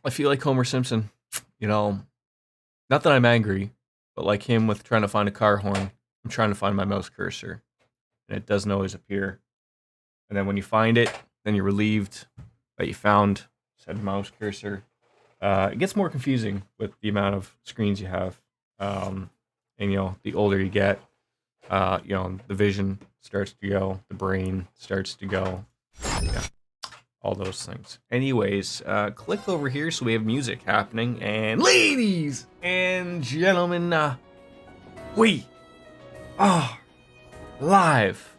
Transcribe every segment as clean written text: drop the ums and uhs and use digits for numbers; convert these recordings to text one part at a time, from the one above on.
I feel like Homer Simpson. You know, not that I'm angry, but like him with trying to find a car horn, I'm trying to find my mouse cursor, and it doesn't always appear. And then when you find it, then you're relieved that you found said mouse cursor. It gets more confusing with the amount of screens you have, and the older you get, the vision starts to go, the brain starts to go, yeah, all those things. Anyways, click over here so we have music happening, and ladies and gentlemen, we are live.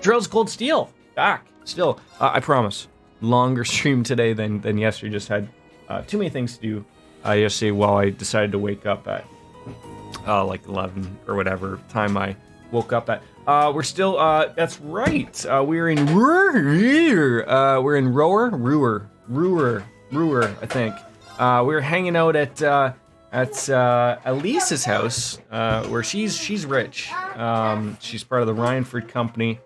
Drill's Cold Steel back still. I promise, longer stream today than yesterday. Just had too many things to do yesterday while I decided to wake up at like 11 or whatever time I woke up at. We're still, that's right. We're in Ruhr, I think. We're hanging out at Elise's house, where she's rich. She's part of the Ryanford Company.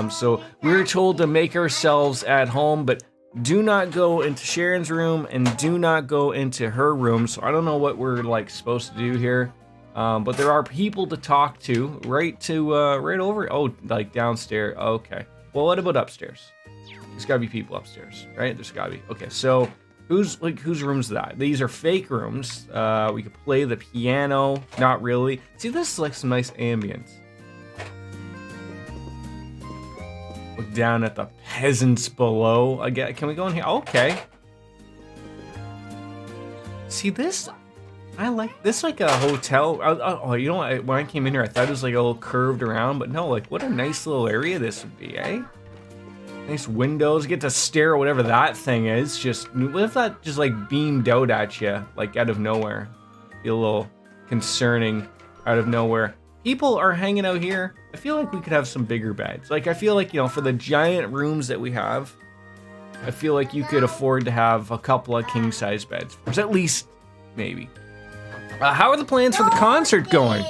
So we were told to make ourselves at home, but do not go into Sharon's room and do not go into her room. So I don't know what we're like supposed to do here. But there are people to talk to right over. Oh, like downstairs. Okay. Well, what about upstairs? There's gotta be people upstairs, right? There's gotta be. Okay. So whose room's that? These are fake rooms. We could play the piano. Not really. See, this is like some nice ambience. Look down at the peasants below. Again, can we go in here? Okay. See this? I like this, like a hotel. Oh, you know what? When I came in here, I thought it was like a little curved around, but no, like what a nice little area this would be, eh? Nice windows, get to stare at whatever that thing is. Just what if that just like beamed out at you, like out of nowhere? Be a little concerning out of nowhere. People are hanging out here. I feel like we could have some bigger beds. Like I feel like, for the giant rooms that we have, I feel like you could afford to have a couple of king size beds. There's at least, maybe. How are the plans for the concert going?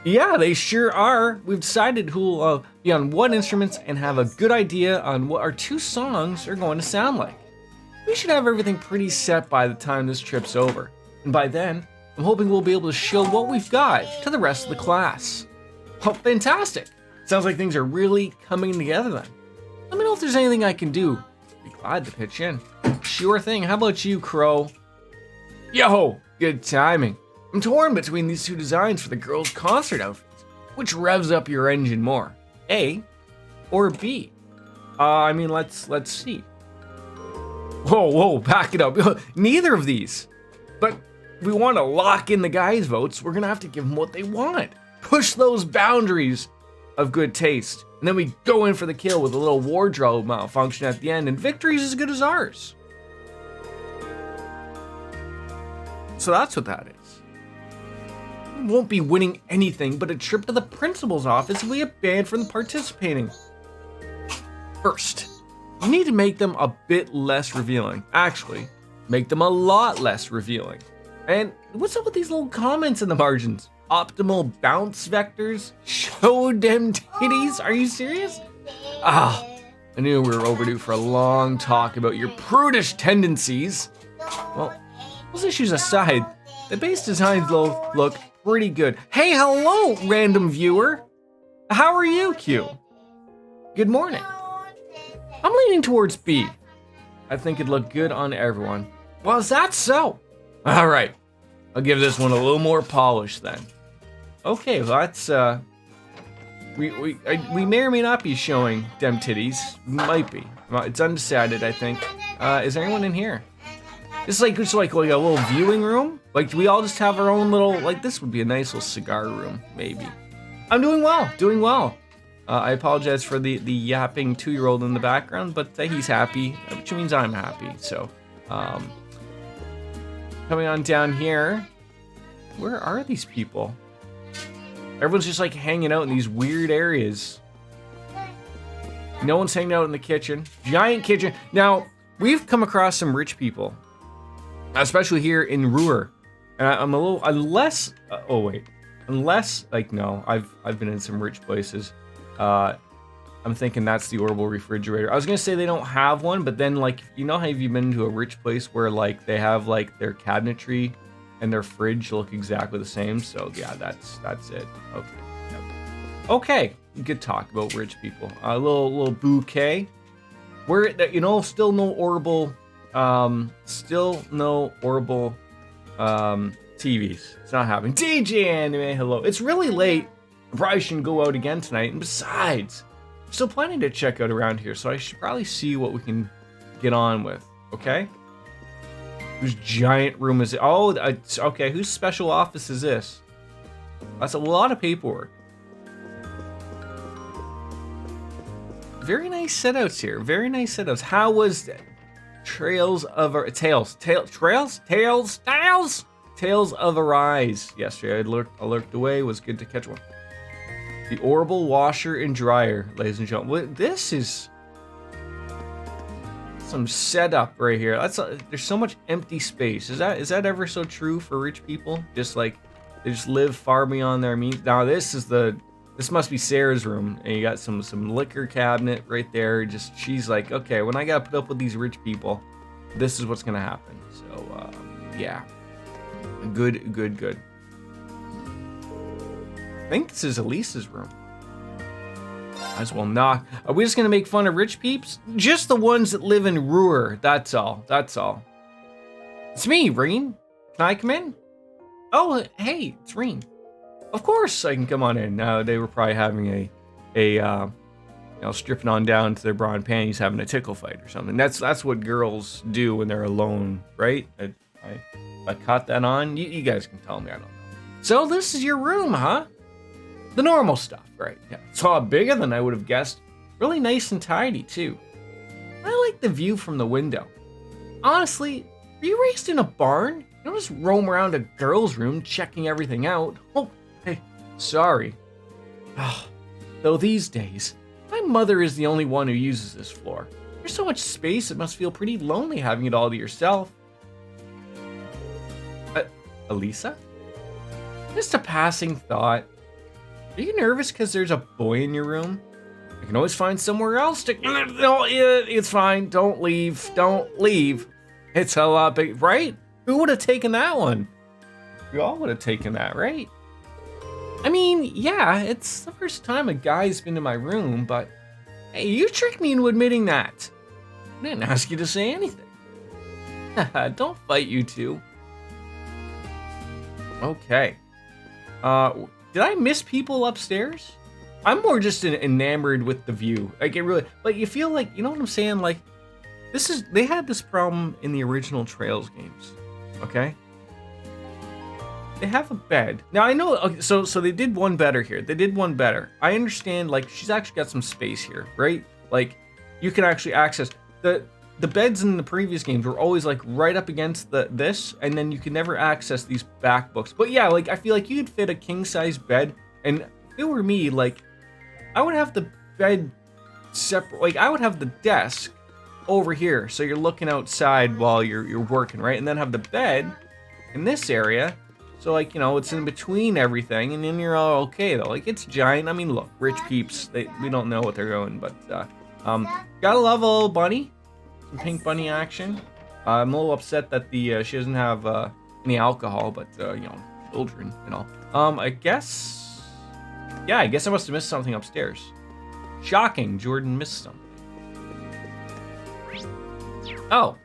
Yeah, they sure are. We've decided who'll be on what instruments and have a good idea on what our 2 songs are going to sound like. We should have everything pretty set by the time this trip's over. And by then, I'm hoping we'll be able to show what we've got to the rest of the class. Oh, fantastic. Sounds like things are really coming together then. Let me know if there's anything I can do. Be glad to pitch in. Sure thing. How about you, Crow? Yo! Good timing. I'm torn between these 2 designs for the girls' concert outfits. Which revs up your engine more? A or B? Let's see. Whoa, back it up. Neither of these. But if we want to lock in the guys' votes, we're gonna have to give them what they want. Push those boundaries of good taste. And then we go in for the kill with a little wardrobe malfunction at the end, and victory's as good as ours. So that's what that is. We won't be winning anything but a trip to the principal's office if we get banned from participating. First, you need to make them a bit less revealing. Actually, make them a lot less revealing. And what's up with these little comments in the margins? Optimal bounce vectors? Show them titties? Are you serious? I knew we were overdue for a long talk about your prudish tendencies. Well, those issues aside, the base designs look pretty good. Hey, hello, random viewer. How are you, Q? Good morning. I'm leaning towards B. I think it'd look good on everyone. Well, is that so? All right, I'll give this one a little more polish then. Okay, well, that's we may or may not be showing dem titties. Might be. It's undecided, I think. Is there anyone in here? It's like a little viewing room. Like, do we all just have our own little, like, this would be a nice little cigar room, maybe. I'm doing well. I apologize for the yapping 2-year-old in the background, but he's happy, which means I'm happy. So, coming on down here, where are these people? Everyone's just like hanging out in these weird areas. No one's hanging out in the kitchen. Giant kitchen. Now, we've come across some rich people, especially here in Ruhr. And I'm less like, no, I've been in some rich places. I'm I'm thinking that's the Orbital refrigerator. I was gonna say they don't have one, but then like, you know how have you been to a rich place where like they have like their cabinetry and their fridge look exactly the same? So yeah, that's it. Okay. Yep. Okay, good talk about rich people. A little bouquet. We're, you know, still no Orbital TVs. It's not happening. DJ Anime, hello. It's really late. I probably shouldn't go out again tonight. And besides, I'm still planning to check out around here, so I should probably see what we can get on with. Okay? Whose giant room is it? Oh, okay. Whose special office is this? That's a lot of paperwork. Very nice setouts here. Very nice setouts. How was Trails of Arise yesterday? I lurked away. It was good to catch one. The Orbital washer and dryer, ladies and gentlemen. This is some setup right here. There's so much empty space. Is that ever so true for rich people? Just like they just live far beyond their means. Now this must be Sarah's room, and you got some liquor cabinet right there. Just she's like, okay, when I gotta put up with these rich people, this is what's gonna happen. So yeah, good. I think this is Elisa's room. Might as well not. Are we just gonna make fun of rich peeps? Just the ones that live in Ruhr. That's all. It's me, Reen. Can I come in? Oh, hey, it's Reen. Of course I can come on in. They were probably having a stripping on down to their bra and panties, having a tickle fight or something. That's what girls do when they're alone, right? I caught that on. You guys can tell me. I don't know. So this is your room, huh? The normal stuff, right? Yeah. It's a lot bigger than I would have guessed. Really nice and tidy too. I like the view from the window. Honestly, were you raised in a barn? You don't just roam around a girl's room checking everything out. Oh, hey, sorry. Though these days, my mother is the only one who uses this floor. There's so much space, it must feel pretty lonely having it all to yourself. Elisa? Just a passing thought. Are you nervous because there's a boy in your room? I can always find somewhere else to... No, it's fine. Don't leave. It's a lot big, right? Who would have taken that one? We all would have taken that, right? I mean, yeah, it's the first time a guy's been to my room, but hey, you tricked me into admitting that. I didn't ask you to say anything. Don't fight, you two. Okay. Did I miss people upstairs? I'm more just enamored with the view. Like it really, like you feel like, you know what I'm saying? Like they had this problem in the original Trails games. Okay. They have a bed. Now I know, okay, so they did one better here. They did one better. I understand, like she's actually got some space here, right? Like you can actually access the beds in the previous games were always like right up against this, and then you could never access these back books. But yeah, like I feel like you could fit a king size bed, and if it were me, like I would have the bed separate. Like I would have the desk over here, so you're looking outside while you're working, right? And then have the bed in this area, so like it's in between everything, and then you're all okay though. Like it's giant. I mean, look, rich peeps, we don't know what they're going, but gotta love a little bunny. Some pink bunny action. I'm a little upset that she doesn't have any alcohol, but children and all. I guess I must have missed something upstairs. Shocking, Jordan missed something. Oh,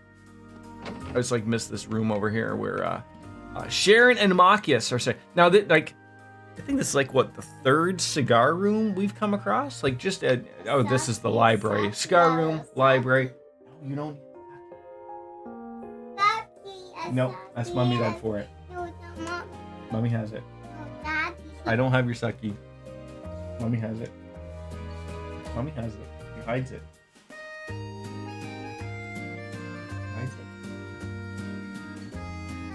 I just like missed this room over here where Sharon and Machias are saying. Now that like, I think this is like what the third cigar room we've come across. Like just this is the library, cigar room, library. You don't. No, ask Mommy Dad for it. Mommy has it. I don't have your sucky. Mommy has it. Mommy has it. He hides it.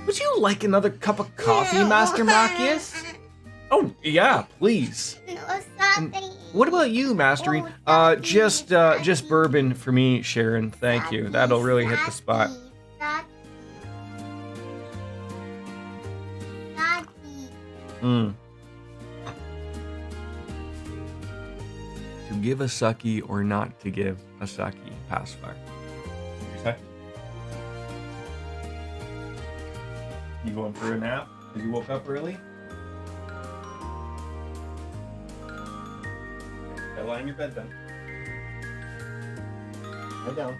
Would you like another cup of coffee, Master Machias? Oh yeah, please. And what about you, Mastering? Just bourbon for me, Sharon. Thank you. That'll really hit the spot. to give a sucky or not to give a sucky pacifier. You going for a nap? Because you woke up early? Okay, lie in your bed then. Lie down.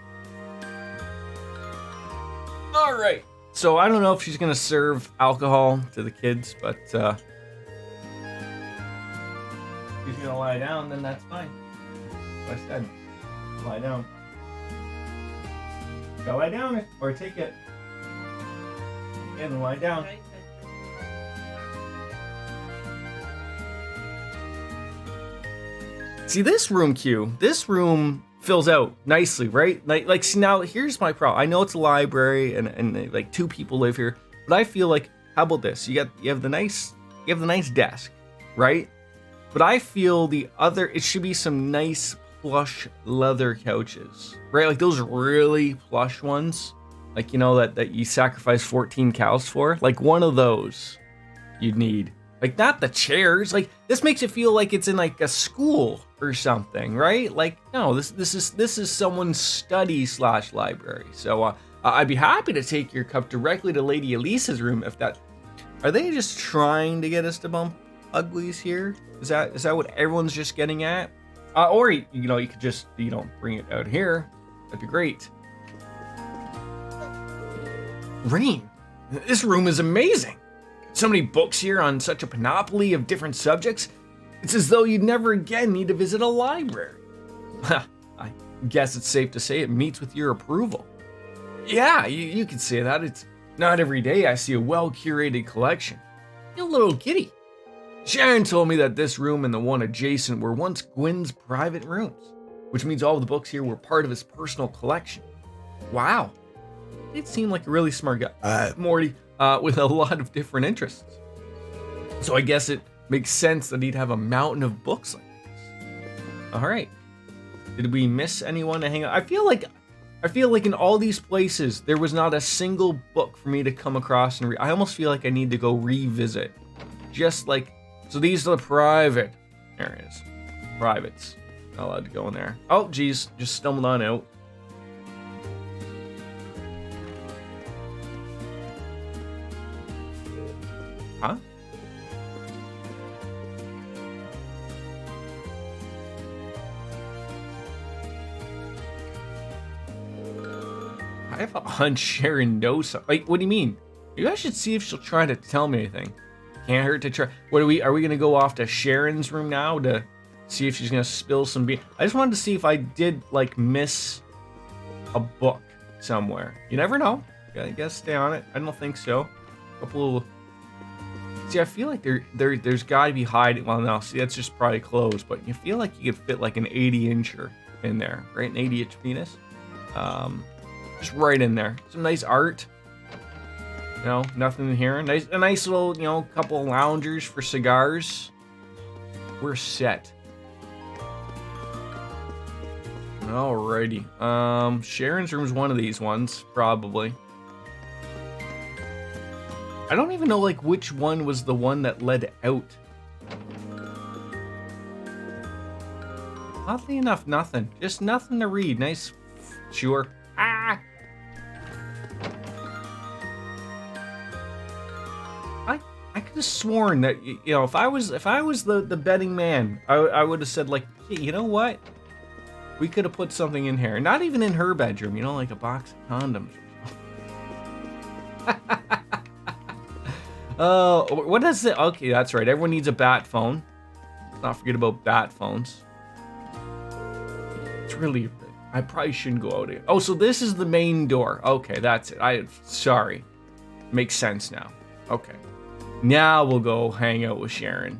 Alright. So I don't know if she's going to serve alcohol to the kids, but if she's going to lie down, then that's fine. Like I said, lie down. Go lie down or take it. And lie down. See this room, Q. This room fills out nicely, right? Like see, now here's my problem. I know it's a library and like 2 people live here, but I feel like, how about this? You have the nice desk, right? But I feel it should be some nice plush leather couches, right? Like those really plush ones. Like, you know, that you sacrifice 14 cows for? Like one of those you'd need. Like not the chairs. Like this makes it feel like it's in like a school or something, right? Like no, this is someone's study/library. So I'd be happy to take your cup directly to Lady Elisa's room if that. Are they just trying to get us to bump uglies here? Is that what everyone's just getting at? Or you know, you could just bring it out here. That'd be great. Rain, this room is amazing. So many books here on such a panoply of different subjects. It's as though you'd never again need to visit a library. I guess it's safe to say it meets with your approval. Yeah, you could say that. It's not every day I see a well-curated collection. You're a little giddy. Sharon told me that this room and the one adjacent were once Gwyn's private rooms, which means all of the books here were part of his personal collection. Wow. It seemed like a really smart guy, Morty, with a lot of different interests. So I guess it makes sense that he'd have a mountain of books like this. All right. Did we miss anyone to hang out? I feel like in all these places, there was not a single book for me to come across and read. I almost feel like I need to go revisit. Just like, so these are the private areas. Privates. Not allowed to go in there. Oh, geez. Just stumbled on out. Huh? I have a hunch Sharon knows something. Like, what do you mean? Maybe I should see if she'll try to tell me anything. Can't hurt to try. Are we gonna go off to Sharon's room now to see if she's gonna spill some beer? I just wanted to see if I did like miss a book somewhere. You never know. I guess stay on it. I don't think so. A couple of. See, I feel like there's got to be hiding. Well, no, see, that's just probably closed. But you feel like you could fit like an 80-incher in there, right? An 80-inch penis. Just right in there. Some nice art. You know, nothing in here. A nice little, couple of loungers for cigars. We're set. Alrighty. Sharon's room's one of these ones, probably. I don't even know like which one was the one that led out. Oddly enough, nothing. Just nothing to read. Nice. Sure. Ah. I could have sworn that if I was the betting man, I would have said like, hey, you know what? We could have put something in here. Not even in her bedroom. Like a box of condoms. What is it? Okay, that's right. Everyone needs a bat phone. Let's not forget about bat phones. It's really. I probably shouldn't go out here. Oh, so this is the main door. Okay, that's it. Sorry. Makes sense now. Okay. Now we'll go hang out with Sharon.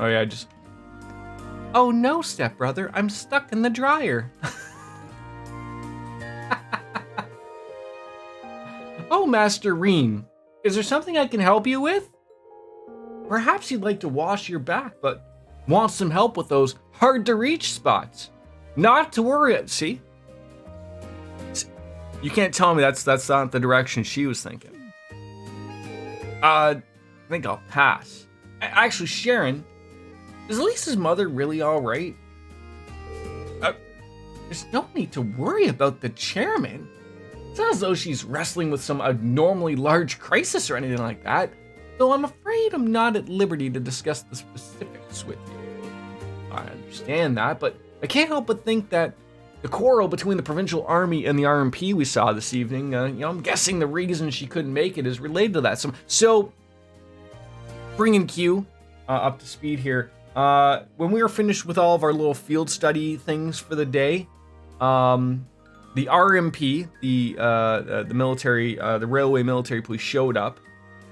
Oh yeah, Oh no, stepbrother. I'm stuck in the dryer. Oh, Master Reem. Is there something I can help you with? Perhaps you'd like to wash your back, but want some help with those hard-to-reach spots. Not to worry, see? You can't tell me that's not the direction she was thinking. I think I'll pass. Actually, Sharon, is Lisa's mother really all right? There's no need to worry about the chairman. It's not as though she's wrestling with some abnormally large crisis or anything like that, though I'm afraid I'm not at liberty to discuss the specifics with you. I understand that, but I can't help but think that the quarrel between the provincial army and the RMP we saw this evening, I'm guessing the reason she couldn't make it is related to that. So bringing Q up to speed here, when we were finished with all of our little field study things for the day, the RMP, the military, the railway military police showed up,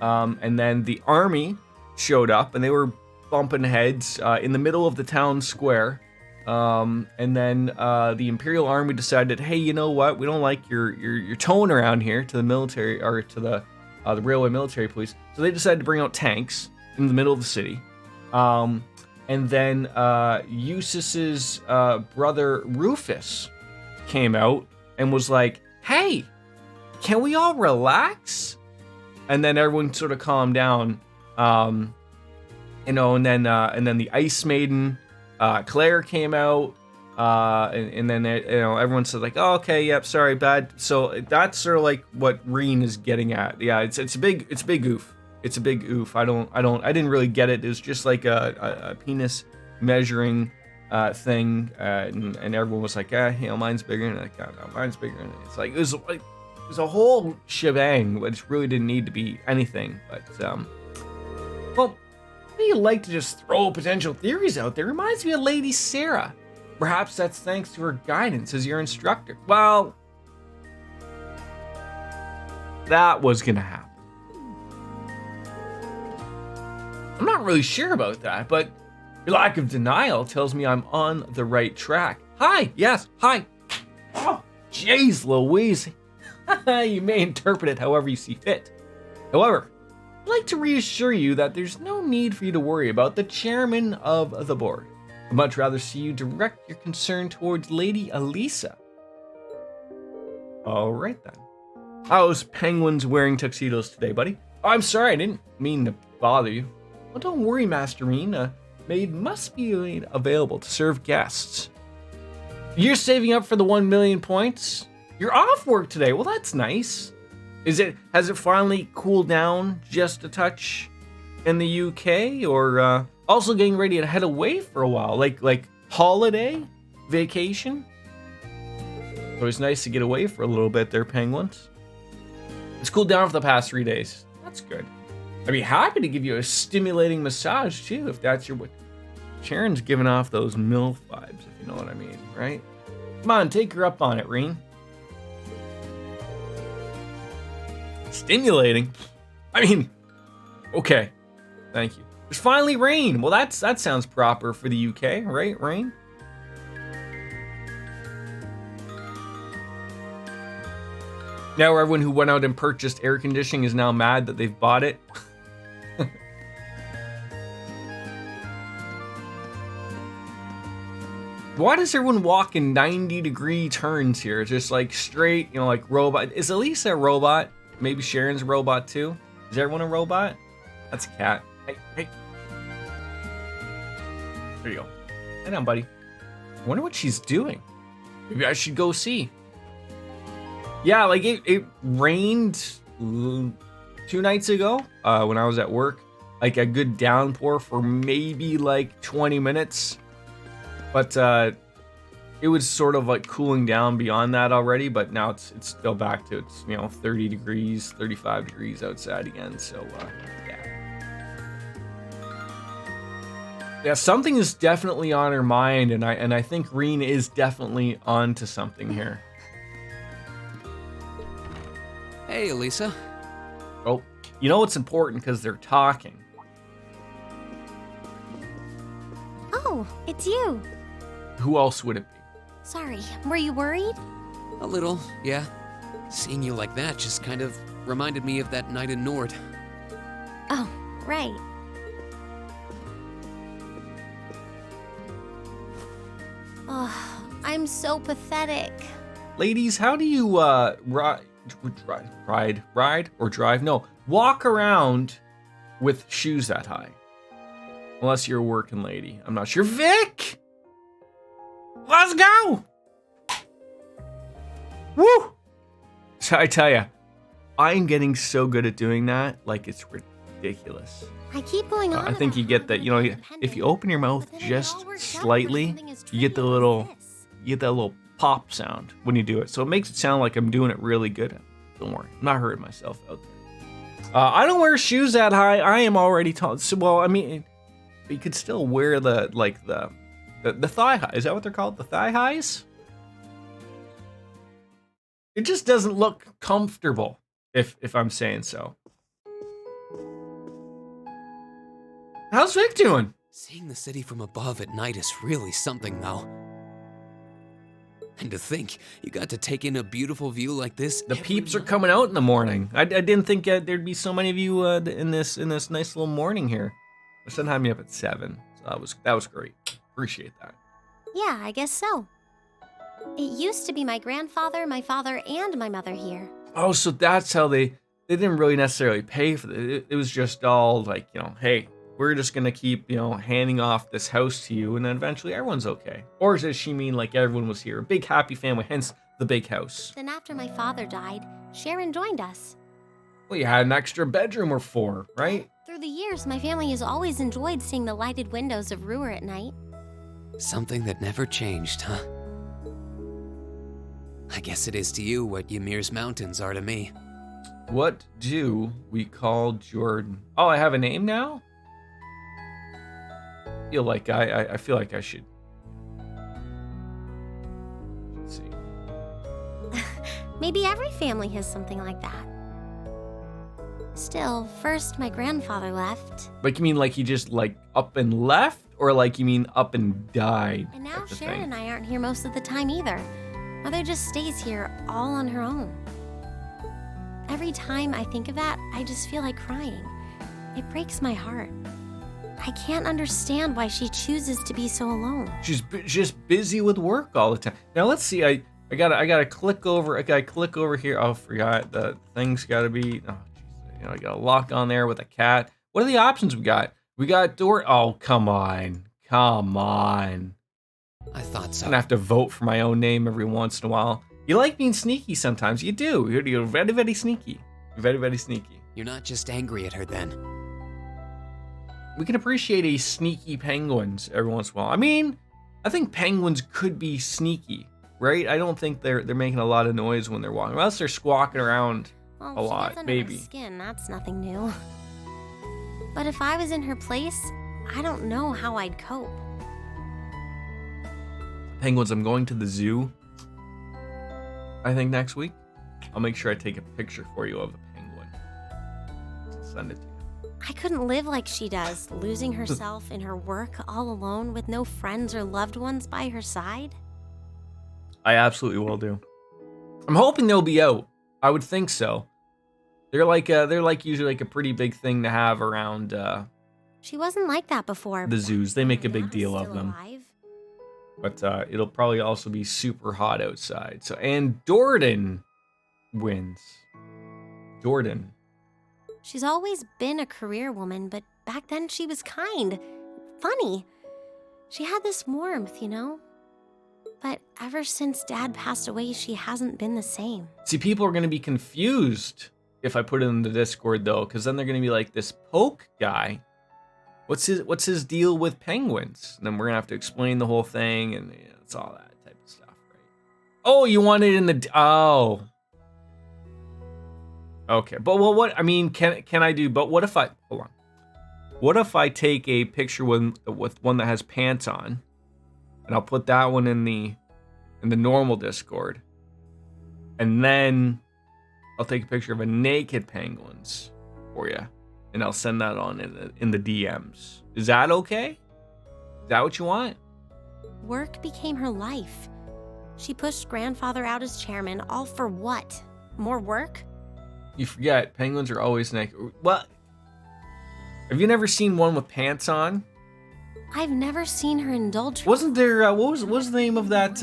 and then the army showed up, and they were bumping heads in the middle of the town square. And then the Imperial Army decided, hey, you know what? We don't like your tone around here to the military or to the railway military police. So they decided to bring out tanks in the middle of the city. And then Eustace's brother Rufus came out and was like, hey, can we all relax? And then everyone sort of calmed down. And then the Ice Maiden, Claire came out, and then everyone said like, oh, okay, yep, sorry, bad. So that's sort of like what Reen is getting at. Yeah, it's a big oof. It's a big oof. I didn't really get it. It was just like a penis measuring thing, and everyone was like, mine's bigger, and like, no, mine's bigger. And it's like it was a whole shebang, which really didn't need to be anything. But well, you like to just throw potential theories out there. Reminds me of Lady Sarah. Perhaps that's thanks to her guidance as your instructor. Well, that was gonna happen. I'm not really sure about that, but your lack of denial tells me I'm on the right track. Hi, yes, hi. Oh, jeez Louise. You may interpret it however you see fit. However, I'd like to reassure you that there's no need for you to worry about the chairman of the board. I'd much rather see you direct your concern towards Lady Elisa. All right then. How's penguins wearing tuxedos today, buddy? Oh, I'm sorry, I didn't mean to bother you. Well, don't worry, Master Reen. A maid must be made available to serve guests. You're saving up for the 1 million points? You're off work today. Well, that's nice. Has it finally cooled down just a touch in the UK, or also getting ready to head away for a while, like holiday, vacation? Always nice to get away for a little bit there, penguins. It's cooled down for the past 3 days. That's good. I'd be happy to give you a stimulating massage too, if that's your. Sharon's giving off those MILF vibes, if you know what I mean, right? Come on, take her up on it, Reen. Stimulating? I mean, okay. Thank you. There's finally rain. Well, that sounds proper for the UK, right? Rain? Now everyone who went out and purchased air conditioning is now mad that they've bought it. Why does everyone walk in 90-degree turns here? Just like straight, like robot. Is Elisa a robot? Maybe Sharon's a robot too? Is everyone a robot? That's a cat. Hey. There you go. Hey down, buddy. I wonder what she's doing. Maybe I should go see. Yeah, like it rained 2 nights ago when I was at work. Like a good downpour for maybe like 20 minutes. But it was sort of like cooling down beyond that already, but now it's still back to 30 degrees, 35 degrees outside again. So yeah, something is definitely on her mind, and I think Reen is definitely onto something here. Hey, Elisa. Oh, it's important because they're talking. Oh, it's you. Who else would it be? Sorry, were you worried? A little, yeah. Seeing you like that just kind of reminded me of that night in Nord. Oh, right. Oh, I'm so pathetic. Ladies, how do you ride or drive? No, walk around with shoes that high. Unless you're a working lady. I'm not sure. Vic! Let's go! So I tell you, I am getting so good at doing that, like it's ridiculous. I keep going on. I think you get that, you know, if you open your mouth just slightly, you get the little, you get that little pop sound when you do it. So it makes it sound like I'm doing it really good. Don't worry, I'm not hurting myself out there. I don't wear shoes that high. I am already tall. So, well, I mean, you could still wear the thigh high. Is that what they're called? The thigh highs? It just doesn't look comfortable, if I'm saying so. How's Vic doing? Seeing the city from above at night is really something, though. And to think, you got to take in a beautiful view like this. The peeps are coming out in the morning. I didn't think there'd be so many of you in this nice little morning here. My son had me up at 7, so that was great. Appreciate that. Yeah, I guess so. It used to be my grandfather, my father, and my mother here. Oh, so that's how they didn't really necessarily pay for it. It was just all like, you know, hey, we're just gonna keep, you know, handing off this house to you, and then eventually everyone's okay. Or does she mean like everyone was here? A big happy family, hence the big house. Then after my father died, Sharon joined us. Well, you had an extra bedroom or 4, right? Through the years, my family has always enjoyed seeing the lighted windows of Ruhr at night. Something that never changed, huh? I guess it is to you what Ymir's mountains are to me. What do we call Jordan? Oh, I have a name now? I feel like I should. Let's see. Maybe every family has something like that. Still, first my grandfather left. Like you mean like he just like up and left? Or like you mean up and died? And now Sharon and I aren't here most of the time either. Mother just stays here all on her own. Every time I think of that, I just feel like crying. It breaks my heart. I can't understand why she chooses to be so alone. She's just busy with work all the time. Now let's see. I gotta click over. I gotta click over here. Oh, forgot the thing's gotta be. Oh, geez, you know, I got a lock on there with a cat. What are the options we got? We got door. Oh, come on. I thought so. I'm gonna have to vote for my own name every once in a while. You like being sneaky sometimes. You do. You're very, very sneaky. Very, very sneaky. You're not just angry at her then. We can appreciate a sneaky penguins every once in a while. I mean, I think penguins could be sneaky, right? I don't think they're making a lot of noise when they're walking. Unless they're squawking around Well, a lot, she gets under maybe. her skin, that's nothing new. But if I was in her place, I don't know how I'd cope. Penguins, I'm going to the zoo. I think next week. I'll make sure I take a picture for you of a penguin. I'll send it to you. I couldn't live like she does, losing herself in her work all alone with no friends or loved ones by her side. I absolutely will do. I'm hoping they'll be out. I would think so. They're like usually like a pretty big thing to have around She wasn't like that before. the zoos. They make a big Nana's deal of still them. alive. But it'll probably also be super hot outside. So, and Jordan wins. Jordan. She's always been a career woman, but back then she was kind, funny. She had this warmth, you know? But ever since Dad passed away, she hasn't been the same. See, people are going to be confused if I put it in the Discord, though, because then they're going to be like, this Poke guy, what's his deal with penguins? And then we're going to have to explain the whole thing, and you know, it's all that type of stuff, right? Oh, you want it in the... Oh. Okay, but well, what... I mean, can I do... But what if I... Hold on. What if I take a picture with one that has pants on, and I'll put that one in the normal Discord, and then I'll take a picture of a naked penguins for you, and I'll send that on in the DMs. Is that okay? Is that what you want? Work became her life. She pushed grandfather out as chairman, all for what? More work? You forget, penguins are always naked. What? Have you never seen one with pants on? I've never seen her indulge. Wasn't there? What was the name of that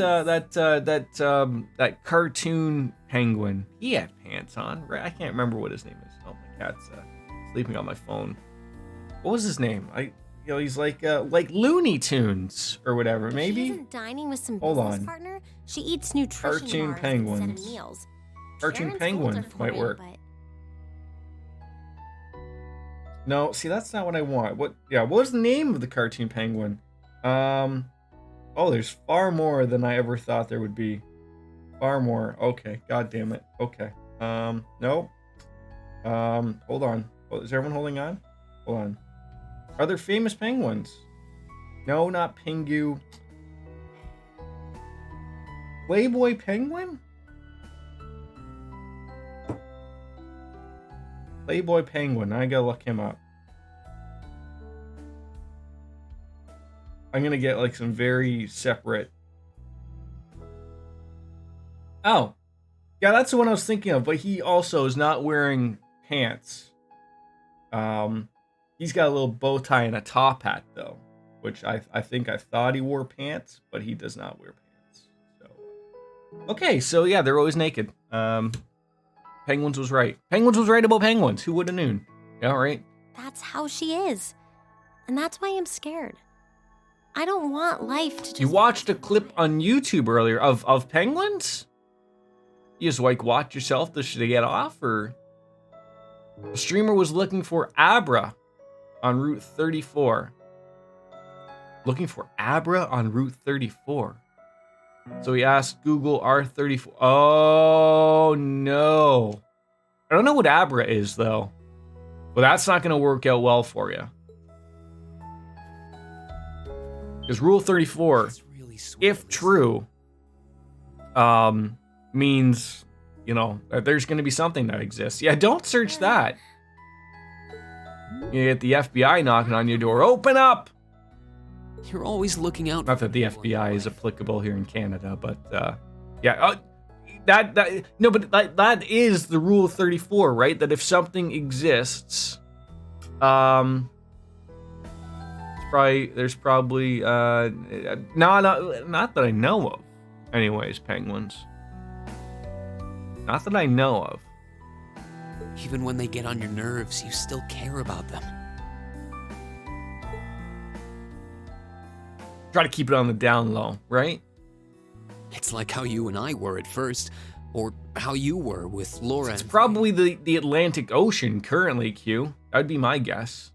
cartoon penguin? He had pants on, right? I can't remember what his name is. Oh, my cat's sleeping on my phone. What was his name? He's like Looney Tunes or whatever. If Maybe. she isn't dining with some Hold business on. partner, she eats nutrition Cartoon bars penguins. instead of meals. Cartoon Sharon's penguin older for might it, work. but No, see, that's not what I want. What was the name of the cartoon penguin? Oh, there's far more than I ever thought there would be. Far more. Okay, god damn it. Okay. No. Hold on. Oh, is everyone holding on? Hold on. Are there famous penguins? No, not Pingu. Playboy penguin? Playboy penguin. I gotta look him up. I'm gonna get like some very separate. Oh, yeah, that's the one I was thinking of. But he also is not wearing pants. He's got a little bow tie and a top hat though, which I think I thought he wore pants, but he does not wear pants. So okay, so yeah, they're always naked. Penguins was right. Penguins was right about penguins. Who would have known? Yeah, right. that's how she is. And that's why I'm scared. I don't want life to just... You watched a clip on YouTube earlier of penguins? You just like watch yourself to get off, or the streamer was looking for Abra on Route 34. Looking for Abra on Route 34. So he asked Google R34. Oh no. I don't know what Abra is though. But that's not gonna work out well for you. Because Rule 34, It's really sweet. if true, means, you know, that there's going to be something that exists. Yeah, don't search that. You get the FBI knocking on your door. Open up! You're always looking out. Not that the FBI is applicable here in Canada, but yeah. That is the Rule 34, right? That if something exists, there's probably not that I know of. Anyways, penguins. Not that I know of. Even when they get on your nerves, you still care about them. Try to keep it on the down low, right? It's like how you and I were at first, or how you were with Laura. It's probably the Atlantic Ocean currently, Q. That'd be my guess.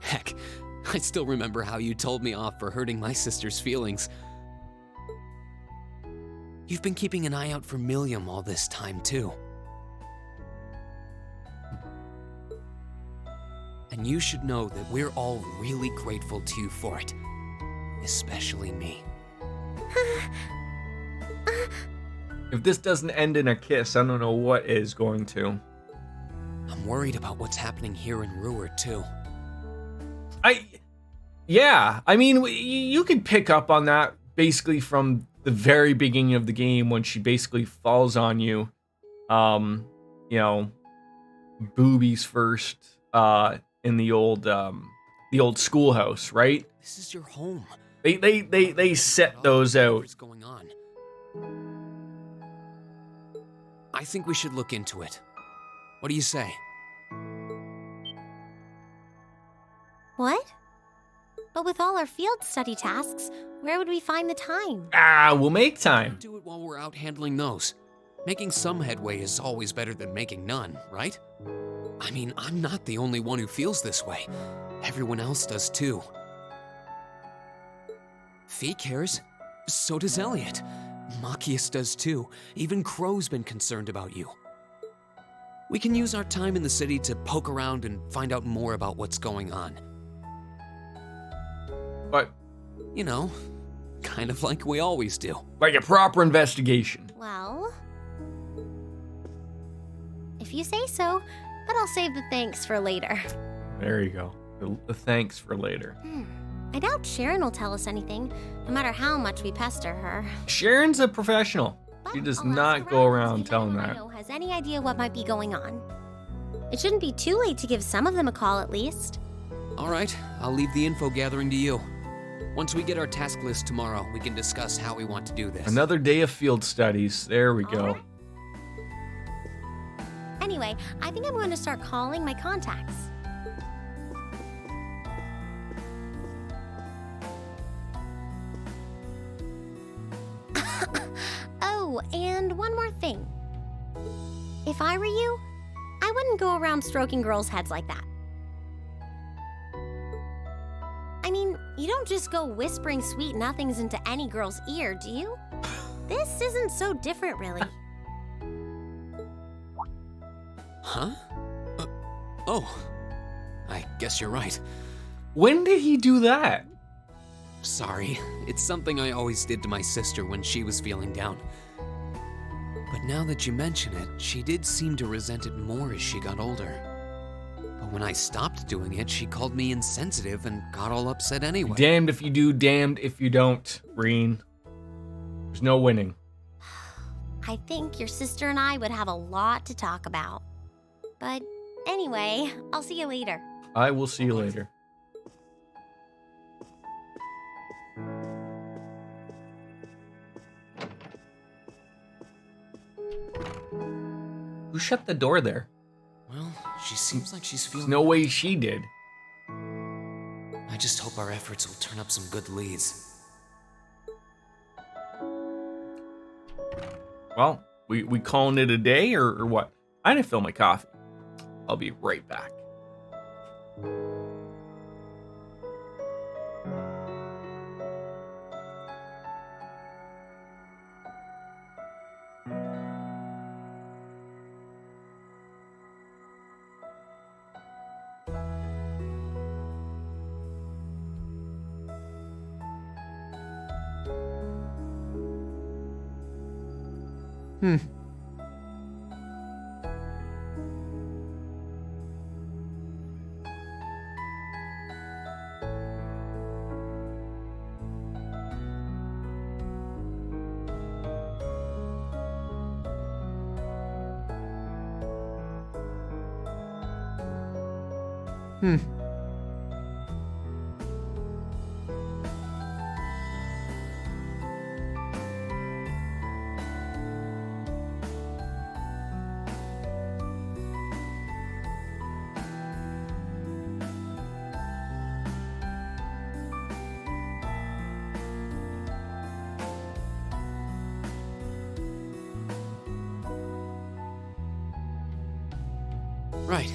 Heck, I still remember how you told me off for hurting my sister's feelings. You've been keeping an eye out for Milliam all this time, too. And you should know that we're all really grateful to you for it. Especially me. If this doesn't end in a kiss, I don't know what is going to. I'm worried about what's happening here in Ruhr, too. Yeah, I mean, you could pick up on that basically from the very beginning of the game when she basically falls on you, you know, boobies first, in the old schoolhouse, right? This is your home. They set those out. What's going on? I think we should look into it. What do you say? What? But with all our field study tasks, where would we find the time? We'll make time. Do it while we're out handling those. Making some headway is always better than making none, right? I mean, I'm not the only one who feels this way. Everyone else does too. Fee cares. So does Elliot. Machias does too. Even Crow's been concerned about you. We can use our time in the city to poke around and find out more about what's going on. But You know, kind of like we always do. like a proper investigation. Well, if you say so, but I'll save the thanks for later. There you go. The thanks for later. I doubt Sharon will tell us anything, no matter how much we pester her. Sharon's a professional. She But does I'll ask not go and around see if telling anyone I that. know has any idea what might be going on. It shouldn't be too late to give some of them a call at least. All right, I'll leave the info gathering to you. Once we get our task list tomorrow, we can discuss how we want to do this. Another day of field studies. There we go. Alright. Anyway, I think I'm going to start calling my contacts. Oh, and one more thing. If I were you, I wouldn't go around stroking girls' heads like that. I mean, you don't just go whispering sweet nothings into any girl's ear, do you? This isn't so different, really. Huh? Oh, I guess you're right. When did he do that? Sorry, it's something I always did to my sister when she was feeling down. But now that you mention it, she did seem to resent it more as she got older. But when I stopped doing it, she called me insensitive and got all upset anyway. Damned if you do, damned if you don't, Reen. There's no winning. I think your sister and I would have a lot to talk about. But anyway, I'll see you later. I will see you later. Who shut the door there? Well, she seems like she's There's feeling... no way she did. I just hope our efforts will turn up some good leads. Well, we calling it a day or what? I didn't fill my coffee. I'll be right back. Right.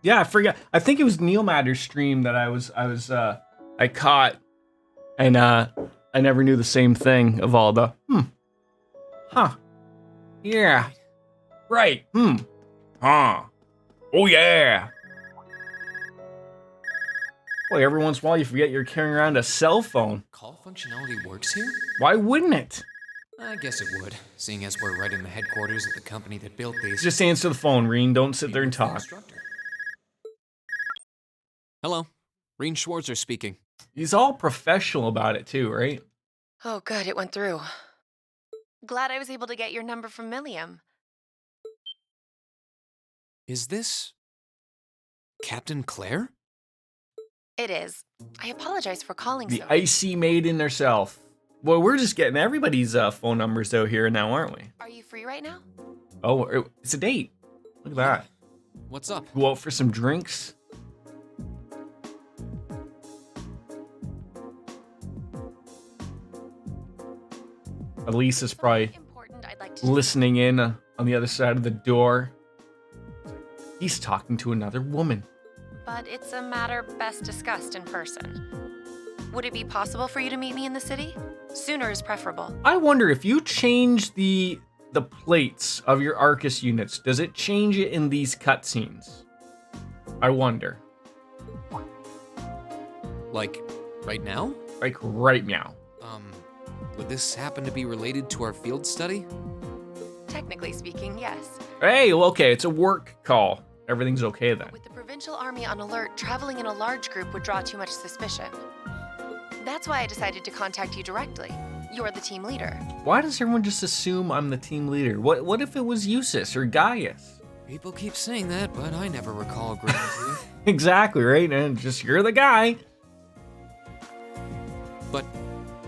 Yeah, I forgot. I think it was Neil Matter's stream that I caught, and I never knew the same thing of all the huh, yeah, right, huh, oh yeah. Boy, every once in a while you forget you're carrying around a cell phone. Call functionality works here? Why wouldn't it? I guess it would, seeing as we're right in the headquarters of the company that built these. Just answer the phone, Reen. Don't sit there and talk. Instructor. Hello, Reen Schwarzer speaking. He's all professional about it too, right? Oh, good, it went through. Glad I was able to get your number from Milliam. Is this Captain Claire? It is. I apologize for calling The so. icy maiden herself. Well, we're just getting everybody's phone numbers out here now, aren't we? Are you free right now? Oh, it's a date. Look at that. What's up? Go out for some drinks. Elise is probably Something important I'd like to listening in on the other side of the door. He's talking to another woman. but it's a matter best discussed in person. Would it be possible for you to meet me in the city? Sooner is preferable. I wonder if you change the plates of your Arcus units, does it change it in these cutscenes? I wonder. Like, right now? Like right now. Would this happen to be related to our field study? Technically speaking, yes. Hey, well, okay, it's a work call. Everything's okay then. With the provincial army on alert, traveling in a large group would draw too much suspicion. That's why I decided to contact you directly. You're the team leader. Why does everyone just assume I'm the team leader? What if it was Eustace or Gaius? People keep saying that, but I never recall agreeing to it. Exactly, right? And just you're the guy. But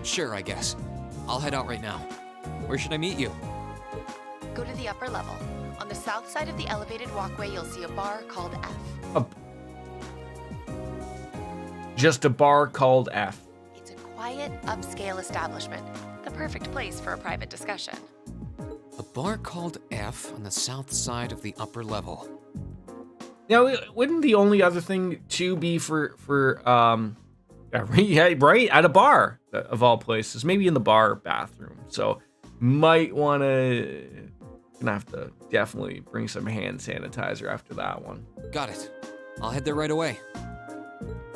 sure, I guess. I'll head out right now. Where should I meet you? Go to the upper level. On the south side of the elevated walkway, you'll see a bar called F. Just a bar called F. It's a quiet, upscale establishment. The perfect place for a private discussion. A bar called F on the south side of the upper level. Now, wouldn't the only other thing to be for yeah, right, at a bar of all places, maybe in the bar bathroom. So might want to gonna have to definitely bring some hand sanitizer after that one. Got it. I'll head there right away.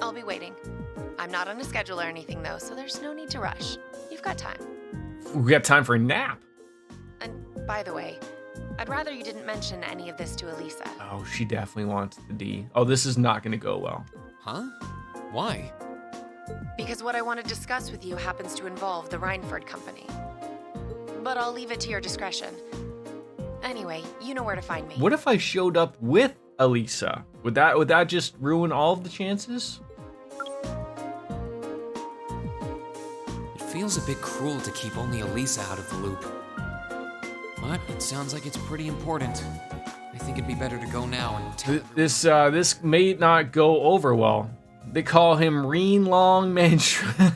I'll be waiting. I'm not on a schedule or anything though, so there's no need to rush. You've got time. We got time for a nap. And by the way, I'd rather you didn't mention any of this to Elisa. Oh, she definitely wants the D. Oh, this is not gonna go well. Huh? Why? Because what I want to discuss with you happens to involve the Rhineford Company. But I'll leave it to your discretion. Anyway, you know where to find me. What if I showed up with Elisa? Would that just ruin all of the chances? It feels a bit cruel to keep only Elisa out of the loop. But it sounds like it's pretty important. I think it'd be better to go now and tell This may not go over well. They call him Reen Long Mantra.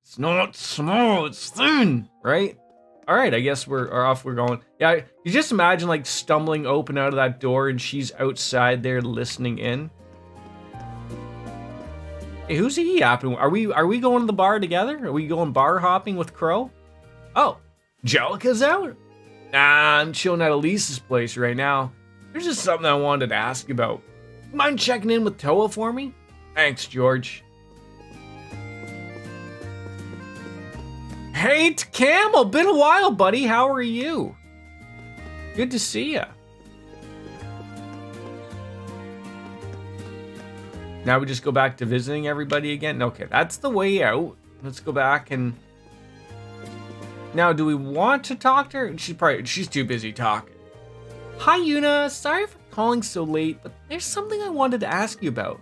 It's not small, it's thin, right? All right, I guess we're off. We're going. Yeah, you just imagine like stumbling open out of that door and she's outside there listening in. Hey, who's he yapping? Are we going to the bar together? Are we going bar hopping with Crow? Oh, Jellica's out. Nah, I'm chilling at Elisa's place right now. There's just something I wanted to ask you about. Mind checking in with Toa for me? Thanks, George. Hey, Camel, been a while, buddy. How are you? Good to see ya. Now we just go back to visiting everybody again? Okay, that's the way out. Let's go back and... Now, do we want to talk to her? She's too busy talking. Hi, Yuna. Sorry for calling so late, but there's something I wanted to ask you about.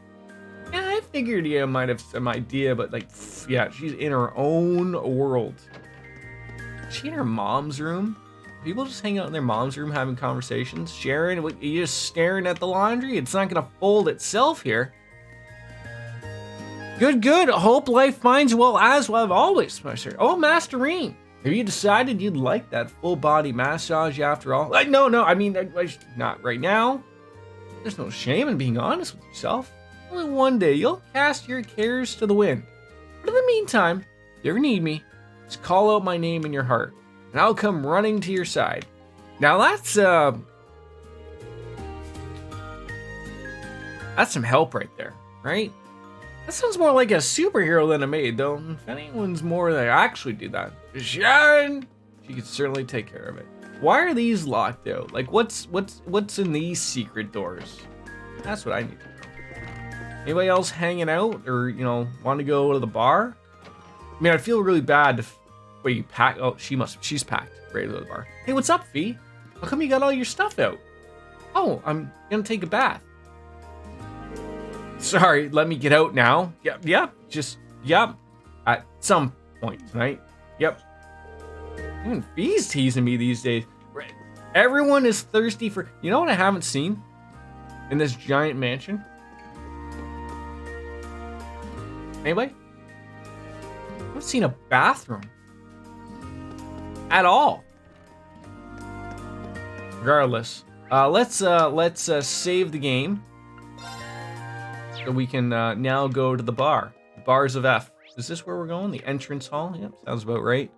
Yeah, I figured you might have some idea, but like, yeah, she's in her own world. Is she in her mom's room? People just hang out in their mom's room having conversations. Sharon, what, you just staring at the laundry? It's not gonna fold itself here. Good. Hope life finds you well as well. I've always, Master. Oh, Masterine. Have you decided you'd like that full body massage after all? Like, no, I mean, not right now. There's no shame in being honest with yourself. Only one day you'll cast your cares to the wind. But in the meantime, if you ever need me, just call out my name in your heart, and I'll come running to your side. Now that's some help right there, right? That sounds more like a superhero than a maid, though. If anyone's more that actually do that, Sharon, she could certainly take care of it. Why are these locked out? Like, what's in these secret doors? That's what I need to know. Anybody else hanging out, or want to go to the bar? I mean, I feel really bad if you pack. Oh, she's packed, ready to go to the bar. Hey, what's up, Fee? How come you got all your stuff out? Oh, I'm gonna take a bath. Sorry, let me get out now. Yep. At some point tonight. Yep. Even Fee's teasing me these days. Everyone is thirsty for... You know what I haven't seen? In this giant mansion? Anybody? I haven't seen a bathroom. At all. Regardless, Let's save the game. So we can now go to the bar. Bars of F. Is this where we're going? The entrance hall? Yep, sounds about right.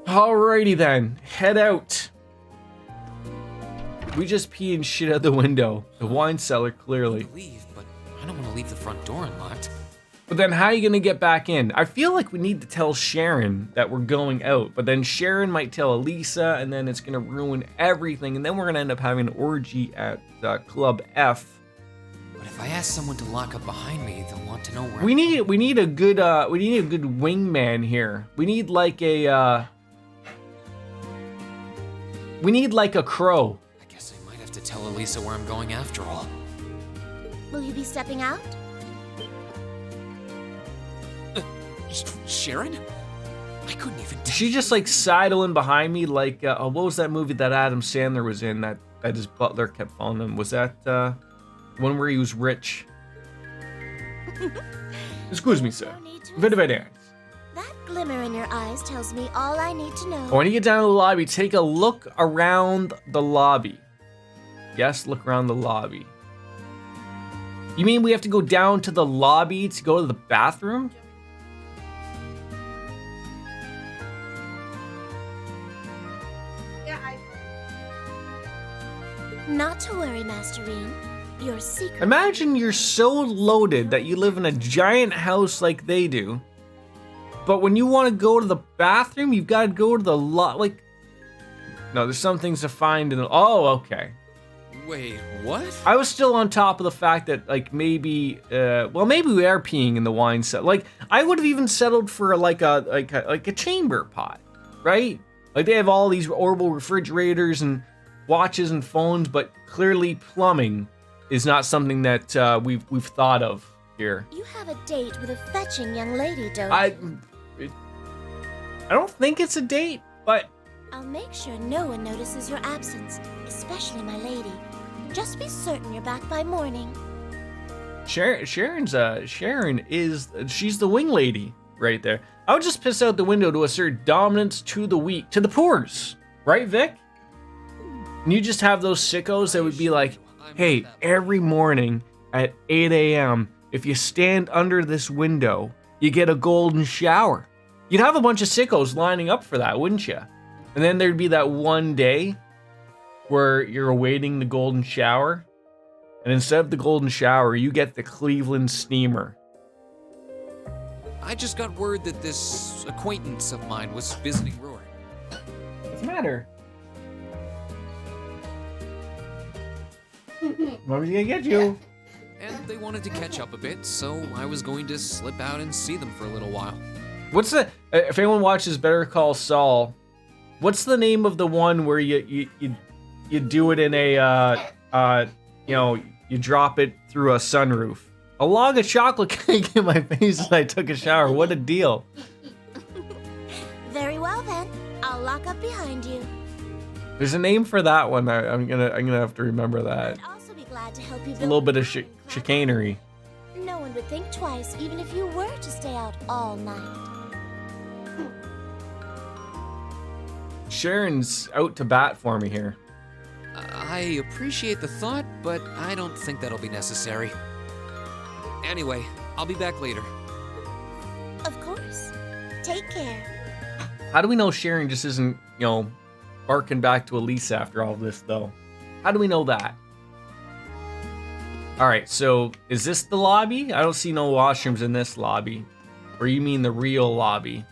Alrighty then, head out. We just pee and shit out the window. The wine cellar, clearly. Leave, but I don't want to leave the front door unlocked. But then how are you gonna get back in? I feel like we need to tell Sharon that we're going out, but then Sharon might tell Elisa, and then it's gonna ruin everything, and then we're gonna end up having an orgy at Club F. But if I ask someone to lock up behind me, they'll want to know where. We need a good wingman here. We need like a crow. I guess I might have to tell Elisa where I'm going after all. Will you be stepping out? Sharon? I couldn't even. Is she just like sidling behind me like what was that movie that Adam Sandler was in that his butler kept following him? Was that the one where he was rich? Excuse me, sir. No need to Bit of a That glimmer in your eyes tells me all I need to know. When you get down to the lobby, take a look around the lobby. Yes, look around the lobby. You mean we have to go down to the lobby to go to the bathroom? Not to worry, Masterine. Your secret. Imagine you're so loaded that you live in a giant house like they do, but when you want to go to the bathroom, you've got to go to the like. No, there's some things to find in the. Oh, okay. Wait, what? I was still on top of the fact that like maybe, maybe we are peeing in the wine set. Like I would have even settled for like a chamber pot, right? Like they have all these orbital refrigerators and watches and phones, but clearly plumbing is not something that we've thought of here. You have a date with a fetching young lady, don't you? I don't think it's a date, but I'll make sure no one notices your absence, especially my lady. Just be certain you're back by morning. Sharon is she's the wing lady right there. I would just piss out the window to assert dominance to the weak, to the poors, right, Vic? And you just have those sickos that would be like, hey, every morning at 8 a.m., if you stand under this window, you get a golden shower. You'd have a bunch of sickos lining up for that, wouldn't you? And then there'd be that one day where you're awaiting the golden shower, and instead of the golden shower, you get the Cleveland steamer. I just got word that this acquaintance of mine was visiting Roar. What's the matter? Mommy's gonna get you. And they wanted to catch up a bit, so I was going to slip out and see them for a little while. What's the? If anyone watches Better Call Saul, what's the name of the one where you do it in a you drop it through a sunroof? A log of chocolate cake in my face as I took a shower. What a deal! Very well then. I'll lock up behind you. There's a name for that one. I'm gonna have to remember that. I'd also be glad to help you A build little bit of chicanery. No one would think twice, even if you were to stay out all night. Sharon's out to bat for me here. I appreciate the thought, but I don't think that'll be necessary. Anyway, I'll be back later. Of course. Take care. How do we know Sharon just isn't, barking back to Elisa after all this, though? How do we know that? All right, so is this the lobby? I don't see no washrooms in this lobby. Or you mean the real lobby?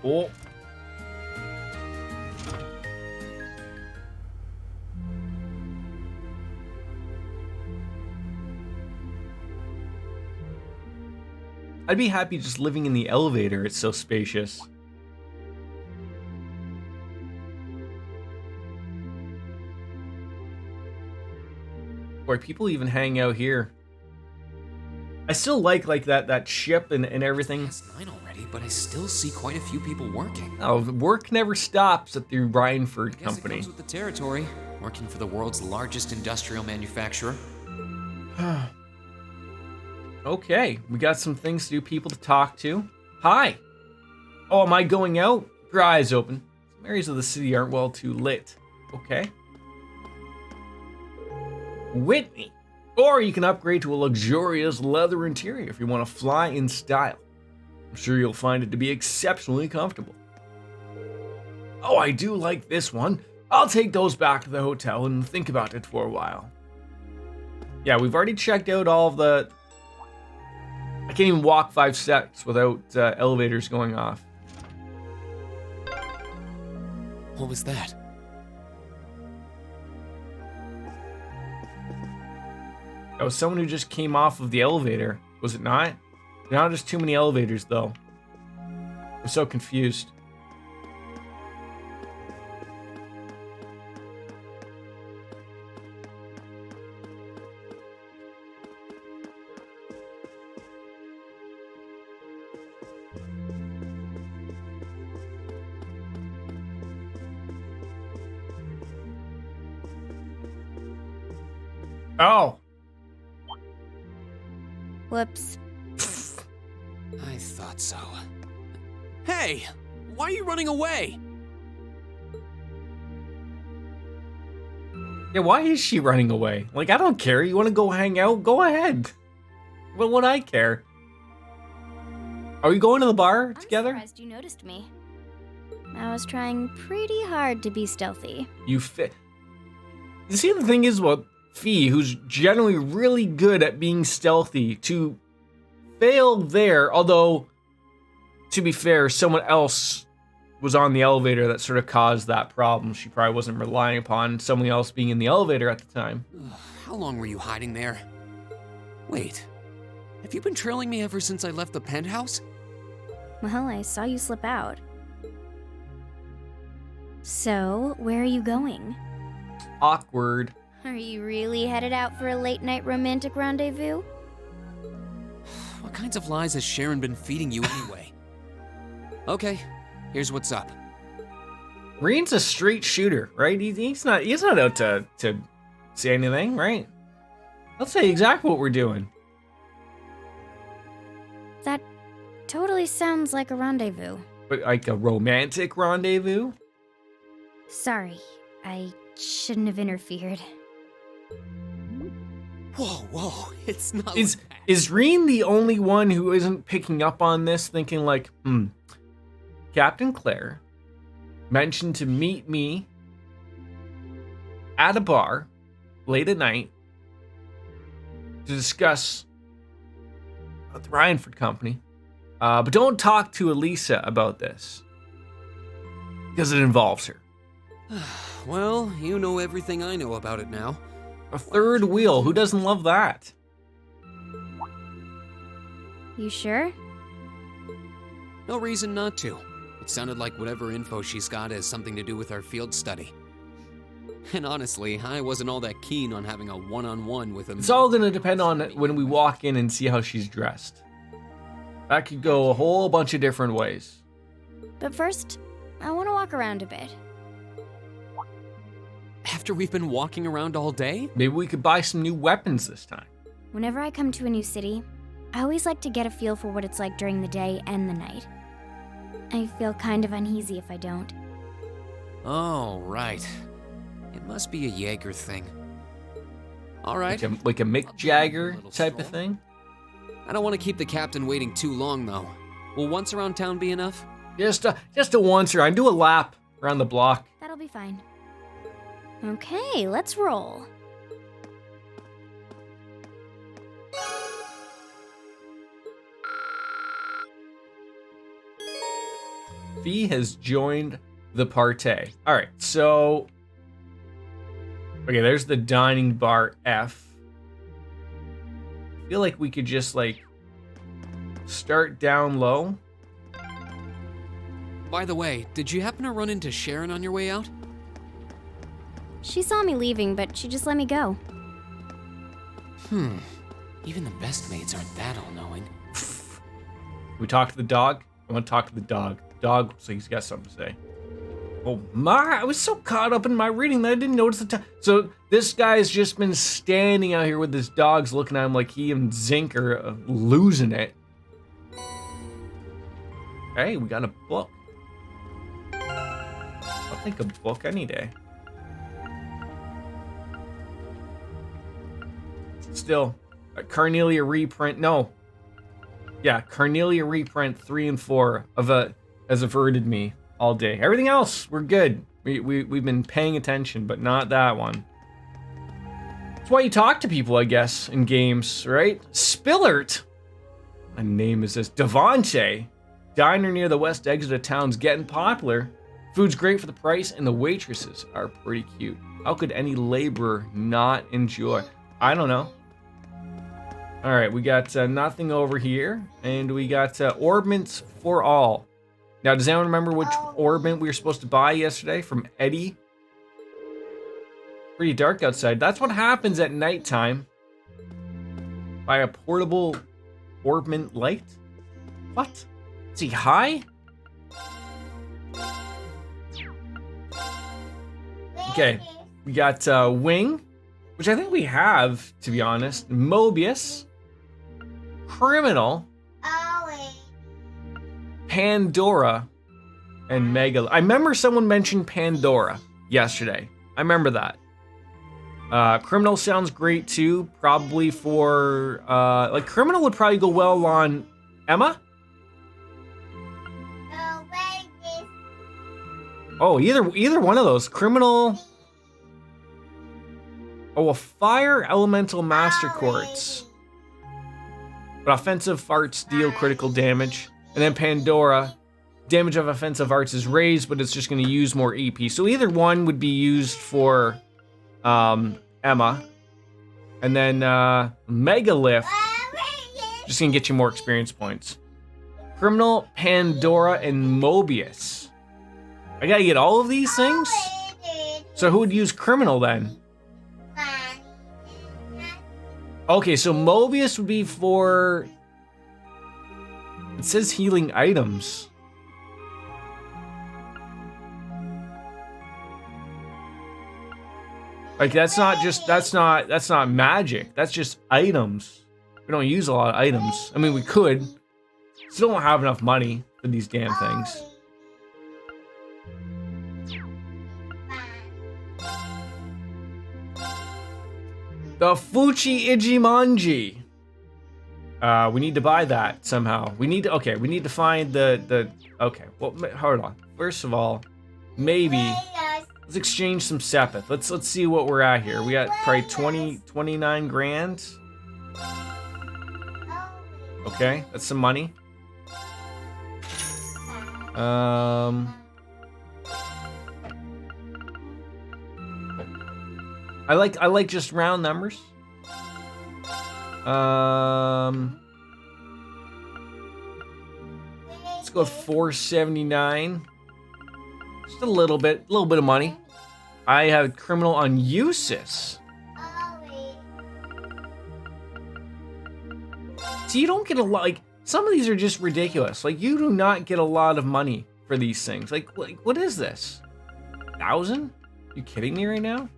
Oh. I'd be happy just living in the elevator. It's so spacious. Boy, people even hang out here. I still like that ship and everything. It's 9 already, but I still see quite a few people working. Oh, work never stops at the Rhineford I guess Company. it comes with the territory, working for the world's largest industrial manufacturer. Okay, we got some things to do, people to talk to. Hi. Oh, am I going out? Keep your eyes open. Some areas of the city aren't well too lit. Okay. Whitney. Or you can upgrade to a luxurious leather interior if you want to fly in style. I'm sure you'll find it to be exceptionally comfortable. Oh, I do like this one. I'll take those back to the hotel and think about it for a while. Yeah, we've already checked out all of the... I can't even walk 5 steps without elevators going off. What was that? That was someone who just came off of the elevator, was it not? Now there's too many elevators, though. I'm so confused. Oh! Whoops. I thought so. Hey! Why are you running away? Yeah, why is she running away? Like, I don't care. You want to go hang out? Go ahead. What would I care? Are we going to the bar together? I'm surprised you noticed me. I was trying pretty hard to be stealthy. You see, the thing is, what Fee, who's generally really good at being stealthy, to fail there, although, to be fair, someone else was on the elevator that sort of caused that problem. She probably wasn't relying upon someone else being in the elevator at the time. How long were you hiding there? Wait, have you been trailing me ever since I left the penthouse? Well, I saw you slip out. So, where are you going? Awkward. Are you really headed out for a late-night romantic rendezvous? What kinds of lies has Sharon been feeding you anyway? Okay, here's what's up. Reen's a straight shooter, right? He's not out to say anything, right? I'll say exactly what we're doing. That totally sounds like a rendezvous. But like a romantic rendezvous? Sorry, I shouldn't have interfered. Whoa, it's not Is like that. is Reen the only one who isn't picking up on this, thinking like, Captain Claire mentioned to meet me at a bar late at night to discuss the Ryanford Company, but don't talk to Elisa about this because it involves her. Well, you know everything I know about it now. A third wheel, who doesn't love that? You sure? No reason not to. It sounded like whatever info she's got has something to do with our field study. And honestly, I wasn't all that keen on having a one-on-one with him. It's all gonna depend on when we walk in and see how she's dressed. That could go a whole bunch of different ways. But first, I want to walk around a bit. After we've been walking around all day? Maybe we could buy some new weapons this time. Whenever I come to a new city, I always like to get a feel for what it's like during the day and the night. I feel kind of uneasy if I don't. Oh, right. It must be a Jaeger thing. All right. Like a Mick Jagger type of thing? I don't want to keep the captain waiting too long, though. Will once around town be enough? Just a once around. Do a lap around the block. That'll be fine. Okay, let's roll. Fee has joined the party. All right, so okay, there's the dining bar F. I feel like we could just like start down low. By the way, did you happen to run into Sharon on your way out? She saw me leaving, but she just let me go. Even the best maids aren't that all-knowing. We talk to the dog. I want to talk to the dog. Dog, so he's got something to say. Oh my, I was so caught up in my reading that I didn't notice the time. So this guy's just been standing out here with his dogs looking at him like he and Zink are losing it. Hey, we got a book. I'll take a book any day. Still, Carnelia reprint. No. Yeah, Carnelia reprint 3 and 4 has averted me all day. Everything else, we're good. We've been paying attention, but not that one. That's why you talk to people, I guess, in games, right? Spillert. My name is this. Devontae. Diner near the west exit of town's getting popular. Food's great for the price, and the waitresses are pretty cute. How could any laborer not enjoy? I don't know. All right, we got nothing over here, and we got orbments for all. Now, does anyone remember which orbment we were supposed to buy yesterday from Eddie? Pretty dark outside. That's what happens at nighttime. Buy a portable orbment light? What? Is he high? Okay, we got Wing, which I think we have, to be honest. Mobius. Criminal. Pandora. And Mega. I remember someone mentioned Pandora yesterday. I remember that. Criminal sounds great too. Probably for, like Criminal would probably go well on Emma. Oh, either one of those. Criminal. Oh, a Fire Elemental Master Quartz. But offensive arts deal critical damage. And then Pandora. Damage of offensive arts is raised, but it's just going to use more EP. So either one would be used for Emma. And then Mega Lift. Just going to get you more experience points. Criminal, Pandora, and Mobius. I gotta get all of these things? So who would use Criminal then? Okay, so Mobius would be for... It says healing items. Like that's not magic. That's just items. We don't use a lot of items. I mean, we could. Still don't have enough money for these damn things. The Fuchi Ijimanji. We need to buy that somehow. We need to find the okay. Well, hold on. First of all, maybe let's exchange some Sepith. Let's see what we're at here. We got probably 29 grand. Okay, that's some money. I like just round numbers. Let's go with 479. Just a little bit of money. I have Criminal on Usis. So you don't get a lot, like, some of these are just ridiculous. Like, you do not get a lot of money for these things. Like what is this? 1,000? You kidding me right now?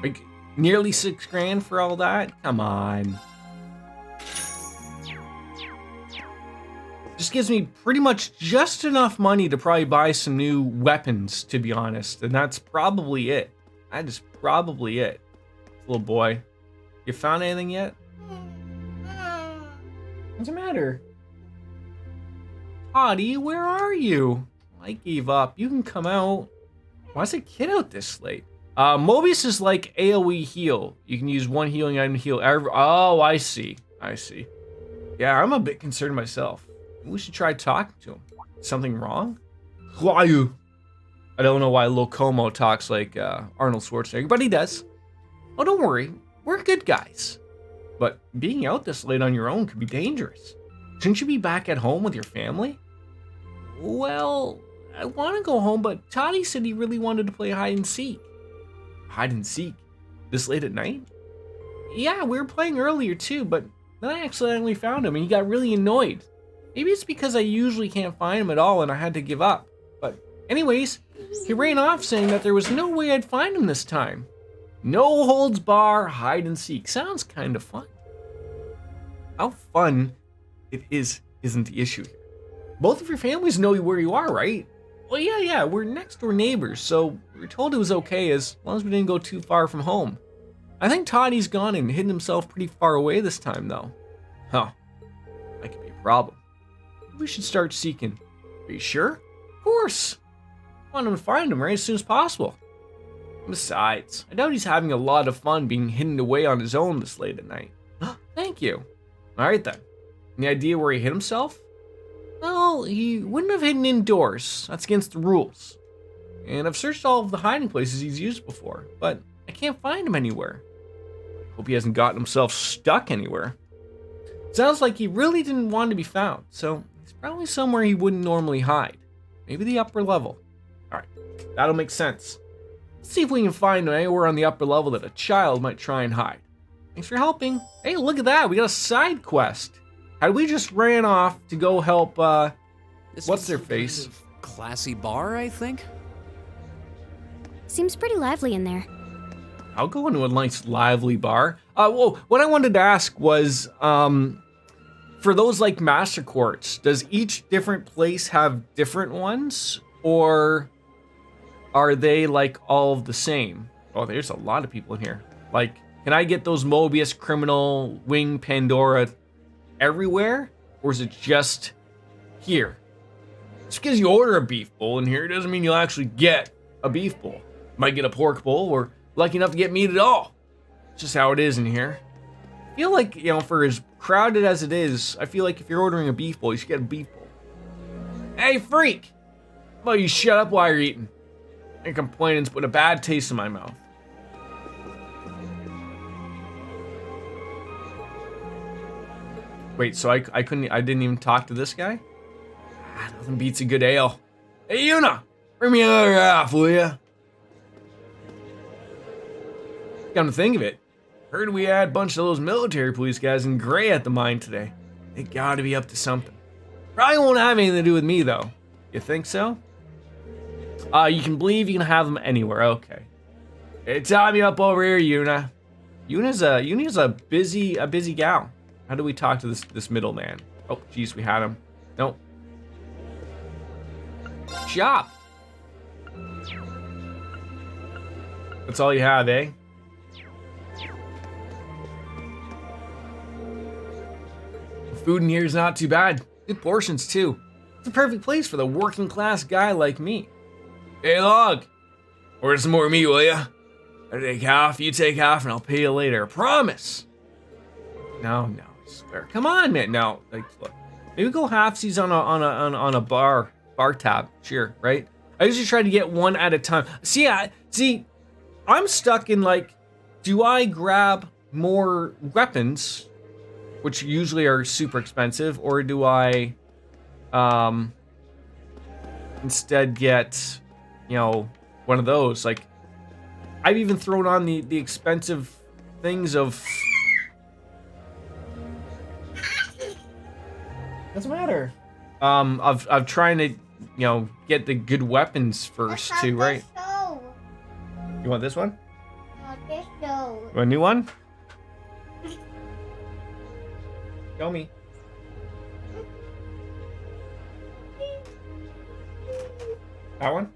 Like, nearly 6 grand for all that? Come on. Just gives me pretty much just enough money to probably buy some new weapons, to be honest. And that's probably it. That is probably it. Little boy. You found anything yet? What's the matter? Toddy, where are you? I gave up. You can come out. Why's a kid out this late? Mobius is like AoE heal. You can use one healing item to heal every... Oh, I see. Yeah, I'm a bit concerned myself. We should try talking to him. Something wrong? Who are you? I don't know why Locomo talks like Arnold Schwarzenegger, but he does. Oh, don't worry. We're good guys. But being out this late on your own could be dangerous. Shouldn't you be back at home with your family? Well, I want to go home, but Toddy said he really wanted to play hide and seek. Hide and seek? This late at night? Yeah, we were playing earlier too, but then I accidentally found him and he got really annoyed. Maybe it's because I usually can't find him at all and I had to give up. But anyways, he ran off saying that there was no way I'd find him this time. No holds bar, hide and seek. Sounds kind of fun. How fun it is isn't the issue here. Both of your families know where you are, right? Well, yeah, we're next door neighbors, so we were told it was okay as long as we didn't go too far from home. I think Toddy's gone and hidden himself pretty far away this time, though. Huh. That could be a problem. We should start seeking. Are you sure? Of course. I want him to find him right as soon as possible. Besides, I doubt he's having a lot of fun being hidden away on his own this late at night. Thank you. Alright then. Any idea where he hid himself? Well, he wouldn't have hidden indoors. That's against the rules. And I've searched all of the hiding places he's used before, but I can't find him anywhere. Hope he hasn't gotten himself stuck anywhere. Sounds like he really didn't want to be found, so he's probably somewhere he wouldn't normally hide. Maybe the upper level. Alright, that'll make sense. Let's see if we can find him anywhere on the upper level that a child might try and hide. Thanks for helping. Hey, look at that, we got a side quest. Had we just ran off to go help, what's their face? Kind of classy bar, I think? Seems pretty lively in there. I'll go into a nice lively bar. Whoa, what I wanted to ask was, for those like master courts, does each different place have different ones? Or are they like all the same? Oh, there's a lot of people in here. Like, can I get those Mobius, Criminal, Wing, Pandora everywhere? Or is it just here? Just because you order a beef bowl in here doesn't mean you'll actually get a beef bowl. You might get a pork bowl or lucky enough to get meat at all. It's just how it is in here. I feel like, you know, for as crowded as it is, I feel like if you're ordering a beef bowl, you should get a beef bowl. Hey, freak! How about you shut up while you're eating? And complaining's put a bad taste in my mouth. Wait, so I didn't even talk to this guy? Nothing beats a good ale. Hey, Yuna! Bring me another half, will ya? Come to think of it, heard we had a bunch of those military police guys in gray at the mine today. They gotta be up to something. Probably won't have anything to do with me, though. You think so? You can believe you can have them anywhere, okay. Hey, tie me up over here, Yuna. Yuna's a busy gal. How do we talk to this middleman? Oh, geez, we had him. Nope. Shop. That's all you have, eh? Food in here is not too bad. Good portions, too. It's a perfect place for the working class guy like me. Hey, Log. Order some more meat, will ya? I take half, you take half, and I'll pay you later. Promise. No, I swear. Come on, man. No, like, look. Maybe go halfsies on a bar tab. Sure, right? I usually try to get one at a time. See, I'm stuck in like, do I grab more weapons, which usually are super expensive, or do I instead get, you know, one of those? Like, I've even thrown on the expensive things of... Doesn't matter. Of trying to, you know, get the good weapons first too, right? You want this one? You want a new one? Show me. That one?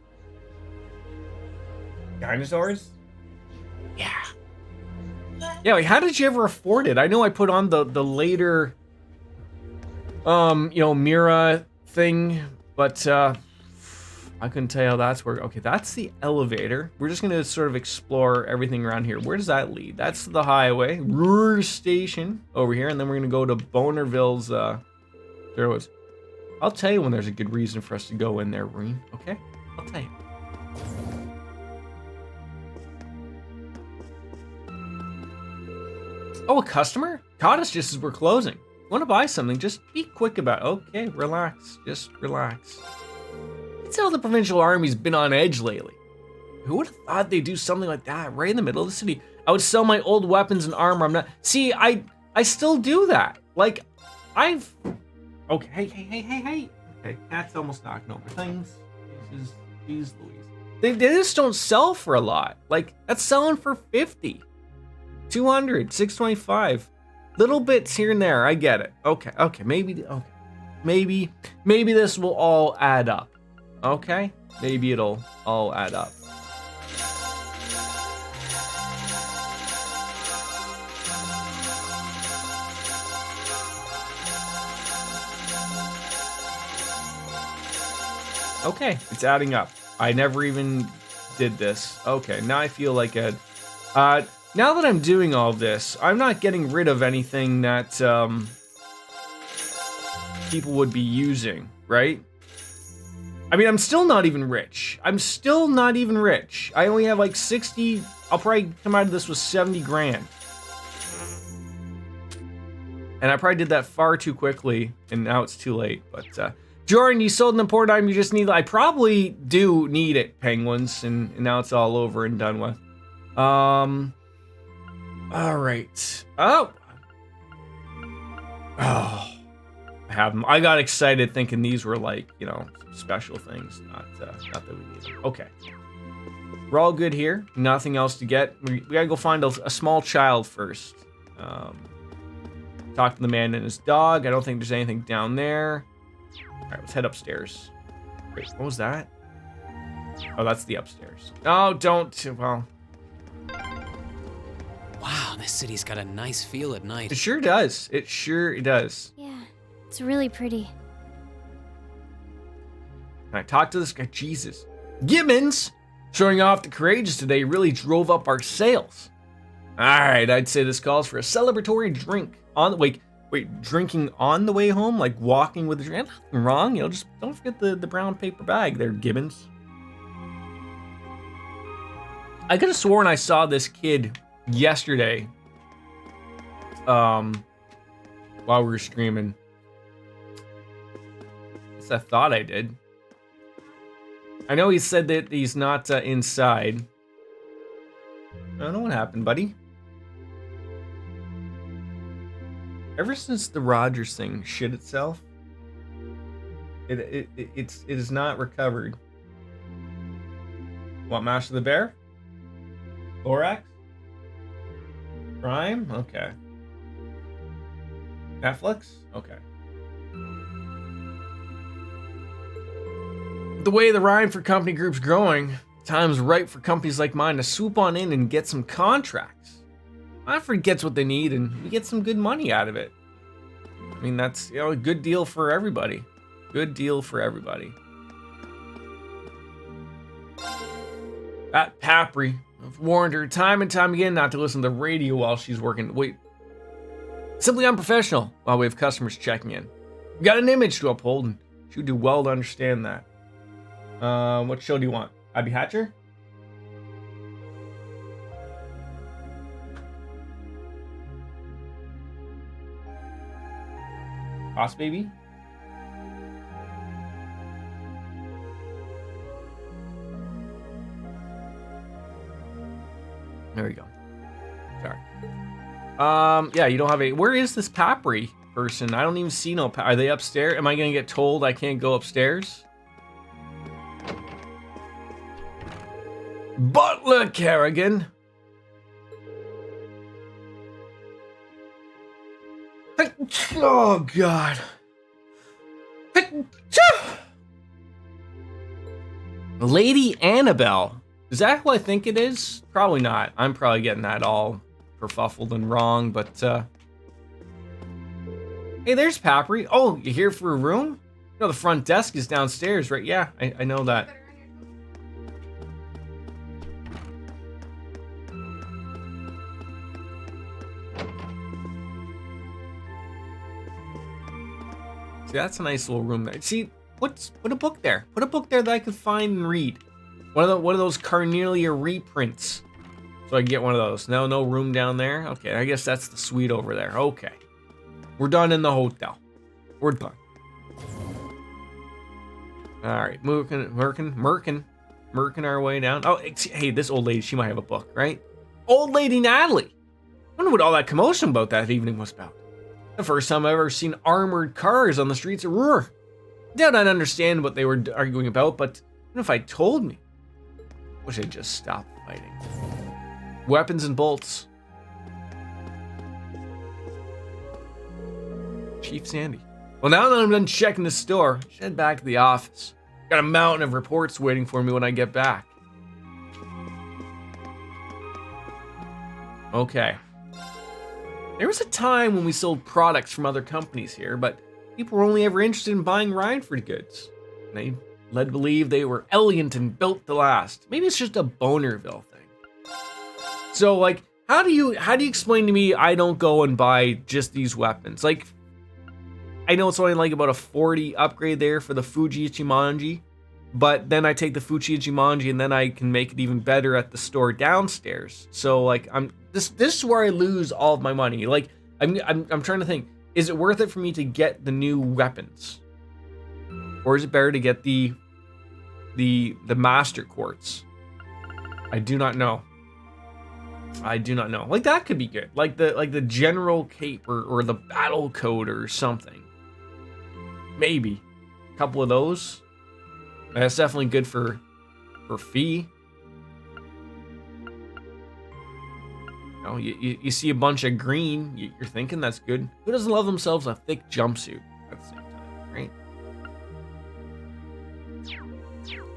Dinosaurs? Yeah. Yeah, like, how did you ever afford it? I know I put on the later, you know, Mira thing, but I couldn't tell you how that's working. Okay, that's the elevator. We're just gonna sort of explore everything around here. Where does that lead? That's the highway. Ruhr Station over here, and then we're gonna go to Bonerville's, there it was. I'll tell you when there's a good reason for us to go in there, Reen, okay? I'll tell you. Oh, a customer? Caught us just as we're closing. Want to buy something? Just be quick about it. Okay, relax. Just relax. You can tell the provincial army's been on edge lately. Who would have thought they'd do something like that right in the middle of the city? I would sell my old weapons and armor. I'm not... See, I still do that. Like, I've... Okay, hey. Okay, cat's almost knocking over things. Jeez Louise. They just don't sell for a lot. Like, that's selling for 50, 200, 625. Little bits here and there. I get it. Okay, maybe this will all add up. Okay? Maybe it'll all add up. Okay, it's adding up. I never even did this. Okay, now I feel like a... now that I'm doing all this, I'm not getting rid of anything that people would be using, right? I mean, I'm still not even rich. I only have like 60... I'll probably come out of this with 70 grand. And I probably did that far too quickly, and now it's too late, but... Jordan, you sold an important item, you just need... I probably do need it, Penguins, and now it's all over and done with. All right. Oh, I have them. I got excited thinking these were like, you know, special things, not that we need them. Okay. We're all good here. Nothing else to get. We gotta go find a small child first. Talk to the man and his dog. I don't think there's anything down there. All right, let's head upstairs. Wait, what was that? Oh, that's the upstairs. Oh, don't. Well. Wow, this city's got a nice feel at night. It sure does. It sure does. Yeah, it's really pretty. Can I talk to this guy? Jesus. Gibbons! Showing off the courageous today really drove up our sales. Alright, I'd say this calls for a celebratory drink. Wait, drinking on the way home? Like walking with a drink? Nothing wrong, you know, just don't forget the brown paper bag there, Gibbons. I could have sworn I saw this kid yesterday while we were streaming. Guess I thought I did. I know he said that he's not inside. I don't know what happened, buddy. Ever since the Rogers thing shit itself, it is not recovered. What, Master the Bear? Lorax? Prime? Okay. Netflix? Okay. The way the Rhineford Company Group's growing, time's right for companies like mine to swoop on in and get some contracts. Rhineford gets what they need and we get some good money out of it. I mean, that's, you know, a good deal for everybody. Good deal for everybody. That Papri, I've warned her time and time again not to listen to the radio while she's working. Wait. Simply unprofessional while we have customers checking in. We got an image to uphold and she would do well to understand that. What show do you want? Abby Hatcher? Boss Baby? There we go. Sorry. Yeah, you don't have a... Where is this Papri person? I don't even see no... Are they upstairs? Am I gonna get told I can't go upstairs? Butler Kerrigan. Oh, God. Lady Annabelle. Is that who I think it is? Probably not. I'm probably getting that all kerfuffled and wrong, but, Hey, there's Papri. Oh, you here for a room? No, the front desk is downstairs, right? Yeah, I know that. See, that's a nice little room there. See, put a book there. Put a book there that I could find and read. One of those Carnelia reprints. So I can get one of those. No room down there. Okay, I guess that's the suite over there. Okay. We're done in the hotel. We're done. Alright, merkin our way down. Oh, hey, this old lady, she might have a book, right? Old Lady Natalie. I wonder what all that commotion about that evening was about. The first time I've ever seen armored cars on the streets of Ruhr. Doubt I'd understand what they were arguing about, but what if I told me? Wish I'd just stopped fighting. Weapons and bolts. Chief Sandy. Well, now that I'm done checking the store, I should head back to the office. Got a mountain of reports waiting for me when I get back. Okay. There was a time when we sold products from other companies here, but people were only ever interested in buying Rhineford goods. They led to believe they were elegant and built to last. Maybe it's just a Bonerville thing. So, like, how do you explain to me I don't go and buy just these weapons? Like, I know it's only like about a 40 upgrade there for the Fuji Ichimonji, but then I take the Fuji Ichimonji and then I can make it even better at the store downstairs. So like this is where I lose all of my money. Like I'm trying to think, is it worth it for me to get the new weapons? Or is it better to get the master quartz? I do not know. Like that could be good. Like the general cape or the battle code or something. Maybe a couple of those. That's definitely good for fee. You know, you see a bunch of green, you're thinking that's good. Who doesn't love themselves a thick jumpsuit at the same time, right?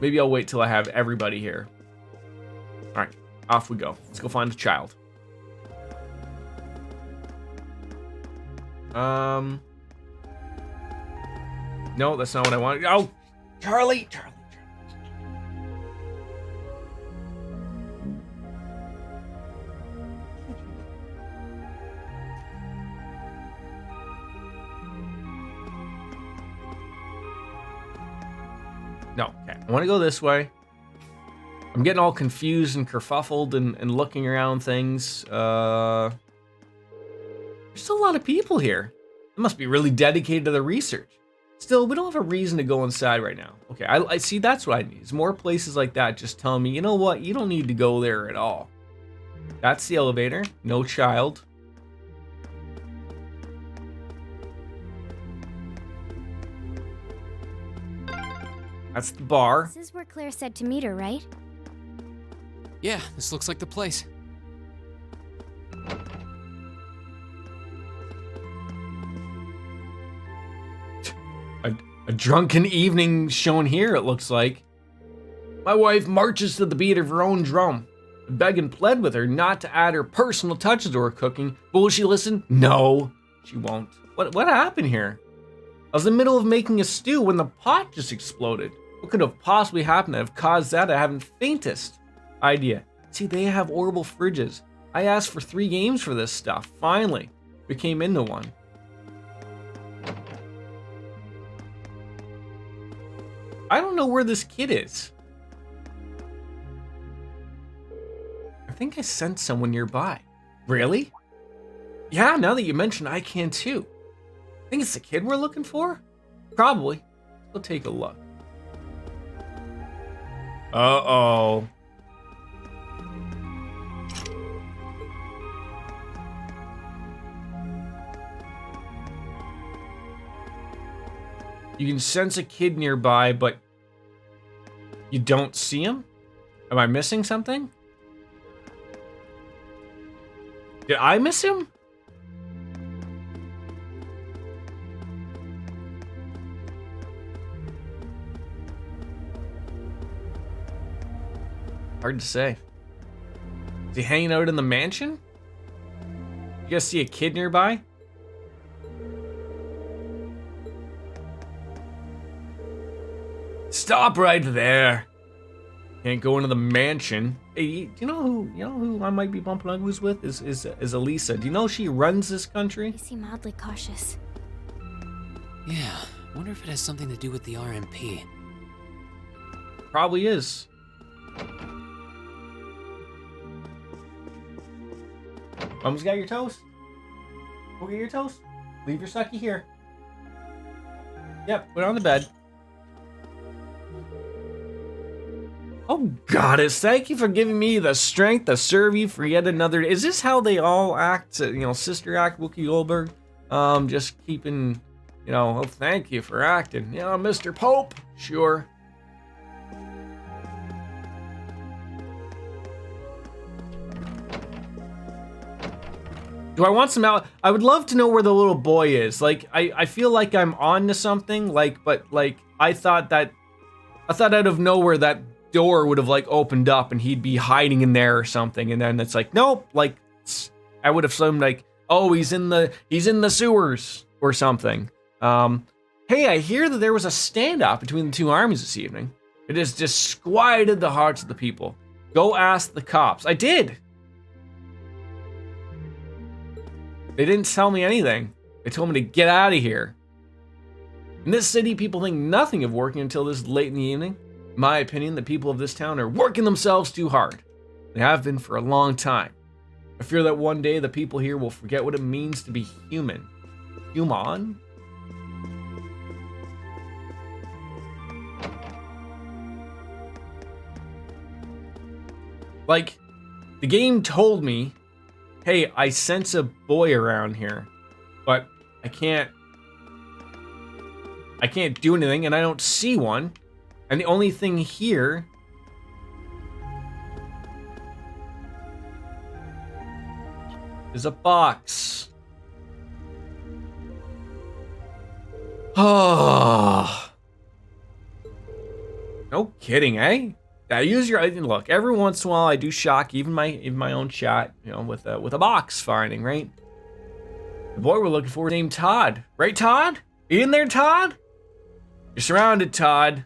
Maybe I'll wait till I have everybody here. All right, off we go. Let's go find the child. No, that's not what I wanted. Oh, Charlie. No, okay. I want to go this way. I'm getting all confused and kerfuffled and looking around things. There's still a lot of people here. They must be really dedicated to the research. Still, we don't have a reason to go inside right now. Okay, I see, that's what I need. It's more places like that just telling me, you know what, you don't need to go there at all. That's the elevator. No child. That's the bar. This is where Claire said to meet her, right? Yeah, this looks like the place. A drunken evening shown here, it looks like. My wife marches to the beat of her own drum. I begged and pled with her not to add her personal touches to her cooking, but will she listen? No, she won't. What happened here? I was in the middle of making a stew when the pot just exploded. What could have possibly happened that have caused that? I haven't faintest idea. See, they have horrible fridges. I asked for 3 games for this stuff. Finally, we came into one. I don't know where this kid is. I think I sensed someone nearby. Really? Yeah, now that you mention it, I can too. Think it's the kid we're looking for? Probably. We'll take a look. Uh-oh. You can sense a kid nearby, but you don't see him? Am I missing something? Did I miss him? Hard to say. Is he hanging out in the mansion? You guys see a kid nearby? Stop right there. Can't go into the mansion. Hey, do you know who I might be bumping uglies with? Is Elisa. Do you know she runs this country? You seem oddly cautious. Yeah, wonder if it has something to do with the RMP. Probably is. Mom's got your toast. Go get your toast. Leave your sucky here. Yep, put it on the bed. Oh, goddess, thank you for giving me the strength to serve you for yet another. Is this how they all act? Sister act, Wookie Goldberg? Just keeping, oh, thank you for acting. Mr. Pope, sure. Do I want some out? I would love to know where the little boy is. Like, I feel like I'm on to something. Like, but like, I thought out of nowhere that door would have like opened up and he'd be hiding in there or something. And then it's like, nope. Like, I would have assumed like, oh, he's in the sewers or something. Hey, I hear that there was a standoff between the two armies this evening. It has disquieted the hearts of the people. Go ask the cops. I did. They didn't tell me anything. They told me to get out of here. In this city, people think nothing of working until this late in the evening. In my opinion, the people of this town are working themselves too hard. They have been for a long time. I fear that one day the people here will forget what it means to be human. Human? Like, the game told me, hey, I sense a boy around here, but I can't do anything and I don't see one. And the only thing here is a box. Oh. No kidding, eh? Now use your look. Every once in a while, I do shock even my own chat, you know, with a box finding, right? The boy we're looking for is named Todd, right, Todd? You in there, Todd? You're surrounded, Todd.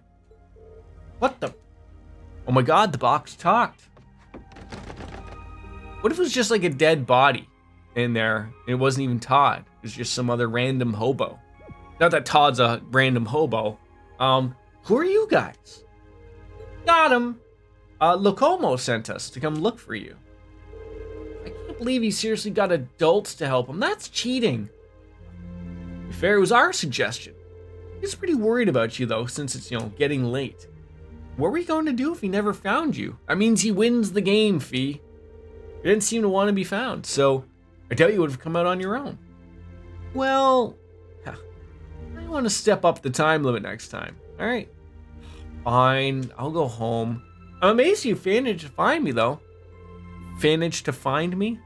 What the? Oh my God, the box talked. What if it was just like a dead body in there? And it wasn't even Todd. It was just some other random hobo. Not that Todd's a random hobo. Who are you guys? Got him. Locomo sent us to come look for you. I can't believe he seriously got adults to help him. That's cheating. To be fair, it was our suggestion. He's pretty worried about you though, since it's, you know, getting late. What were you going to do if he never found you? That means he wins the game, Fee. You didn't seem to want to be found, so I doubt you would have come out on your own. Well, I want to step up the time limit next time. All right. Fine, I'll go home. I'm amazed you managed to find me, though. Managed to find me?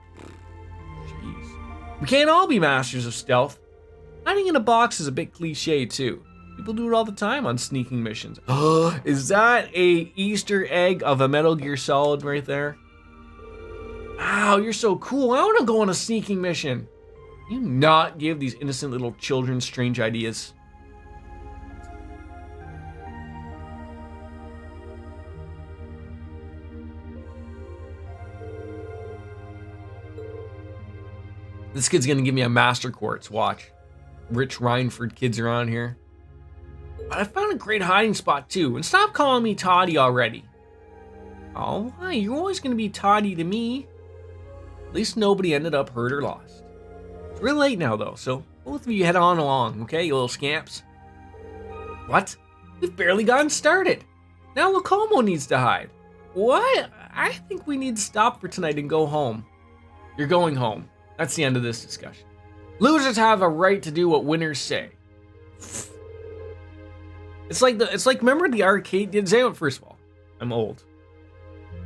Jeez. We can't all be masters of stealth. Hiding in a box is a bit cliche, too. People do it all the time on sneaking missions. Is that a Easter egg of a Metal Gear Solid right there? Wow, you're so cool. I want to go on a sneaking mission. You not give these innocent little children strange ideas. This kid's gonna give me a master quartz, watch. Rich Rhineford kids around here. But I found a great hiding spot too, and stop calling me Toddy already. Oh, why? You're always gonna be Toddy to me. At least nobody ended up hurt or lost. It's real late now though, so both of you head on along, okay, you little scamps? What? We've barely gotten started. Now Locomo needs to hide. What? I think we need to stop for tonight and go home. You're going home. That's the end of this discussion. Losers have a right to do what winners say. It's like remember the arcade? First of all, I'm old,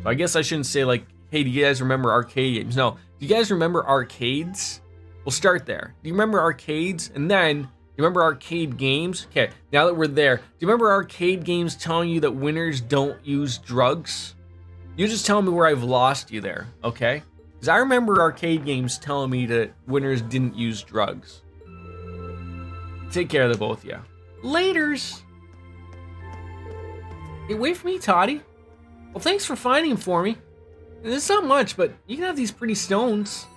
so I guess I shouldn't say like, hey, do you guys remember arcade games? No, do you guys remember arcades? We'll start there. Do you remember arcades? And then, do you remember arcade games? Okay, now that we're there, do you remember arcade games telling you that winners don't use drugs? You just tell me where I've lost you there, okay? Because I remember arcade games telling me that winners didn't use drugs. Take care of the both of you. Laters. Hey, wait for me, Toddy. Well, thanks for finding him for me. It's not much, but you can have these pretty stones.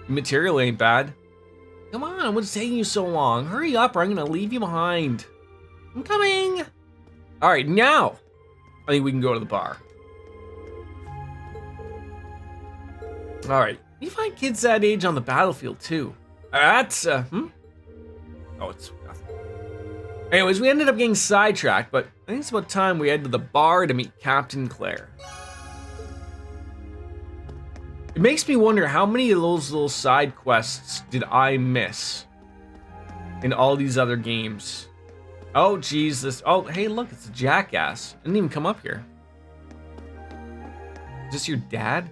The material ain't bad. Come on, what's taking you so long? Hurry up or I'm gonna leave you behind. I'm coming. All right, now I think we can go to the bar. All right, you find kids that age on the battlefield too. That's Oh, it's nothing. Anyways, we ended up getting sidetracked, but I think it's about time we head to the bar to meet Captain Claire. It makes me wonder how many of those little side quests did I miss in all these other games. Oh, Jesus. Oh, hey, look, it's a jackass. I didn't even come up here. Is this your dad?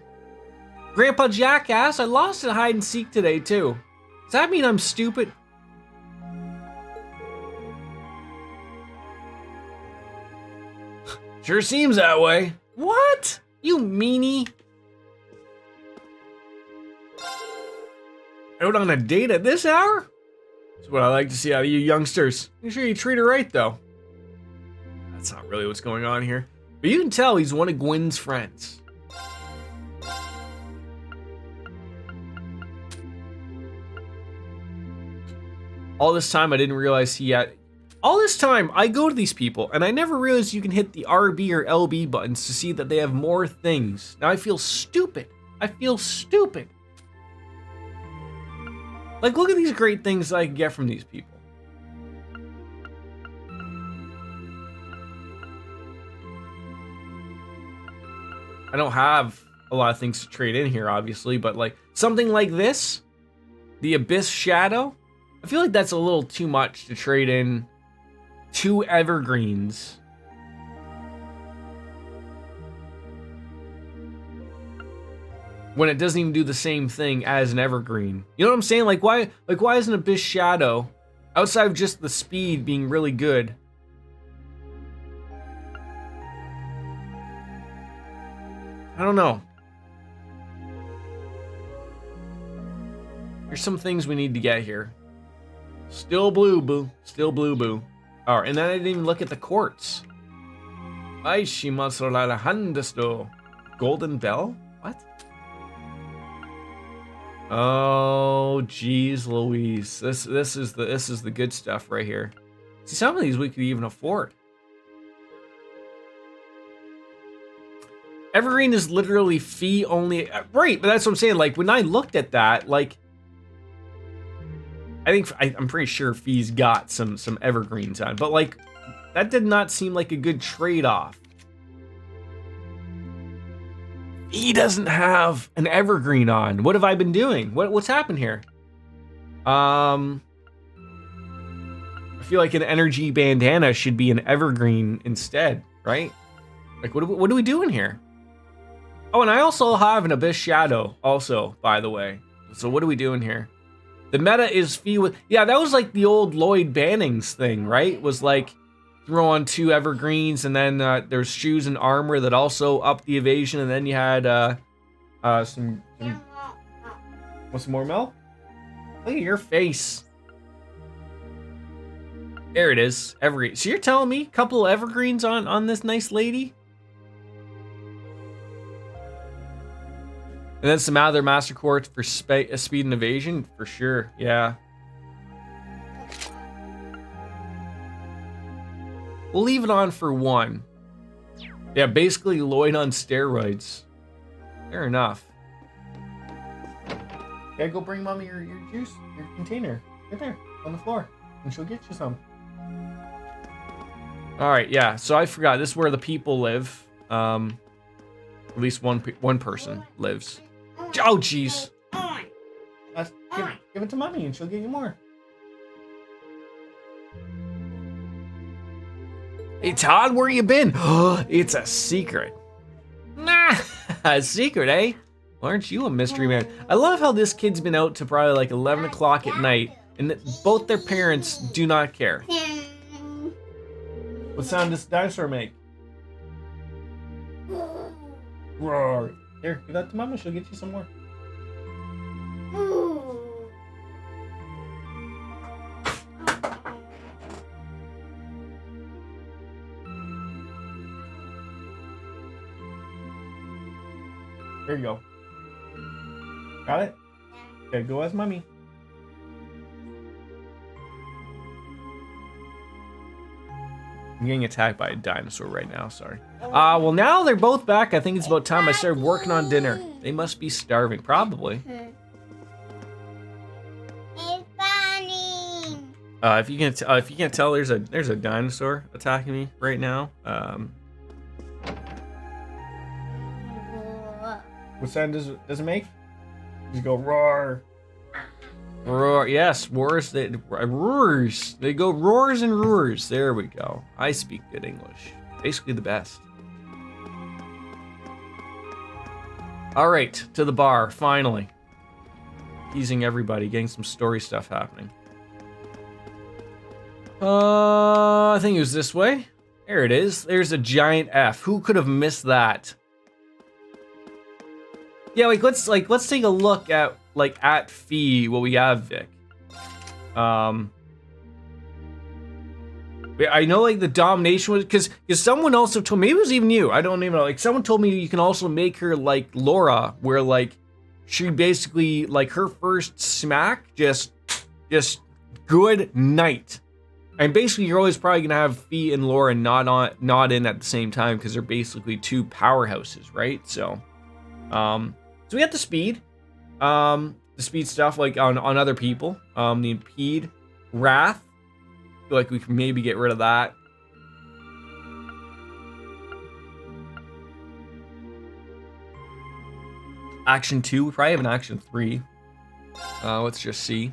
Grandpa Jackass, I lost at hide and seek today too. Does that mean I'm stupid? Sure seems that way. What? You meanie. Out on a date at this hour? That's what I like to see out of you youngsters. Make sure you treat her right though. That's not really what's going on here. But you can tell he's one of Gwen's friends. All this time I didn't realize he had... All this time I go to these people and I never realized you can hit the RB or LB buttons to see that they have more things. Now I feel stupid. I feel stupid. Like, look at these great things I can get from these people. I don't have a lot of things to trade in here, obviously, but like something like this, the Abyss Shadow, I feel like that's a little too much to trade in 2 evergreens. When it doesn't even do the same thing as an evergreen. You know what I'm saying? Like why isn't Abyss Shadow, outside of just the speed being really good, I don't know. There's some things we need to get here. Still blue, boo. Still blue, boo. All right, and then I didn't even look at the quartz. Aishi Matsurala Handasto. Golden Bell? What? Oh, geez, Louise. This is the good stuff right here. See, some of these we could even afford. Evergreen is literally fee only. Right, but that's what I'm saying. Like, when I looked at that, like, I'm pretty sure fee's got some evergreens on, but like, that did not seem like a good trade-off. He doesn't have an evergreen on. What have I been doing? What's happened here? I feel like an energy bandana should be an evergreen instead, right? Like, what are we doing here? Oh, and I also have an Abyss Shadow also, by the way. So what are we doing here? The meta is fee with... Yeah, that was like the old Lloyd Banning's thing, right? Was like, throw on 2 evergreens, and then there's shoes and armor that also up the evasion, and then you had some... Want some more milk? Look at your face. There it is. Evergreen. So you're telling me a couple of evergreens on this nice lady? And then some other Master Quartz for speed and evasion, for sure, yeah. We'll leave it on for 1. Yeah, basically Lloyd on steroids. Fair enough. Okay, go bring Mommy your juice, your container. Right there, on the floor, and she'll get you some. Alright, yeah, so I forgot, this is where the people live. At least one person lives. Oh, jeez. Give it to Mommy and she'll get you more. Hey, Todd, where you been? It's a secret. Nah, a secret, eh? Well, aren't you a mystery man? I love how this kid's been out to probably like 11 o'clock at night and that both their parents do not care. What sound does dinosaur make? Roar. Here, give that to Mama. She'll get you some more. There you go. Got it? Okay, go as Mommy. I'm getting attacked by a dinosaur right now, sorry. Well, now they're both back. I think it's about time I started working on dinner. They must be starving, probably. It's funny. If you can't tell, there's a dinosaur attacking me right now. What sound does it make? Just go roar. Roar, yes, roars. Roars. They go roars and roars. There we go. I speak good English. Basically the best. All right, to the bar, finally. Teasing everybody, getting some story stuff happening. I think it was this way. There it is. There's a giant F. Who could have missed that? Yeah, let's take a look at Fee, what we have, Vic. I know the domination was because someone also told me, maybe it was even you, I don't even know, someone told me you can also make her like Laura, where she basically her first smack just good night. And basically you're always probably gonna have Fee and Laura not in at the same time because they're basically two powerhouses, right? So so we got the speed stuff on other people. The impede, wrath. I feel like we can maybe get rid of that. Action 2, we probably have an action 3. Let's just see.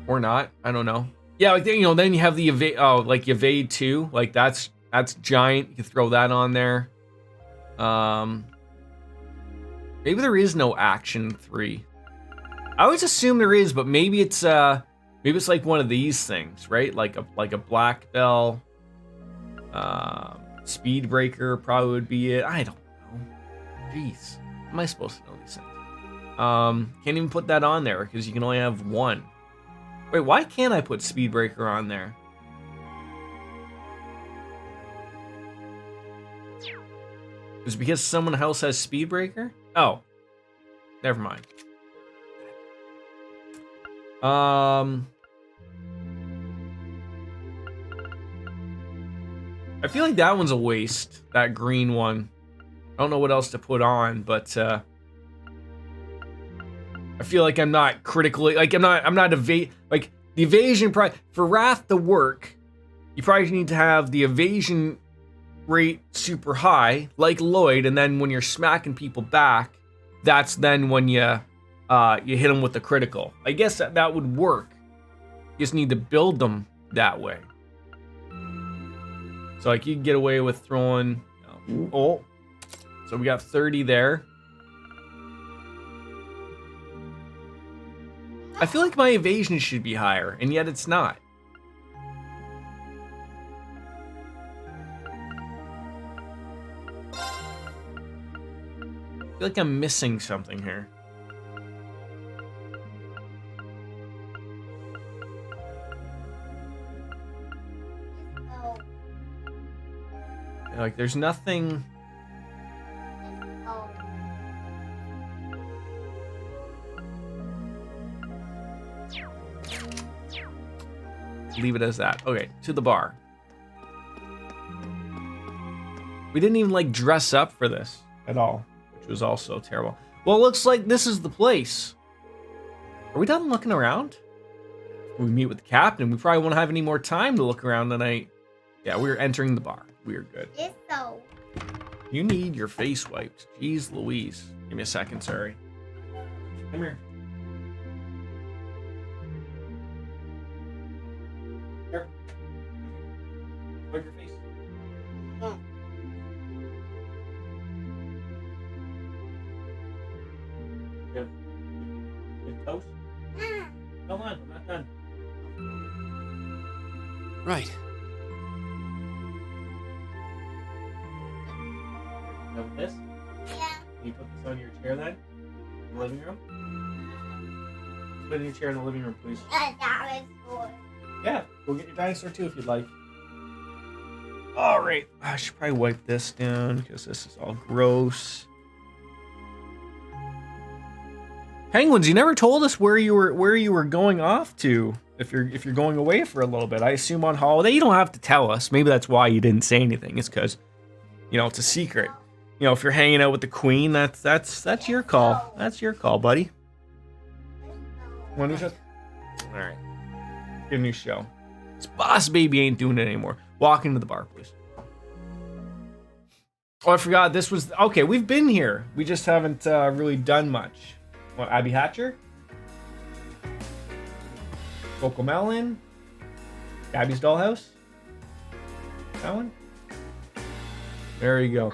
Or not, I don't know. Yeah, then you have the evade 2. That's giant. You can throw that on there. Maybe there is no action 3. I always assume there is, but maybe it's like one of these things, right? Like a black bell, speed breaker probably would be it. I don't know. Jeez, how am I supposed to know these things? Can't even put that on there because you can only have one. Wait, why can't I put speed breaker on there? Is it because someone else has speed breaker? Oh, never mind. I feel like that one's a waste, that green one. I don't know what else to put on, but I feel like I'm not critically, the evasion for Wrath to work, you probably need to have the evasion rate super high, like Lloyd, and then when you're smacking people back, that's then when you hit them with the critical. I guess that would work. You just need to build them that way. So you can get away with throwing. Oh, so we got 30 there. I feel like my evasion should be higher, and yet it's not. I feel like I'm missing something here. There's nothing. Leave it as that. Okay, to the bar. We didn't even dress up for this at all, which was also terrible. Well, it looks like this is the place. Are we done looking around? When we meet with the captain, we probably won't have any more time to look around tonight. Yeah, we're entering the bar. We're good. You need your face wiped. Jeez Louise. Give me a second, sorry. Come here. Here. Wipe your face. Good. Good toast? Come on, I'm not done. Right. With this? Yeah. Can you put this on your chair then? In the living room? Put it in your chair in the living room, please. Yeah, go get your dinosaur too if you'd like. Alright, I should probably wipe this down because this is all gross. Penguins, you never told us where you were going off to. If you're going away for a little bit. I assume on holiday. You don't have to tell us. Maybe that's why you didn't say anything. It's because, it's a secret. If you're hanging out with the queen, that's your call. That's your call, buddy. Want a new show? All right. Get a new show. This boss baby ain't doing it anymore. Walk into the bar, please. Oh, I forgot. This was okay. We've been here. We just haven't really done much. What? Abby Hatcher? Cocomelon? Abby's Dollhouse? That one? There you go.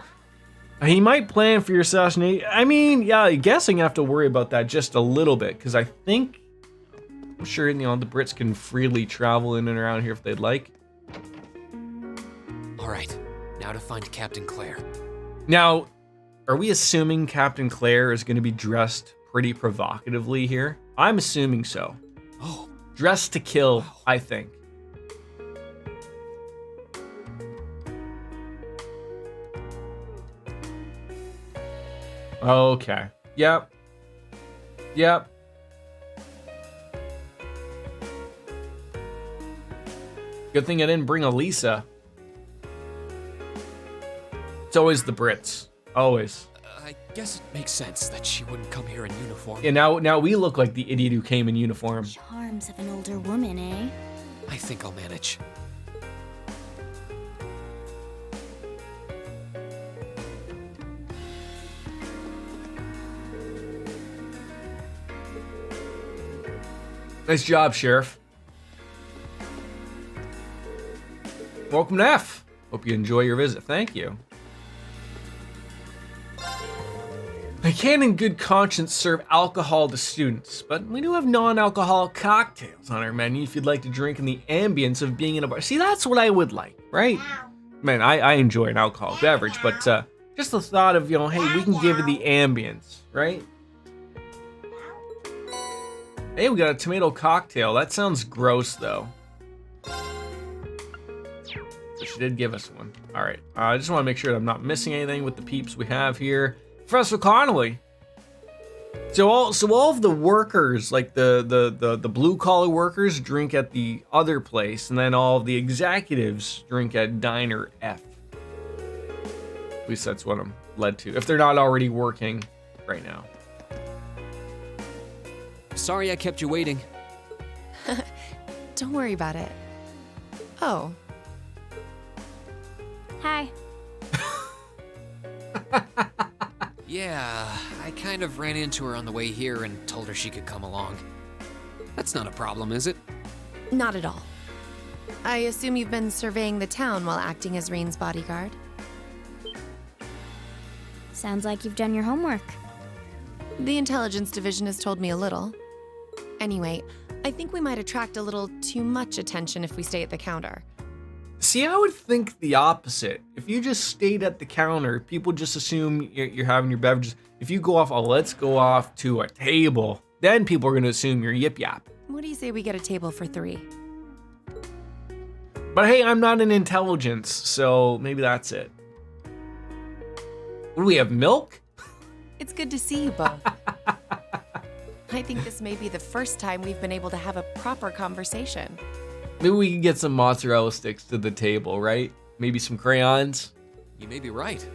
He might plan for your assassination. I mean, yeah, I guess I'm gonna have to worry about that just a little bit, because I think, I'm sure, you know, the Brits can freely travel in and around here if they'd like. All right, now to find Captain Claire. Now, are we assuming Captain Claire is gonna be dressed pretty provocatively here? I'm assuming so. Oh, Dressed to kill, wow. I think. Okay. Yep. Yep. Good thing I didn't bring Elisa. It's always the Brits. Always. I guess it makes sense that she wouldn't come here in uniform. Yeah, now we look like the idiot who came in uniform. Charms of an older woman, eh? I think I'll manage. Nice job, Sheriff. Welcome to F. Hope you enjoy your visit. Thank you. I can't in good conscience serve alcohol to students, but we do have non-alcoholic cocktails on our menu if you'd like to drink in the ambience of being in a bar. See, that's what I would like, right? Man, I enjoy an alcoholic beverage, but just the thought of, you know, hey, we can give it the ambience, right? Hey, we got a tomato cocktail. That sounds gross, though. She did give us one. All right. I just want to make sure that I'm not missing anything with the peeps we have here. Professor Connolly. So all of the workers, like the blue collar workers, drink at the other place, and then all of the executives drink at Diner F. At least that's what I'm led to. If they're not already working right now. Sorry I kept you waiting. Don't worry about it. Oh, Hi. Yeah, I kind of ran into her on the way here and told her she could come along. That's not a problem, is it? not at all. I assume you've been surveying the town while acting as Rain's bodyguard? Sounds like you've done your homework. The intelligence division has told me a little. Anyway, I think we might attract a little too much attention if we stay at the counter. See, I would think the opposite. If you just stayed at the counter, people just assume you're having your beverages. If you go off, let's go off to a table, then people are going to assume you're yip yap. What do you say we get a table for 3? But hey, I'm not an intelligence, so maybe that's it. What do we have, milk? It's good to see you both. I think this may be the first time we've been able to have a proper conversation. Maybe we can get some mozzarella sticks to the table, right? Maybe some crayons. You may be right.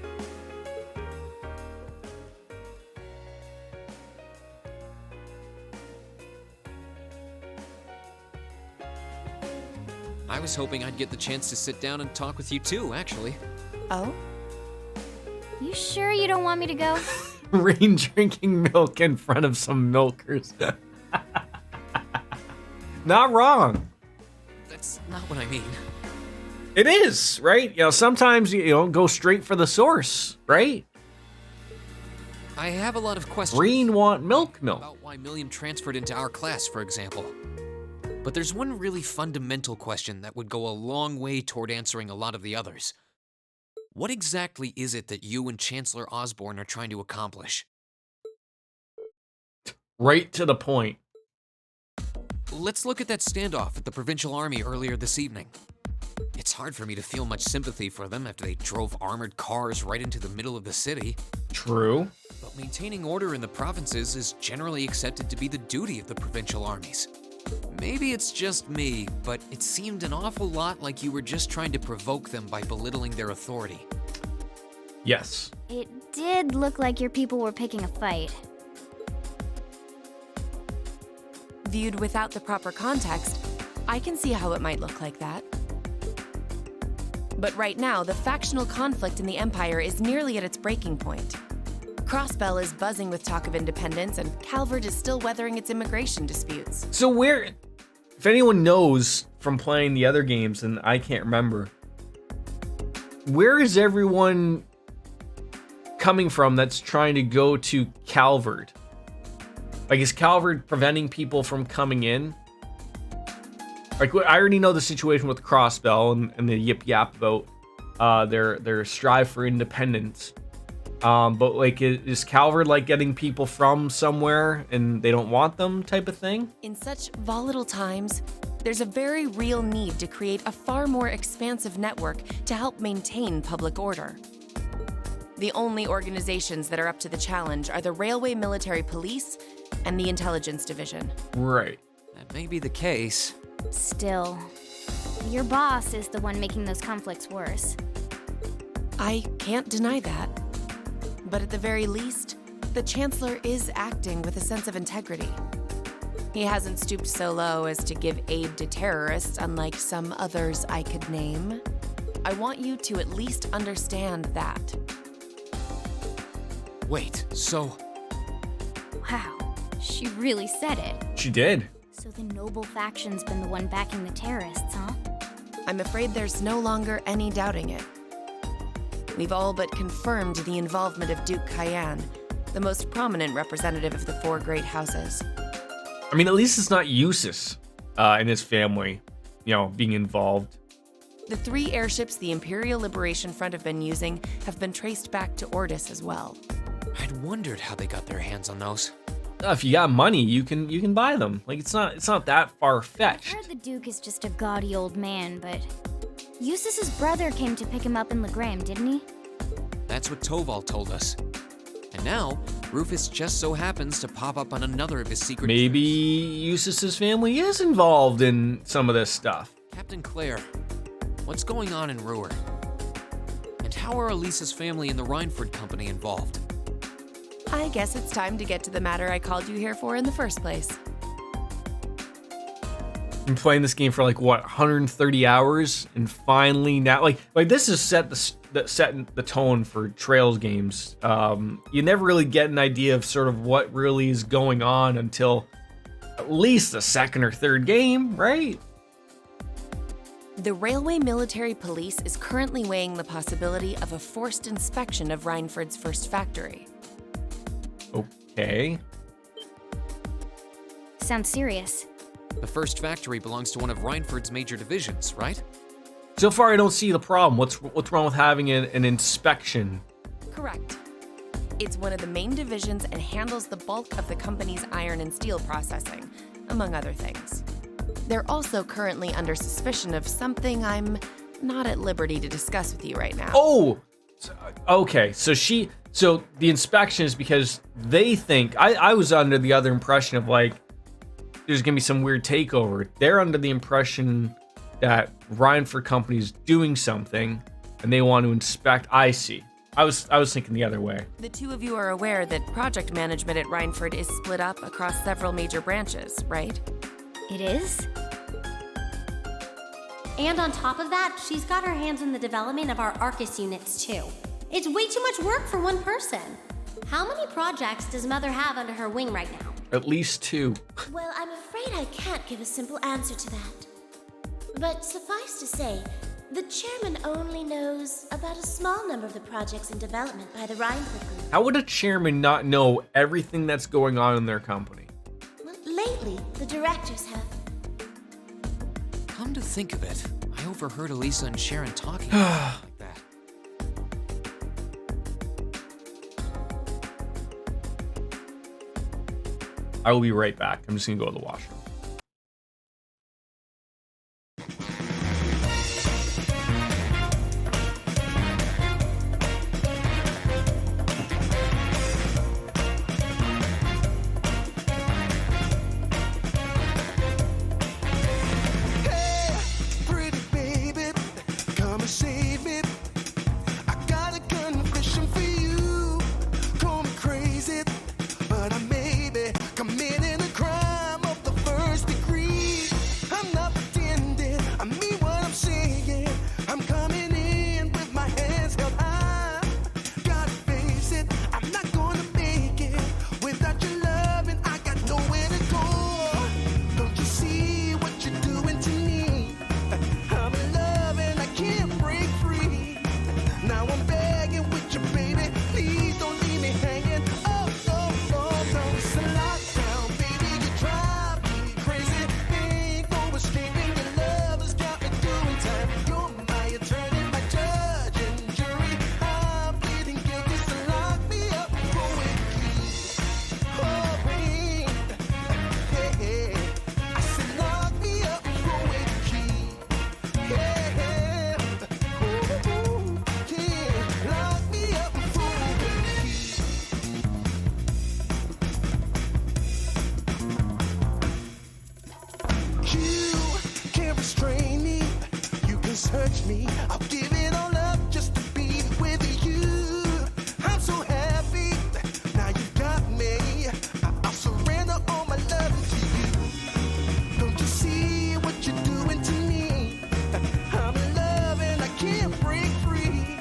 I was hoping I'd get the chance to sit down and talk with you too, actually. Oh? You sure you don't want me to go? Rain drinking milk in front of some milkers. Not wrong. That's not what I mean. It is, right? You know, sometimes you go straight for the source, right? I have a lot of questions. Rain want milk. About why Milliam transferred into our class, for example. But there's one really fundamental question that would go a long way toward answering a lot of the others. What exactly is it that you and Chancellor Osborne are trying to accomplish? Right to the point. Let's look at that standoff at the Provincial Army earlier this evening. It's hard for me to feel much sympathy for them after they drove armored cars right into the middle of the city. True. But maintaining order in the provinces is generally accepted to be the duty of the provincial armies. Maybe it's just me, but it seemed an awful lot like you were just trying to provoke them by belittling their authority. Yes. It did look like your people were picking a fight. Viewed without the proper context, I can see how it might look like that. But right now, the factional conflict in the Empire is nearly at its breaking point. Crossbell is buzzing with talk of independence, and Calvert is still weathering its immigration disputes. So if anyone knows from playing the other games, and I can't remember, where is everyone coming from that's trying to go to Calvert? Like, is Calvert preventing people from coming in? Like, I already know the situation with Crossbell and the yip yap about their strive for independence. But like, is Calvert like getting people from somewhere and they don't want them type of thing? In such volatile times, there's a very real need to create a far more expansive network to help maintain public order. The only organizations that are up to the challenge are the Railway Military Police and the Intelligence Division. Right. That may be the case. Still, your boss is the one making those conflicts worse. I can't deny that. But at the very least, the Chancellor is acting with a sense of integrity. He hasn't stooped so low as to give aid to terrorists, unlike some others I could name. I want you to at least understand that. Wait, so... Wow, she really said it. She did. So the noble faction's been the one backing the terrorists, huh? I'm afraid there's no longer any doubting it. We've all but confirmed the involvement of Duke Cayenne, the most prominent representative of the four great houses. I mean, at least it's not Eustace and his family, being involved. The 3 airships the Imperial Liberation Front have been using have been traced back to Ordis as well. I'd wondered how they got their hands on those. If you got money, you can buy them. Like, it's not that far I fetched. heard the Duke is just a gaudy old man, but Eustace's brother came to pick him up in Legram, didn't he? That's what Toval told us. And now, Rufus just so happens to pop up on another of his secret... Maybe Eustace's family is involved in some of this stuff. Captain Claire, what's going on in Ruhr? And how are Elisa's family and the Rhineford Company involved? I guess it's time to get to the matter I called you here for in the first place. Been playing this game for 130 hours, and finally now, like this is set the tone for Trails games. You never really get an idea of sort of what really is going on until at least the second or third game, right? The Railway Military Police is currently weighing the possibility of a forced inspection of Rhineford's first factory. Okay. Sounds serious. The first factory belongs to one of Rhineford's major divisions, right? So far, I don't see the problem. What's wrong with having an inspection? Correct. It's one of the main divisions and handles the bulk of the company's iron and steel processing, among other things. They're also currently under suspicion of something I'm not at liberty to discuss with you right now. Oh! Okay, so the inspection is because they think... I was under the other impression of, there's gonna be some weird takeover. They're under the impression that Rhineford Company's doing something, and they want to inspect. I see. I was thinking the other way. The two of you are aware that project management at Rhineford is split up across several major branches, right? It is? And on top of that, she's got her hands in the development of our Arcus units too. It's way too much work for one person. How many projects does Mother have under her wing right now? At least 2. Well, I'm afraid I can't give a simple answer to that. But suffice to say, the chairman only knows about a small number of the projects in development by the Rhineford Group. How would a chairman not know everything that's going on in their company? Well, lately, the directors have. Come to think of it, I overheard Elisa and Sharon talking like that. I will be right back. I'm just gonna go to the washroom. me. I'll give it all up just to be with you. I'm so happy. Now you got me. I'll surrender all my love to you. Don't you see what you're doing to me? I'm in love and I can't break free.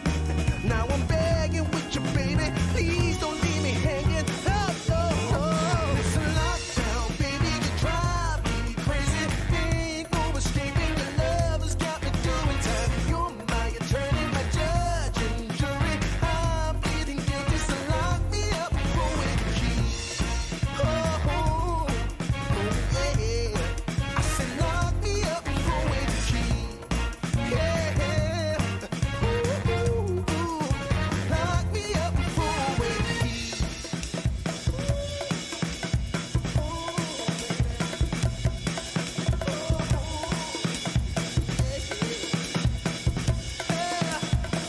Now I'm begging with you, baby. Please don't leave me hanging. Oh, oh, oh. It's a lockdown, baby. You drive me crazy. Ain't no escaping. Your love has got me doing time. You're my attorney, my judge and jury. I'm pleading guilty, so lock me up with the key. Oh, oh, oh, yeah. I said lock me up with the key. Yeah. Ooh, ooh, ooh. Lock me up with the key.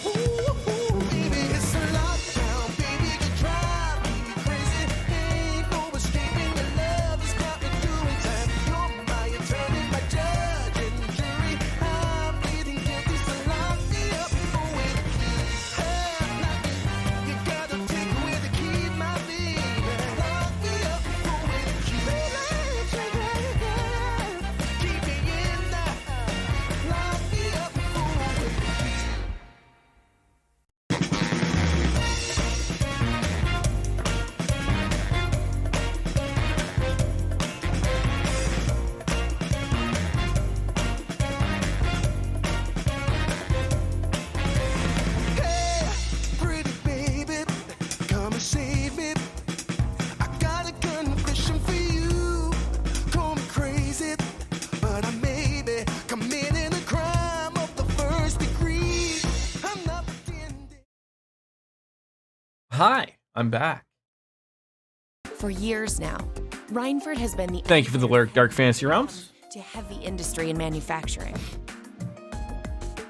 Ooh, baby, it's a lockdown, baby. You drive me crazy. Ain't no escaping. Your love has got me doing time. You're my attorney, my judge and jury. I'm pleading guilty, so lock me up with the key. You gotta take away the key, my baby. Lock me up with the key. Keep me in there. Lock me up with the key. Hey, pretty baby, come and save me. I got a confession for you. Call me crazy, but I may be committing a crime of the first degree. I'm not pretending. Hi, I'm back. For years now, Rhineford has been the Thank you for the lyric, Dark Fantasy Realms. to heavy industry and manufacturing.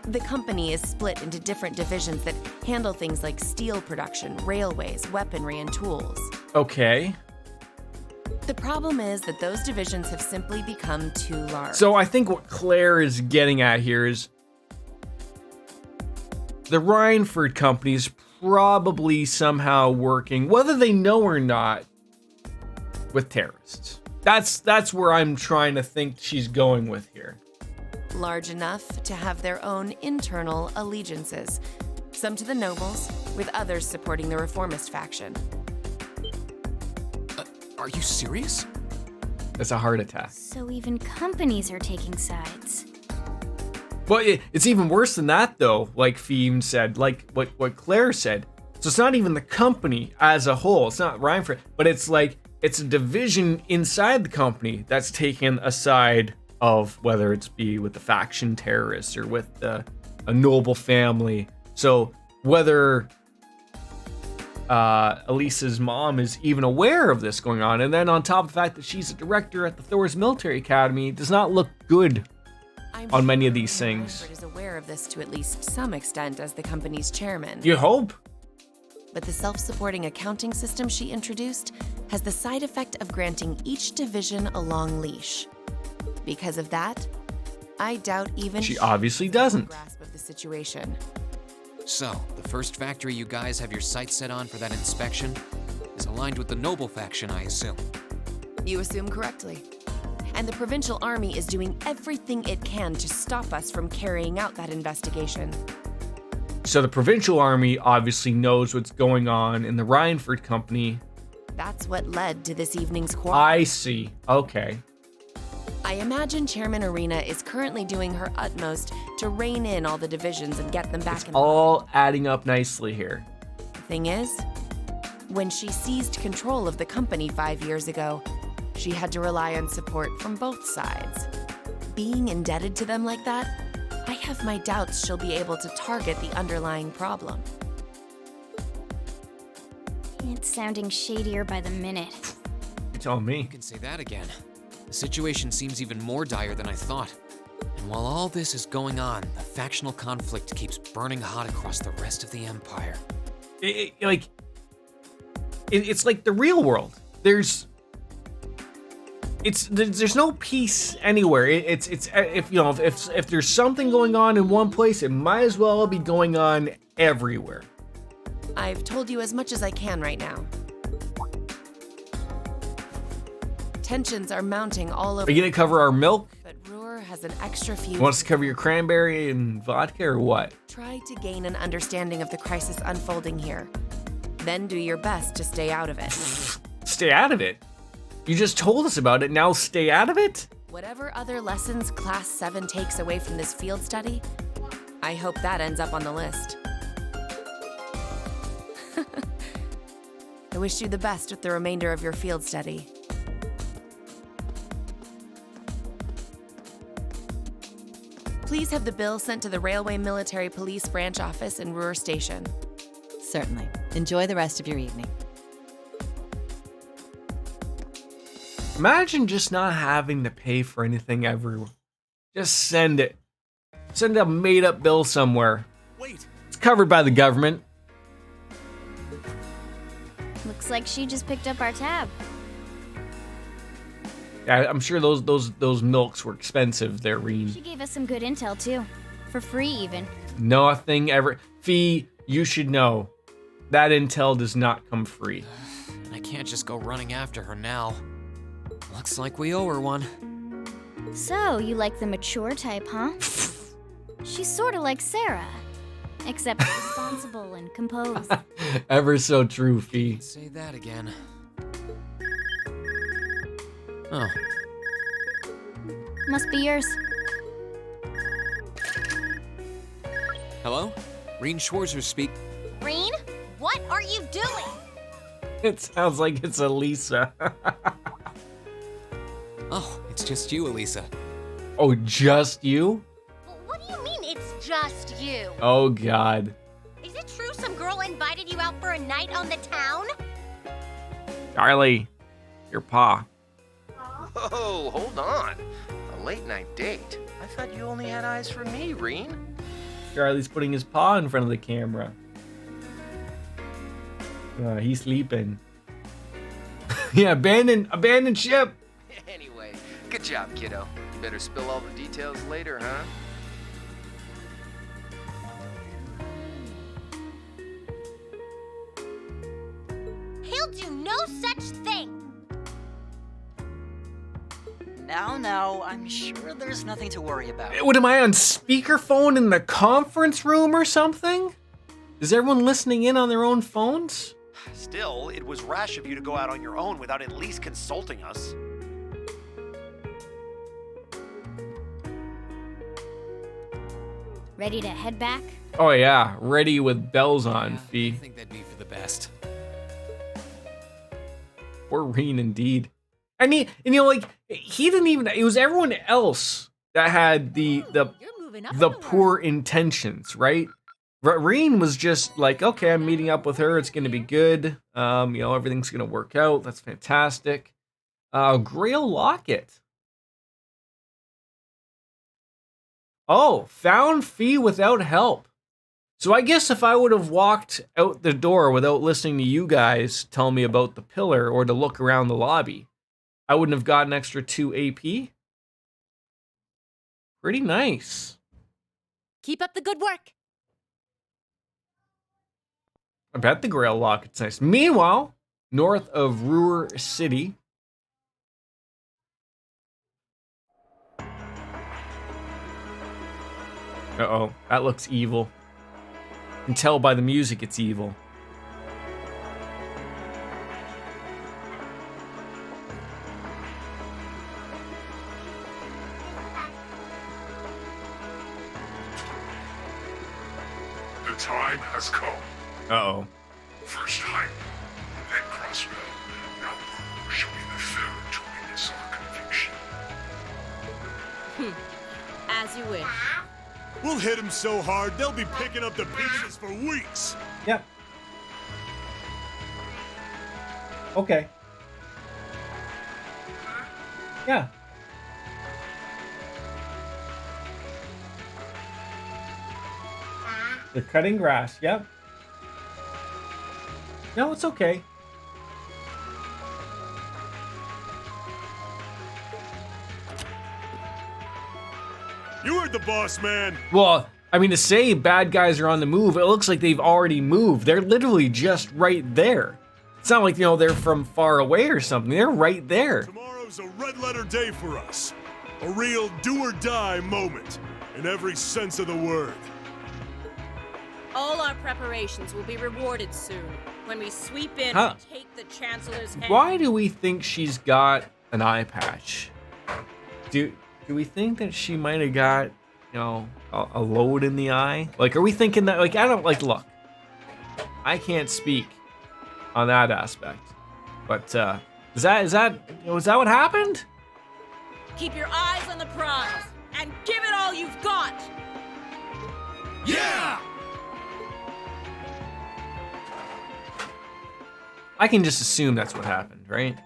The company is split into different divisions that handle things like steel production, railways, weaponry, and tools. Okay. The problem is that those divisions have simply become too large. So I think what Claire is getting at here is the Rhineford company is probably somehow working, whether they know or not, with terrorists. That's where I'm trying to think she's going with here. large enough to have their own internal allegiances, some to the nobles, with others supporting the reformist faction. Are you serious? It's a heart attack. So even companies are taking sides. But it's even worse than that, though, like Fiend said, like what Claire said. So it's not even the company as a whole. It's not Rhineford, but it's like it's a division inside the company that's taken a side of whether it's be with the faction terrorists or with a noble family. So whether Elisa's mom is even aware of this going on, and then on top of the fact that she's a director at the Thor's Military Academy, does not look good on many of these things. Rhineford is aware of this to at least some extent as the company's chairman. You hope. But the self-supporting accounting system she introduced has the side effect of granting each division a long leash. Because of that, I doubt even She obviously doesn't. grasp of the situation. So, the first factory you guys have your sights set on for that inspection is aligned with the noble faction, I assume. You assume correctly. And the provincial army is doing everything it can to stop us from carrying out that investigation. So the provincial army obviously knows what's going on in the Rhineford company. That's what led to this evening's quarrel. I see. Okay. I imagine Chairman Arena is currently doing her utmost to rein in all the divisions and get them back in All adding up nicely here. The thing is, when she seized control of the company 5 years ago, she had to rely on support from both sides. Being indebted to them like that, I have my doubts she'll be able to target the underlying problem. It's sounding shadier by the minute. You tell me. You can say that again. The situation seems even more dire than I thought. And while all this is going on, the factional conflict keeps burning hot across the rest of the Empire. It's like the real world. there's no peace anywhere. It's if you know if there's something going on in one place, it might as well be going on everywhere. I've told you as much as I can right now. Tensions are mounting all over. Are you gonna cover our milk? But Ruhr has an extra few. You want us to cover your cranberry and vodka or what? Try to gain an understanding of the crisis unfolding here. Then do your best to stay out of it. Stay out of it? You just told us about it, now stay out of it? Whatever other lessons Class 7 takes away from this field study, I hope that ends up on the list. I wish you the best with the remainder of your field study. Please have the bill sent to the Railway Military Police Branch Office in Ruhr Station. Certainly. Enjoy the rest of your evening. Imagine just not having to pay for anything ever. Just send it. Send a made-up bill somewhere. Wait. It's covered by the government. Looks like she just picked up our tab. Yeah, I'm sure those milks were expensive there, Reen. She gave us some good intel too. For free even. Nothing ever. Fee, you should know. That intel does not come free. And I can't just go running after her now. Looks like we owe her one. So, you like the mature type, huh? She's sorta like Sarah. Except responsible and composed. Ever so true, Fee. Say that again. Oh, Must be yours. hello? Reen Schwarzer speak. Reen, what are you doing? It sounds like it's Elisa. Oh, it's just you, Elisa. Oh, just you? What do you mean it's just you? Oh, God. Is it true some girl invited you out for a night on the town? Charlie, your pa. Whoa, hold on. A late night date? I thought you only had eyes for me, Reen. Charlie's putting his paw in front of the camera. He's sleeping. Yeah, abandon ship. Anyway, good job, kiddo. You better spill all the details later, huh? He'll do no such thing. Now, I'm sure there's nothing to worry about. What am I on speakerphone in the conference room or something? Is everyone listening in on their own phones? Still, it was rash of you to go out on your own without at least consulting us. Ready to head back? Oh yeah, ready with bells on, I Fee. think that'd be for the best. Or Reen, indeed. And he didn't even. It was everyone else that had the poor intentions, right? Reen was just like, okay, I'm meeting up with her. It's gonna be good. Everything's gonna work out. That's fantastic. Grail locket. Oh, found Fee without help. So I guess if I would have walked out the door without listening to you guys tell me about the pillar or to look around the lobby, I wouldn't have got an extra 2 AP. Pretty nice. Keep up the good work. I bet the Grail locket's nice. Meanwhile, north of Ruhr City. Uh-oh, that looks evil. You can tell by the music it's evil. The time has come. Uh-oh. First hype, then crossbow. Now Ruhr shall be the third to witness our conviction. As you wish. We'll hit them so hard, they'll be picking up the pieces for weeks. Yep. Okay. Yeah. They're cutting grass, yep. No, it's okay. You heard the boss, man. Well, I mean, to say bad guys are on the move, it looks like they've already moved. They're literally just right there. It's not like, you know, they're from far away or something. They're right there. Tomorrow's a red letter day for us. A real do or die moment, in every sense of the word. All our preparations will be rewarded soon when we sweep in Huh. and take the Chancellor's head. Why do we think she's got an eye patch? Do we think that she might have got, you know, a load in the eye? Like, are we thinking that, like, I don't, like, look, I can't speak on that aspect, but, is that what happened? Keep your eyes on the prize and give it all you've got. Yeah! I can just assume that's what happened, right?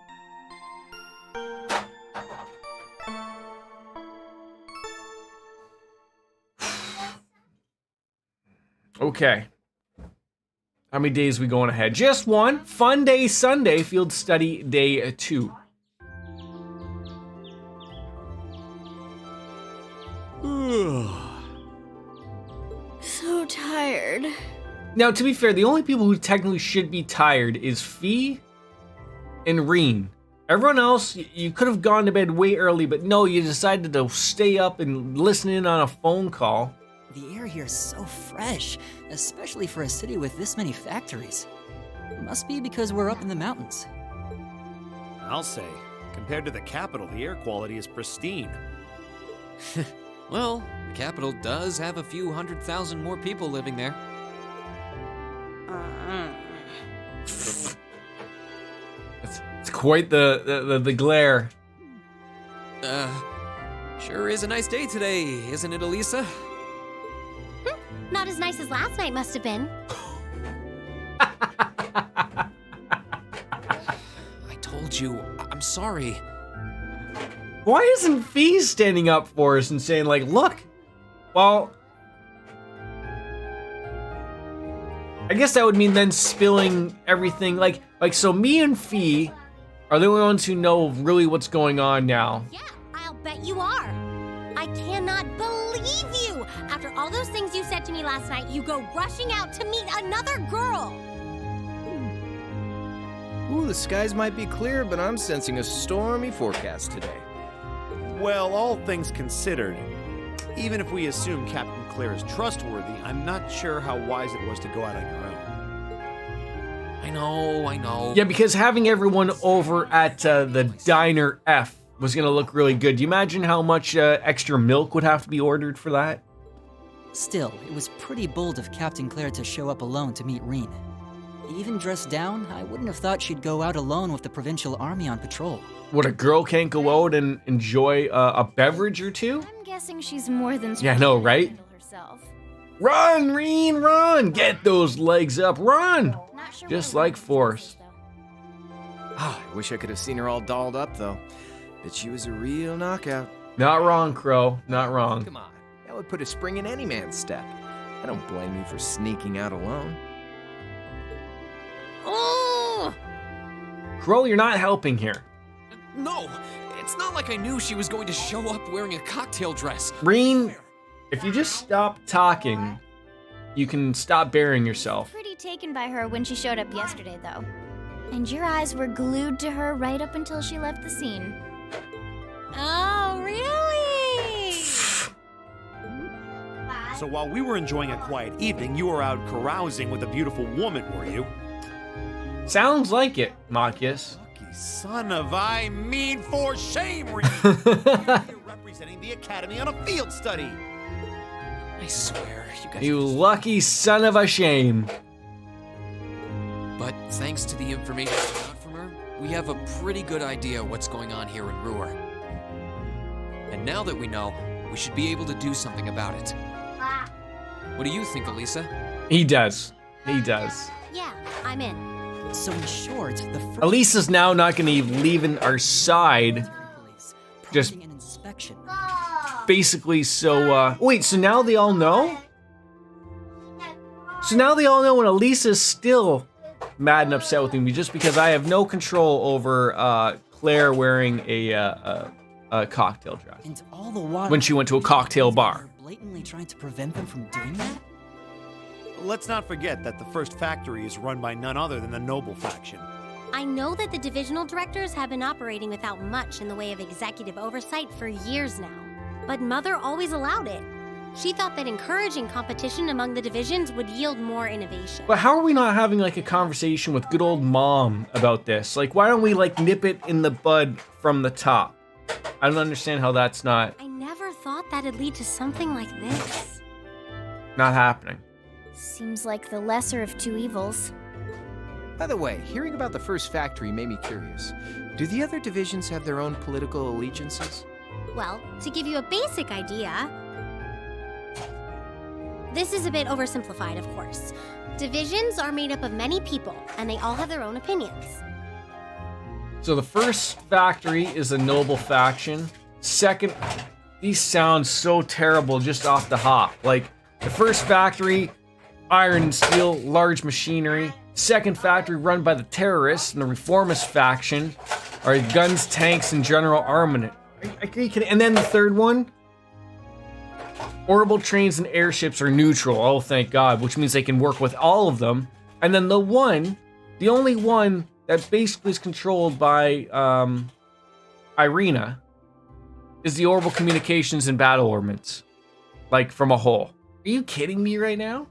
Okay. How many days we going ahead? Just one. Fun day Sunday, field study day 2. So tired. Now, to be fair, the only people who technically should be tired is Fee and Reen. Everyone else, you could have gone to bed way early, but no, you decided to stay up and listen in on a phone call. The air here is so fresh, especially for a city with this many factories. It must be because we're up in the mountains. I'll say, compared to the capital, the air quality is pristine. Well, the capital does have a few 100,000 more people living there. It's quite the glare. Sure is a nice day today, isn't it, Elisa? Not as nice as last night must have been. I told you, I'm sorry. Why isn't Fee standing up for us and saying, like, look, well, I guess that would mean then spilling everything, like so me and Fee are the only ones who know really what's going on now. Yeah, I'll bet you are. I cannot believe you. After all those things you said to me last night, you go rushing out to meet another girl. Ooh, the skies might be clear, but I'm sensing a stormy forecast today. Well, all things considered, even if we assume Captain Claire is trustworthy, I'm not sure how wise it was to go out on your own. I know. Yeah, because having everyone over at the Diner F was going to look really good. Do you imagine how much extra milk would have to be ordered for that? Still, it was pretty bold of Captain Claire to show up alone to meet Reen. Even dressed down, I wouldn't have thought she'd go out alone with the provincial army on patrol. What, a girl can't go out and enjoy a beverage or two? I'm guessing she's more than Yeah, I know, right? handle herself. Run, Reen, run! Get those legs up, run! Not sure Just what like Forrest. I wish I could have seen her all dolled up, though. Bet she was a real knockout. Not wrong, Crow. Not wrong. Come on, that would put a spring in any man's step. I don't blame you for sneaking out alone. Oh! Crow, you're not helping here. No, it's not like I knew she was going to show up wearing a cocktail dress. Reen, if you just stop talking, you can stop burying yourself. Pretty taken by her when she showed up yesterday, though. And your eyes were glued to her right up until she left the scene. Oh, really? So while we were enjoying a quiet evening, you were out carousing with a beautiful woman, were you? Sounds like it, Machias. Lucky son of I mean for shame, Reed. You're representing the Academy on a field study. I swear, you guys. You lucky son of a shame. But thanks to the information we got from her, we have a pretty good idea what's going on here in Ruhr. And now that we know, we should be able to do something about it. What do you think, Elisa? He does. He does. Yeah, I'm in. So in short, the first Elisa's now not going to be leaving our side. Just an inspection. basically so, wait, so now they all know? So now they all know when Elisa's still mad and upset with me just because I have no control over Claire wearing a cocktail dress. And all the while, When she went to a cocktail bar. blatantly trying to prevent them from doing that? Let's not forget that the first factory is run by none other than the Noble faction. I know that the divisional directors have been operating without much in the way of executive oversight for years now, but Mother always allowed it. She thought that encouraging competition among the divisions would yield more innovation. But how are we not having like a conversation with good old Mom about this? Like, why don't we like nip it in the bud from the top? I don't understand how that's not I never thought that'd lead to something like this. not happening. Seems like the lesser of two evils. By the way, hearing about the first factory made me curious. Do the other divisions have their own political allegiances? Well, to give you a basic idea, this is a bit oversimplified, of course. Divisions are made up of many people, and they all have their own opinions. So the first factory is a noble faction. Second, these sound so terrible just off the hop. Like, the first factory, iron and steel, large machinery. Second factory run by the terrorists and the reformist faction are guns, tanks, and general armament. And then the third one, orbital trains and airships are neutral. Oh, thank God, which means they can work with all of them. And then the only one that basically is controlled by Irina is the orbital communications and battle armaments, like from a whole. Are you kidding me right now?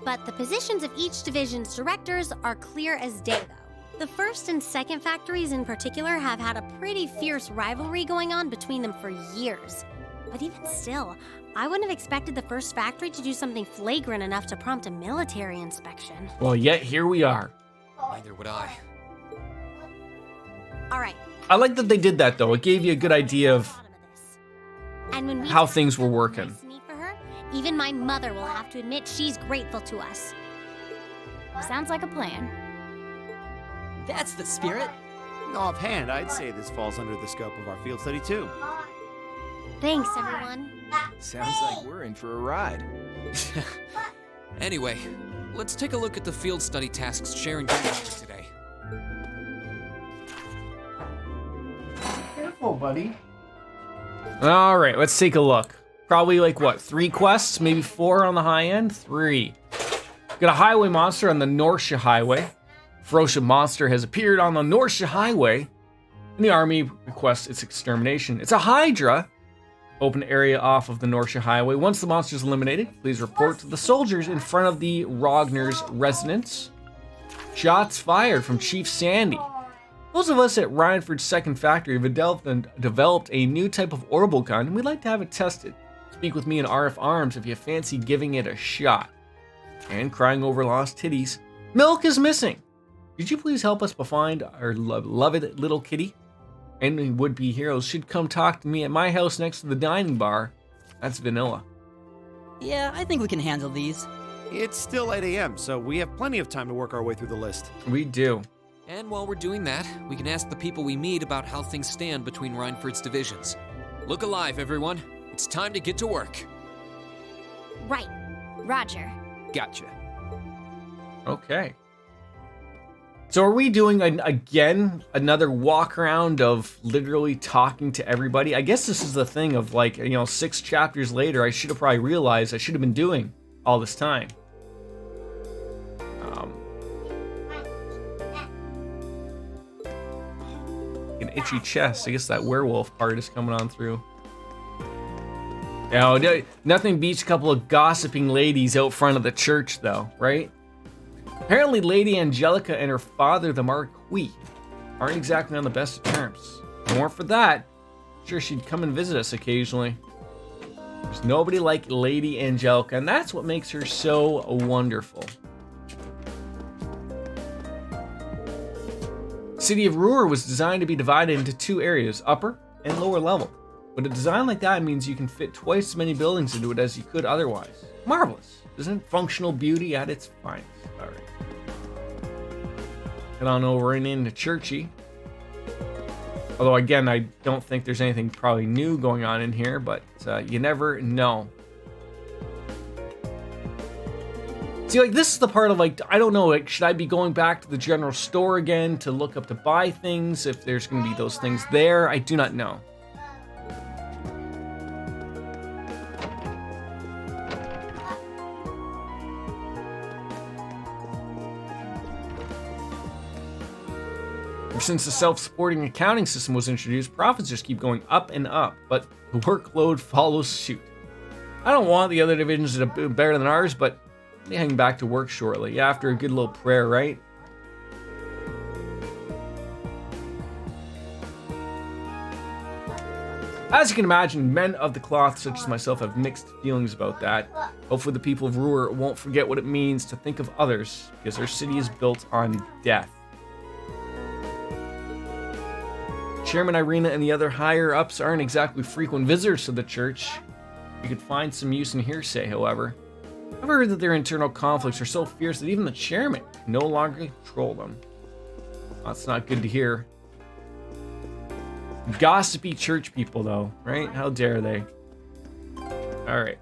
But the positions of each division's directors are clear as day, though. The first and second factories in particular have had a pretty fierce rivalry going on between them for years. But even still, I wouldn't have expected the first factory to do something flagrant enough to prompt a military inspection. Well, yet here we are. Neither would I. All right. I like that they did that, though. It gave you a good idea of And when we how things were working. for her, even my mother will have to admit she's grateful to us. Sounds like a plan. That's the spirit. Offhand, I'd say this falls under the scope of our field study too. Thanks, everyone. Sounds like we're in for a ride. Anyway, let's take a look at the field study tasks Sharon gave us today. Careful, buddy. All right, let's take a look. Probably like what, 3 quests, maybe 4 on the high end? 3. Got a highway monster on the Norsha Highway. Ferocious monster has appeared on the Norsha Highway, and the army requests its extermination. It's a Hydra. Open area off of the Norsha Highway. Once the monster is eliminated, please report to the soldiers in front of the Rogner's residence. Shots fired from Chief Sandy. Those of us at Rhineford's second factory have developed a new type of orbital gun, and we'd like to have it tested. Speak with me in RF Arms if you fancy giving it a shot. And crying over lost titties. Milk is missing. Could you please help us find our beloved little kitty? Any would-be heroes should come talk to me at my house next to the dining bar. That's Vanilla. Yeah, I think we can handle these. It's still 8 a.m., so we have plenty of time to work our way through the list. We do. And while we're doing that, we can ask the people we meet about how things stand between Rhineford's divisions. Look alive, everyone. It's time to get to work. Right. Roger. Gotcha. Okay. So are we doing, again, another walk around of literally talking to everybody? I guess this is the thing of 6 chapters later, I should have probably realized I should have been doing all this time. An itchy chest. I guess that werewolf part is coming on through. Nothing beats a couple of gossiping ladies out front of the church, though, right? Apparently, Lady Angelica and her father, the Marquis, aren't exactly on the best of terms. More for that, I'm sure she'd come and visit us occasionally. There's nobody like Lady Angelica, and that's what makes her so wonderful. City of Ruhr was designed to be divided into 2 areas, upper and lower level. But a design like that means you can fit twice as many buildings into it as you could otherwise. Marvelous, isn't it? Functional beauty at its finest. All right. Head on over and into Churchy. Although, again, I don't think there's anything probably new going on in here, but you never know. See, this is the part of, I don't know, should I be going back to the general store again to look up to buy things, if there's going to be those things there? I do not know. Ever since the self-supporting accounting system was introduced, profits just keep going up and up, but the workload follows suit. I don't want the other divisions to do better than ours, but I'll be heading back to work shortly, after a good little prayer, right? As you can imagine, men of the cloth such as myself have mixed feelings about that. Hopefully the people of Ruhr won't forget what it means to think of others, because their city is built on death. Chairman Irina and the other higher-ups aren't exactly frequent visitors to the church. You could find some use in hearsay, however. I've heard that their internal conflicts are so fierce that even the chairman can no longer control them. That's not good to hear. Gossipy church people, though, right? How dare they? Alright,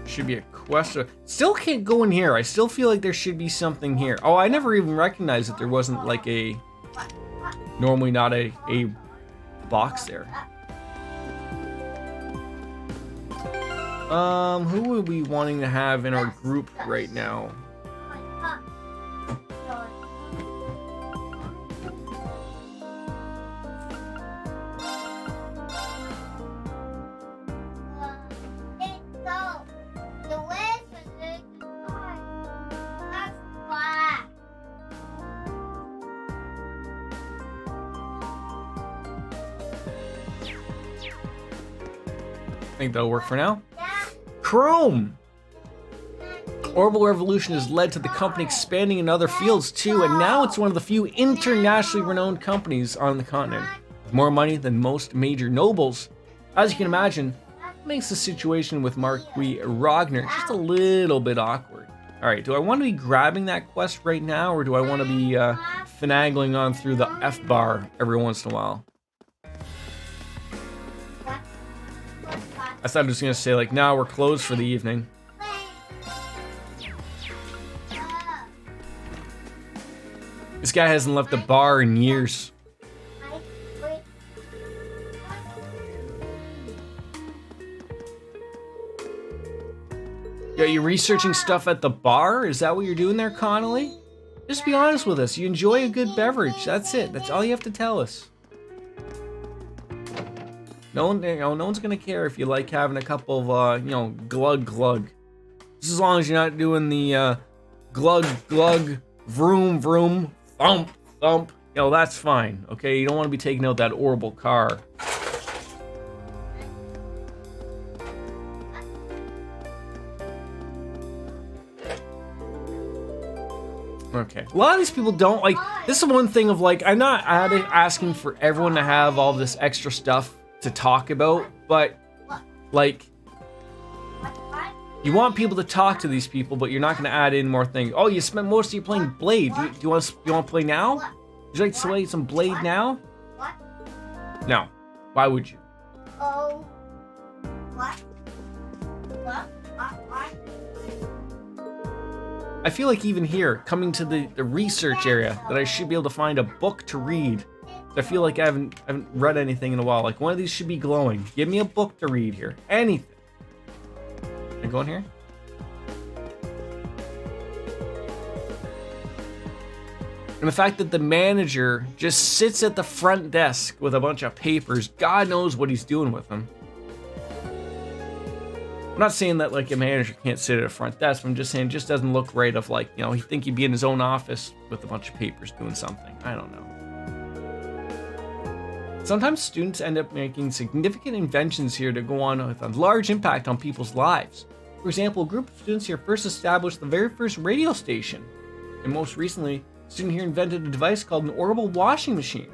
should be a quest. Still can't go in here. I still feel like there should be something here. Oh, I never even recognized that there wasn't like a... Normally not a box there. Who are we wanting to have in our group right now? I think that'll work for now. Chrome! Orbital Revolution has led to the company expanding in other fields too, and now it's one of the few internationally renowned companies on the continent. With more money than most major nobles. As you can imagine, it makes the situation with Marquis Ragnar just a little bit awkward. Alright, do I want to be grabbing that quest right now, or do I want to be finagling on through the F-bar every once in a while? I thought I was going to say, like, now we're closed for the evening. This guy hasn't left the bar in years. Yeah, you researching stuff at the bar? Is that what you're doing there, Connolly? Just be honest with us. You enjoy a good beverage. That's it. That's all you have to tell us. No one's gonna care if you like having a couple of, glug glug. Just as long as you're not doing the glug glug, vroom vroom, thump thump. That's fine. Okay, you don't want to be taking out that horrible car. Okay. A lot of these people don't like. This is one thing of like, I'm not asking for everyone to have all this extra stuff to talk about, but like, you want people to talk to these people, but you're not going to add in more things. Oh, you spent most of you playing Blade. Do you want to play now? Would you like to play some Blade now? No. Why would you? Oh. What? I feel like even here, coming to the research area, that I should be able to find a book to read. I feel like I haven't read anything in a while. Like, one of these should be glowing. Give me a book to read here. Anything. Can I go in here? And the fact that the manager just sits at the front desk with a bunch of papers, God knows what he's doing with them. I'm not saying that like a manager can't sit at a front desk. I'm just saying it just doesn't look right of like, he'd think he'd be in his own office with a bunch of papers doing something. I don't know. Sometimes students end up making significant inventions here to go on with a large impact on people's lives. For example, a group of students here first established the very first radio station. And most recently, a student here invented a device called an orbital washing machine.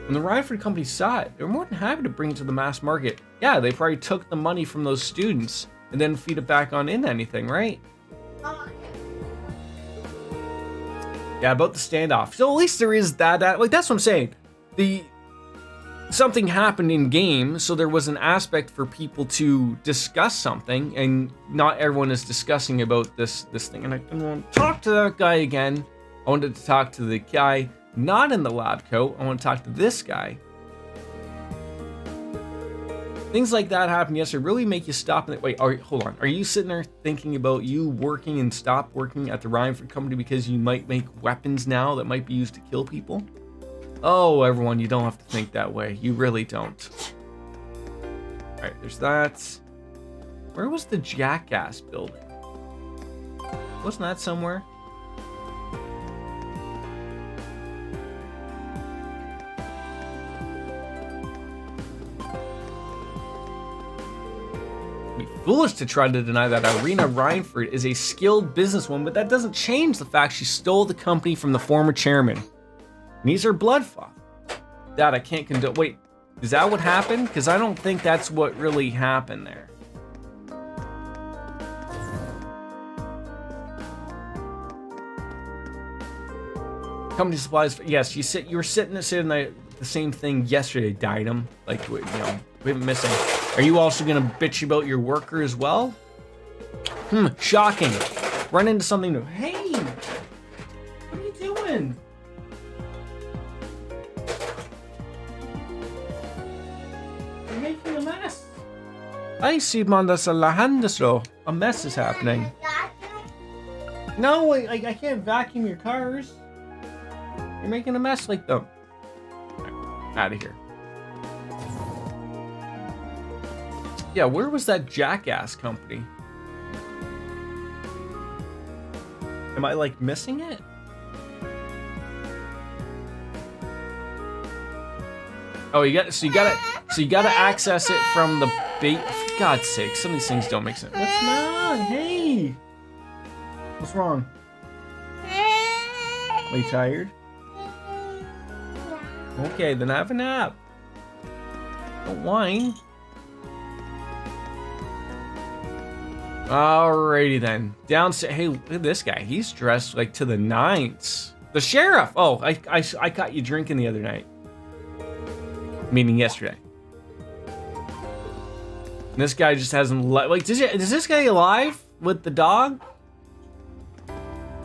When the Rhineford company saw it, they were more than happy to bring it to the mass market. Yeah, they probably took the money from those students and then feed it back on into anything, right? Yeah, about the standoff. So at least there is that like, that's what I'm saying. Something happened in game, so there was an aspect for people to discuss something, and not everyone is discussing about this thing. And I want to talk to that guy again. I wanted to talk to the guy not in the lab coat. I want to talk to this guy. Things like that happen yesterday really make you stop and wait. Hold on. Are you sitting there thinking about you working and stop working at the Rhineford company because you might make weapons now that might be used to kill people? Oh, everyone, you don't have to think that way. You really don't. All right, there's that. Where was the Jackass building? Wasn't that somewhere? Foolish to try to deny that Irina Rhineford is a skilled businesswoman, but that doesn't change the fact she stole the company from the former chairman. And he's her bloodfather. That I can't condone. Wait, is that what happened? Because I don't think that's what really happened there. Company supplies. Yes, you were sitting the same thing yesterday, Dynam. Like, you know, we've been missing. Are you also gonna bitch about your worker as well? Shocking. Run into something new. Hey! What are you doing? You're making a mess. I see Mandas Alahandasro. A mess is happening. No, I can't vacuum your cars. You're making a mess like them. Out of here. Yeah, where was that Jackass company? Am I like missing it? Oh, you gotta access it from the bait. For God's sake, some of these things don't make sense. What's wrong? Hey, what's wrong? Are you tired? Okay, then have a nap. Don't whine. Alrighty then. Downstairs. Hey, look at this guy. He's dressed like to the nines. The sheriff. Oh, I caught you drinking the other night. Meaning yesterday. And this guy just hasn't like. Is this guy alive with the dog?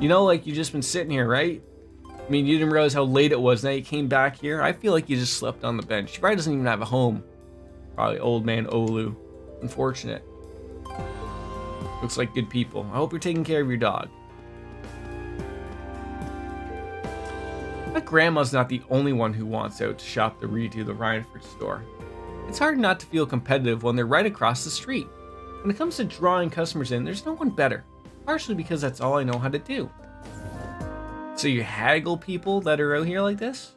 You know, like you just been sitting here, right? I mean, you didn't realize how late it was. Now you came back here. I feel like you just slept on the bench. He probably doesn't even have a home. Probably old man Olu. Unfortunate. Looks like good people. I hope you're taking care of your dog. My grandma's not the only one who wants out to shop the Rhineford store. It's hard not to feel competitive when they're right across the street. When it comes to drawing customers in, there's no one better. Partially because that's all I know how to do. So you haggle people that are out here like this?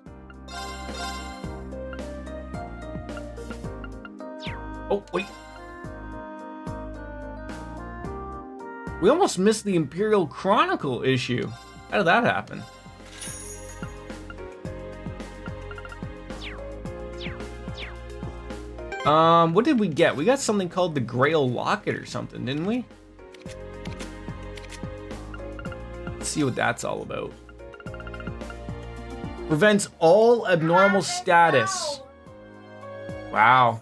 Oh, wait. We almost missed the Imperial Chronicle issue. How did that happen? What did we get? We got something called the Grail Locket or something, didn't we? Let's see what that's all about. Prevents all abnormal status. Wow.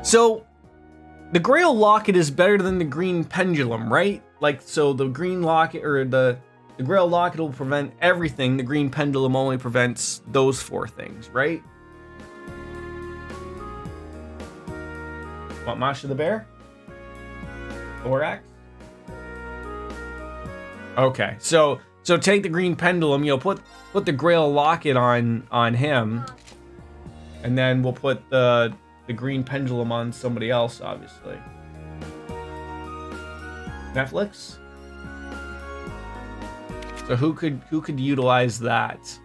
So, the Grail Locket is better than the Green Pendulum, right? Like, so the Green Locket, or the Grail Locket will prevent everything. The Green Pendulum only prevents those 4 things, right? Want Masha the Bear? Thorax? Okay, so take the Green Pendulum, put the Grail Locket on him, and then we'll put the Green Pendulum on somebody else, obviously. Netflix? So who could utilize that?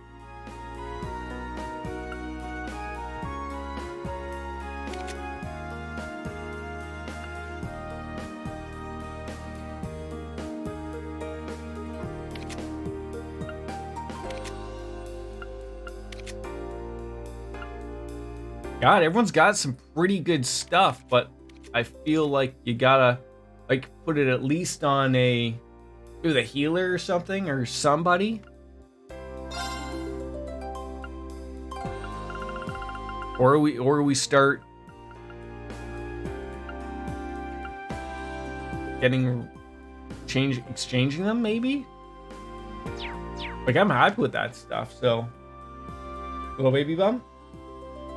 God, everyone's got some pretty good stuff, but I feel like you gotta put it at least on a healer or something, or somebody. Or we start exchanging them, maybe? Like, I'm happy with that stuff, so Little baby bum?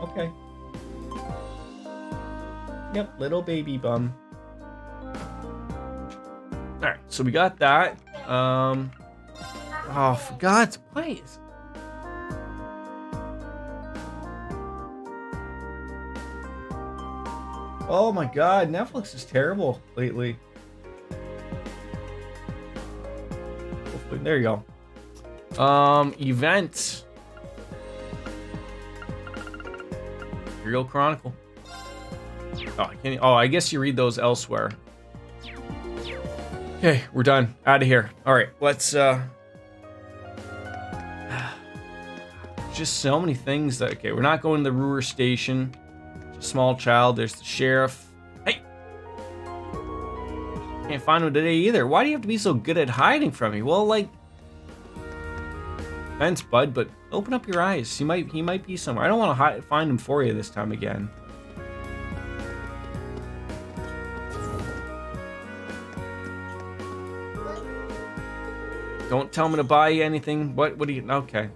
Okay. Yep, little baby bum. Alright, so we got that. Oh, for God's please. Oh my God, Netflix is terrible lately. Hopefully, there you go. Event. Real Chronicle. Oh, I can't. Oh, I guess you read those elsewhere. Okay, we're done. Out of here. All right, let's. Just so many things that. Okay, we're not going to the Ruhr station. It's a small child. There's the sheriff. Hey. Can't find him today either. Why do you have to be so good at hiding from me? Well, like. Thanks, bud, but open up your eyes. He might be somewhere. I don't want to find him for you this time again. Don't tell me to buy you anything. What do you... Okay.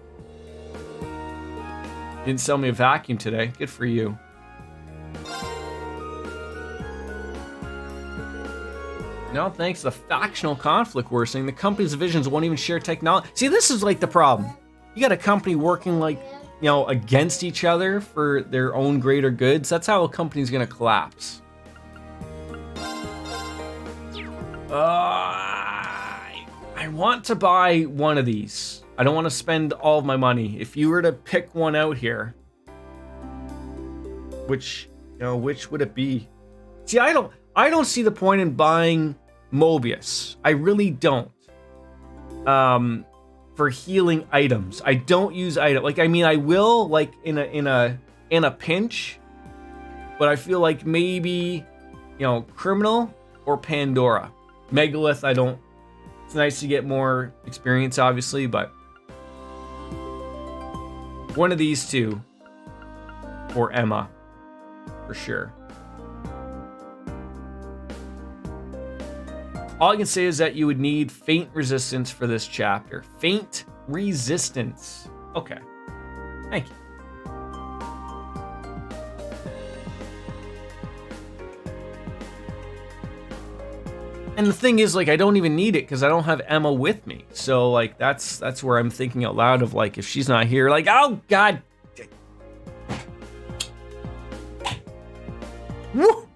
Didn't sell me a vacuum today. Good for you. No, thanks. The factional conflict worsening. The company's divisions won't even share technology. See, this is like the problem. You got a company working like, you know, against each other for their own greater goods. That's how a company's gonna collapse. I want to buy one of these. I don't want to spend all of my money. If you were to pick one out here, which would it be? See, I don't see the point in buying Mobius. I really don't. For healing items, I don't use item. Like, I mean, I will like in a pinch, but I feel like maybe, Criminal or Pandora. Megalith, I don't. It's nice to get more experience, obviously, but one of these two, or Emma, for sure. All I can say is that you would need Feint Resistance for this chapter. Feint Resistance. Okay. Thank you. And the thing is, like, I don't even need it because I don't have Emma with me. So, like, that's where I'm thinking out loud of, like, if she's not here, like, oh, God. Woo!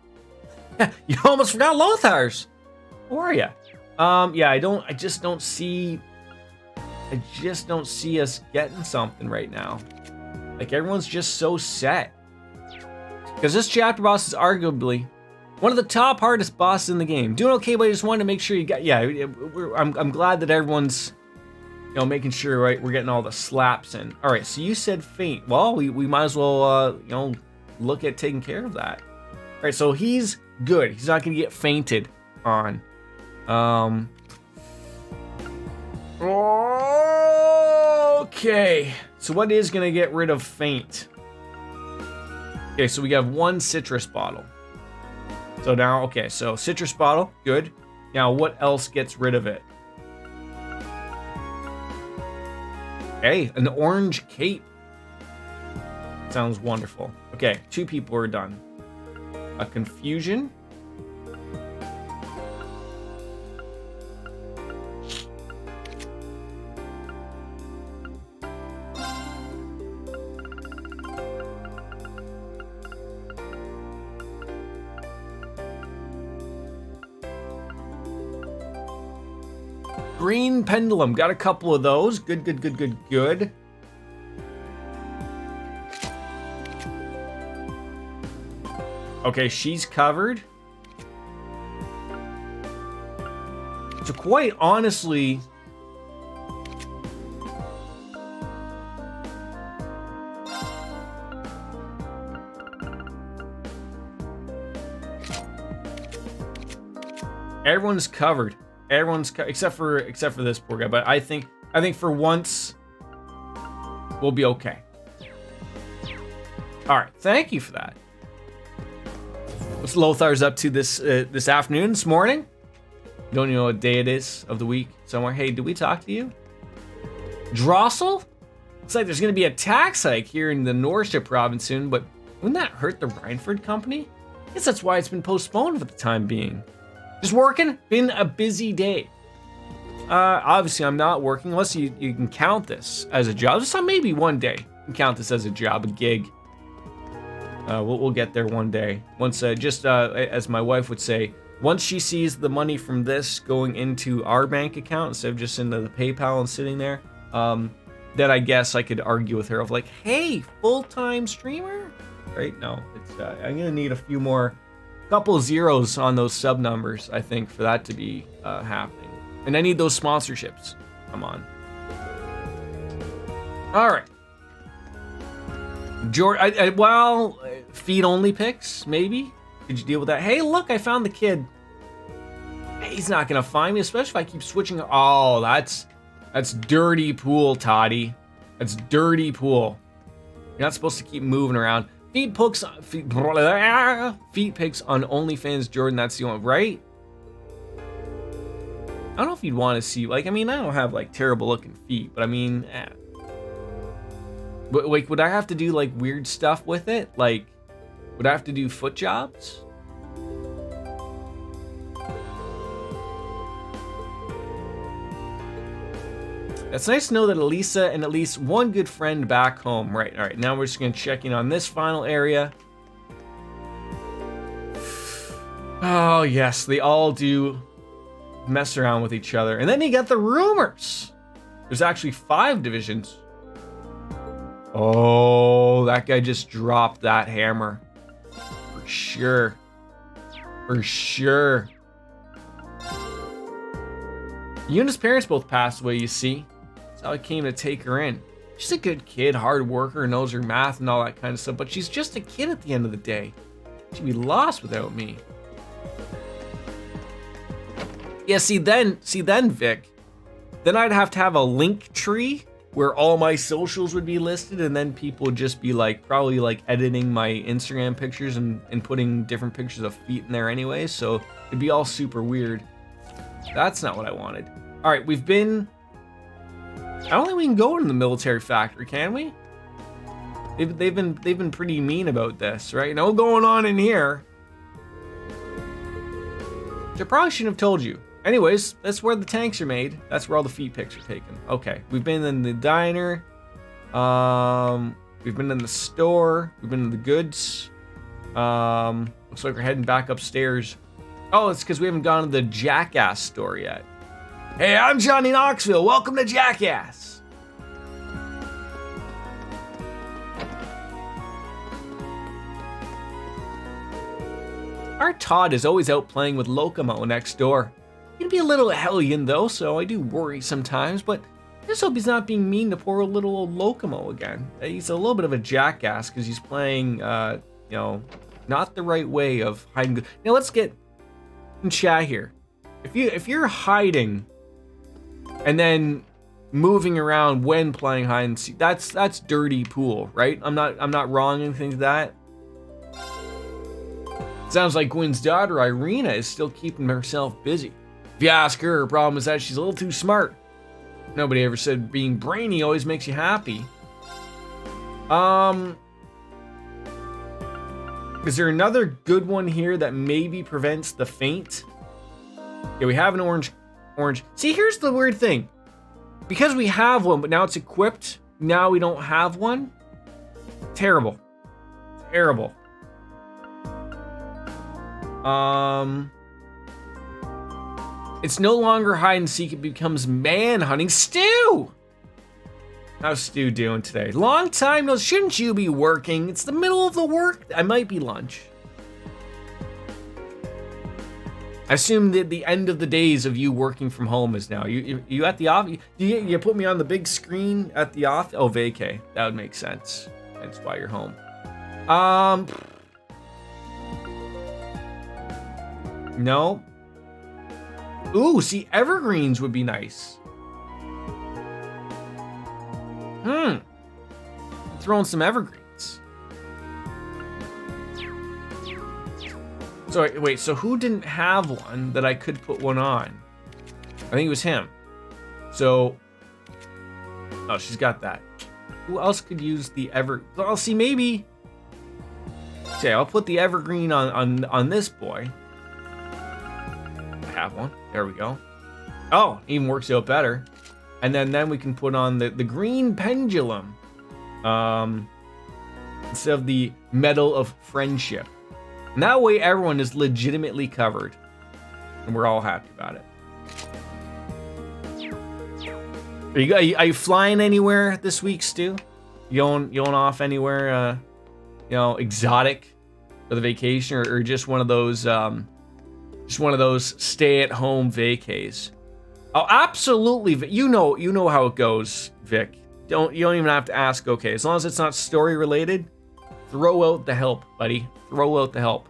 You almost forgot Lothar's. How are you? Yeah, I just don't see us getting something right now. Like, everyone's just so set. Because this chapter boss is arguably one of the top hardest bosses in the game. Doing okay, but I just wanted to make sure you got, I'm glad that everyone's, making sure, right, we're getting all the slaps in. All right, so you said Feint. Well, we might as well, look at taking care of that. All right, so he's good. He's not going to get fainted on. Okay, so what is going to get rid of Feint? Okay, so we have one citrus bottle. So now, okay, so citrus bottle, good. Now, what else gets rid of it? Hey, an orange cape. Sounds wonderful. Okay, 2 people are done. A confusion. Green pendulum, got a couple of those. Good. Okay, she's covered. So quite honestly, everyone's covered. Except for this poor guy, but I think for once we'll be okay. All right, thank you for that. What's Lothar's up to this afternoon, this morning? Don't you know what day it is of the week? Somewhere. Hey, did we talk to you? Drossel? Looks like there's going to be a tax hike here in the Norcia province soon, but wouldn't that hurt the Rhineford company? I guess that's why it's been postponed for the time being. Just working? Been a busy day. Obviously, I'm not working unless you can count this as a job. Just maybe one day you can count this as a job, a gig. We'll get there one day. Once, as my wife would say, once she sees the money from this going into our bank account instead of just into the PayPal and sitting there, then I guess I could argue with her of like, hey, full-time streamer? Right? No, it's I'm gonna need a few more, couple zeros on those sub numbers, I think, for that to be happening. And I need those sponsorships. Come on. All right. Well, feed-only pics, maybe? Could you deal with that? Hey, look, I found the kid. He's not gonna find me, especially if I keep switching. Oh, that's dirty pool, Toddy. That's dirty pool. You're not supposed to keep moving around. Feet pics on OnlyFans, Jordan. That's the one, right? I don't know if you'd want to see, like, I mean, I don't have like terrible looking feet, but I mean, But like, would I have to do like weird stuff with it? Like, would I have to do foot jobs? It's nice to know that Elisa and at least one good friend back home. Right, all right, now we're just gonna check in on this final area. Oh yes, they all do mess around with each other. And then you got the rumors. There's actually 5 divisions. Oh, that guy just dropped that hammer. For sure. For sure. Yuna's parents both passed away, you see. That's how I came to take her in. She's a good kid, hard worker, knows her math and all that kind of stuff, but she's just a kid at the end of the day. She'd be lost without me. Yeah, see then, Vic, then I'd have to have a link tree where all my socials would be listed, and then people would just be like, probably like editing my Instagram pictures and putting different pictures of feet in there anyway, so it'd be all super weird. That's not what I wanted. All right, we've been, I don't think we can go into the military factory, can we? They've been pretty mean about this, right? No going on in here. Which I probably shouldn't have told you. Anyways, that's where the tanks are made. That's where all the feet pics are taken. Okay, we've been in the diner. We've been in the store. We've been in the goods. Looks like we're heading back upstairs. Oh, it's because we haven't gone to the Jackass store yet. Hey, I'm Johnny Knoxville. Welcome to Jackass. Our Todd is always out playing with Locomo next door. He'd be a little hellion though, so I do worry sometimes, but I just hope he's not being mean to poor little old Locomo again. He's a little bit of a jackass because he's playing, you know, not the right way of hiding. Now let's get in chat here. If you're hiding and then moving around when playing hide and seek, that's dirty pool, right? I'm not wrong in anything to that. Sounds like Gwen's daughter Irina is still keeping herself busy. If you ask her problem is that she's a little too smart. Nobody ever said being brainy always makes you happy. Is there another good one here that maybe prevents the faint? Yeah, we have an orange. See, here's the weird thing. Because we have one, but now it's equipped, now we don't have one. Terrible. Terrible. It's no longer hide and seek, it becomes man hunting. Stu! How's Stu doing today? Long time no, shouldn't you be working? It's the middle of the work. I might be lunch. I assume that the end of the days of you working from home is now. You at the office? You put me on the big screen at the office? Oh, vacay. That would make sense. That's why you're home. No. Ooh, see, evergreens would be nice. Throwing some evergreens. So wait, so who didn't have one that I could put one on? I think it was him. So, oh, she's got that. Who else could use the Well, see, maybe... Okay, I'll put the evergreen on this boy. I have one. There we go. Oh, even works out better. And then we can put on the green pendulum. Instead of the Medal of Friendship. And that way everyone is legitimately covered. And we're all happy about it. Are you flying anywhere this week, Stu? You going off anywhere, exotic for the vacation, or just one of those stay-at-home vacays? Oh, absolutely. You know how it goes, Vic. You don't even have to ask. Okay, as long as it's not story related, throw out the help, buddy. Throw out the help.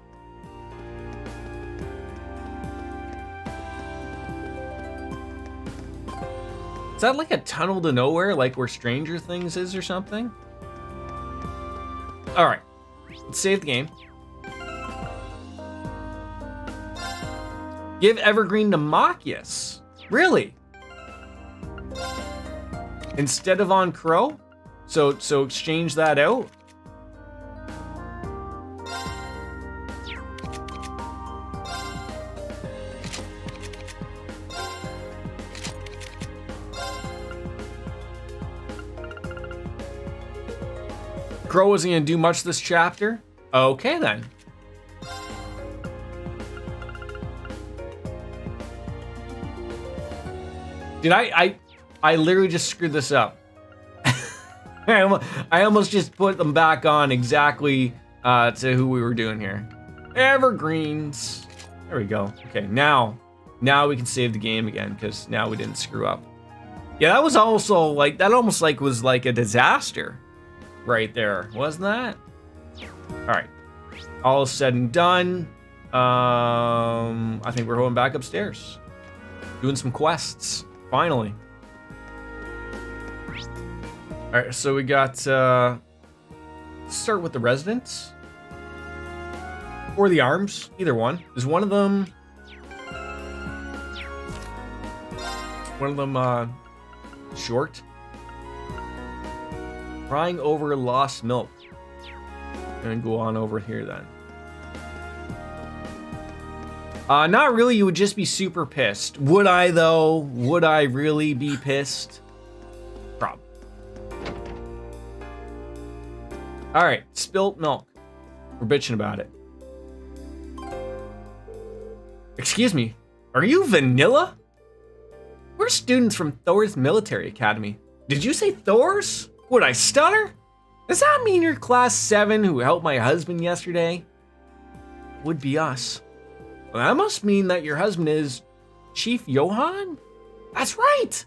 Is that like a tunnel to nowhere, like where Stranger Things is or something? All right, let's save the game. Give Evergreen to Machias. Really? Instead of on Crow? So exchange that out? Crow wasn't gonna do much this chapter? Okay then. Did I literally just screwed this up. I almost just put them back on exactly to who we were doing here. Evergreens. There we go. Okay, now we can save the game again because now we didn't screw up. Yeah, that was also like, that almost like was like a disaster right there, wasn't that? All right, all said and done. I think we're going back upstairs, doing some quests. Finally. All right, so we got, let's start with the residents. Or the arms, either one. Is one of them short? Crying over lost milk. And go on over here then. Not really, you would just be super pissed. Would I though? Would I really be pissed? Probably. All right, spilt milk. We're bitching about it. Excuse me, are you Vanilla? We're students from Thor's Military Academy. Did you say Thor's? Would I stutter? Does that mean you're class 7 who helped my husband yesterday? Would be us. Well, that must mean that your husband is Chief Johan? That's right!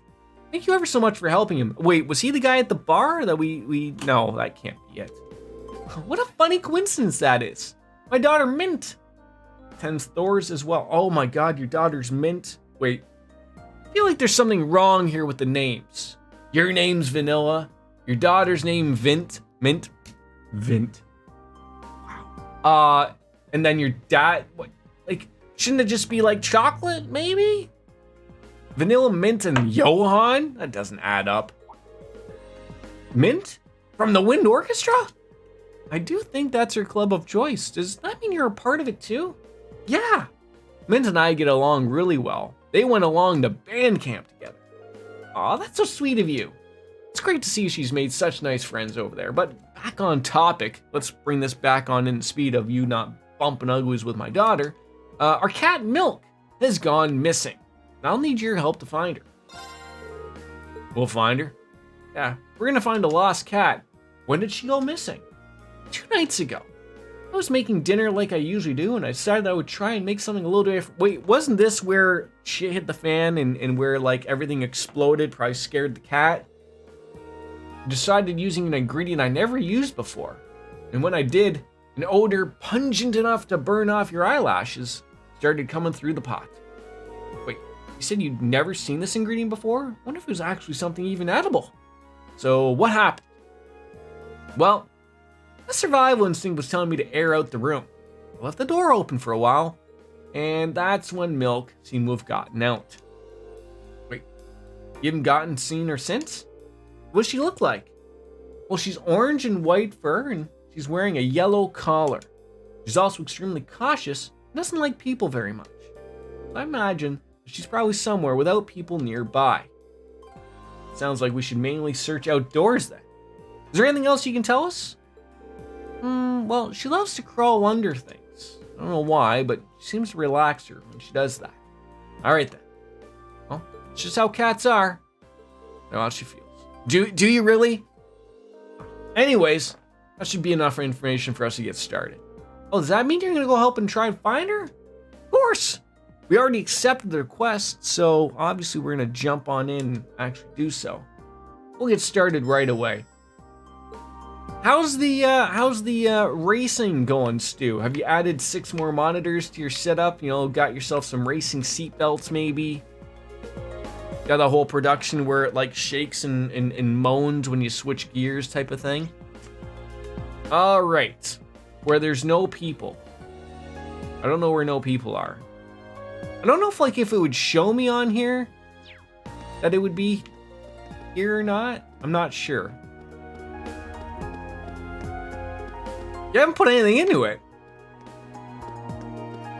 Thank you ever so much for helping him. Wait, was he the guy at the bar that we no, that can't be it. What a funny coincidence that is. My daughter Mint attends Thor's as well. Oh my god, your daughter's Mint. Wait, I feel like there's something wrong here with the names. Your name's Vanilla. Your daughter's name Vint. Wow. And then your dad, what? Like, shouldn't it just be like chocolate, maybe? Vanilla, Mint, and Johan? That doesn't add up. Mint? From the Wind Orchestra? I do think that's her club of choice. Does that mean you're a part of it too? Yeah. Mint and I get along really well. They went along to band camp together. Aw, that's so sweet of you. It's great to see she's made such nice friends over there. But back on topic, let's bring this back on in the speed of you not bumping uglies with my daughter. Our cat Milk has gone missing. I'll need your help to find her. We'll find her? Yeah, we're gonna find a lost cat. When did she go missing? 2 nights ago. I was making dinner like I usually do, and I decided I would try and make something a little different. Wait, wasn't this where shit hit the fan and where like everything exploded, probably scared the cat? I decided using an ingredient I never used before. And when I did, an odor pungent enough to burn off your eyelashes started coming through the pot. Wait, you said you'd never seen this ingredient before? I wonder if it was actually something even edible. So what happened? Well, the survival instinct was telling me to air out the room. I left the door open for a while, and that's when Milk seemed to have gotten out. Wait, you haven't seen her since? What does she look like? Well, she's orange and white fur, and she's wearing a yellow collar. She's also extremely cautious and doesn't like people very much. I imagine she's probably somewhere without people nearby. Sounds like we should mainly search outdoors then. Is there anything else you can tell us? Well, she loves to crawl under things. I don't know why, but she seems to relax her when she does that. Alright then. Well, it's just how cats are. I know how she feels. Do you really? Anyways, that should be enough information for us to get started. Oh, does that mean you're gonna go help and try and find her? Of course! We already accepted the request, so obviously we're gonna jump on in and actually do so. We'll get started right away. How's the racing going, Stu? Have you added 6 more monitors to your setup? You know, got yourself some racing seatbelts maybe? Got the whole production where it like shakes and moans when you switch gears type of thing? Alright. Where there's no people. I don't know where no people are. I don't know if it would show me on here that it would be here or not. I'm not sure. You haven't put anything into it.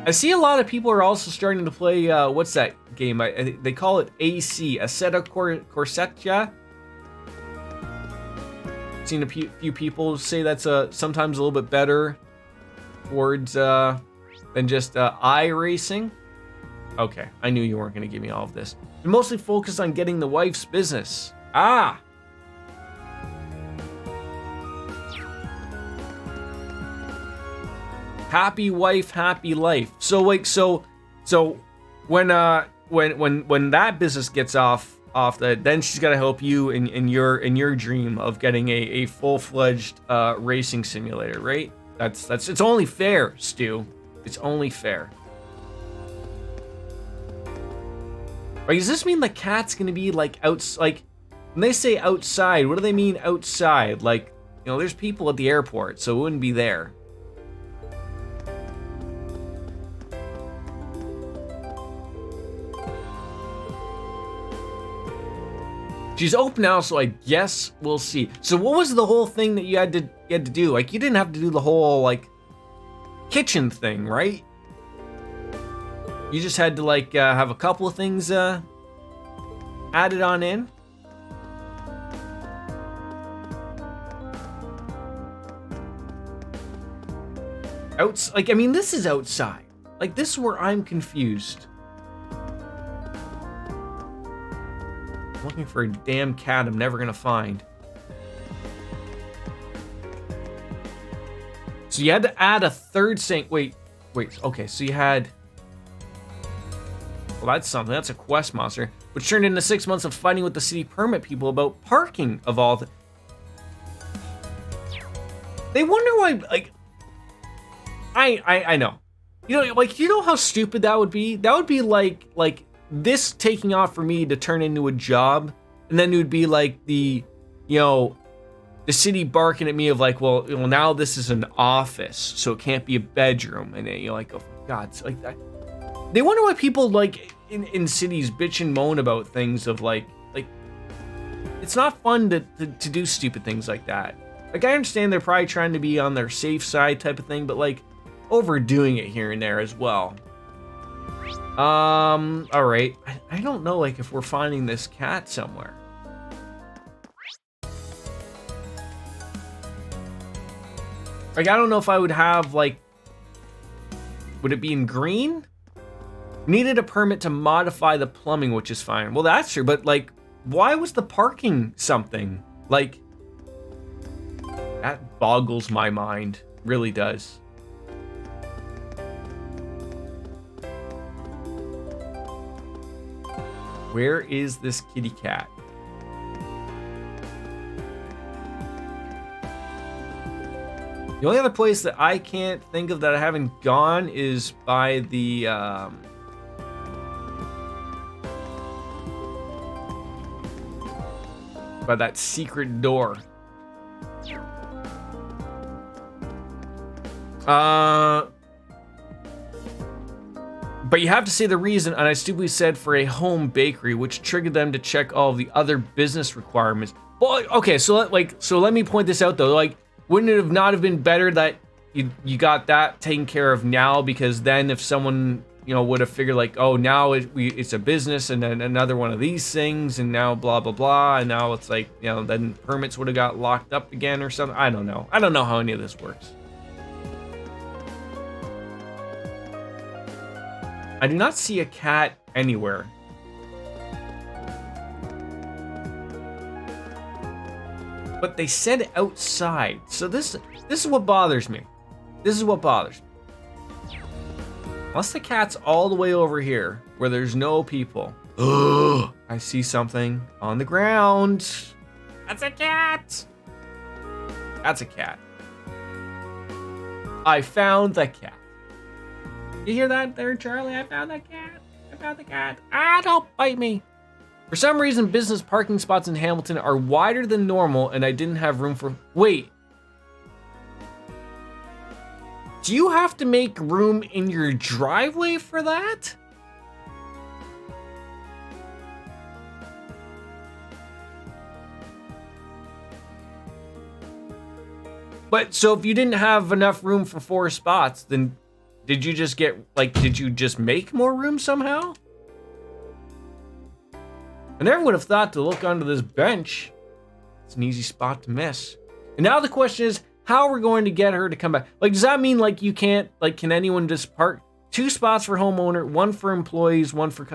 I see a lot of people are also starting to play, what's that game? They call it AC, Assetto Corsetto. Seen a few people say that's sometimes a little bit better towards than just iRacing. Okay, I knew you weren't going to give me all of this. You're mostly focused on getting the wife's business. Ah! Happy wife, happy life. So like, so when that business gets off then she's got to help you in your dream of getting a full-fledged racing simulator, right? That's it's only fair, Stu. It's only fair. Right, does this mean the cat's gonna be like like when they say outside, what do they mean outside? Like, you know, there's people at the airport, so it wouldn't be there. She's open now, so I guess we'll see. So what was the whole thing that you had to do? Like, you didn't have to do the whole like kitchen thing, right? You just had to like have a couple of things added on in. Like, I mean, this is outside. Like, this is where I'm confused. Looking for a damn cat I'm never gonna find. So you had to add a third sink. Wait, okay, so you had... Well, that's something. That's a quest monster, which turned into 6 months of fighting with the city permit people about parking of all the... They wonder why, like... I know. You know, like, you know how stupid that would be? That would be like this taking off for me to turn into a job, and then it would be like the, you know, the city barking at me of like, well, now this is an office, so it can't be a bedroom, and then you're like, oh, for God's sake, that. They wonder why people like in cities bitch and moan about things of like it's not fun to do stupid things like that. Like, I understand they're probably trying to be on their safe side type of thing, but like overdoing it here and there as well. All right. I don't know, like, if we're finding this cat somewhere. Like, I don't know if I would have, like, would it be in green? Needed a permit to modify the plumbing, which is fine. Well, that's true, but, like, why was the parking something? Like, that boggles my mind. Really does. Where is this kitty cat? The only other place that I can't think of that I haven't gone is by the by that secret door. But you have to say the reason, and I stupidly said for a home bakery, which triggered them to check all of the other business requirements. Well, okay, so let me point this out though. Like, wouldn't it have not have been better that you got that taken care of now? Because then if someone, you know, would have figured like, oh, now it's a business and then another one of these things and now blah, blah, blah. And now it's like, you know, then permits would have got locked up again or something. I don't know. I don't know how any of this works. I do not see a cat anywhere. But they said outside. So this is what bothers me. This is what bothers me. Unless the cat's all the way over here where there's no people. Ugh, I see something on the ground. That's a cat. That's a cat. I found the cat. You hear that there, Charlie? I found the cat. I found the cat. Ah, don't bite me. For some reason, business parking spots in Hamilton are wider than normal, and I didn't have room for... Wait. Do you have to make room in your driveway for that? But, so if you didn't have enough room for 4 spots, then... Did you just get, like, did you just make more room somehow? I never would have thought to look onto this bench. It's an easy spot to miss. And now the question is, how are we going to get her to come back? Like, does that mean, like, you can't, like, can anyone just park 2 spots for homeowner, 1 for employees, 1 for...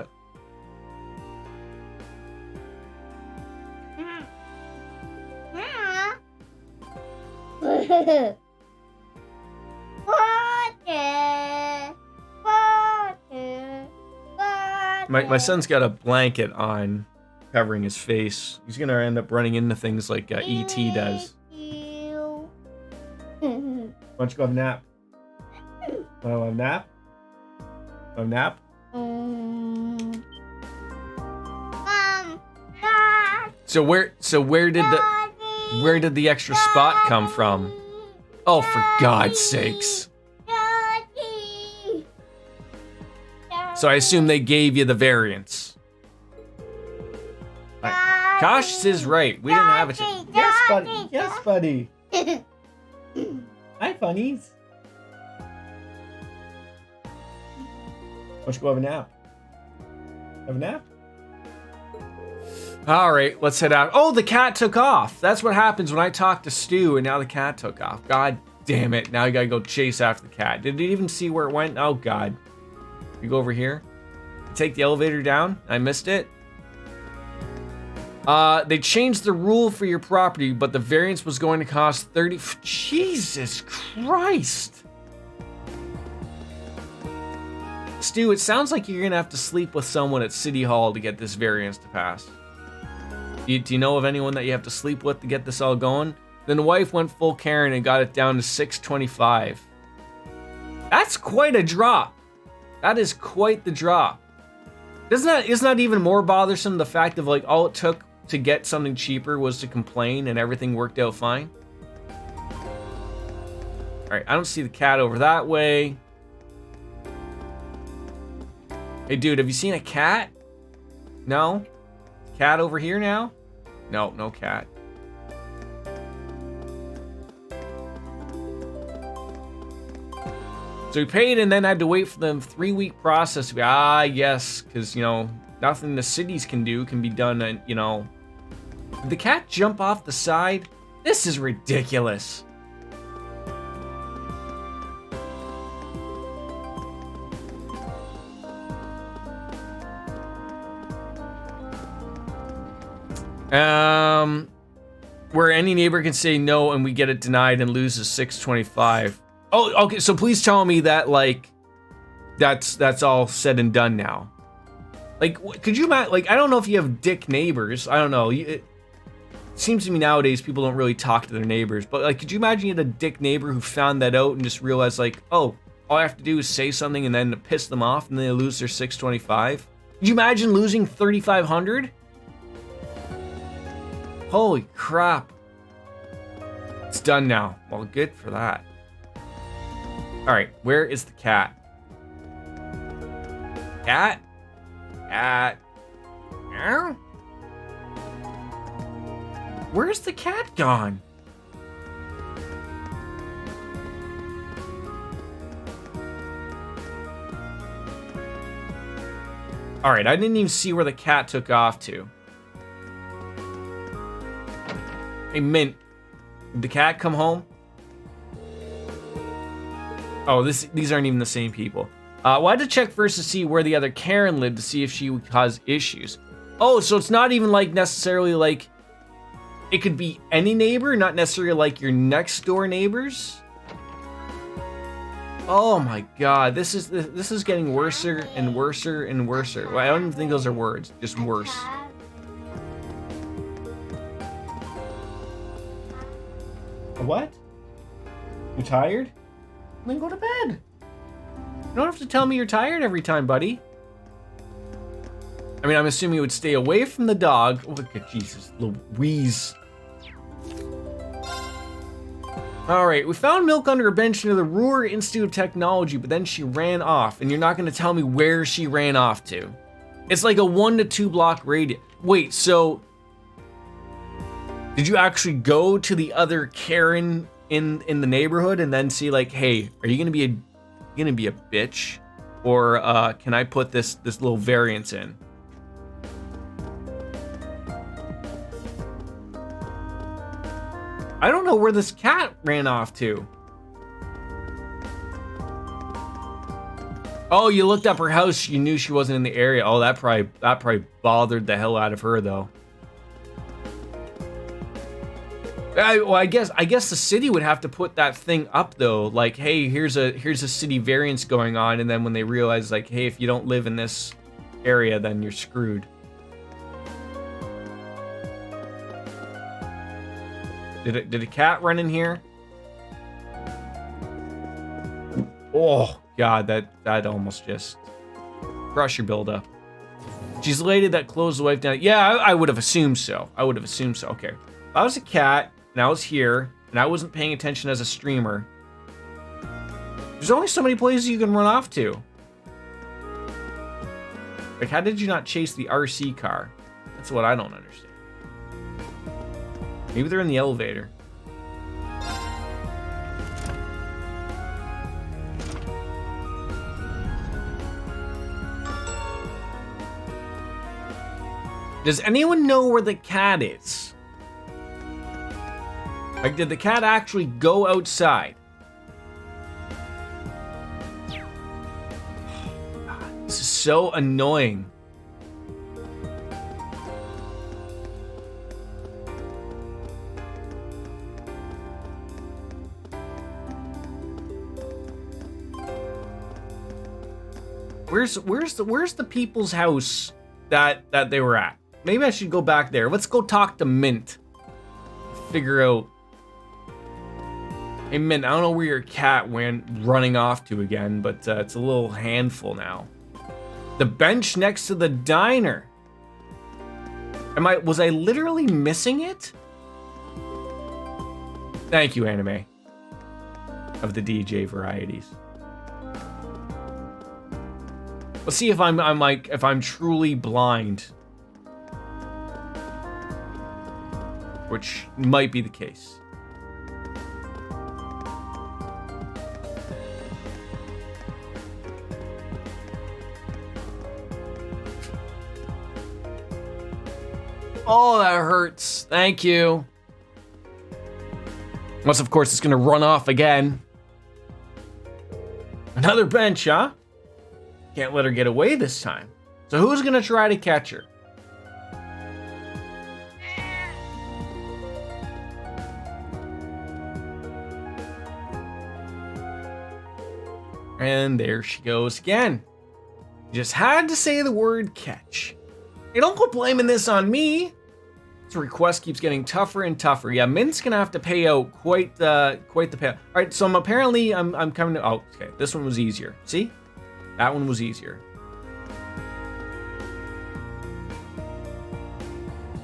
My son's got a blanket on covering his face. He's gonna end up running into things like E.T. does. Why don't you go have a nap? Want to have a nap? A nap? So where did the extra spot come from? Oh, for God's sakes. So I assume they gave you the variance. Right. Kosh is right. We didn't have it. Yes, buddy. Yes, buddy. Hi, funnies. Why don't you go have a nap? Have a nap? All right, let's head out. Oh, the cat took off. That's what happens when I talk to Stu, and now the cat took off. God damn it. Now you gotta go chase after the cat. Did it even see where it went? Oh, God. You go over here. Take the elevator down. I missed it. They changed the rule for your property, but the variance was going to cost 30. Jesus Christ. Stu, it sounds like you're gonna have to sleep with someone at City Hall to get this variance to pass. Do you know of anyone that you have to sleep with to get this all going? Then the wife went full Karen and got it down to $625. That's quite a drop. That is quite the drop. Isn't that even more bothersome, the fact of like all it took to get something cheaper was to complain and everything worked out fine? Alright, I don't see the cat over that way. Hey dude, have you seen a cat? No? Cat over here now? No, no cat. So we paid and then had to wait for the 3-week process to be, yes, because, you know, nothing the cities can do can be done, and, you know. Did the cat jump off the side? This is ridiculous. Where any neighbor can say no and we get it denied and loses $625. Oh, okay. So please tell me that like, that's all said and done now. Like, could you imagine? Like, I don't know if you have dick neighbors. I don't know. It seems to me nowadays people don't really talk to their neighbors. But like, could you imagine you had a dick neighbor who found that out and just realized like, oh, all I have to do is say something and then piss them off and then they lose their $625? Could you imagine losing $3,500? Holy crap. It's done now. Well, good for that. All right, where is the cat? Cat? Cat? Meow? Where's the cat gone? Alright, I didn't even see where the cat took off to. Hey, Mint. Did the cat come home? Oh, these aren't even the same people. Well, I had to check first to see where the other Karen lived to see if she would cause issues. Oh, so it's not even like necessarily like... It could be any neighbor, not necessarily like your next door neighbors? Oh my god, this is getting worser and worser and worser. Well, I don't even think those are words, just worse. What? You tired? Then go to bed. You don't have to tell me you're tired every time, buddy. I mean, I'm assuming you would stay away from the dog. Oh, look at Jesus, Louise. Alright, we found Milk under a bench near the Ruhr Institute of Technology, but then she ran off, and you're not going to tell me where she ran off to. It's like a 1 to 2 block radius. Wait, so... Did you actually go to the other Karen in the neighborhood and then see like, hey, are you going to be a bitch? Or can I put this little variance in? I don't know where this cat ran off to. Oh, you looked up her house. You knew she wasn't in the area. Oh, that probably bothered the hell out of her, though. Well, I guess the city would have to put that thing up, though. Like, hey, here's a city variance going on, and then when they realize, like, hey, if you don't live in this area, then you're screwed. Did a cat run in here? Oh god, that almost just crushed your buildup. She's the lady that closed the wife down. Yeah, I would have assumed so. I would have assumed so. Okay, if I was a cat and I was here and I wasn't paying attention as a streamer, there's only so many places you can run off to. Like, how did you not chase the RC car? That's what I don't understand. Maybe they're in the elevator. Does anyone know where the cat is? Like, did the cat actually go outside? God, this is so annoying. Where's the people's house that they were at? Maybe I should go back there. Let's go talk to Mint. Figure out. Hey Mint, I don't know where your cat went running off to again, but it's a little handful now. The bench next to the diner. Was I literally missing it? Thank you, anime. Of the DJ varieties. Let's see if I'm truly blind. Which might be the case. Oh, that hurts. Thank you. Unless, of course, it's gonna run off again. Another bench, huh? Can't let her get away this time. So who's gonna try to catch her? And there she goes again. Just had to say the word catch. Hey, don't go blaming this on me. This request keeps getting tougher and tougher. Yeah, Mint's gonna have to pay out quite the payout. All right, so I'm coming to. Oh, okay. This one was easier. See, that one was easier.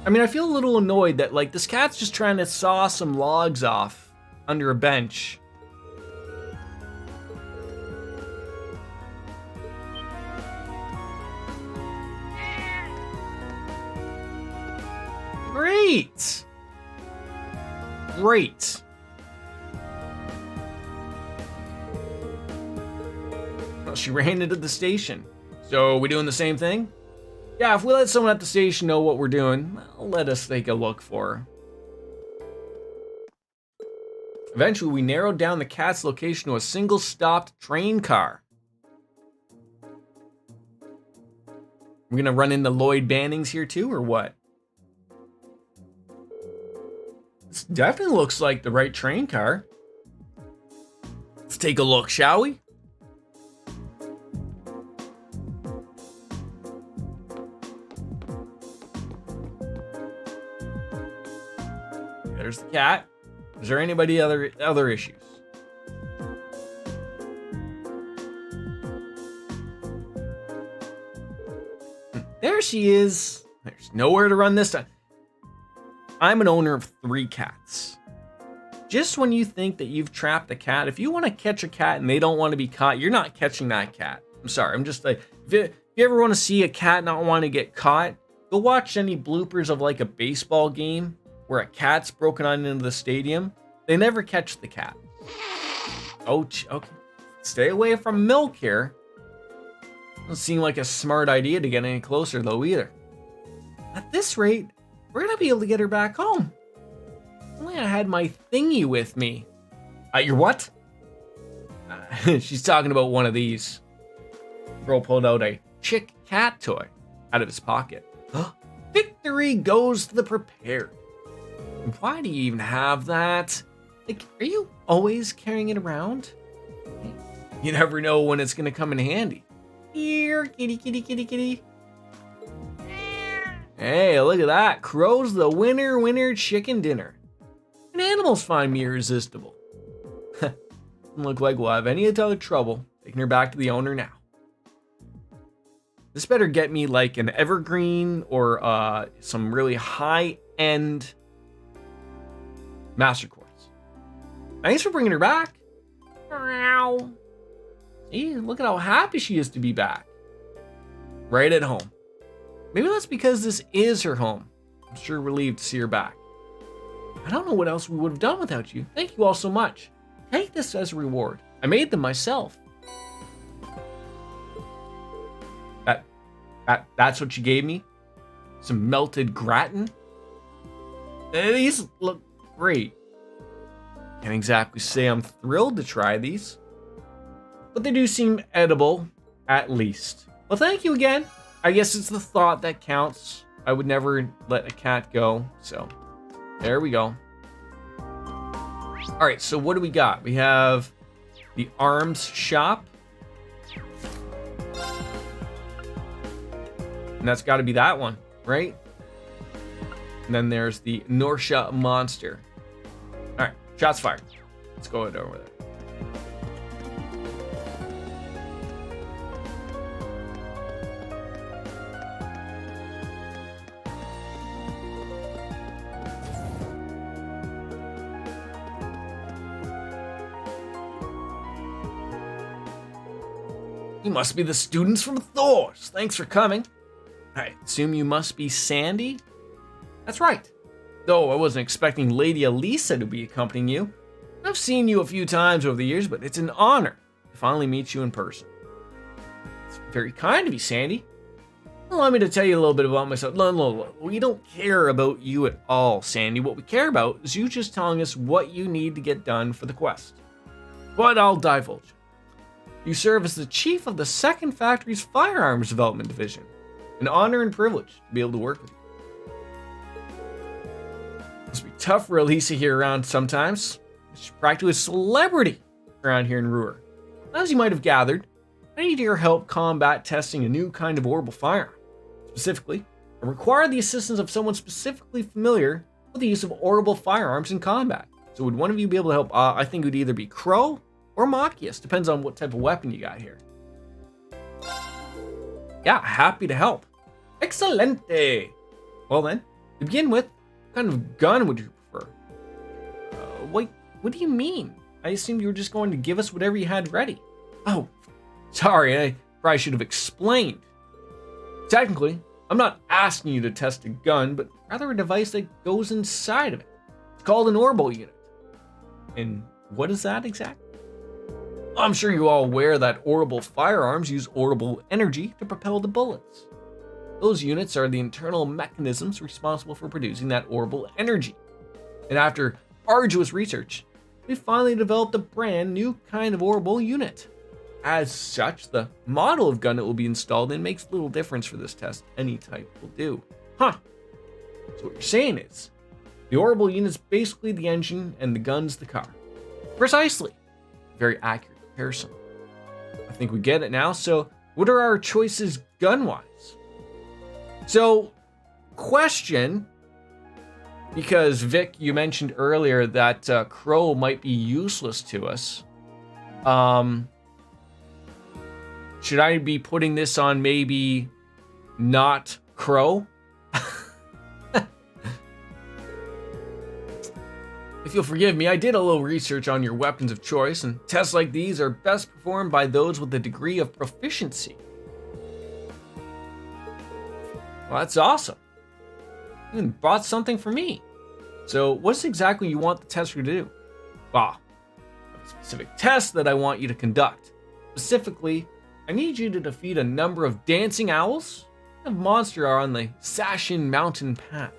I mean, I feel a little annoyed that like this cat's just trying to saw some logs off under a bench. Great! Great. Well, she ran into the station. So, we doing the same thing? Yeah, if we let someone at the station know what we're doing, let us take a look for her. Eventually, we narrowed down the cat's location to a single stopped train car. We're gonna run into Lloyd Bannings here too, or what? This definitely looks like the right train car. Let's take a look, shall we? There's the cat. Is there anybody other issues? There she is. There's nowhere to run this time. I'm an owner of 3 cats. Just when you think that you've trapped a cat, if you want to catch a cat and they don't want to be caught, you're not catching that cat. I'm sorry. I'm just like, if you ever want to see a cat not want to get caught, go watch any bloopers of like a baseball game where a cat's broken on into the stadium. They never catch the cat. Oh, okay. Stay away from milk here. Doesn't seem like a smart idea to get any closer though either. At this rate, we're gonna be able to get her back home. Only I had my thingy with me. Your what? She's talking about one of these. Girl pulled out a chick cat toy out of his pocket. Victory goes to the prepared. Why do you even have that? Like, are you always carrying it around? You never know when it's gonna come in handy. Here, kitty, kitty, kitty, kitty. Hey, look at that. Crow's the winner chicken dinner. And animals find me irresistible. Doesn't look like we'll have any other trouble taking her back to the owner now. This better get me like an evergreen or some really high-end master quartz. Thanks for bringing her back. Meow. See, look at how happy she is to be back. Right at home. Maybe that's because this is her home. I'm sure relieved to see her back. I don't know what else we would have done without you. Thank you all so much. Take this as a reward. I made them myself. That's what you gave me? Some melted gratin? These look great. Can't exactly say I'm thrilled to try these, but they do seem edible, at least. Well, thank you again. I guess it's the thought that counts. I would never let a cat go, so there we go. All right, so what do we got? We have the arms shop. And that's got to be that one, right? And then there's the Norsha monster. All right, shots fired. Let's go over there. You must be the students from Thor's. Thanks for coming. I assume you must be Sandy? That's right. Though I wasn't expecting Lady Elisa to be accompanying you. I've seen you a few times over the years, but it's an honor to finally meet you in person. It's very kind of you, Sandy. Allow me to tell you a little bit about myself. No. We don't care about you at all, Sandy. What we care about is you just telling us what you need to get done for the quest. But I'll divulge. You serve as the chief of the 2nd Factory's Firearms Development Division. An honor and privilege to be able to work with you. Must be tough for Elisa here around sometimes. She's practically a celebrity around here in Ruhr. As you might have gathered, I need your help combat testing a new kind of orbital firearm. Specifically, I require the assistance of someone specifically familiar with the use of orbital firearms in combat. So would one of you be able to help? I think it would either be Crow or Machias. Depends on what type of weapon you got here. Yeah, happy to help. Excelente! Well then, to begin with, what kind of gun would you prefer? Wait, what do you mean? I assumed you were just going to give us whatever you had ready. Oh, sorry, I probably should have explained. Technically, I'm not asking you to test a gun, but rather a device that goes inside of it. It's called an orbital unit. And what is that exactly? I'm sure you're all aware that orbital firearms use orbital energy to propel the bullets. Those units are the internal mechanisms responsible for producing that orbital energy. And after arduous research, we finally developed a brand new kind of orbital unit. As such, the model of gun it will be installed in makes little difference for this test. Any type will do. Huh. So what you're saying is, the orbital unit's basically the engine and the gun's the car. Precisely. Very accurate comparison. I think we get it now. So what are our choices gun-wise? So, question, because Vic, you mentioned earlier that Crow might be useless to us. Should I be putting this on maybe not Crow? If you'll forgive me, I did a little research on your weapons of choice, and tests like these are best performed by those with a degree of proficiency. Well, that's awesome. You even bought something for me. So what's exactly you want the tester to do? Well, I have a specific test that I want you to conduct. Specifically, I need you to defeat a number of dancing owls. What kind of monster are on the Sashin Mountain Path?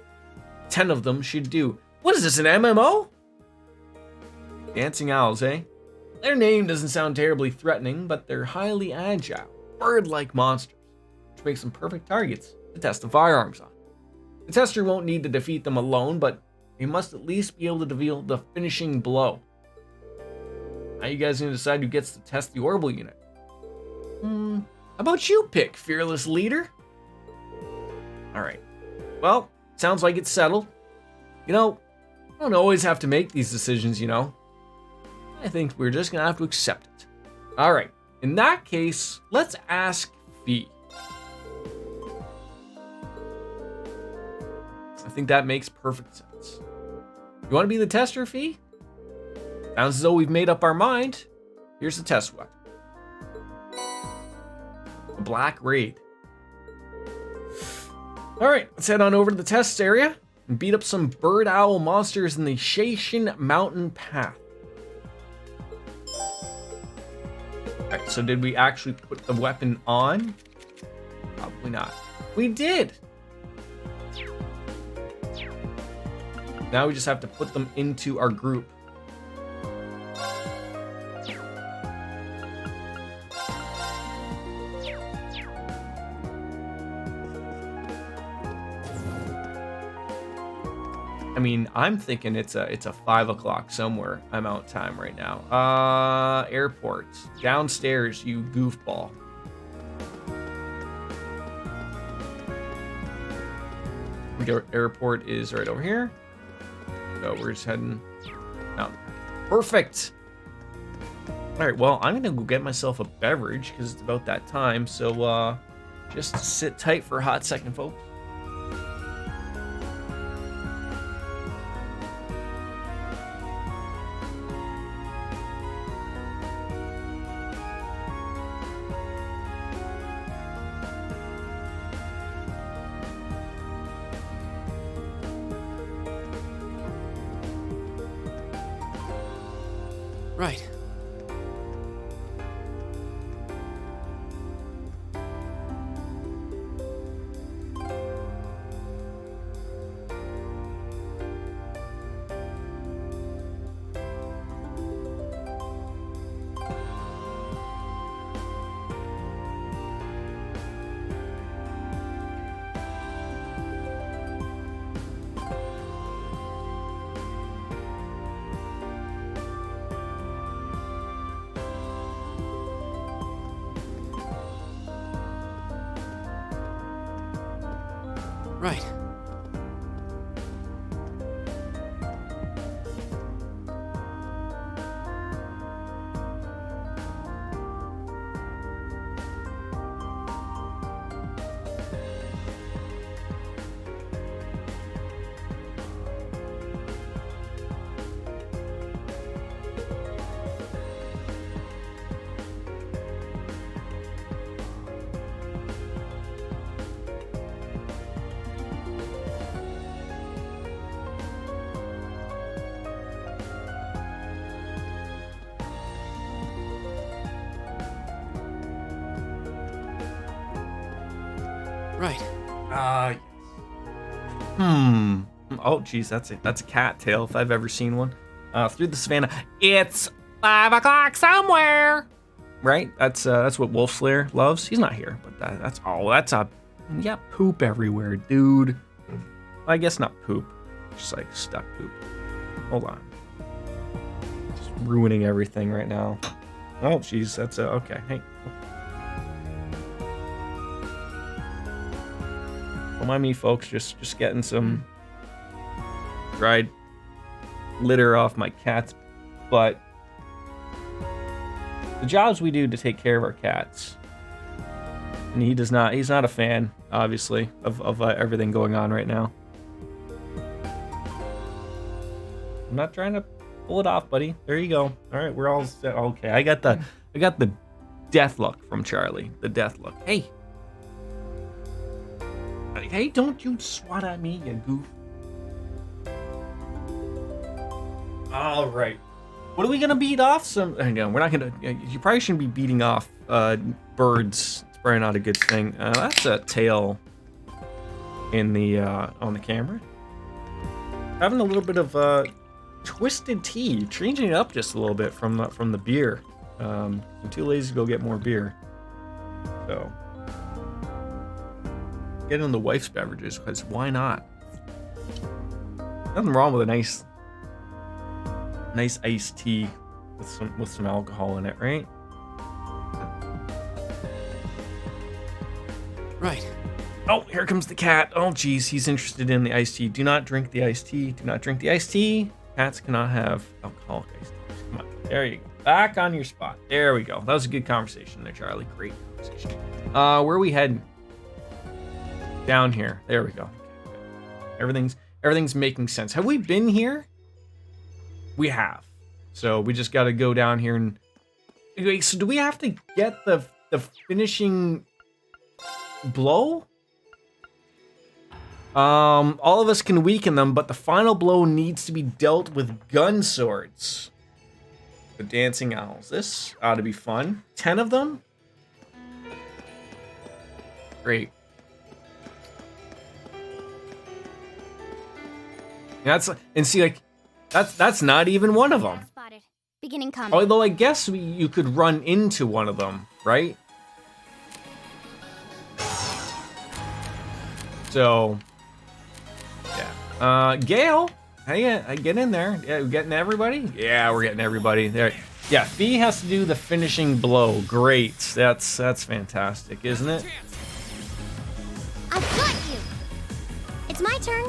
10 of them should do. What is this, an MMO? Dancing owls, eh? Their name doesn't sound terribly threatening, but they're highly agile, bird-like monsters, which makes them perfect targets to test the firearms on. The tester won't need to defeat them alone, but he must at least be able to deal the finishing blow. How you guys gonna decide who gets to test the orbital unit? How about you pick, fearless leader? Alright. Well, sounds like it's settled. You know, I don't always have to make these decisions, you know. I think we're just gonna have to accept it. Alright, in that case, let's ask Fee. I think that makes perfect sense. You wanna be the tester, Fee? Sounds as though we've made up our mind. Here's the test weapon. A black raid. Alright, let's head on over to the test area and beat up some bird owl monsters in the Sashin Mountain Path. Alright, so did we actually put the weapon on? Probably not. We did! Now we just have to put them into our group. I mean, I'm thinking it's a 5 o'clock somewhere. I'm out time right now. Airport. Downstairs, you goofball. The airport is right over here. So we're just heading out. Perfect. All right, well, I'm gonna go get myself a beverage because it's about that time. So just sit tight for a hot second, folks. Right. Right. Right. Oh, geez, that's a cat tail if I've ever seen one. Through the savannah. It's 5 o'clock somewhere. Right? That's what Wolf Slayer loves. He's not here, but that's poop everywhere, dude. Well, I guess not poop, just like stuck poop. Hold on. Just ruining everything right now. Oh, geez, that's okay. Hey. Don't mind me, folks. Just getting some dried litter off my cat's butt. The jobs we do to take care of our cats. And he's not a fan, obviously, of everything going on right now. I'm not trying to pull it off, buddy. There you go. All right, we're all set. Okay, I got the death look from Charlie. The death look. Hey, don't you swat at me, you goof. All right. What are we gonna beat off? No, we're not gonna. You probably shouldn't be beating off birds. It's probably not a good thing. That's a tail in the on the camera. Having a little bit of twisted tea, changing it up just a little bit from the beer. I'm too lazy to go get more beer, so get in the wife's beverages because why not? Nothing wrong with a nice iced tea with some alcohol in it, right? Right. Oh, here comes the cat. Oh, geez, he's interested in the iced tea. Do not drink the iced tea. Do not drink the iced tea. Cats cannot have alcoholic iced tea. Come on, there you go. Back on your spot. There we go. That was a good conversation there, Charlie. Great conversation. Where are we heading? Down here. There we go. Everything's making sense. Have we been here? We have. So we just got to go down here and... Wait, so do we have to get the finishing blow? All of us can weaken them, but the final blow needs to be dealt with gun swords. The dancing owls. This ought to be fun. 10 of them? Great. That's not even one of them. Spotted. Beginning combat. Although I guess you could run into one of them, right? So, yeah. Gale, hey, get in there. Yeah, we getting everybody? Yeah, we're getting everybody there. Yeah, Fee has to do the finishing blow. Great. That's fantastic, isn't it? I've got you. It's my turn.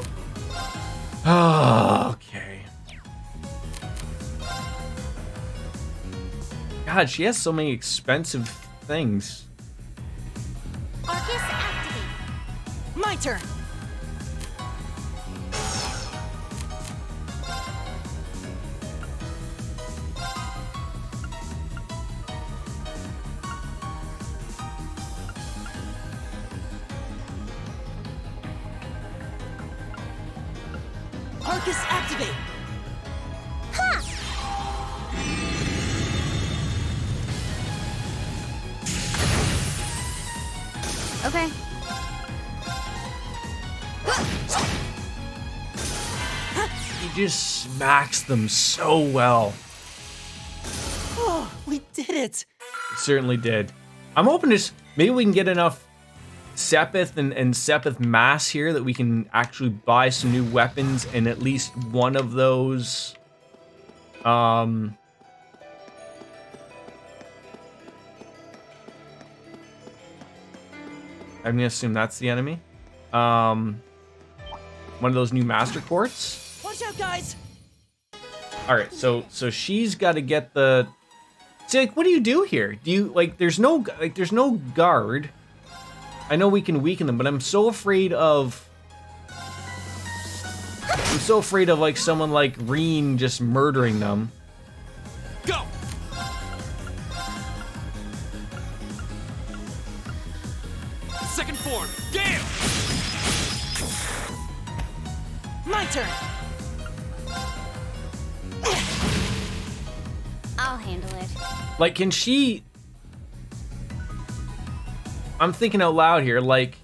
Oh, okay. God, she has so many expensive things. Arcus activate. My turn. Arcus activate. Ha! Okay. He just smacks them so well. Oh, we did it! It certainly did. I'm hoping maybe we can get enough Sepith and Sepith mass here that we can actually buy some new weapons and at least one of those. I'm gonna assume that's the enemy. One of those new master quartz. Watch out, guys! All right, so she's got to get the. See, like, what do you do here? Do you there's no guard. I know we can weaken them, but I'm so afraid of like someone like Reen just murdering them. Go. Second form, Gale. My turn. I'll handle it. Like, can she... I'm thinking out loud here, like,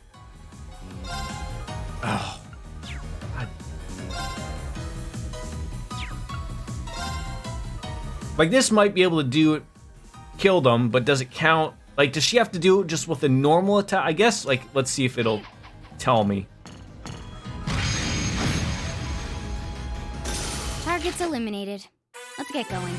Oh. God. Like, this might be able to do it, kill them, but does it count? Like, does she have to do it just with a normal attack? I guess, like, let's see if it'll tell me. Target's eliminated. Let's get going.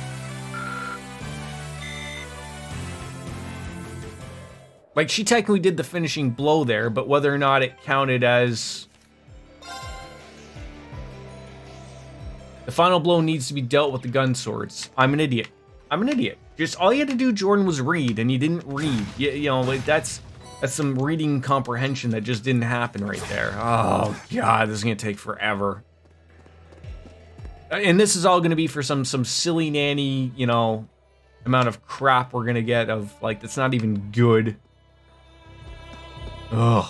Like, she technically did the finishing blow there, but whether or not it counted as... The final blow needs to be dealt with the gun swords. I'm an idiot. I'm an idiot. Just all you had to do, Jordan, was read, and you didn't read. You know, like, that's some reading comprehension that just didn't happen right there. Oh, God, this is going to take forever. And this is all going to be for some silly nanny, you know, amount of crap we're going to get of, like, that's not even good. Ugh.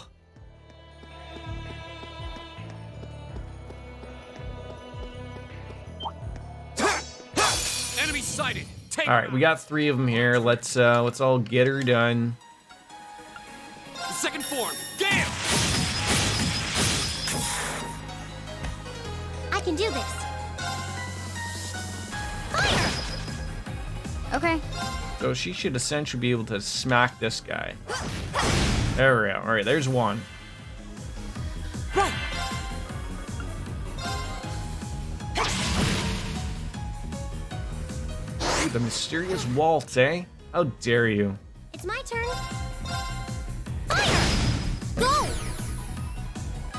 Enemy sighted. Take All right, we got 3 of them here. Let's all get her done. the second form. Gale. I can do this. Okay. So she should essentially be able to smack this guy. There we go. All right, there's one. Right. Ooh, the mysterious waltz, eh? How dare you? It's my turn. Fire! Go!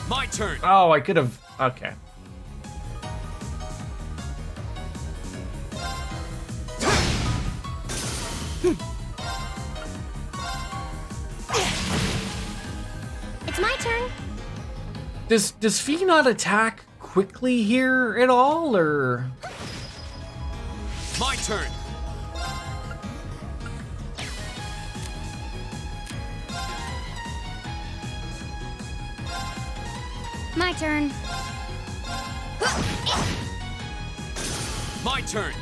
My turn. Oh, I could have... Okay. It's my turn. Does Fee not attack quickly here at all, or... My turn. My turn. My turn.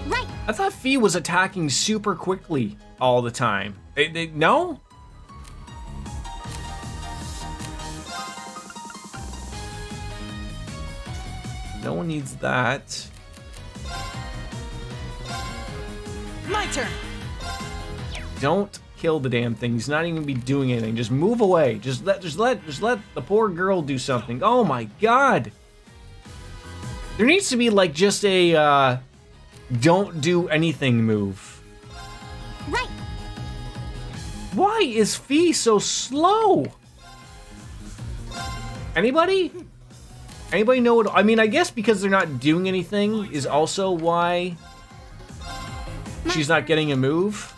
Right. I thought Fee was attacking super quickly all the time. No? No one needs that. My turn. Don't kill the damn thing. He's not even gonna be doing anything. Just move away. Just let the poor girl do something. Oh my God. There needs to be like just a don't do anything move. Right. Why is Fee so slow? Anybody? Anybody know what? I mean, I guess because they're not doing anything is also why she's not getting a move.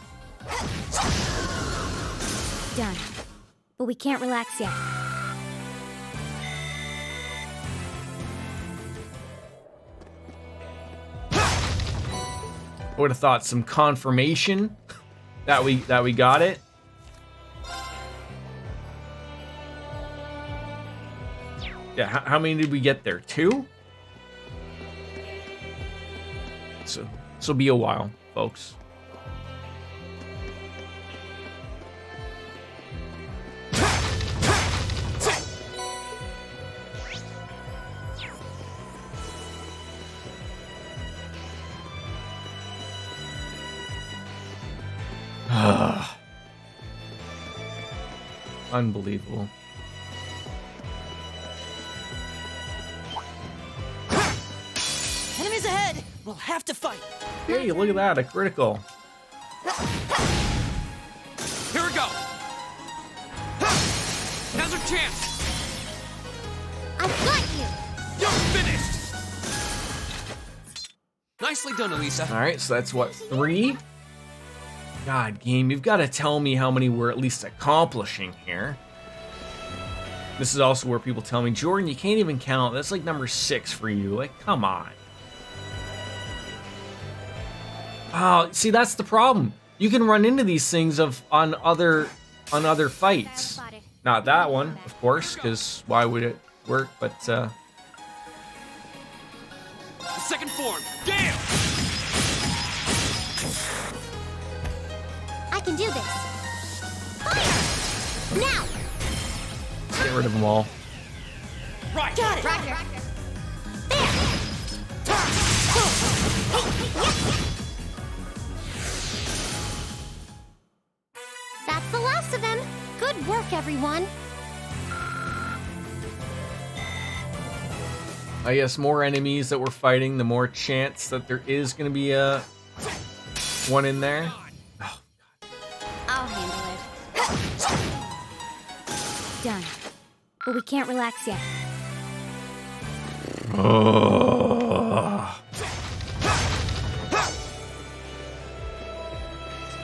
Done. But we can't relax yet. I would have thought some confirmation that we got it. Yeah, how many did we get there? 2? So this'll be a while, folks. Unbelievable. Enemies ahead. We'll have to fight. Hey, look at that, a critical. Here we go. Now's our chance. I've got you. You're finished. Nicely done, Elisa. All right, so that's what, 3? God, game, you've got to tell me how many we're at least accomplishing here. This is also where people tell me, Jordan, you can't even count. That's like number 6 for you. Like, come on. Oh, see, that's the problem. You can run into these things on other fights. Not that one, of course, because why would it work? But The second form. Gale. I can do this. Fire! Now! Get rid of them all. Right. Got it! Roger. That's the last of them. Good work, everyone. I guess more enemies that we're fighting, the more chance that there is going to be a one in there. I'll handle it. Done. But we can't relax yet.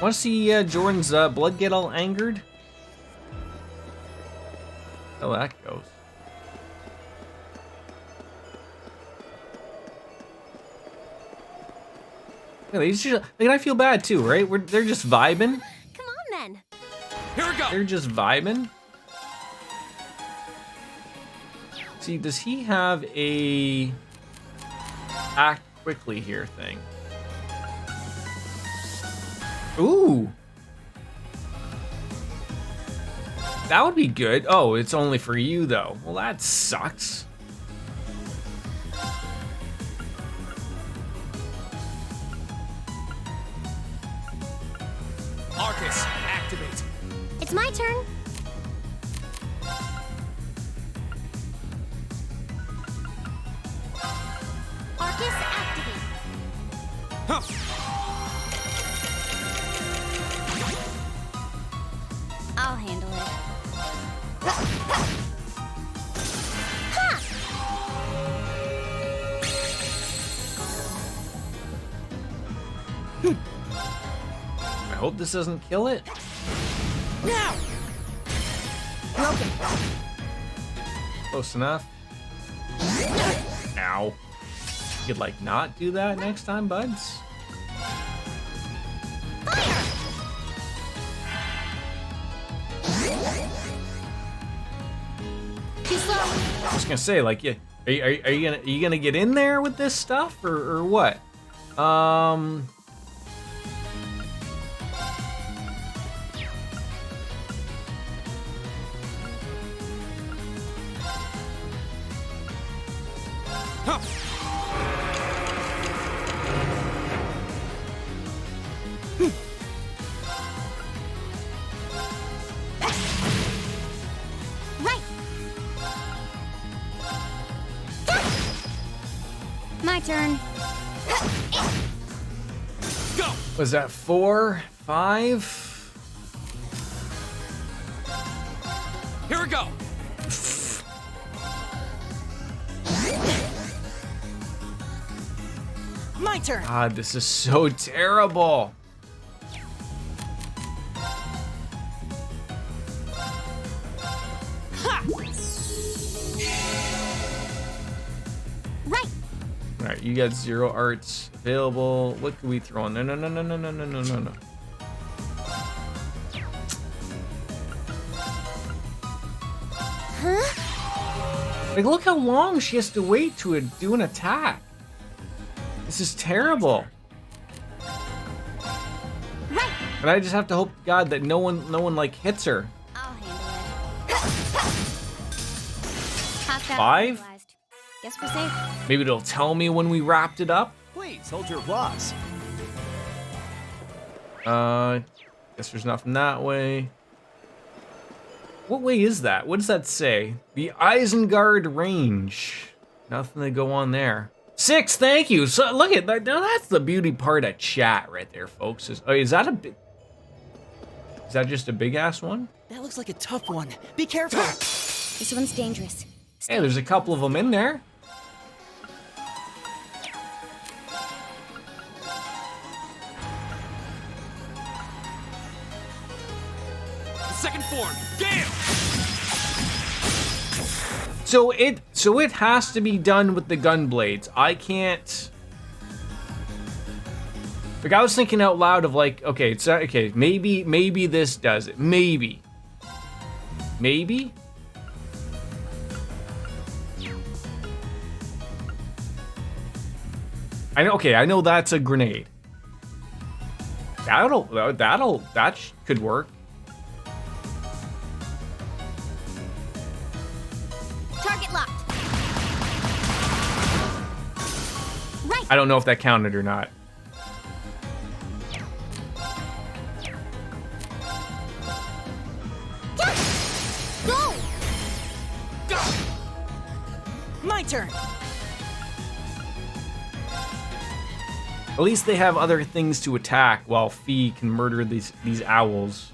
Want to see Jordan's blood get all angered? How that goes. Yeah, I feel bad too, right? They're just vibing. Come on then. Here we go. They're just vibing. See, does he have a act quickly here thing? Ooh. That would be good. Oh, it's only for you though. Well, that sucks. Arcus, activate. It's my turn. Arcus, activate. Huh. I'll handle it. I hope this doesn't kill it. Now. Broken. Close enough. Ow. You could like not do that next time, buds. Too slow. I was gonna say, like, yeah, are you gonna get in there with this stuff or what? Huh. Right. My turn. Go. Was that 4, 5? Here we go. My turn. God, this is so terrible. Ha! Right. All right, you got 0 arts available. What can we throw in? No. Huh? Like, look how long she has to wait to do an attack. This is terrible. Right. And I just have to hope to God that no one like hits her. I'll handle it. Hostile 5? neutralized. Guess we're safe. Maybe it'll tell me when we wrapped it up. Please hold your applause. Guess there's nothing that way. What way is that? What does that say? The Isengard range. Nothing to go on there. 6, thank you. So look at that. Now that's the beauty part of chat right there, folks. Is that a big? Is that just a big ass one? That looks like a tough one. Be careful. This one's dangerous. Hey, there's a couple of them in there. Second form. Gale. So it has to be done with the gun blades. I can't. Like, I was thinking out loud of like, okay, it's okay. Maybe this does it. Maybe. I know. Okay, I know that's a grenade. That could work. Target locked. Right. I don't know if that counted or not. Go. My turn. At least they have other things to attack while Fee can murder these owls.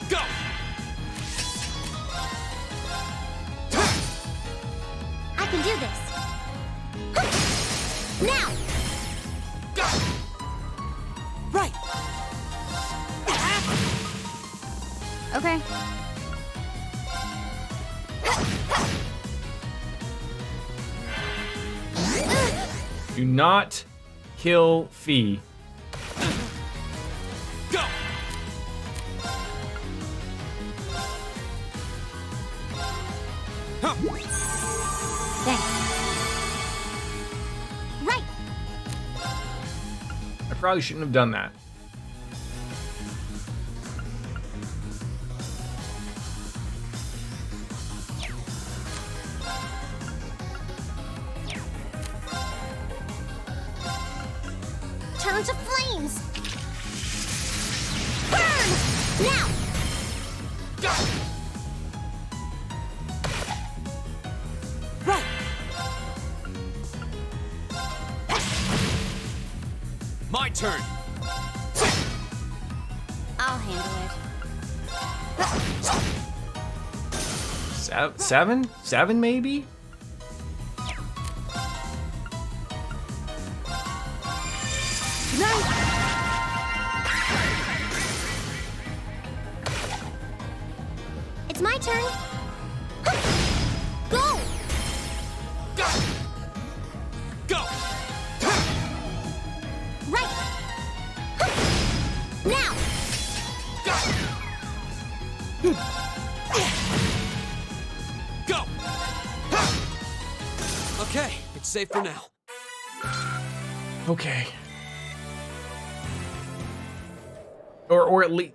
Go! I can do this. Now. Go! Right. Okay. Do not kill Fee. Go! Thanks. Right. I probably shouldn't have done that. Turn to flames. Burn! Now. Go! Right. My turn. I'll handle it. Seven maybe? It's my turn. Go! Go! Go! Right. Now. Go! Okay, it's safe for now. Okay. Or at least.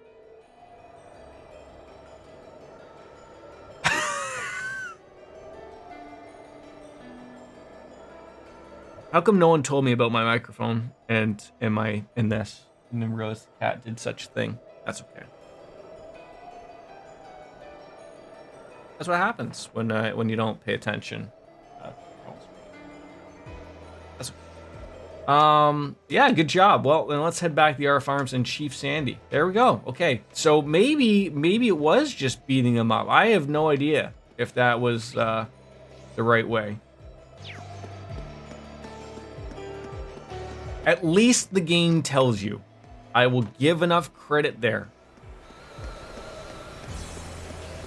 How come no one told me about my microphone and in this? And then realized the cat did such a thing. That's okay. That's what happens when you don't pay attention. That's okay. Yeah, good job. Well, then let's head back to the R Farms and Chief Sandy. There we go. Okay, so maybe it was just beating him up. I have no idea if that was the right way. At least the game tells you. I will give enough credit there.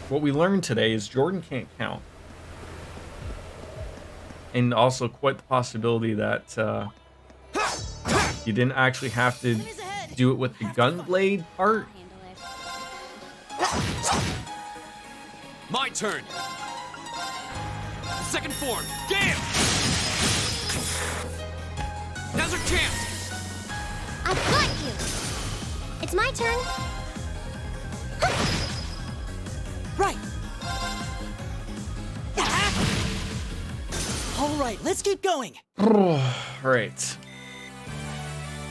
What we learned today is Jordan can't count. And also quite the possibility that you didn't actually have to do it with the gunblade part. My turn. Second form. Gale! Now's our chance. I've got you. It's my turn. Right. All right, let's keep going. Right.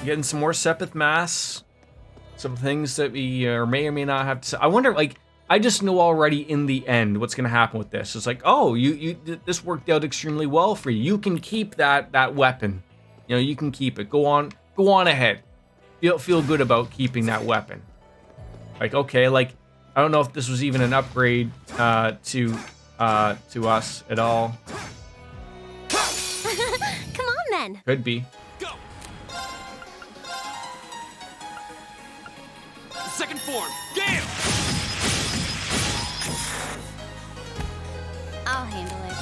Getting some more Sepith Mass. Some things that we may or may not have to say. I wonder, like, I just know already in the end what's going to happen with this. It's like, oh, you this worked out extremely well for you. You can keep that weapon. You know, you can keep it. Go on ahead. Feel good about keeping that weapon. Like, okay, like, I don't know if this was even an upgrade to us at all. Come on then. Could be. Go. Second form. Gale! I'll handle it.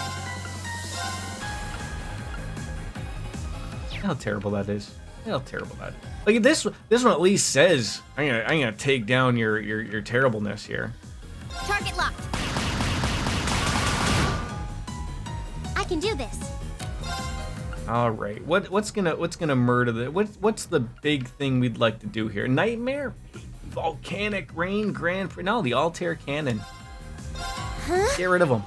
How terrible that is. How terrible that is. Like this one at least says, I'm gonna take down your terribleness here. Target locked. I can do this. All right. What's gonna murder the what's the big thing we'd like to do here? Nightmare, volcanic rain, no, the Altair cannon. Get rid of them.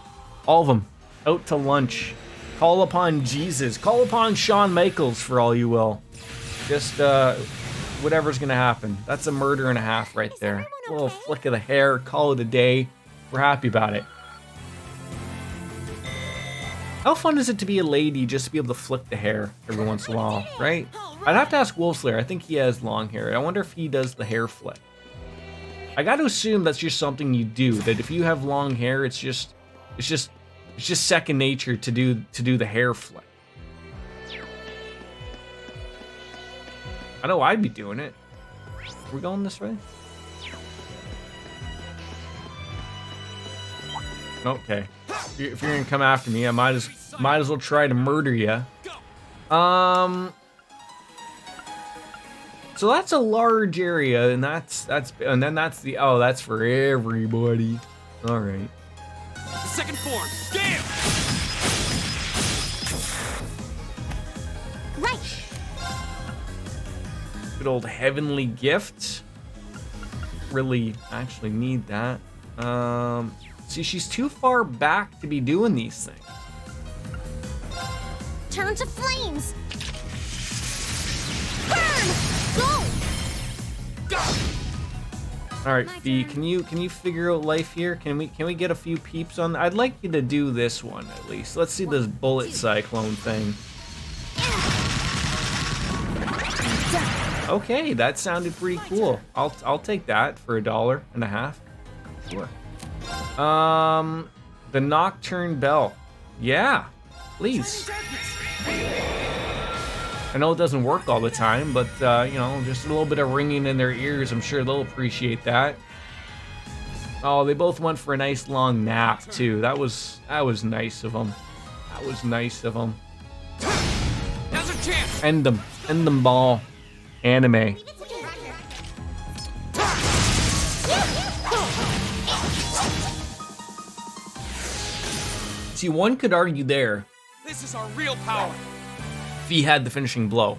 All of them. Out to lunch. Call upon Jesus. Call upon Shawn Michaels, for all you will. Just, whatever's gonna happen. That's a murder and a half right there. A little flick of the hair, call it a day. We're happy about it. How fun is it to be a lady just to be able to flick the hair every once in a while, right? I'd have to ask Wolfslayer. I think he has long hair. I wonder if he does the hair flick. I got to assume that's just something you do. That if you have long hair, it's just second nature to do the hair flick. I know I'd be doing it. We're going this way? Okay. If you're gonna come after me, I might as well try to murder you. So that's a large area, and that's for everybody. All right. Second form, damn! Right. Good old heavenly gift. Really, actually need that. See, she's too far back to be doing these things. Turn to flames. Burn. Go. All right, Fee, can you figure out life here? Can we get a few peeps on? I'd like you to do this one at least. Let's see this bullet cyclone thing. Okay, that sounded pretty cool. I'll take that for $1.50. Sure. The Nocturne Bell. Yeah, please. I know it doesn't work all the time, but you know, just a little bit of ringing in their ears, I'm sure they'll appreciate that. Oh, they both went for a nice long nap too. That was nice of them. That was nice of them. Now's our chance. End them ball. Anime. See, one could argue there. This is our real power. If he had the finishing blow.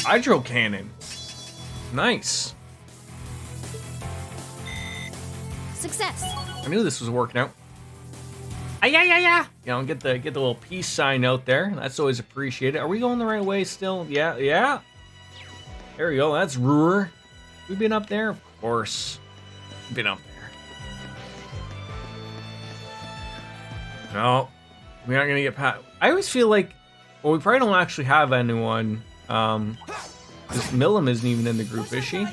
Hydro cannon. Nice. Success. I knew this was working out. Yeah. You know, get the little peace sign out there. That's always appreciated. Are we going the right way still? Yeah. There we go. That's Ruhr. We've been up there? Of course. We've been up there. No. We're not gonna get past. I always feel like, well, we probably don't actually have anyone. This Milim isn't even in the group, is she?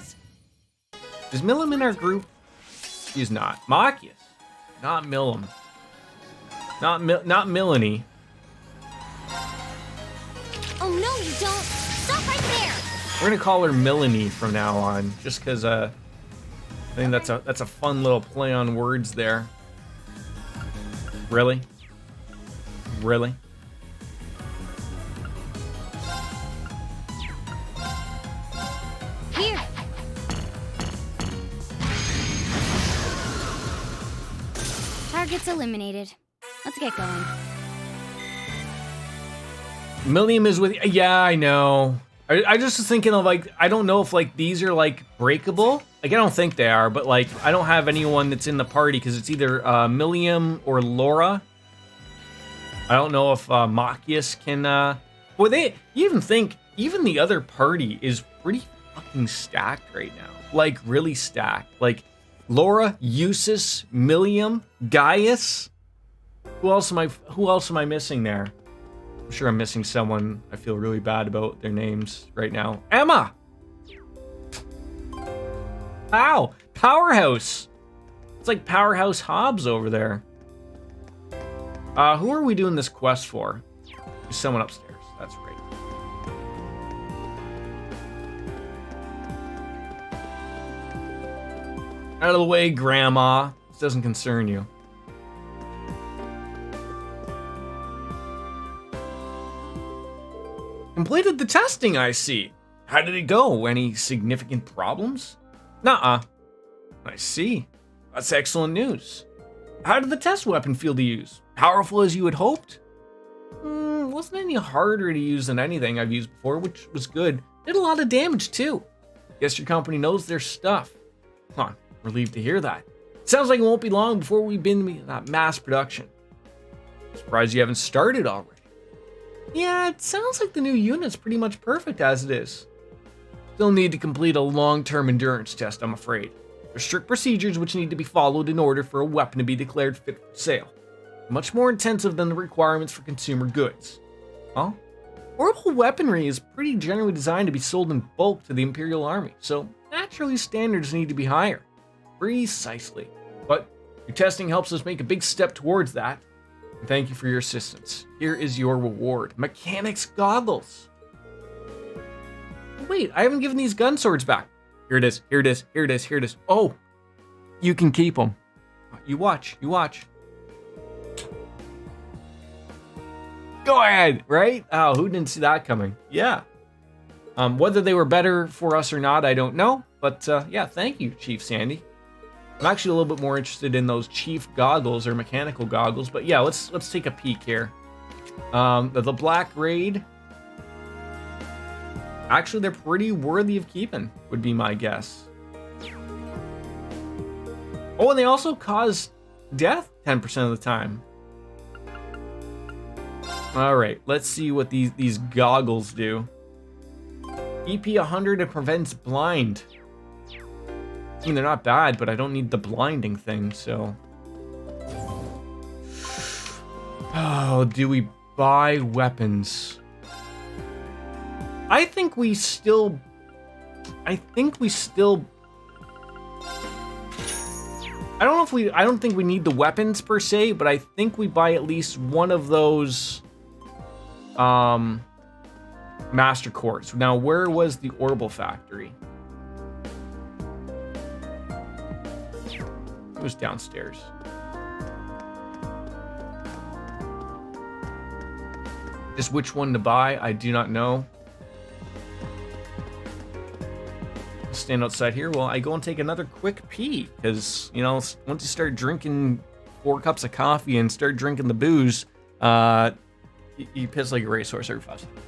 Is Milim in our group? She's not. Machias. Not Milim. Not Milanie. Oh no, you don't! Stop right there! We're gonna call her Milanie from now on, just because I think that's a fun little play on words there. Really? Really? Here. Target's eliminated. Let's get going. Milliam is with. Yeah, I know. I just was thinking of, like, I don't know if, like, these are, like, breakable. Like, I don't think they are, but, like, I don't have anyone that's in the party because it's either Milliam or Laura. I don't know if Machias can. Well, you even think even the other party is pretty fucking stacked right now. Like, really stacked. Like, Laura, Eustace, Milliam, Gaius. Who else am I missing there? I'm sure I'm missing someone. I feel really bad about their names right now. Emma! Ow! Powerhouse! It's like Powerhouse Hobbs over there. Who are we doing this quest for? There's someone upstairs. That's right. Out of the way, Grandma. This doesn't concern you. Completed the testing, I see. How did it go? Any significant problems? Nuh-uh. I see. That's excellent news. How did the test weapon feel to use? Powerful as you had hoped? wasn't any harder to use than anything I've used before, which was good. Did a lot of damage too. Guess your company knows their stuff. Huh, relieved to hear that. Sounds like it won't be long before we begin mass production. Surprised you haven't started already. Yeah, it sounds like the new unit's pretty much perfect as it is. Still need to complete a long-term endurance test, I'm afraid. There's strict procedures which need to be followed in order for a weapon to be declared fit for sale. Much more intensive than the requirements for consumer goods. Huh? Orbital weaponry is pretty generally designed to be sold in bulk to the Imperial Army, so naturally standards need to be higher. Precisely. But your testing helps us make a big step towards that. And thank you for your assistance. Here is your reward. Mechanics goggles. Wait, I haven't given these gun swords back. Here it is, here it is, here it is, here it is. Oh, you can keep them. You watch, you watch. Go ahead, right? Oh, who didn't see that coming? Yeah. Whether they were better for us or not, I don't know. But yeah, thank you, Chief Sandy. I'm actually a little bit more interested in those chief goggles or mechanical goggles. But yeah, let's take a peek here. The Black Raid. Actually, they're pretty worthy of keeping, would be my guess. Oh, and they also cause death 10% of the time. All right, let's see what these goggles do. EP 100, it prevents blind. I mean, they're not bad, but I don't need the blinding thing, so. Oh, do we buy weapons? I think we still. I don't think we need the weapons per se, but I think we buy at least one of those master cores. Now, where was the Orbital factory? It was downstairs. Just which one to buy, I do not know. Stand outside here while I go and take another quick pee, because, you know, once you start drinking 4 cups of coffee and start drinking the booze, you piss like a racehorse every 5 seconds.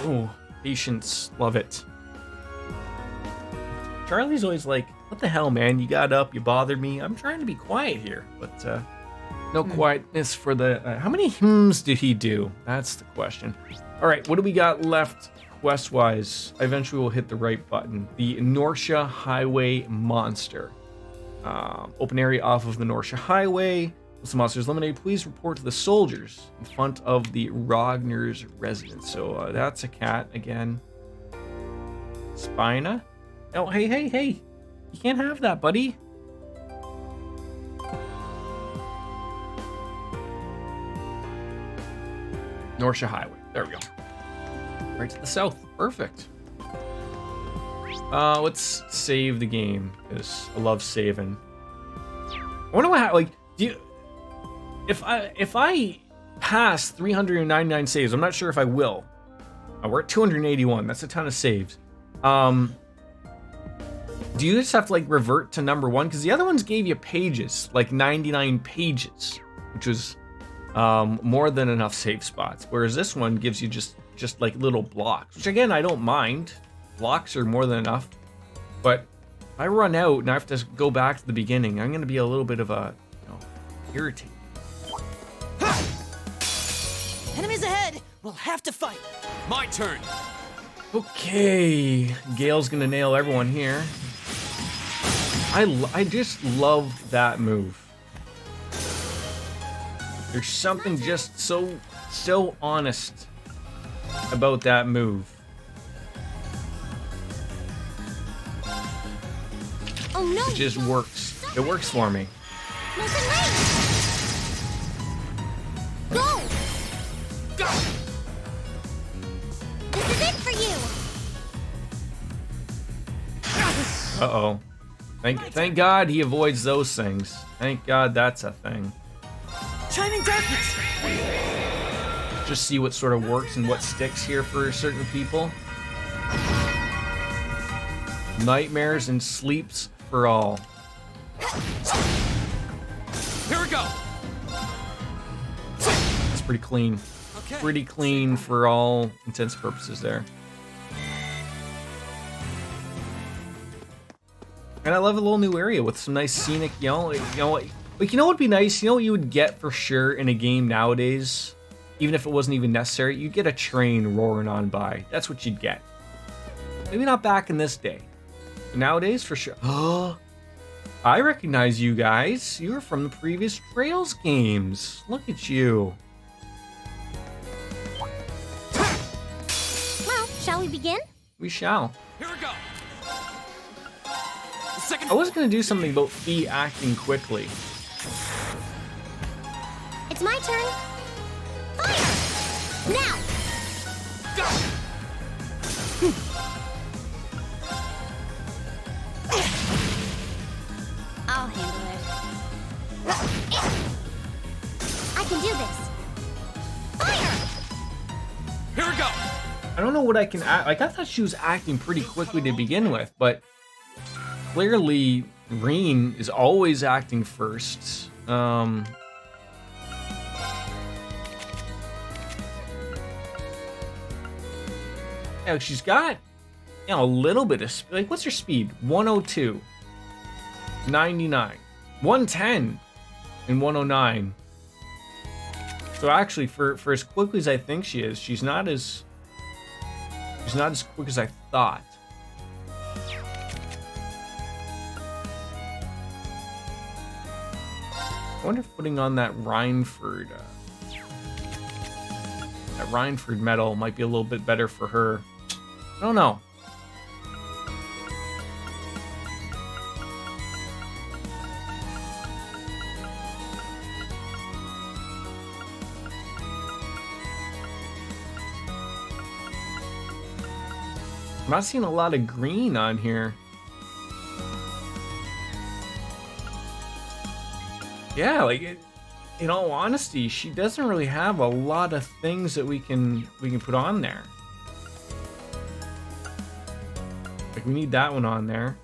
Oh, patience. Love it. Charlie's always like, what the hell, man? You got up, you bothered me. I'm trying to be quiet here, but no quietness for the... how many hymns did he do? That's the question. All right, what do we got left quest-wise? I eventually will hit the right button. The Norsha Highway Monster. Open area off of the Norsha Highway. Once the monster is eliminated, please report to the soldiers in front of the Rogner's residence. So that's a cat again. Spina. Oh, hey. You can't have that, buddy. Norsha Highway. There we go. Right to the south. Perfect. Let's save the game, because I love saving. I wonder what, like, if I pass 399 saves, I'm not sure if I will. We're at 281. That's a ton of saves. Do you just have to, like, revert to number 1? Because the other ones gave you pages, like 99 pages, which was more than enough save spots. Whereas this one gives you just like little blocks, which again, I don't mind. Blocks are more than enough. But if I run out and I have to go back to the beginning, I'm going to be a little bit of a, irritating. Enemies ahead! We'll have to fight. My turn. Okay, Gale's going to nail everyone here. I just love that move. There's something just so honest about that move. Oh no! It just works. It works for me. Go! Go! This is it for you! Uh-oh. Thank God he avoids those things. Thank God that's a thing. Chiming darkness! Just see what sort of works and what sticks here for certain people. Nightmares and sleeps for all. Here we go. It's pretty clean. Okay. Pretty clean for all intents and purposes there. And I love a little new area with some nice scenic, like, you know what would be nice? You know what you would get for sure in a game nowadays? Even if it wasn't even necessary, you'd get a train roaring on by. That's what you'd get. Maybe not back in this day. But nowadays, for sure. Oh, I recognize you guys. You were from the previous Trails games. Look at you. Well, shall we begin? We shall. Here we go. I was going to do something about Fee acting quickly. It's my turn. Fire! Now! Go! I'll handle it. I can do this. Fire! Here we go. I don't know what I can act. Like, I thought she was acting pretty quickly to begin with, but clearly Reen is always acting first. Yeah, she's got, a little bit of, like, what's her speed? 102, 99, 110, and 109. So actually, for as quickly as I think she is, she's not as quick as I thought. I wonder if putting on that Rhineford medal might be a little bit better for her. I don't know. I'm not seeing a lot of green on here. Yeah, like, in all honesty, she doesn't really have a lot of things that we can put on there. Like, we need that one on there.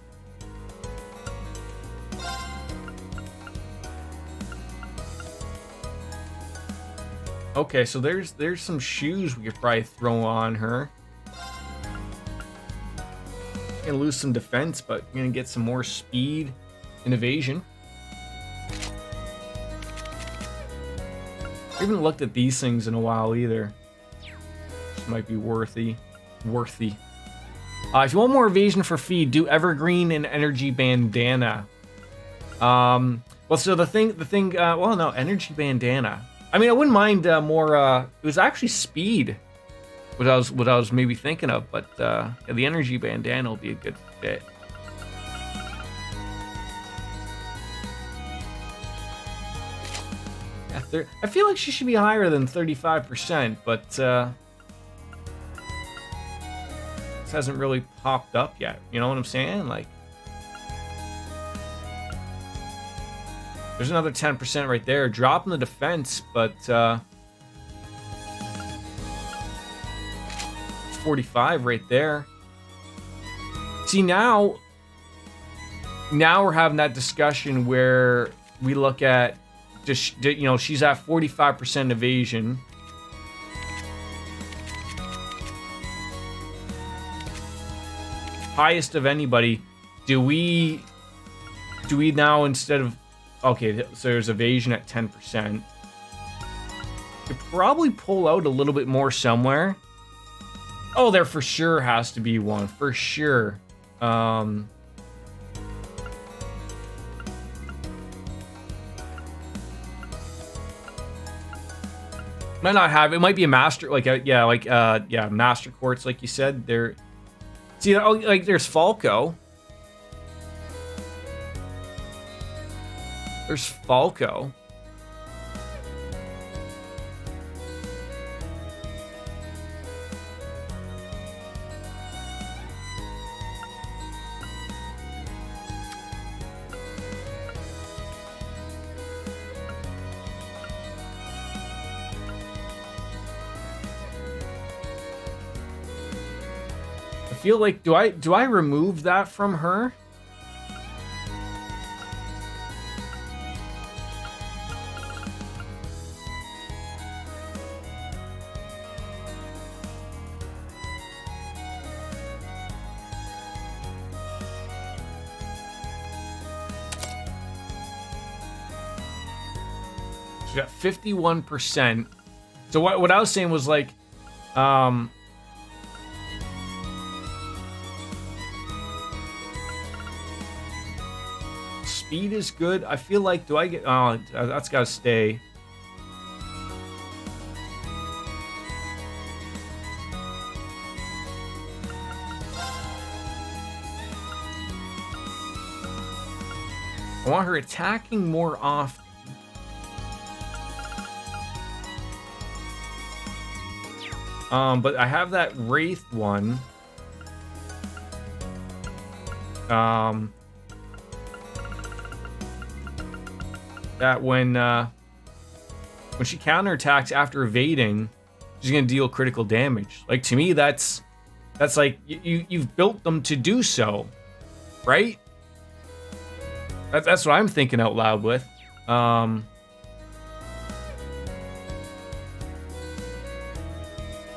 Okay, so there's some shoes we could probably throw on her. Gonna lose some defense, but gonna get some more speed and evasion. I haven't looked at these things in a while either. This might be worthy. If you want more evasion for feed, do Evergreen and Energy Bandana. Well, so the thing. Well, no, Energy Bandana. I mean, I wouldn't mind more. It was actually speed. What I was maybe thinking of, but yeah, the Energy Bandana will be a good fit. Yeah, I feel like she should be higher than 35%, but this hasn't really popped up yet. You know what I'm saying? Like, there's another 10% right there, dropping the defense, but 45 right there. See, now we're having that discussion where we look at just, you know, she's at 45% evasion. Highest of anybody. Do we now, instead of, okay, so there's evasion at 10%. Could probably pull out a little bit more somewhere. Oh, there for sure has to be one, for sure. Might not have, it might be a master, like a, master quartz, like you said. There, see, oh, like there's Falco. There's Falco. I feel like, do I remove that from her? She got 51%. So what I was saying was like, speed is good. I feel like, do I get, oh, that's gotta stay. I want her attacking more often. But I have that Wraith one. That when she counterattacks after evading, she's gonna deal critical damage. Like, to me, that's like you've built them to do so, right? That's what I'm thinking out loud with.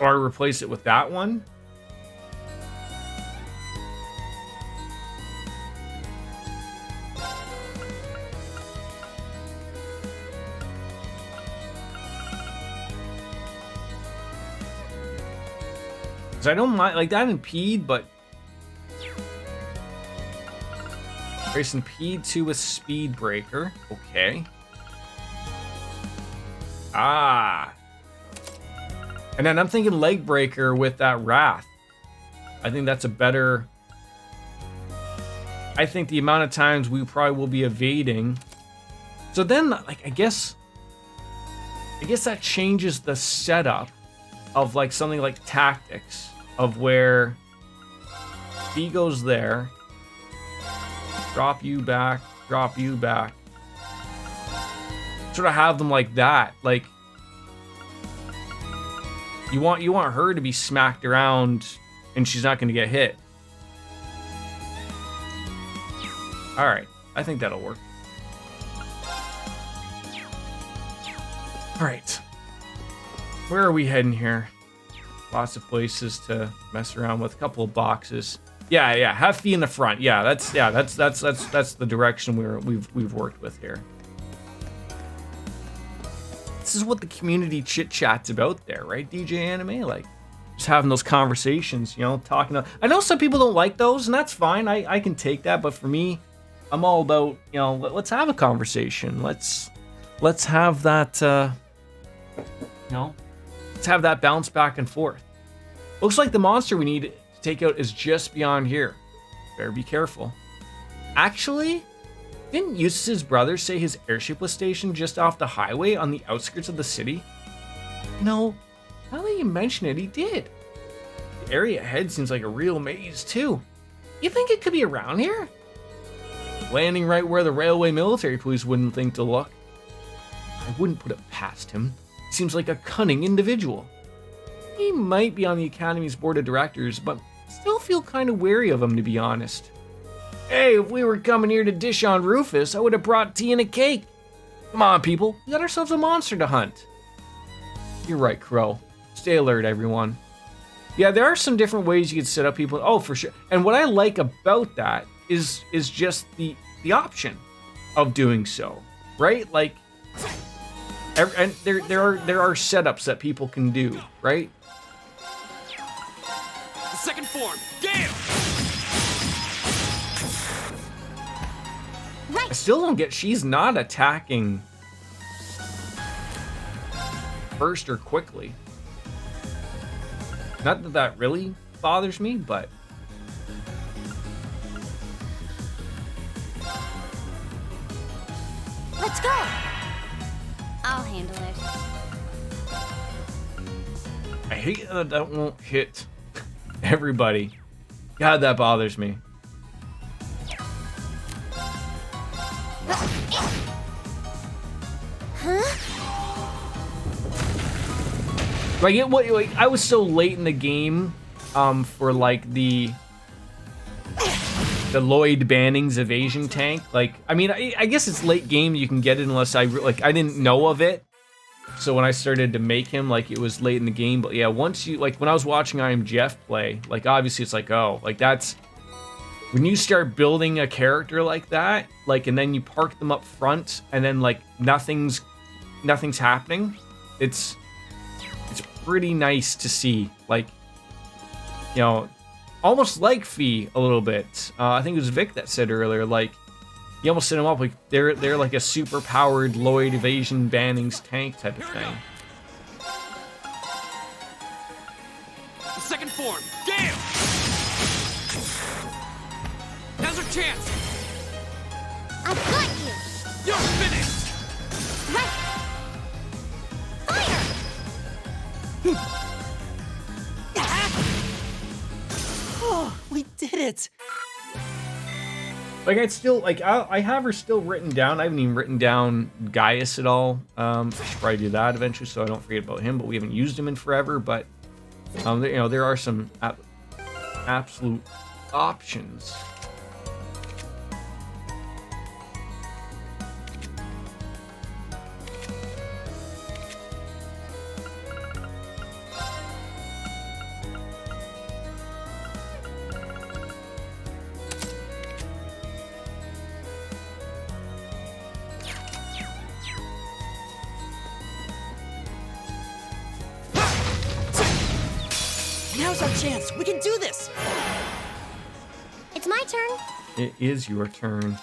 Or replace it with that one. Because I don't mind, like, that impede, but race impede to with speed breaker. Okay. Ah. And then I'm thinking leg breaker with that wrath. I think that's a better. I think the amount of times we probably will be evading. So then, like, I guess that changes the setup of like something like tactics, of where he goes there, drop you back, sort of have them like that. Like, you want her to be smacked around and she's not going to get hit. All right, I think that'll work. All right, where are we heading here? Lots of places to mess around with, a couple of boxes. Yeah. Have Fee in the front. Yeah, that's the direction we've worked with here. This is what the community chit chat's about there, right? DJ Anime, like just having those conversations, you know, talking. I know some people don't like those, and that's fine. I can take that, but for me, I'm all about, you know, let's have a conversation. Let's have that, you know, let's have that bounce back and forth. Looks like the monster we need to take out is just beyond here. Better be careful. Actually, didn't Eustace's brother say his airship was stationed just off the highway on the outskirts of the city? No, now that you mention it, he did. The area ahead seems like a real maze, too. You think it could be around here? Landing right where the railway military police wouldn't think to look. I wouldn't put it past him. He seems like a cunning individual. He might be on the Academy's board of directors, but still feel kind of wary of him, to be honest. Hey, if we were coming here to dish on Rufus, I would have brought tea and a cake. Come on, people. We got ourselves a monster to hunt. You're right, Crow. Stay alert, everyone. Yeah, there are some different ways you could set up people. Oh, for sure. And what I like about that is just the option of doing so, right? Like, and there are setups that people can do, right? The second form, Gale! I still don't get, she's not attacking first or quickly. Not that that really bothers me, but Let's go! I'll handle it. I hate that that won't hit everybody. God, that bothers me. Like, I was so late in the game for like the Lloyd Banning's evasion tank. Like, I mean, I guess it's late game, you can get it unless I didn't know of it. So when I started to make him, like, it was late in the game. But yeah, once you, like, when I was watching I Am Jeff play, like, obviously it's like, oh, like, that's when you start building a character like that, like, and then you park them up front and then like nothing's happening. It's pretty nice to see, like, you know, almost like Fee a little bit. I think it was Vic that said earlier, like, you almost set them up like they're like a super powered Lloyd Evasion Banning's tank type of thing. The second form, Gale! Now's our chance! I've got you! You're finished! Right! Fire! Oh, we did it! Like, I'd still, like, I have her still written down. I haven't even written down Gaius at all. I should probably do that eventually so I don't forget about him, but we haven't used him in forever. But, you know, there are some absolute options. Now's our chance. We can do this. It's my turn. It is your turn.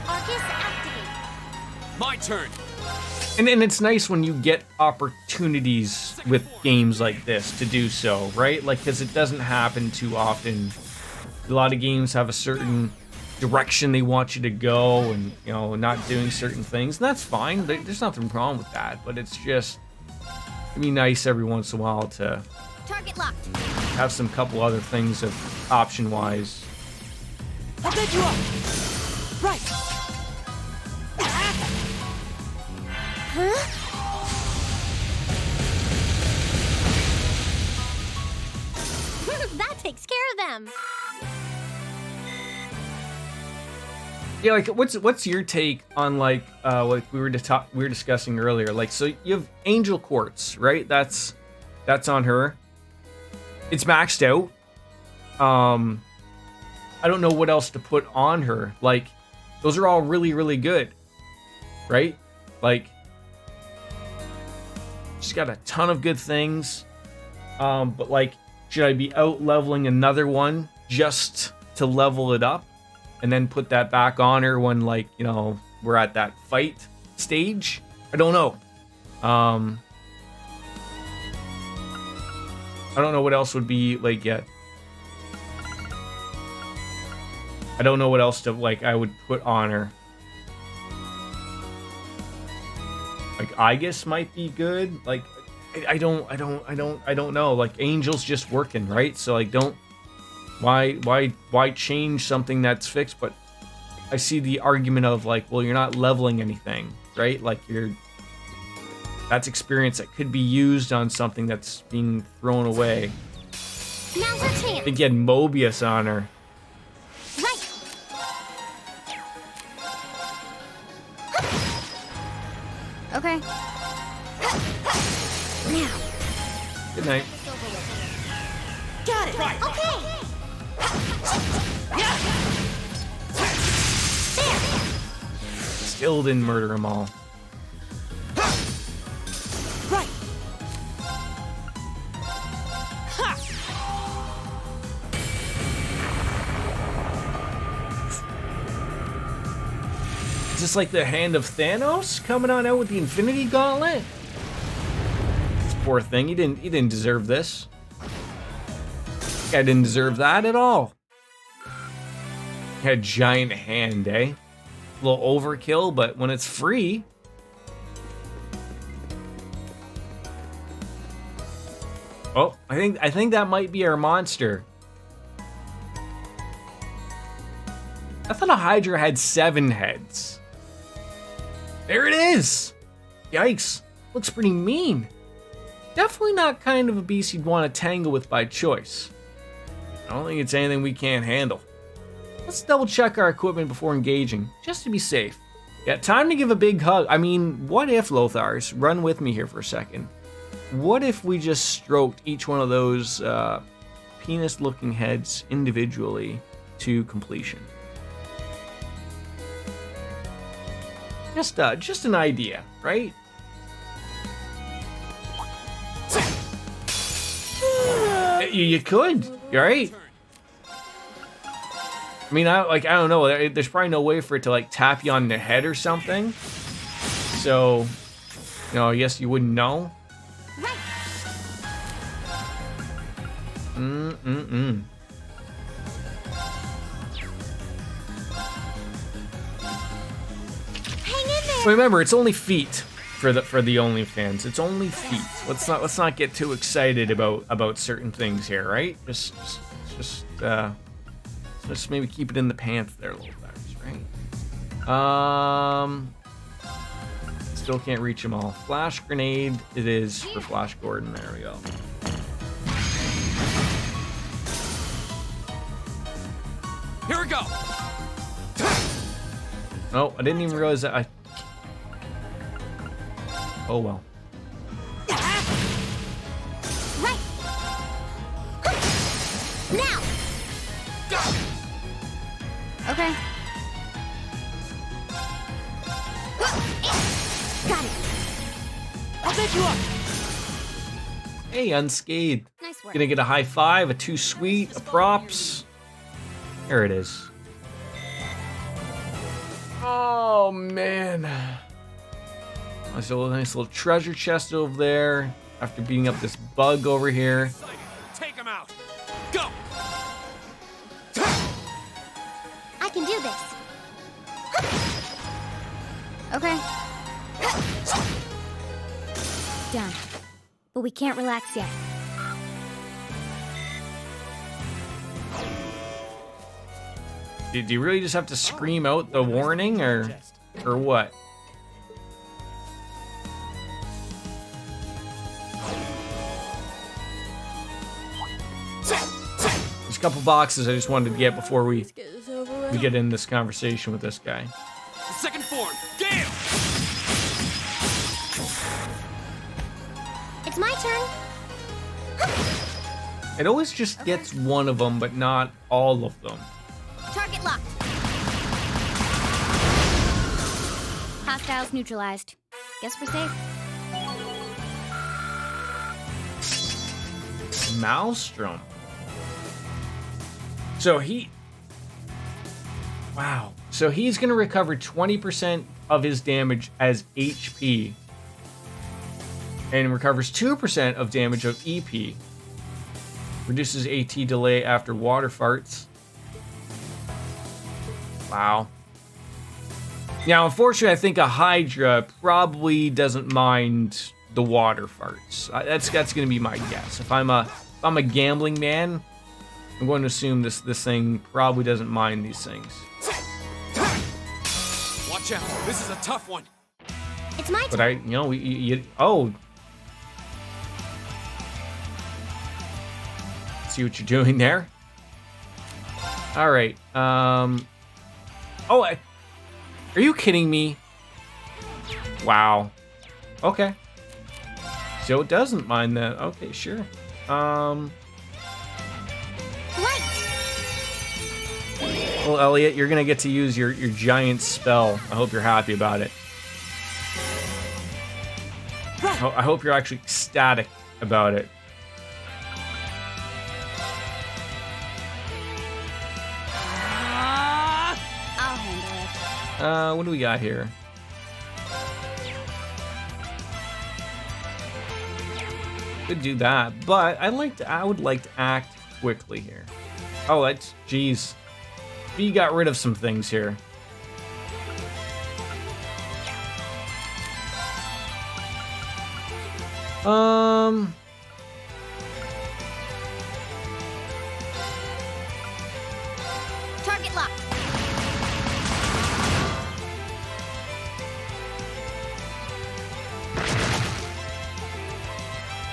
Arcus activate. My turn. And it's nice when you get opportunities with games like this to do so, right? Like, because it doesn't happen too often. A lot of games have a certain direction they want you to go and, you know, not doing certain things. And that's fine. There's nothing wrong with that. But it's just, it'd be nice every once in a while to Target locked. have some couple other things of option-wise. I'll get you up. Right. Huh? That takes care of them. Yeah, like, what's your take on, like we were discussing earlier? Like, so you have Angel Quartz, right? That's on her. it's maxed out. I don't know what else to put on her. Like, those are all really, really good, right? Like, she's got a ton of good things. But like, should I be out leveling another one just to level it up and then put that back on her when, like, you know, we're at that fight stage? I don't know. I don't know what else would be like yet. I don't know what else to like I would put on her. Like Aegis might be good. Like I don't know. Like Angel's just working, right? So like why change something that's fixed? But I see the argument of like, well, you're not leveling anything, right? Like that's experience that could be used on something that's being thrown away. Now's our chance. They get Mobius on her. Right. Okay. Now. Good night. Got it. Right. Okay. Still didn't murder them all. Right. Is this like the hand of Thanos coming on out with the Infinity Gauntlet? This poor thing, he didn't deserve this. I didn't deserve that at all. He had a giant hand, eh? A little overkill, but when it's free. Oh, I think that might be our monster. I thought a Hydra had 7 heads. There it is! Yikes. Looks pretty mean. Definitely not kind of a beast you'd want to tangle with by choice. I don't think it's anything we can't handle. Let's double check our equipment before engaging, just to be safe. Yeah, time to give a big hug. I mean, what if, Lothars, run with me here for a second. What if we just stroked each one of those penis-looking heads individually to completion? Just an idea, right? You could, right? I mean, I don't know. There's probably no way for it to like tap you on the head or something. So, you know, I guess you wouldn't know. Remember, it's only feet for the OnlyFans. It's only feet. Let's not get too excited about certain things here, right? Just maybe keep it in the pants there a little bit, right? Still can't reach them all. Flash grenade. It is for Flash Gordon. There we go. Here we go. Oh, I didn't even realize that I. Oh well. Right. Now. Okay. Got it. I'll pick you up. Hey, unscathed. Nice work. Gonna get a high five, a too sweet, a props. There it is. Oh man. Nice little treasure chest over there. After beating up this bug over here. Take him out. Go. I can do this. Okay. Done. But we can't relax yet. Do you really just have to scream out the warning, or what? There's a couple boxes I just wanted to get before we get in this conversation with this guy. The second form, Gale! It's my turn. It always just gets one of them, but not all of them. Target locked. Hostiles neutralized. Guess we're safe. Maelstrom. So wow. So he's going to recover 20% of his damage as HP. And recovers 2% of damage of EP. Reduces AT delay after water farts. Wow. Now, unfortunately, I think a Hydra probably doesn't mind the water farts. That's going to be my guess. If I'm a gambling man, I'm going to assume this thing probably doesn't mind these things. Watch out! This is a tough one. It's my But oh. See what you're doing there. All right. Are you kidding me? Wow. Okay. So it doesn't mind that. Okay, sure. Well, Elliot, you're gonna get to use your giant spell. I hope you're happy about it. I hope you're actually ecstatic about it. I'll handle it. What do we got here? Could do that, but I would like to act quickly here. Oh, jeez. We got rid of some things here. Target locked.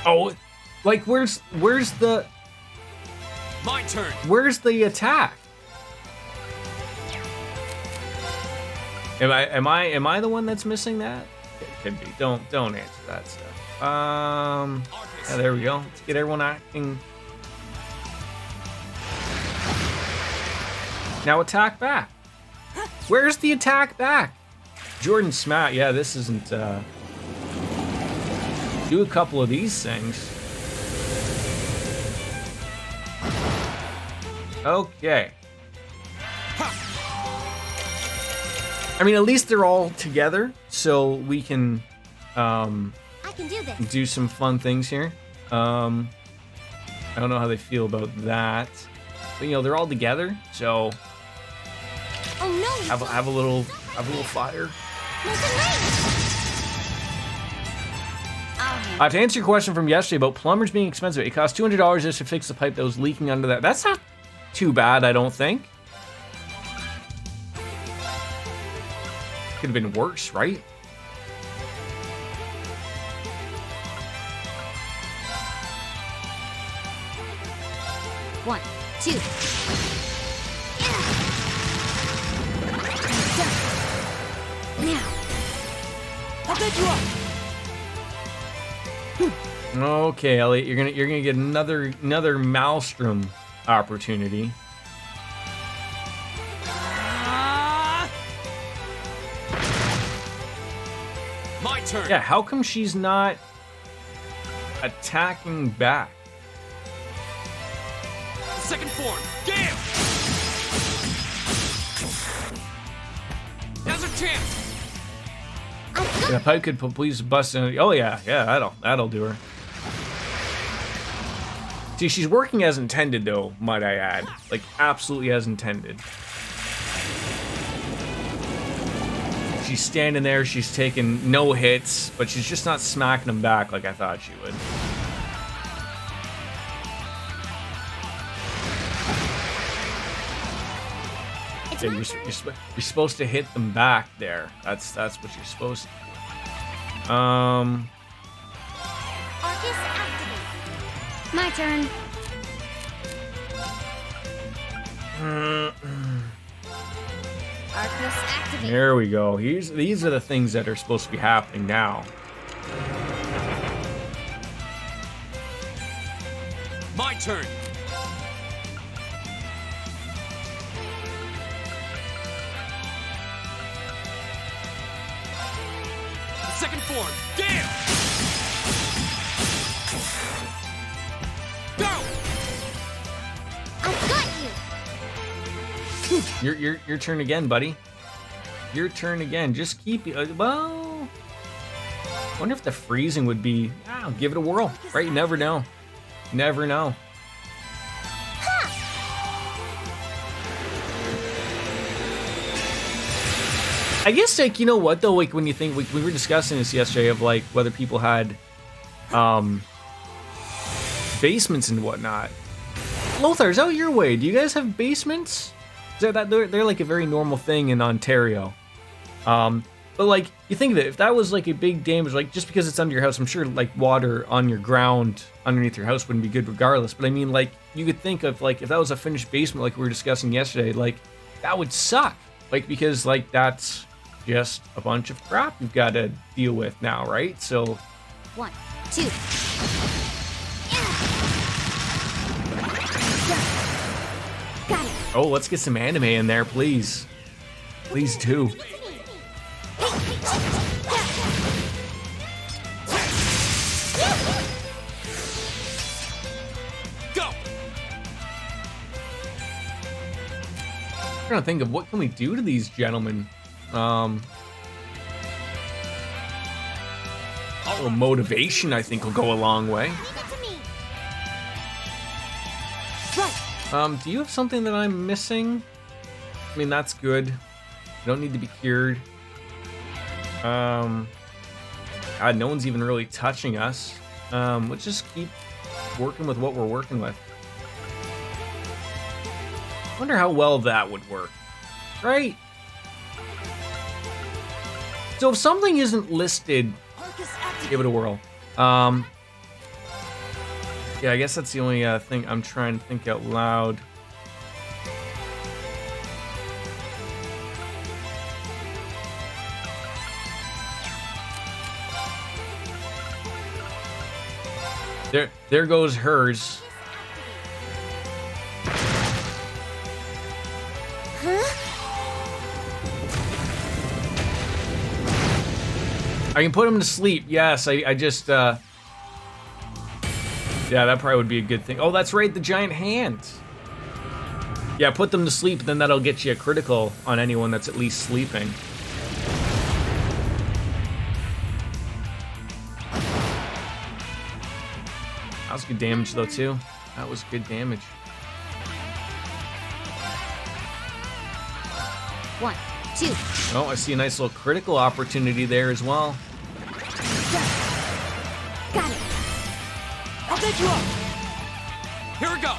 Oh, like where's the? My turn. Where's the attack? Am I the one that's missing that? It could be. Don't answer that stuff. Yeah, there we go. Let's get everyone acting. Now attack back. Where's the attack back? Jordan Smat. Yeah, this isn't. Do a couple of these things. Okay. I mean, at least they're all together, so we can, I can do this. do some fun things here. I don't know how they feel about that, but they're all together, so Oh no! have a little fire. To answer your question from yesterday about plumbers being expensive, it costs $200 just to fix the pipe that was leaking under that. That's not too bad, I don't think. Could have been worse, right? One, two. Now. I'll pick you up. Okay, Elliot, you're gonna get another Maelstrom opportunity. My turn. Yeah, how come she's not attacking back? Second form. Gale. Now's our chance. Yeah, pipe could please bust in. Oh yeah, that'll do her. See, she's working as intended, though, might I add. Like, absolutely as intended. She's standing there, she's taking no hits, but she's just not smacking them back like I thought she would. Yeah, you're supposed to hit them back there. That's what you're supposed to do. Arcus activate. My turn. Arcus activate. There we go. These are the things that are supposed to be happening now. My turn. Second form, Gale! Go! I've got you! Your turn again, buddy. Your turn again. Just keep well. I wonder if the freezing would be. I'll give it a whirl. Right? You never know. Never know. I guess, like, you know what though, like when you think we were discussing this yesterday of like whether people had basements and whatnot. Lothar, is that your way? Do you guys have basements? Is that they're like a very normal thing in Ontario. But like you think of it, if that was like a big damage, like just because it's under your house, I'm sure like water on your ground underneath your house wouldn't be good regardless. But I mean, like you could think of like if that was a finished basement, like we were discussing yesterday, like that would suck. Like because like that's just a bunch of crap you've got to deal with now, right? So 1, 2. Got it. oh, let's get some anime in there, please. Please do. Go! I'm trying to think of what can we do to these gentlemen. A little motivation, I think, will go a long way. Do you have something that I'm missing? I mean, that's good. You don't need to be cured. God, no one's even really touching us. Let's just keep working with what we're working with. Wonder how well that would work, right? So if something isn't listed, give it a whirl. Yeah, I guess that's the only thing I'm trying to think out loud. There goes hers. I can put him to sleep. Yes, I just, yeah, that probably would be a good thing. Oh, that's right, the giant hand. Yeah, put them to sleep, then that'll get you a critical on anyone that's at least sleeping. That was good damage, though, too. That was good damage. 1, 2. Oh, I see a nice little critical opportunity there as well. Got it. I'll take you up. Here we go.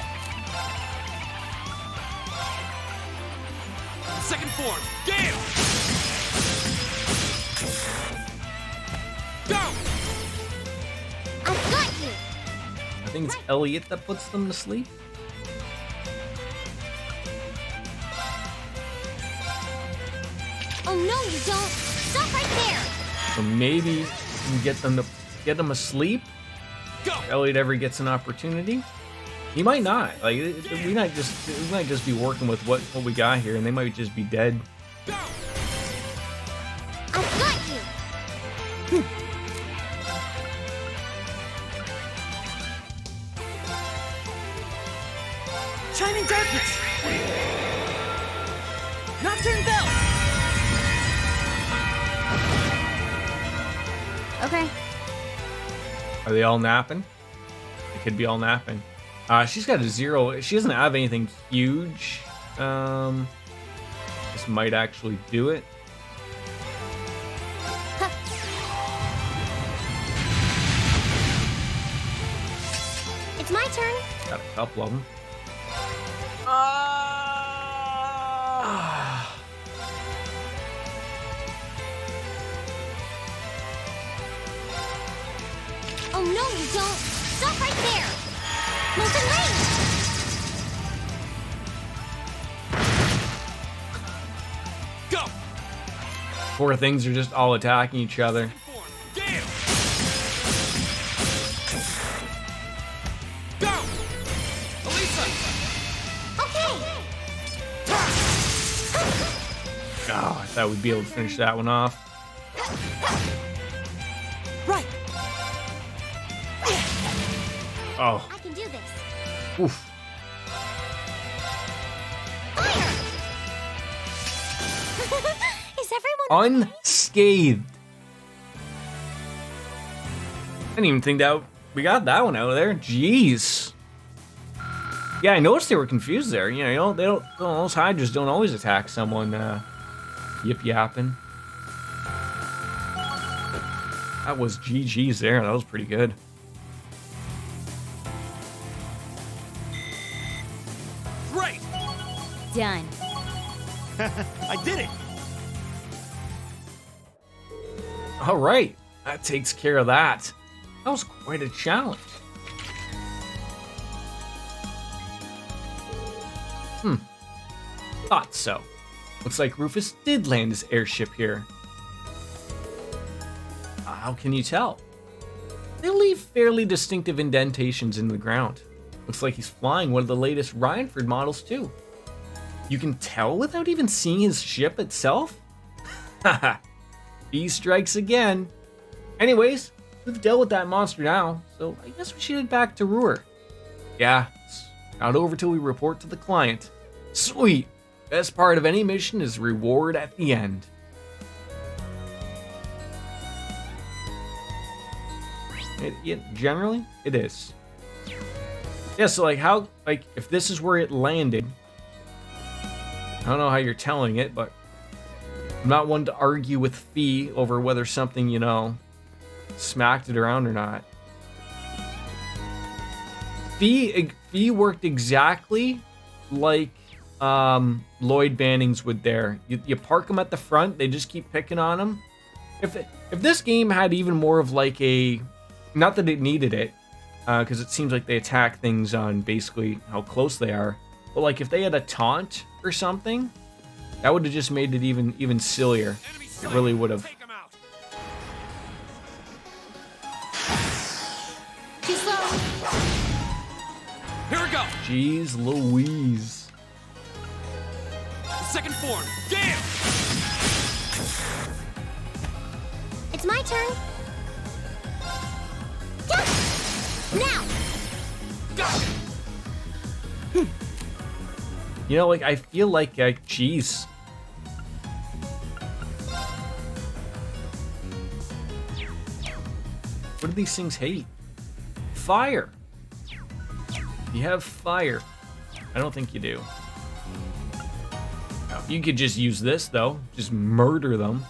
Second form, Gale. Go. I've got you. I think it's Elliot that puts them to sleep. Oh no, you don't. Stop right there. So maybe you can get them asleep. Go. If Elliot ever gets an opportunity. He might not. Like we might just be working with what we got here, and they might just be dead. Go. I've got you. Shining darkness. Nocturne bell. Okay. Are they all napping? They could be all napping. She's got a 0. She doesn't have anything huge. This might actually do it. It's my turn. Got a couple of them. Oh no, you don't. Stop right there. Molten Rain. Go. Poor things are just all attacking each other. Gale. Go. Oh, I thought we'd be able to finish that one off. Right. Oh. I can do this. Oof. Is everyone Unscathed. I didn't even think that we got that one out of there. Jeez. Yeah, I noticed they were confused there. You know, those hydras don't always attack someone yip yapping. That was GG's there. That was pretty good. Great. Done. I did it. All right, that takes care of that. That was quite a challenge. Thought so. Looks like Rufus did land his airship here. How can you tell? They leave fairly distinctive indentations in the ground. Looks like he's flying one of the latest Rhineford models too. You can tell without even seeing his ship itself? Haha. He strikes again. Anyways, we've dealt with that monster now, so I guess we should head back to Ruhr. Yeah, it's not over till we report to the client. Sweet. Best part of any mission is reward at the end. Generally, it is. Yeah, so if this is where it landed, I don't know how you're telling it, but I'm not one to argue with Fee over whether something, smacked it around or not. Fee worked exactly like Lloyd Banning's would there. You park them at the front, they just keep picking on them. If this game had even more of like a, not that it needed it, because it seems like they attack things on basically how close they are, but like if they had a taunt or something, that would have just made it even sillier. It really would have. too slow? Here we go. Jeez Louise. Second form. Damn! It's my turn. Now. I feel like, jeez. What do these things hate? Fire. You have fire. I don't think you do. No, you could just use this, though. Just murder them.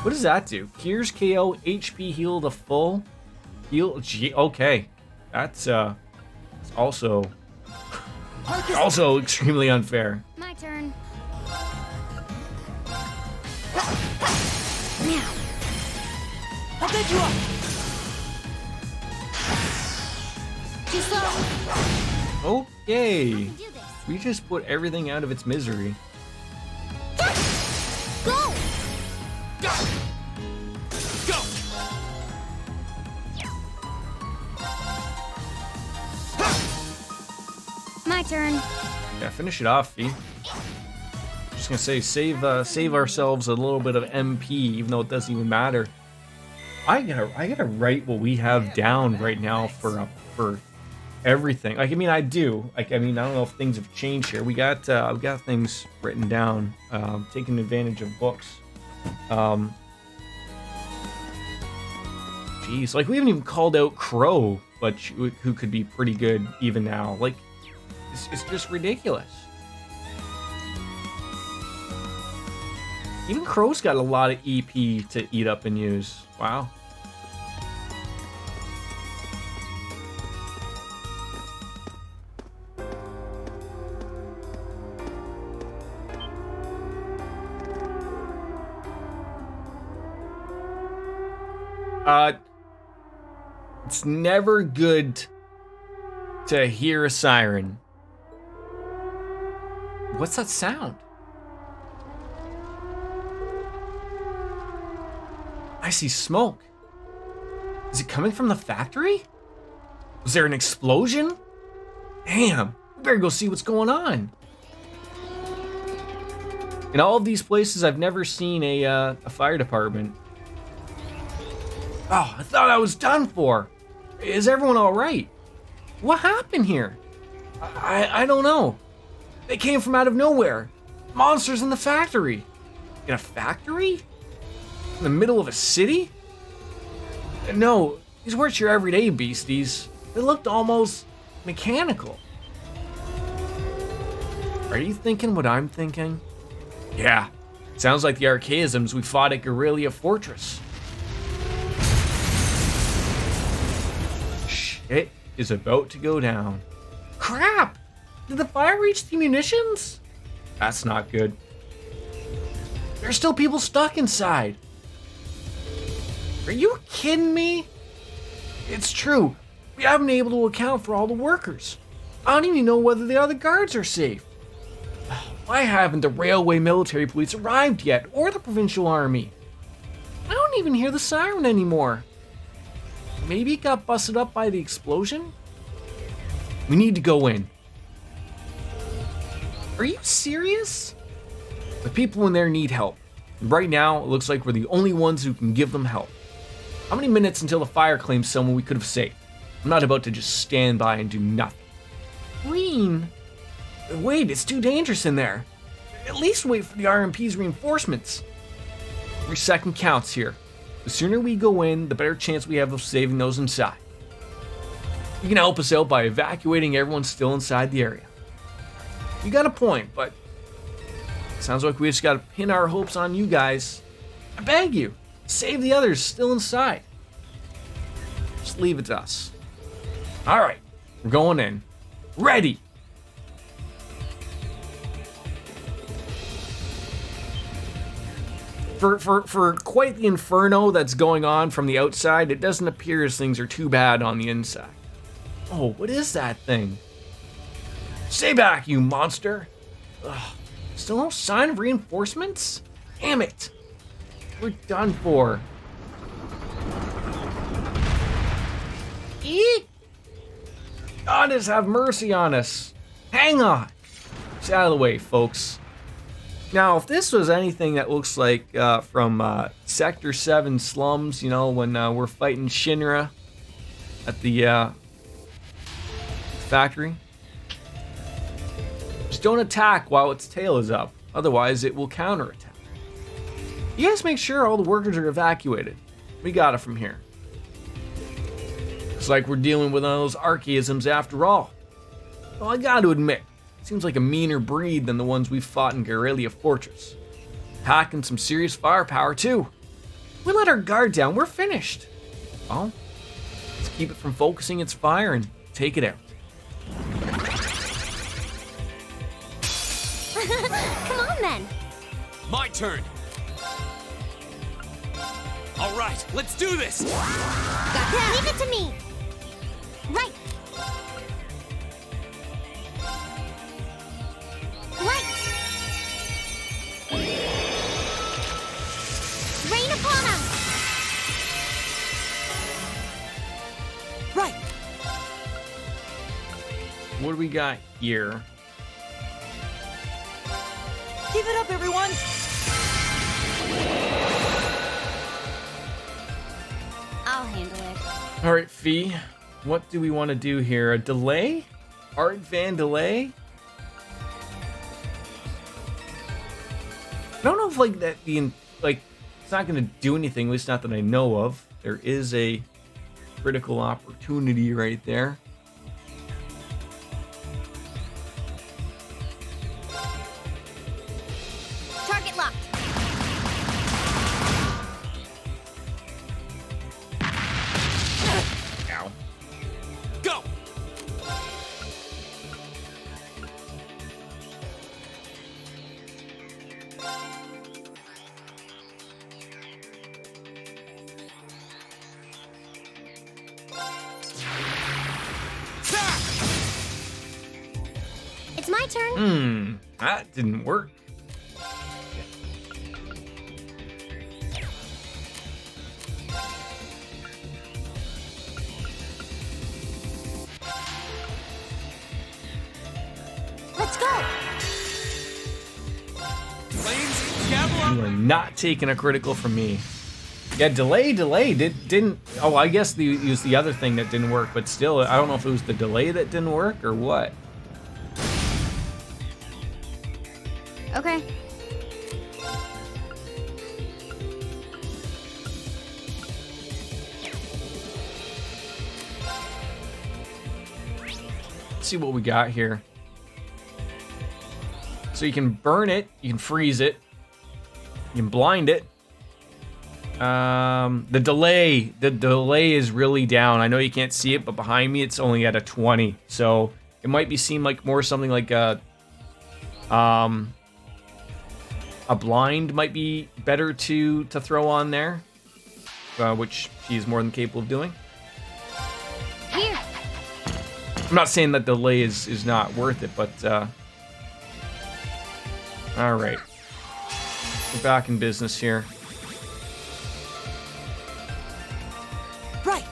What does that do? Gears KO, HP heal to full. Heal, okay. That's also extremely unfair. My turn. Now. I'll bed you up. Too slow? Okay. We just put everything out of its misery. Go! Go! My turn. Yeah, finish it off, Fee. Just gonna say, save ourselves a little bit of MP, even though it doesn't even matter. I gotta write what we have down right now for everything. I do. I don't know if things have changed here. We got I've got things written down. Taking advantage of books. Jeez, we haven't even called out Crow, but who could be pretty good even now. It's just ridiculous. Even Crow's got a lot of EP to eat up and use. Wow. It's never good to hear a siren. What's that sound? I see smoke. Is it coming from the factory? Was there an explosion? Damn, we better go see what's going on. In all of these places, I've never seen a fire department. Oh, I thought I was done for. Is everyone all right? What happened here? I don't know. They came from out of nowhere. Monsters in the factory. In a factory? In the middle of a city? No, these weren't your everyday beasties. They looked almost mechanical. Are you thinking what I'm thinking? Yeah, sounds like the archaisms we fought at Guerrilla Fortress. Shit is about to go down. Crap! Did the fire reach the munitions? That's not good. There's still people stuck inside. Are you kidding me? It's true. We haven't been able to account for all the workers. I don't even know whether the other guards are safe. Why haven't the railway military police arrived yet, or the provincial army? I don't even hear the siren anymore. Maybe it got busted up by the explosion? We need to go in. Are you serious? The people in there need help. And right now, it looks like we're the only ones who can give them help. How many minutes until the fire claims someone we could have saved? I'm not about to just stand by and do nothing. Green? Wait, it's too dangerous in there. At least wait for the RMP's reinforcements. Every second counts here. The sooner we go in, the better chance we have of saving those inside. You can help us out by evacuating everyone still inside the area. You got a point, but sounds like we just gotta pin our hopes on you guys. I beg you, save the others still inside. Just leave it to us. Alright, we're going in. Ready! For quite the inferno that's going on from the outside, it doesn't appear as things are too bad on the inside. Oh, what is that thing? Stay back, you monster! Ugh, still no sign of reinforcements? Damn it! We're done for. Eek! God, just have mercy on us. Hang on. It's out of the way, folks. Now, if this was anything that looks like from Sector 7 slums, you know, when we're fighting Shinra at the factory, just don't attack while its tail is up. Otherwise, it will counterattack. You guys make sure all the workers are evacuated. We got it from here. Looks like we're dealing with one of those archaisms after all. Well, I got to admit, seems like a meaner breed than the ones we fought in Guerrilla Fortress. Packing some serious firepower, too. We let our guard down, we're finished. Well, let's keep it from focusing its fire and take it out. Come on, then. My turn. All right, let's do this. Leave it to me. Right. Right. Rain upon us. Right. What do we got here? Keep it up, everyone. I'll handle it. All right, Fee, what do we want to do here? A delay? Art Van delay? I don't know if like that being like it's not going to do anything, at least not that I know of. There is a critical opportunity right there. Target locked. Ow. Go. It's my turn. That didn't work. Let's go. Flame You are not taking a critical from me. Yeah, delay didn't. Oh, I guess it was the other thing that didn't work, but still, I don't know if it was the delay that didn't work or what. Okay. Let's see what we got here. So you can burn it, you can freeze it, you can blind it. The delay is really down. I know you can't see it, but behind me it's only at a 20. So it might be seem like more something like a blind might be better to throw on there, which she's more than capable of doing. Here. I'm not saying that delay is not worth it, but all right, we're back in business here. Right.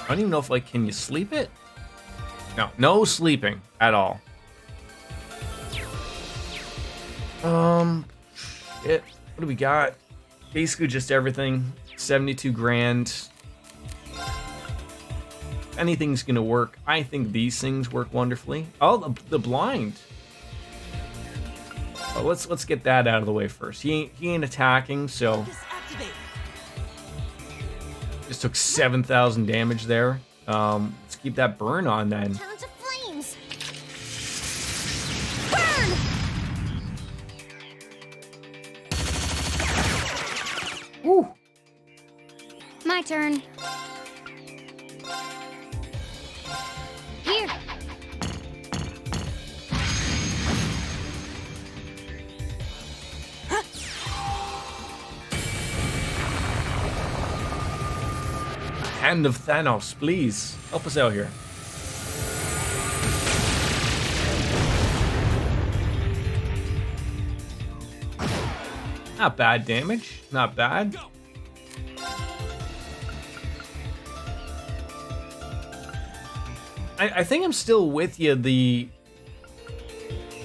I don't even know if, like, can you sleep it? No sleeping at all. Shit. What do we got? Basically just everything. 72 grand. Anything's gonna work. I think these things work wonderfully. Oh, the blind. Oh, let's get that out of the way first. He ain't attacking, so just took 7,000 damage there. Let's keep that burn on then. Turn to flames. Burn. Woo. My turn. Here. Hand of Thanos, please help us out here. Not bad damage, not bad. I think I'm still with you. You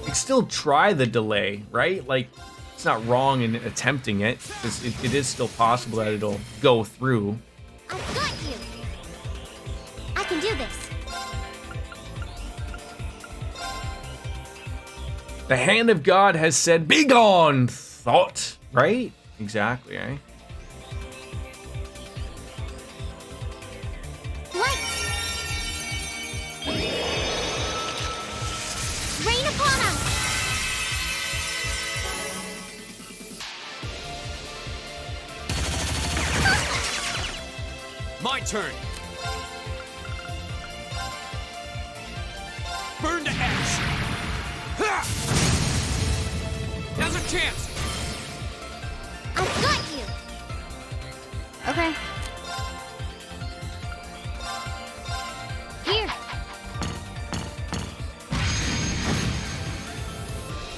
can still try the delay, right? Like, it's not wrong in attempting it, because it is still possible that it'll go through. I've got you. I can do this. The hand of God has said, "Be gone, thought." Right? Exactly, eh? Light. Rain upon us. My turn. Burn to ash. Ha! Now's a chance. I've got you. Okay. Here.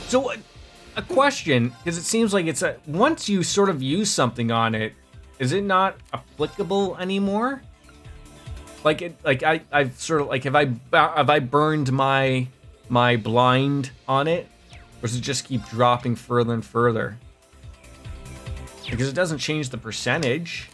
So, a question, because it seems like it's once you sort of use something on it, is it not applicable anymore? I've sort of like, have I burned my blind on it, or does it just keep dropping further and further? Because it doesn't change the percentage.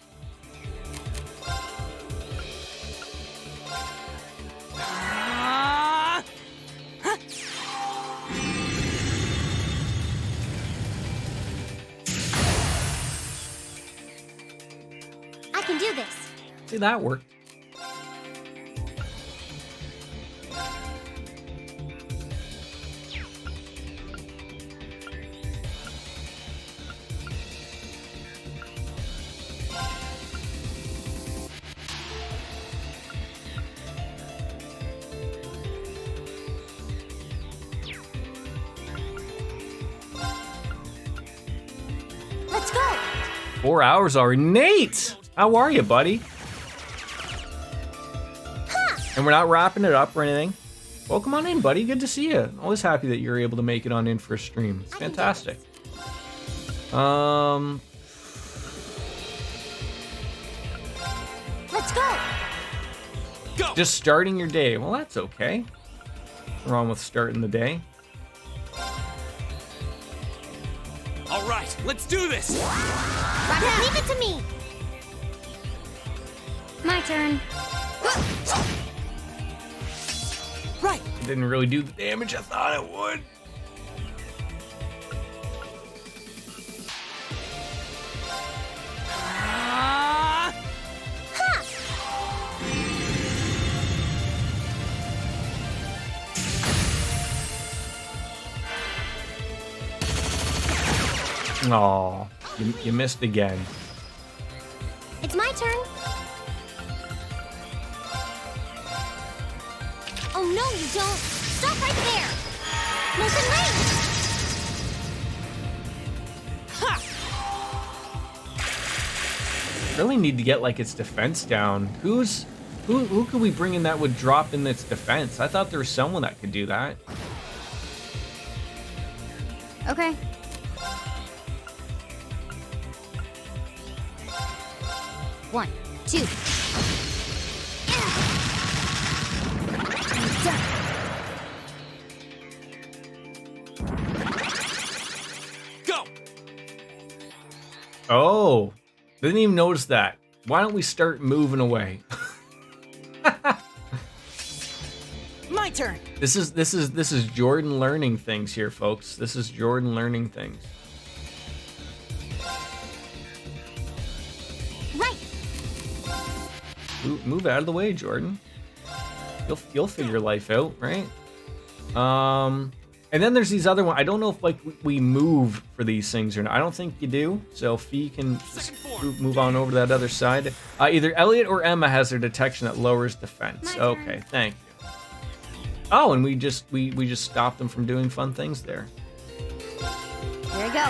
I can do this. See, that worked. Let's go. 4 hours already. Nate, how are you, buddy? And we're not wrapping it up or anything. Welcome on in, buddy. Good to see you. Always happy that you're able to make it on in for a stream. It's fantastic. Let's go. Just starting your day. Well, that's okay. Nothing wrong with starting the day. Let's do this! Rocket, leave it to me! My turn. Right. It didn't really do the damage I thought it would. Aw, you missed again. It's my turn. Oh no, you don't! Stop right there! Molten Rage! Really need to get like its defense down. Who could we bring in that would drop in its defense? I thought there was someone that could do that. Okay. One, two. Go! Oh, didn't even notice that. Why don't we start moving away? My turn. This is Jordan learning things here, folks. This is Jordan learning things. Right. Move out of the way, Jordan. You'll figure life out, right? And then there's these other ones. I don't know if like we move for these things or not. I don't think you do. So Fee can move on over to that other side. Either Elliot or Emma has their detection that lowers defense. Okay, thank you. Oh, and we just stopped them from doing fun things there. Here we go.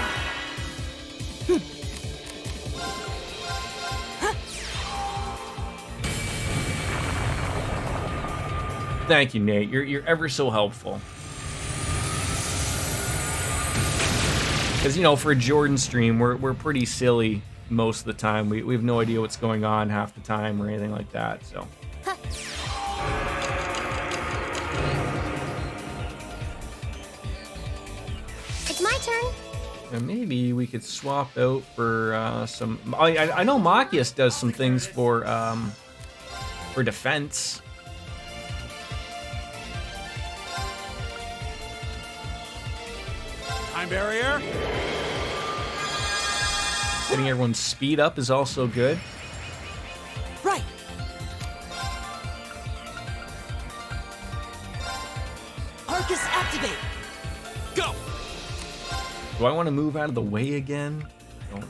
Thank you, Nate. You're ever so helpful. Because, you know, for a Jordan stream, we're pretty silly most of the time. We have no idea what's going on half the time or anything like that, so. It's my turn. And maybe we could swap out for some... I know Machias does some things for defense. Time barrier. Getting everyone's speed up is also good. Right. Arcus activate. Go. Do I want to move out of the way again? I don't know.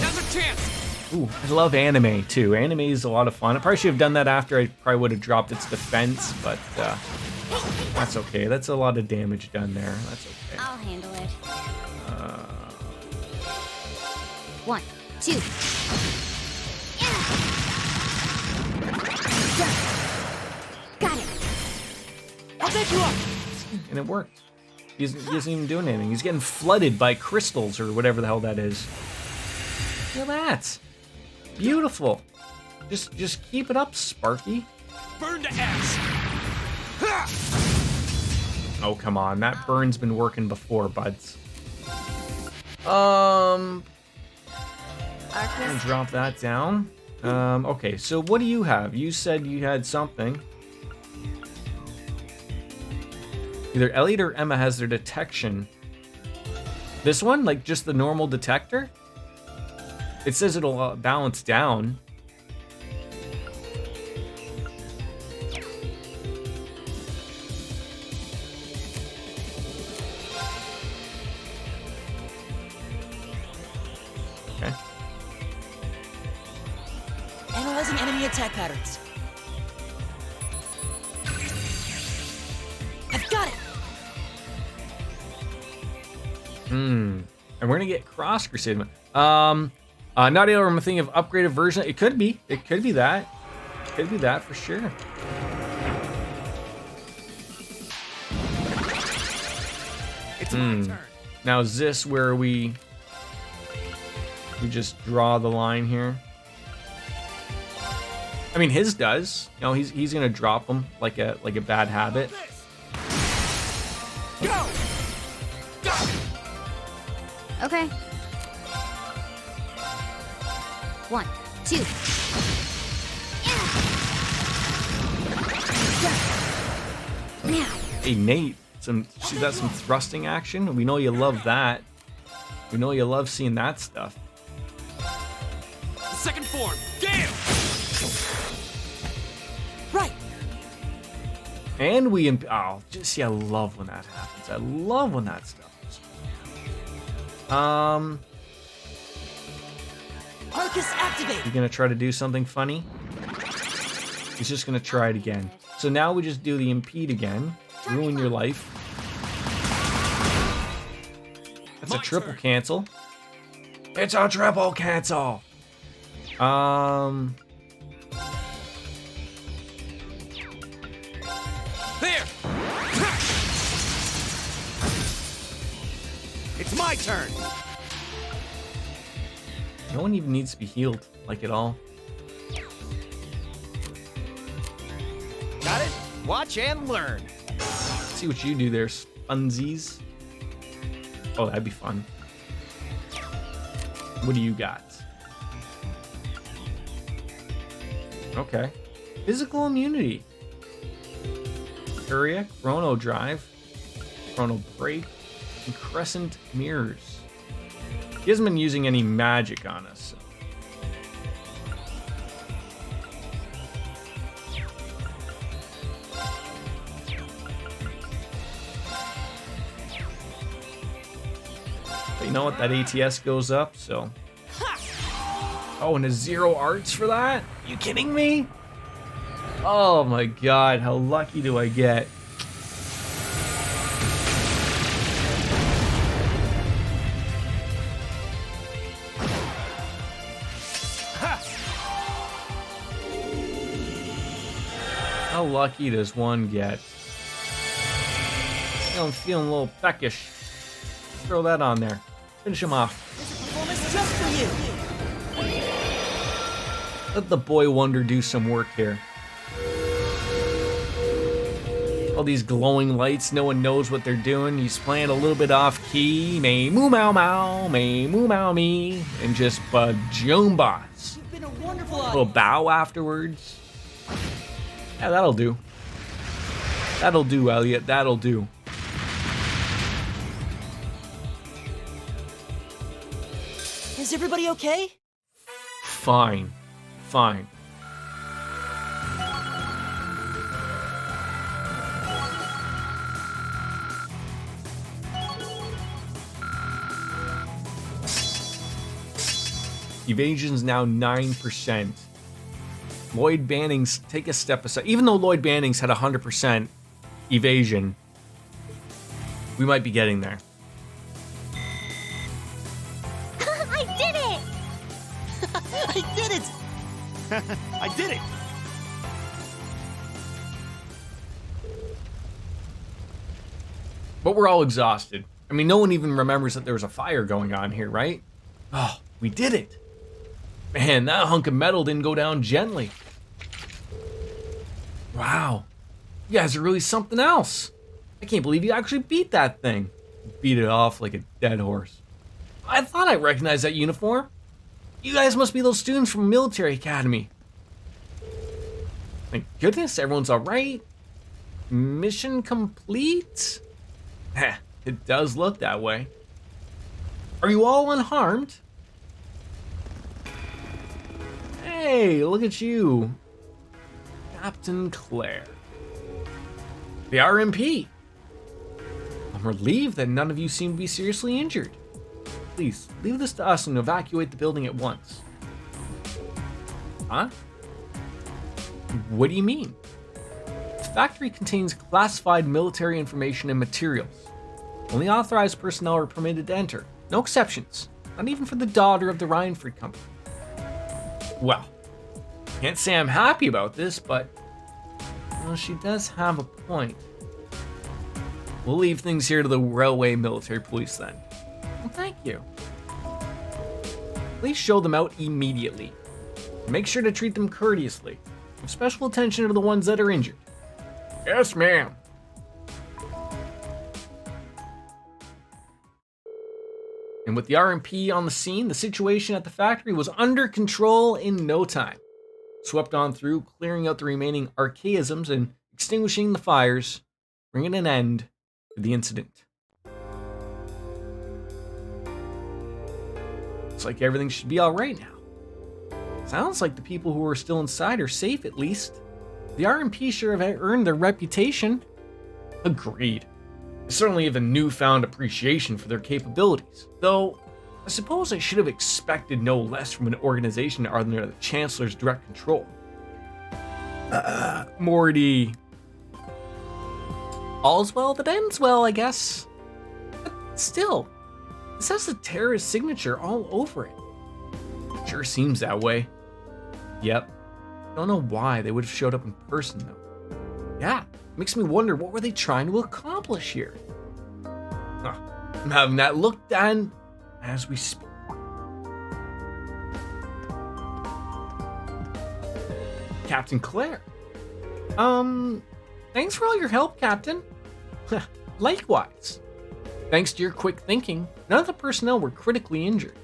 Now's our chance. Ooh, I love anime too. Anime is a lot of fun. I probably should have done that after I probably would have dropped its defense, but that's okay. That's a lot of damage done there. That's okay. I'll handle it. One, two. Got it. I'll take you up. And it worked. He isn't even doing anything. He's getting flooded by crystals or whatever the hell that is. Look at that. Beautiful. Just keep it up, Sparky. Burn to ash. Oh, come on. That burn's been working before, buds. I'm gonna drop that down. Okay, so what do you have? You said you had something. Either Elliot or Emma has their detection. This one? Like just the normal detector? It says it'll balance down. Okay. Analyzing enemy attack patterns. I've got it. And we're gonna get Cross Crusade. Not able to think of upgraded version. It could be. It could be that. Could be that for sure. It's my turn. Now is this where we just draw the line here? I mean, his does. You know, he's gonna drop them like a bad habit. 1, 2. Now. Hey Nate, she got some thrusting action. We know you love that. We know you love seeing that stuff. Second form, Gale! Right. And we just see, I love when that happens. I love when that stuff happens. Arcus activate. You gonna try to do something funny? He's just gonna try it again. So now we just do the impede again. Ruin your life. That's a triple cancel. It's a triple cancel. There! It's my turn! No one even needs to be healed, like at all. Got it? Watch and learn. See what you do there, Spunsies. Oh, that'd be fun. What do you got? Okay. Physical immunity. Furia, Chrono Drive, Chrono Break, and Crescent Mirrors. He hasn't been using any magic on us. So. But you know what? That ATS goes up, so. Oh, and a 0 arts for that? You kidding me? Oh my god, how lucky do I get? How lucky does one get? You know, I'm feeling a little peckish. Throw that on there. Finish him off. Performance just for you. Let the boy wonder do some work here. All these glowing lights, no one knows what they're doing. He's playing a little bit off key. May moo mau mau, may moo mau me. And just bajoombas. You've been a wonderful Little bow afterwards. Yeah, that'll do. That'll do, Elliot. That'll do. Is everybody okay? Fine. Fine. Evasion's now 9%. Lloyd Banning's take a step aside. Even though Lloyd Banning's had 100% evasion, we might be getting there. I did it! I did it! I did it! But we're all exhausted. I mean, no one even remembers that there was a fire going on here, right? Oh, we did it. Man, that hunk of metal didn't go down gently. Wow. You guys are really something else. I can't believe you actually beat that thing. Beat it off like a dead horse. I thought I recognized that uniform. You guys must be those students from military academy. Thank goodness, everyone's all right. Mission complete? Heh, it does look that way. Are you all unharmed? Hey, look at you. Captain Claire. The RMP. I'm relieved that none of you seem to be seriously injured. Please, leave this to us and evacuate the building at once. Huh? What do you mean? The factory contains classified military information and materials. Only authorized personnel are permitted to enter. No exceptions. Not even for the daughter of the Rhineford Company. Well, can't say I'm happy about this, but well, she does have a point. We'll leave things here to the railway military police then. Well, thank you. Please show them out immediately. Make sure to treat them courteously. Give special attention to the ones that are injured. Yes, ma'am. And and with the RMP on the scene, the situation at the factory was under control in no time. Swept on through, clearing out the remaining archaisms and extinguishing the fires, bringing an end to the incident. Looks like everything should be alright now. Sounds like the people who are still inside are safe at least. The RMP sure have earned their reputation. Agreed. I certainly have a newfound appreciation for their capabilities, though I suppose I should have expected no less from an organization under the Chancellor's direct control. Morty. All's well that ends well, I guess. But still, this has the terrorist signature all over it. Sure seems that way. Yep. Don't know why they would have showed up in person, though. Yeah, makes me wonder what were they trying to accomplish here. I'm having that look done as we speak. Captain Claire. Thanks for all your help, Captain. Likewise. Thanks to your quick thinking, none of the personnel were critically injured.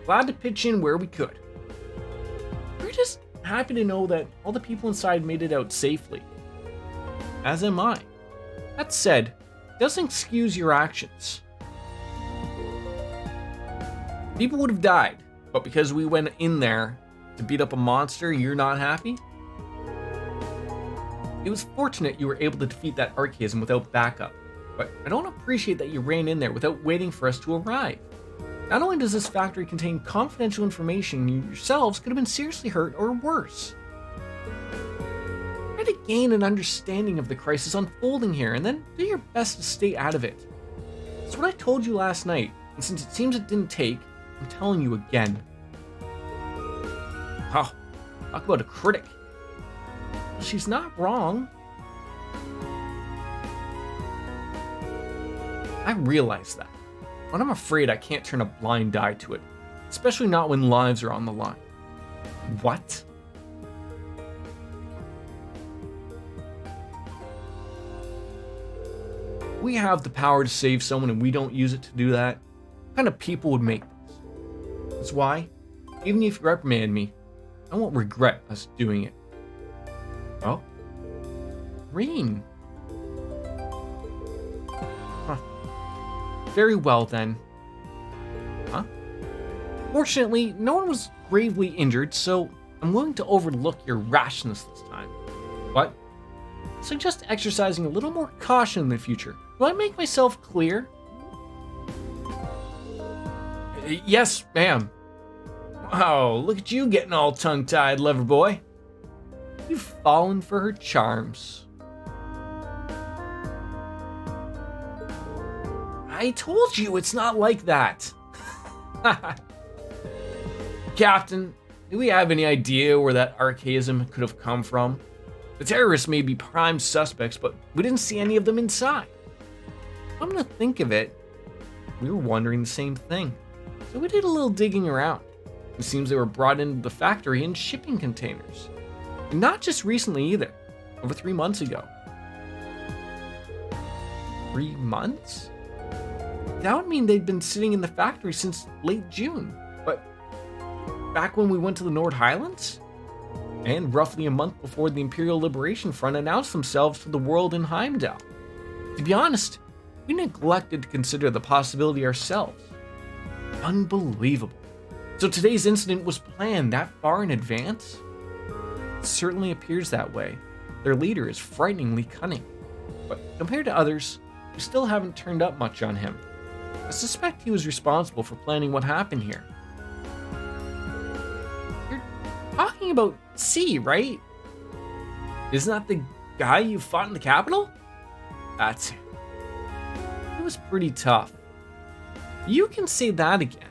Glad to pitch in where we could. We're just happy to know that all the people inside made it out safely. As am I. That said, it doesn't excuse your actions. People would have died, but because we went in there to beat up a monster, you're not happy? It was fortunate you were able to defeat that archaism without backup, but I don't appreciate that you ran in there without waiting for us to arrive. Not only does this factory contain confidential information, you yourselves could have been seriously hurt or worse. Try to gain an understanding of the crisis unfolding here, and then do your best to stay out of it. That's what I told you last night, and since it seems it didn't take, I'm telling you again. Oh, talk about a critic. Well, she's not wrong. I realize that, but I'm afraid I can't turn a blind eye to it, especially not when lives are on the line. What? We have the power to save someone and we don't use it to do that? What kind of people would make this? That's why, even if you reprimand me, I won't regret us doing it. Oh? Reen. Huh. Very well then. Huh? Fortunately, no one was gravely injured, so I'm willing to overlook your rashness this time. But I suggest exercising a little more caution in the future. Do I make myself clear? Yes, ma'am. Wow, look at you getting all tongue-tied, lover boy. You've fallen for her charms. I told you it's not like that. Captain, do we have any idea where that archaism could have come from? The terrorists may be prime suspects, but we didn't see any of them inside. Come to think of it, we were wondering the same thing. So we did a little digging around. It seems they were brought into the factory in shipping containers. And not just recently either, over 3 months ago. 3 months? That would mean they'd been sitting in the factory since late June. But back when we went to the Nord Highlands? And roughly a month before the Imperial Liberation Front announced themselves to the world in Heimdall. To be honest, we neglected to consider the possibility ourselves. Unbelievable. So today's incident was planned that far in advance? It certainly appears that way. Their leader is frighteningly cunning. But compared to others, we still haven't turned up much on him. I suspect he was responsible for planning what happened here. You're talking about C, right? Isn't that the guy you fought in the capital? That's it. It was pretty tough. You can say that again.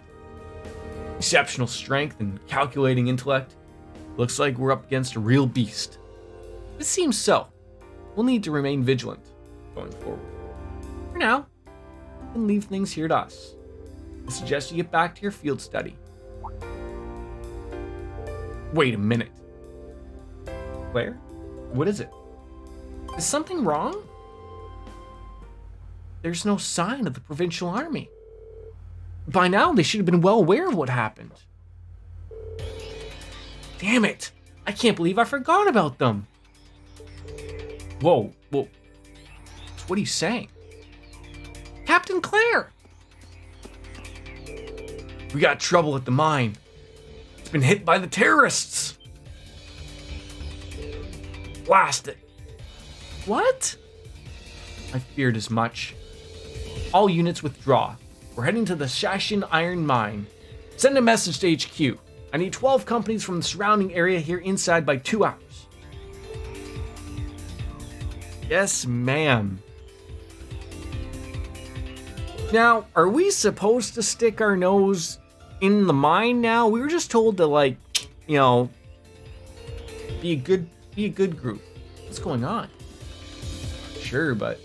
Exceptional strength and calculating intellect. Looks like we're up against a real beast. It seems so. We'll need to remain vigilant going forward. For now, you can leave things here to us. I suggest you get back to your field study. Wait a minute. Claire? What is it? Is something wrong? There's no sign of the provincial army. by now they should have been well aware of what happened. Damn it! I can't believe I forgot about them. Whoa, whoa. What are you saying? Captain Claire! We got trouble at the mine. It's been hit by the terrorists. Blast it. What? I feared as much. All units withdraw. We're heading to the Shashin Iron Mine. Send a message to HQ. I need 12 companies from the surrounding area here inside by 2 hours. Yes, ma'am. Now, are we supposed to stick our nose in the mine now? We were just told to, like, you know, be a good group. What's going on? Sure, but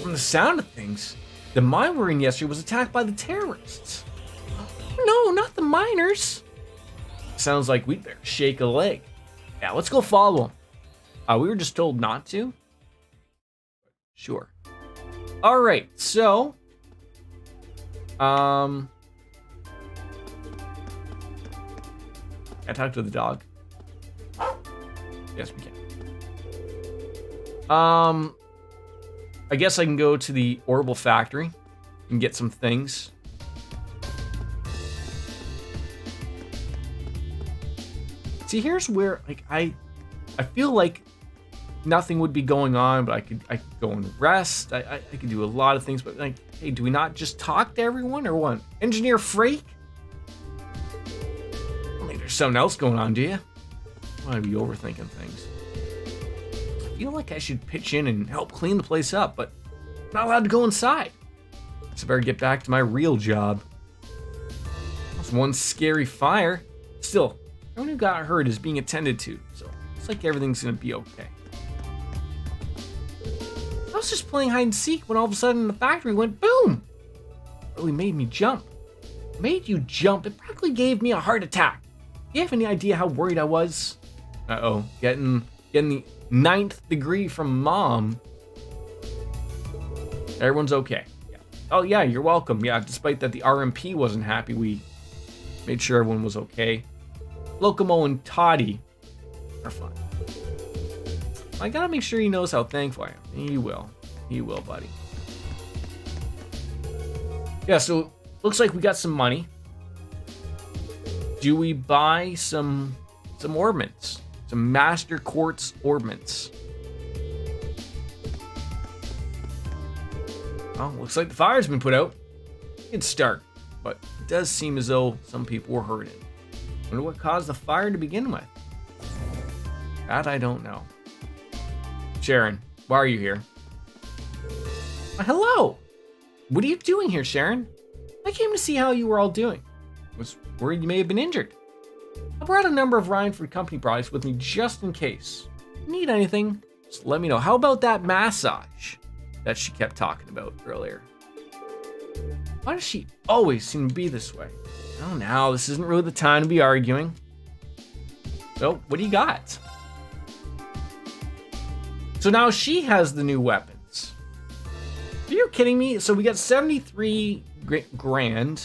from the sound of things, the mine we were in yesterday was attacked by the terrorists. No, not the miners. Sounds like we'd better shake a leg. Yeah, let's go follow them. We were just told not to. Sure. All right, so can I talk to the dog? Yes, we can. I guess I can go to the Orbital Factory and get some things. See, here's where, like, I feel like nothing would be going on, but I could go and rest. I could do a lot of things, but, like, hey, do we not just talk to everyone or what? Engineer Freak? I don't think there's something else going on, do you? I might be overthinking things. I feel like I should pitch in and help clean the place up, but I'm not allowed to go inside. So I better get back to my real job. That's one scary fire. Still, everyone who got hurt is being attended to, so it's like everything's gonna be okay. I was just playing hide and seek when all of a sudden the factory went boom. It really made me jump. Made you jump? It practically gave me a heart attack. Do you have any idea how worried I was? Uh-oh, getting the 9th degree from Mom. Everyone's okay. Yeah. Oh yeah, you're welcome. Yeah, despite that the RMP wasn't happy, we made sure everyone was okay. Locomo and Toddy are fine. I gotta make sure he knows how thankful I am. He will. He will, buddy. Yeah, so looks like we got some money. Do we buy some orbments? Some Master Quartz orbments. Well, looks like the fire's been put out. Good start, but it does seem as though some people were hurting. Wonder what caused the fire to begin with. That I don't know. Sharon, why are you here? Hello! What are you doing here, Sharon? I came to see how you were all doing. Was worried you may have been injured. I brought a number of Rhineford Company products with me just in case. Need anything, just let me know. How about that massage that she kept talking about earlier? Why does she always seem to be this way? Oh, now this isn't really the time to be arguing. So, what do you got? So now she has the new weapons. Are you kidding me? So we got 73 grand.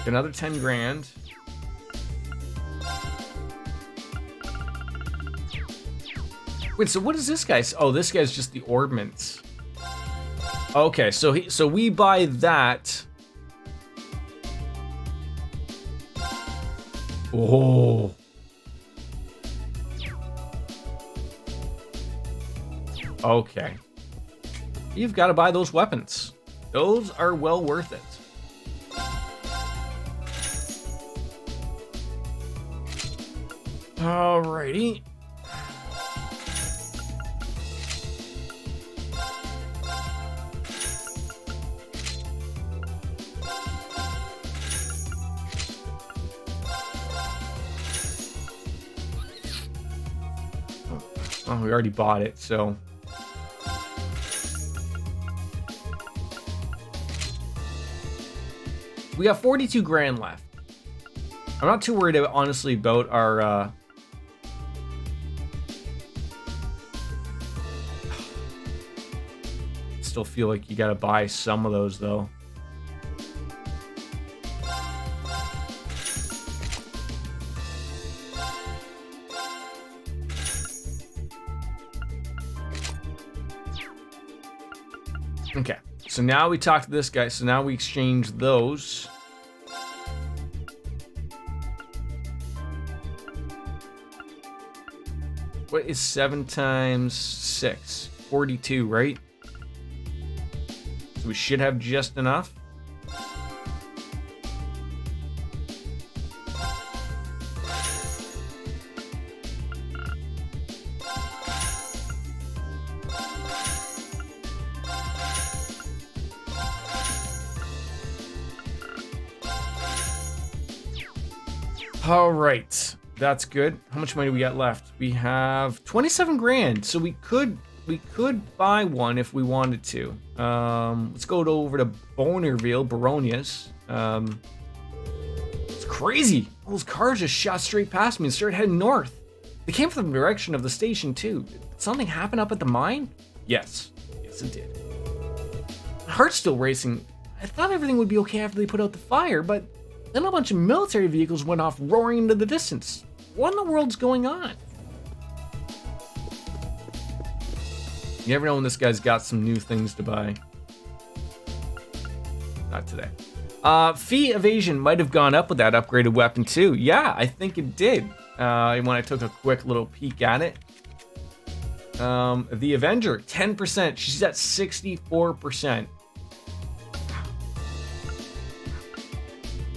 Another 10 grand. Wait, so what is this guy? Oh, this guy's just the ordnance. Okay, so we buy that. Oh. Okay. You've got to buy those weapons. Those are well worth it. Alrighty. Oh, we already bought it, so. We got 42 grand left. I'm not too worried, honestly, about our still feel like you gotta buy some of those, though. Okay, so now we talk to this guy. So now we exchange those. What is 7 times 6? 42, right? So we should have just enough. All right, that's good. How much money we got left? We have 27 grand, so we could buy one if we wanted to. Let's go over to Baronia's. It's crazy. All those cars just shot straight past me and started heading north. They came from the direction of the station too. Did something happen up at the mine? Yes, it did. My heart's still racing. I thought everything would be okay after they put out the fire, but then a bunch of military vehicles went off roaring into the distance. What in the world's going on? You never know when this guy's got some new things to buy. Not today. Fee evasion might have gone up with that upgraded weapon too. Yeah, I think it did. When I took a quick little peek at it. The Avenger, 10%. She's at 64%.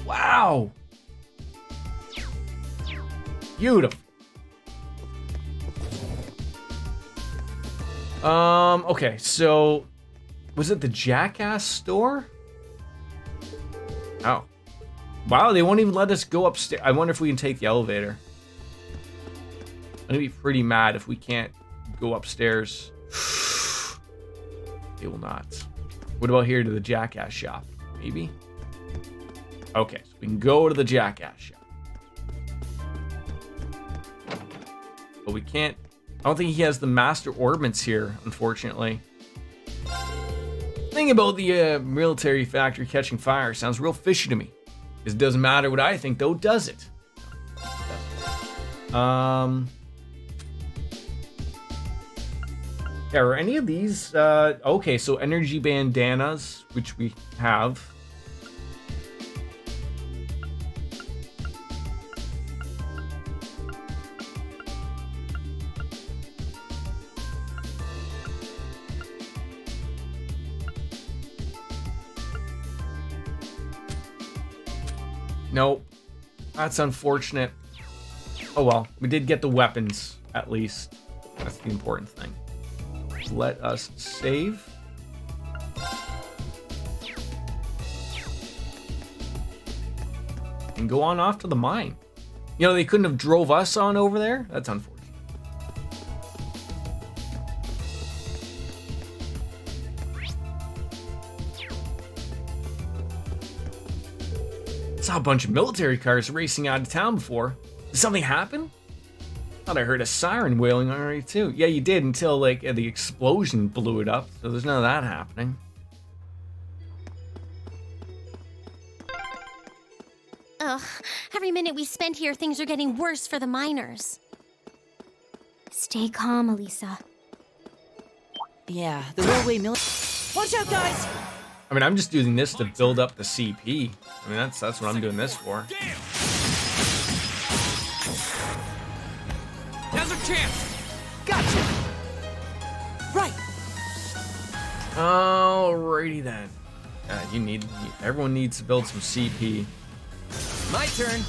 Wow. Beautiful. Okay, so was it the Jackass store? Oh. Wow, they won't even let us go upstairs. I wonder if we can take the elevator. I'm gonna be pretty mad if we can't go upstairs. They will not. What about here to the Jackass shop? Maybe? Okay, so we can go to the Jackass shop. But we can't. I don't think he has the master ordnance here, unfortunately. Thing about the military factory catching fire sounds real fishy to me. It doesn't matter what I think, though, does it? Yeah, are any of these? Okay, so energy bandanas, which we have. Nope. That's unfortunate. Oh well, we did get the weapons, at least. That's the important thing. Let us save. And go on off to the mine. You know, they couldn't have drove us on over there? That's unfortunate. Saw a bunch of military cars racing out of town before. Did something happen? Thought I heard a siren wailing already too. Yeah, you did until like the explosion blew it up. So there's none of that happening. Ugh, every minute we spend here, things are getting worse for the miners. Stay calm, Elisa. Yeah, the railway Watch out, guys! I mean, I'm just using this to build up the CP. I mean, that's what I'm doing this for. Now's our chance! Gotcha! Right! Alrighty then. Everyone needs to build some CP. My turn.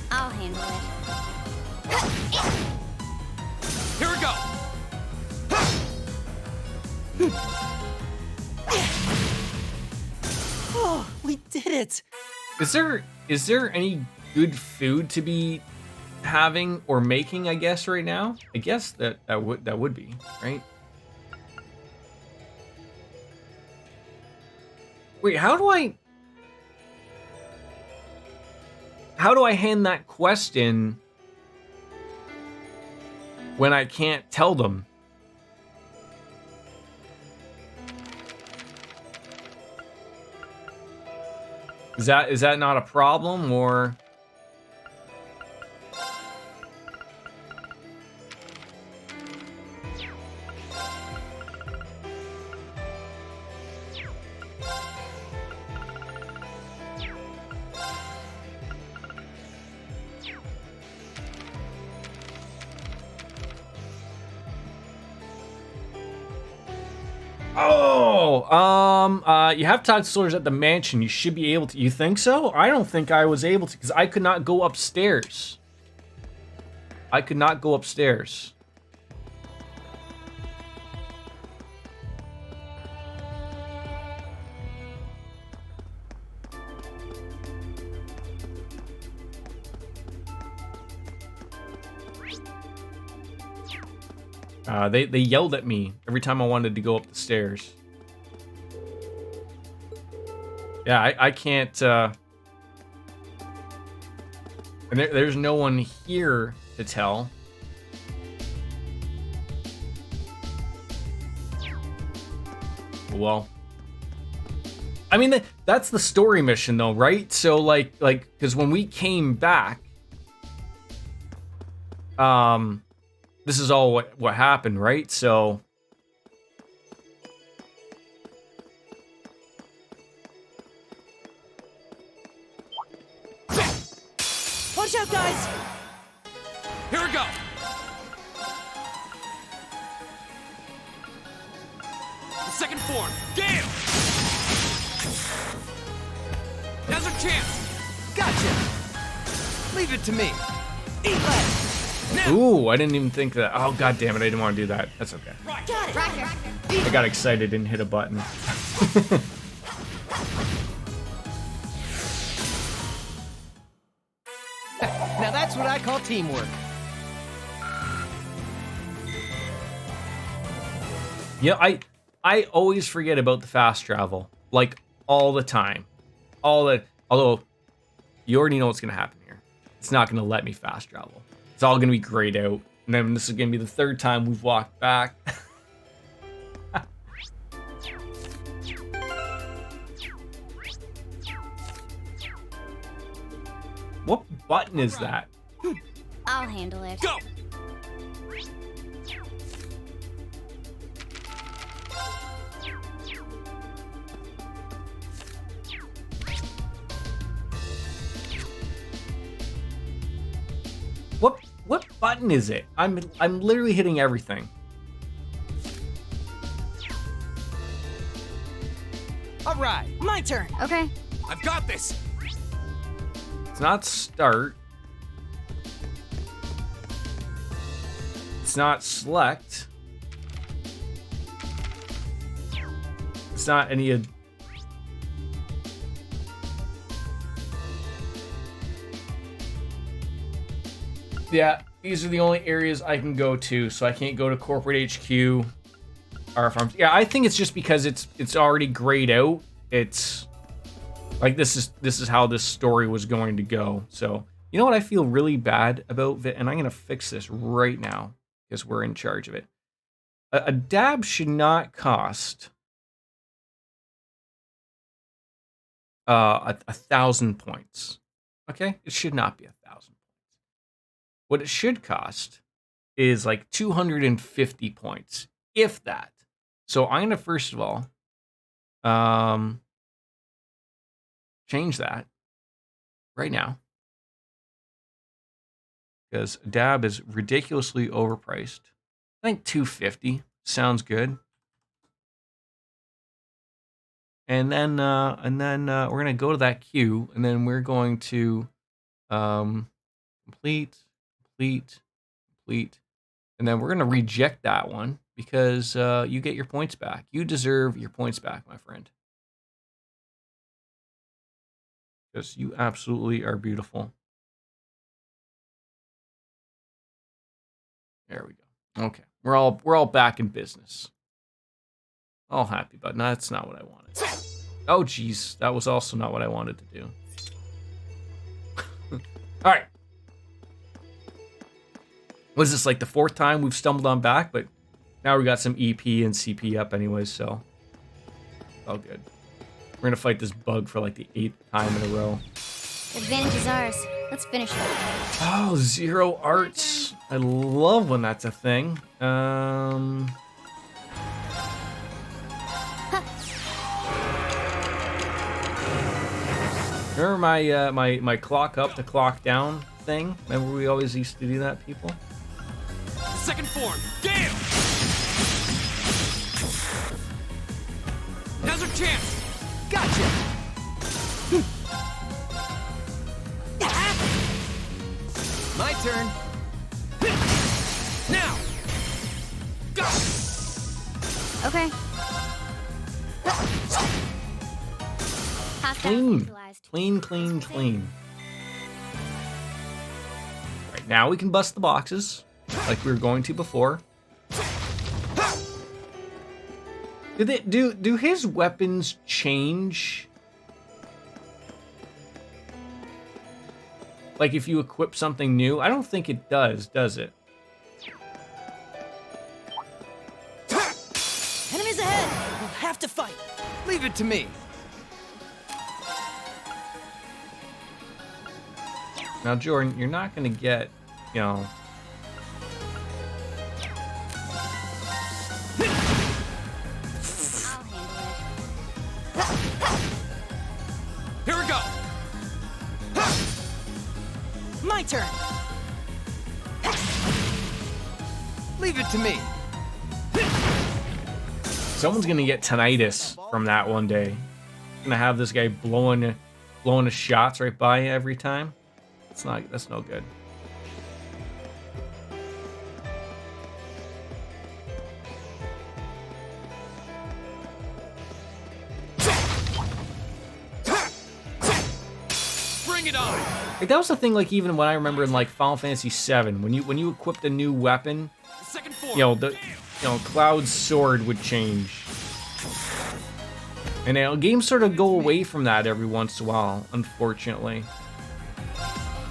I'll handle it. Here we go! Oh, we did it! Is there any good food to be having or making, I guess, right now? I guess that would be, right? Wait, how do I hand that quest in when I can't tell them? Is that not a problem, or? You have to talk to soldiers at the mansion. You should be able to. You think so? I don't think I was able to, because I could not go upstairs. I could not go upstairs. They yelled at me every time I wanted to go up the stairs. Yeah, I can't, and there's no one here to tell. Well, I mean, that's the story mission though, right? So like, because when we came back, this is all what happened, right? So. Watch out, guys! Here we go! The second form, Gale! Now's our chance! Gotcha! Leave it to me. Eat less! Ooh, I didn't even think that. Oh, god damn it, I didn't want to do that. That's okay. Got it! Roger! I got excited and hit a button. Now that's what I call teamwork. Yeah, I always forget about the fast travel. Like, all the time. Although, you already know what's going to happen here. It's not going to let me fast travel. It's all going to be grayed out. And then this is going to be the third time we've walked back. What button is that? I'll handle it. Go! What button is it? I'm literally hitting everything. All right, my turn. Okay. I've got this! It's not start. It's not select. It's not any of... Yeah, these are the only areas I can go to, so I can't go to corporate HQ, our farms. Yeah, I think it's just because it's already grayed out. It's like this is how this story was going to go. So you know what I feel really bad about, and I'm gonna fix this right now because we're in charge of it. A dab should not cost 1,000 points. Okay, it should not be 1,000 points. What it should cost is like 250 points, if that. So I'm gonna first of all change that right now, because dab is ridiculously overpriced. I think 250 sounds good. And then we're gonna go to that queue, and then we're going to complete, and then we're gonna reject that one because you get your points back. You deserve your points back, my friend, because you absolutely are beautiful. There we go. Okay, we're all back in business. All happy, but no, that's not what I wanted. Oh, geez, that was also not what I wanted to do. All right. Was this like the fourth time we've stumbled on back? But now we got some EP and CP up anyways, so all good. We're gonna fight this bug for like the 8th time in a row. Advantage is ours. Let's finish it. Oh, 0 arts. I love when that's a thing. Remember my my clock up to clock down thing? Remember we always used to do that, people? Second form, Gale! Now's our chance! Gotcha! My turn. Now! Go! Okay. Half Clean. neutralized. Clean. Right, now we can bust the boxes, like we were going to before. Do his weapons change? Like if you equip something new? I don't think it does it? Enemies ahead! We'll have to fight. Leave it to me. Now, Jordan, you're not gonna get, you know... I'll handle it. Here we go! My turn. Leave it to me. Someone's gonna get tinnitus from that one day. Gonna have this guy blowing his shots right by you every time. That's no good. Bring it on! Like that was the thing. Like even when I remember in like Final Fantasy VII, when you equipped a new weapon, Second form. Cloud's sword would change. And games sort of go away from that every once in a while, unfortunately.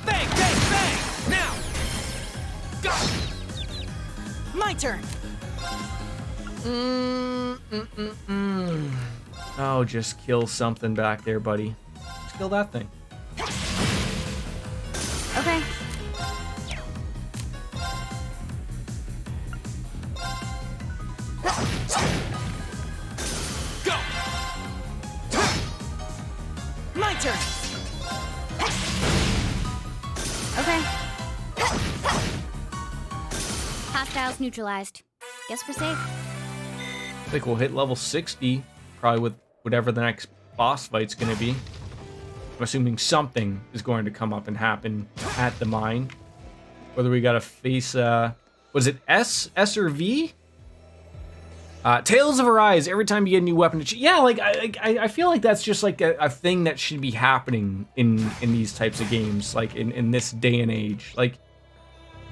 Bang, bang, bang! Now! Go! My turn! Oh, just kill something back there, buddy. Just kill that thing. Okay. Go! My turn! Okay. Hostiles neutralized. Guess we're safe. I think we'll hit level 60, probably with whatever the next boss fight's gonna be. I'm assuming something is going to come up and happen at the mine. Whether we gotta face, was it S or V? Tails of Arise, every time you get a new weapon. Yeah, like, I feel like that's just like a thing that should be happening in these types of games, like in this day and age. Like,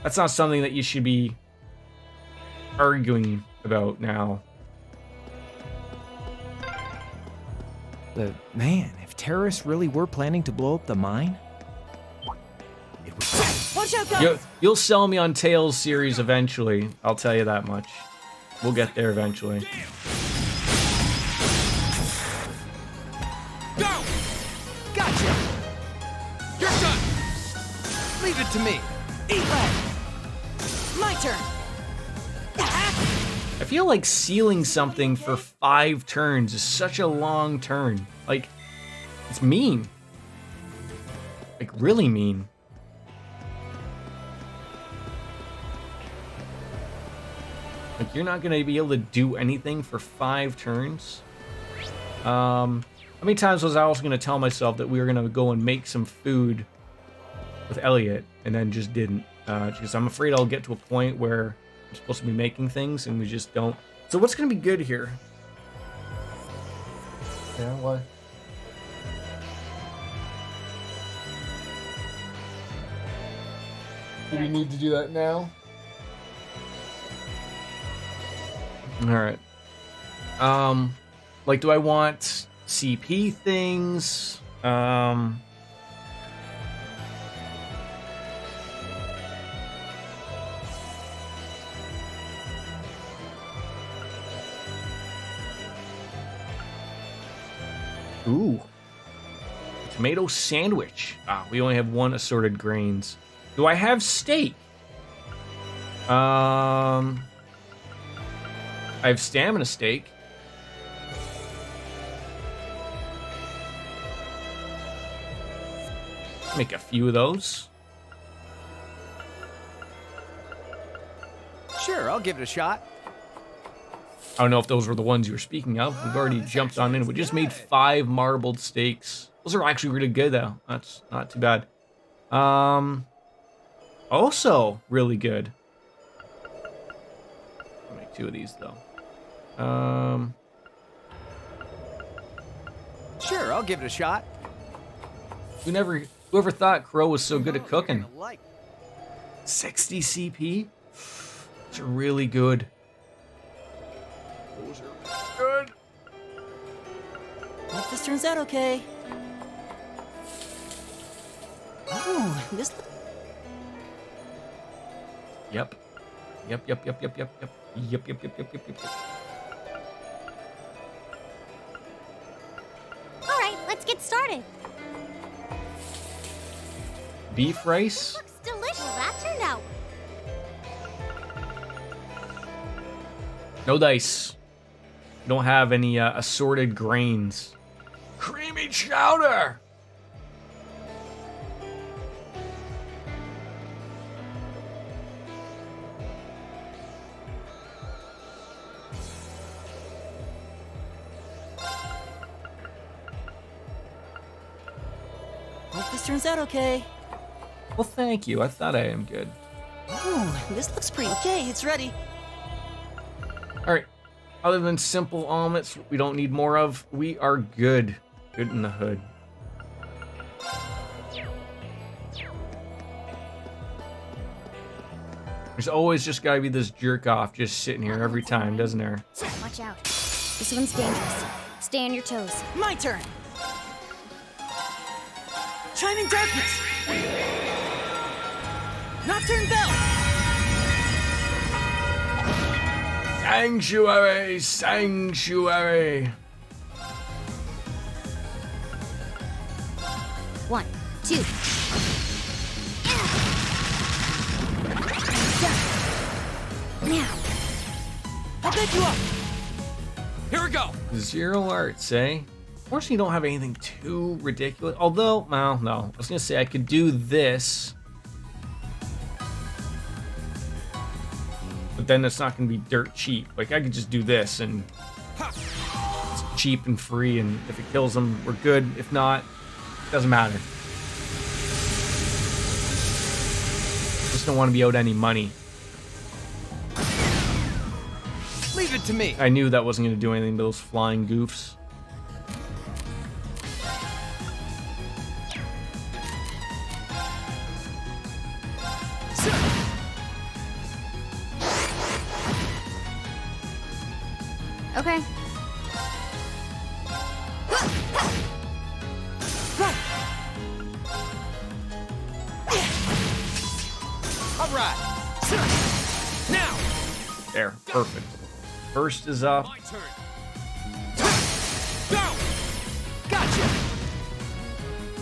that's not something that you should be arguing about now. But man, if terrorists really were planning to blow up the mine, it would... Watch out, guys! You'll sell me on Tails series eventually, I'll tell you that much. We'll get there eventually. Go! Gotcha! You're done! Leave it to me. Eat lead! My turn! I feel like sealing something for 5 turns is such a long turn. Like, it's mean. Like, really mean. Like, you're not gonna be able to do anything for 5 turns? How many times was I also gonna tell myself that we were gonna go and make some food with Elliot, and then just didn't? Because I'm afraid I'll get to a point where I'm supposed to be making things, and we just don't. So what's gonna be good here? Yeah, what? Do we need to do that now? Alright. Like, do I want CP things? Ooh. Tomato sandwich. Ah, we only have one assorted grains. Do I have steak? I have stamina steak. Make a few of those. Sure, I'll give it a shot. I don't know if those were the ones you were speaking of. We've already jumped on in. We just made 5 marbled steaks. Those are actually really good, though. That's not too bad. Also really good. I'll make 2 of these, though. Sure, I'll give it a shot. Whoever thought Crow was so good at cooking? 60 CP? It's really good. Those are good. Hope this turns out okay. Oh, this. Yep. Yep. All right, let's get started. Beef rice? Looks delicious. Well, that turned out. No dice. We don't have any assorted grains. Creamy chowder! Hope this turns out okay. Well, thank you. I thought I am good. Oh, this looks pretty okay. It's ready. All right. Other than simple omelets we don't need more of, we are good. Good in the hood. There's always just gotta be this jerk off just sitting here every time, doesn't there? Watch out. This one's dangerous. Stay on your toes. My turn. Shining darkness. Nocturne bell. Sanctuary, sanctuary. 1, 2. Now. I'll pick you up. Here we go. 0 arts, eh? Unfortunately, you don't have anything too ridiculous. Although, well, no. I was gonna say I could do this. But then it's not gonna be dirt cheap. Like, I could just do this and it's cheap and free, and if it kills them, we're good. If not, it doesn't matter. Just don't want to be out any money. Leave it to me. I knew that wasn't gonna do anything to those flying goofs. Okay. All right. Now. There, perfect. First is up. My turn. Go. Gotcha.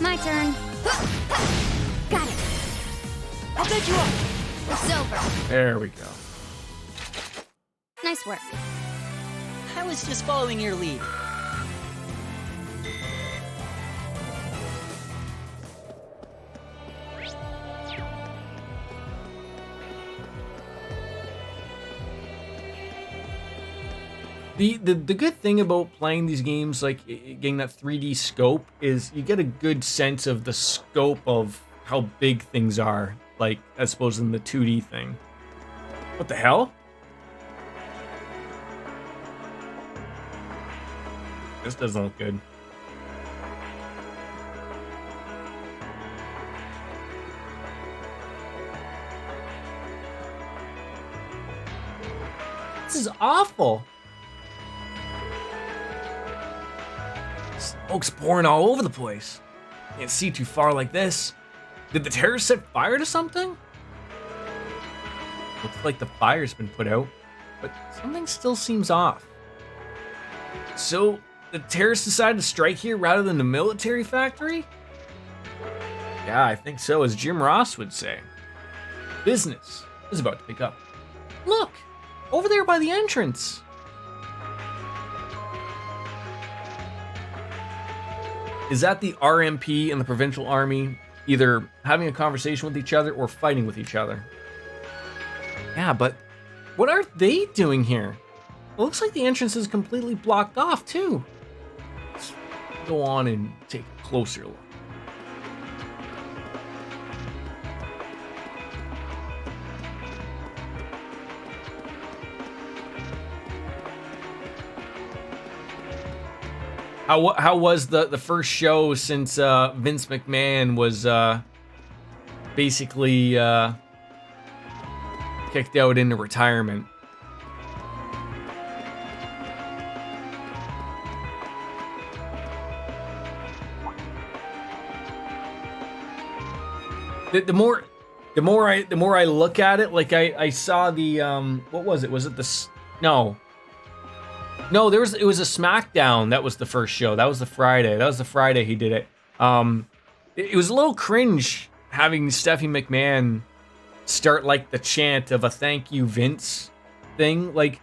My turn. Got it. I'll pick you up. It's over. There we go. Nice work. I was just following your lead. The good thing about playing these games, like getting that 3D scope, is you get a good sense of the scope of how big things are, like as opposed to in the 2D thing. What the hell? This doesn't look good. This is awful. Smoke's pouring all over the place. Can't see too far like this. Did the terrorists set fire to something? Looks like the fire's been put out, but something still seems off. So, the terrorists decided to strike here rather than the military factory? Yeah, I think so, as Jim Ross would say. Business is about to pick up. Look, over there by the entrance. Is that the RMP and the Provincial Army either having a conversation with each other or fighting with each other? Yeah, but what are they doing here? It looks like the entrance is completely blocked off, too. Let's go on and take a closer look. How was the first show since Vince McMahon was basically kicked out into retirement? The more I look at it, like I saw the what was it? Was it the No, it was a SmackDown. That was the first show. That was the Friday he did it. It was a little cringe having Stephanie McMahon start like the chant of a thank you Vince thing. Like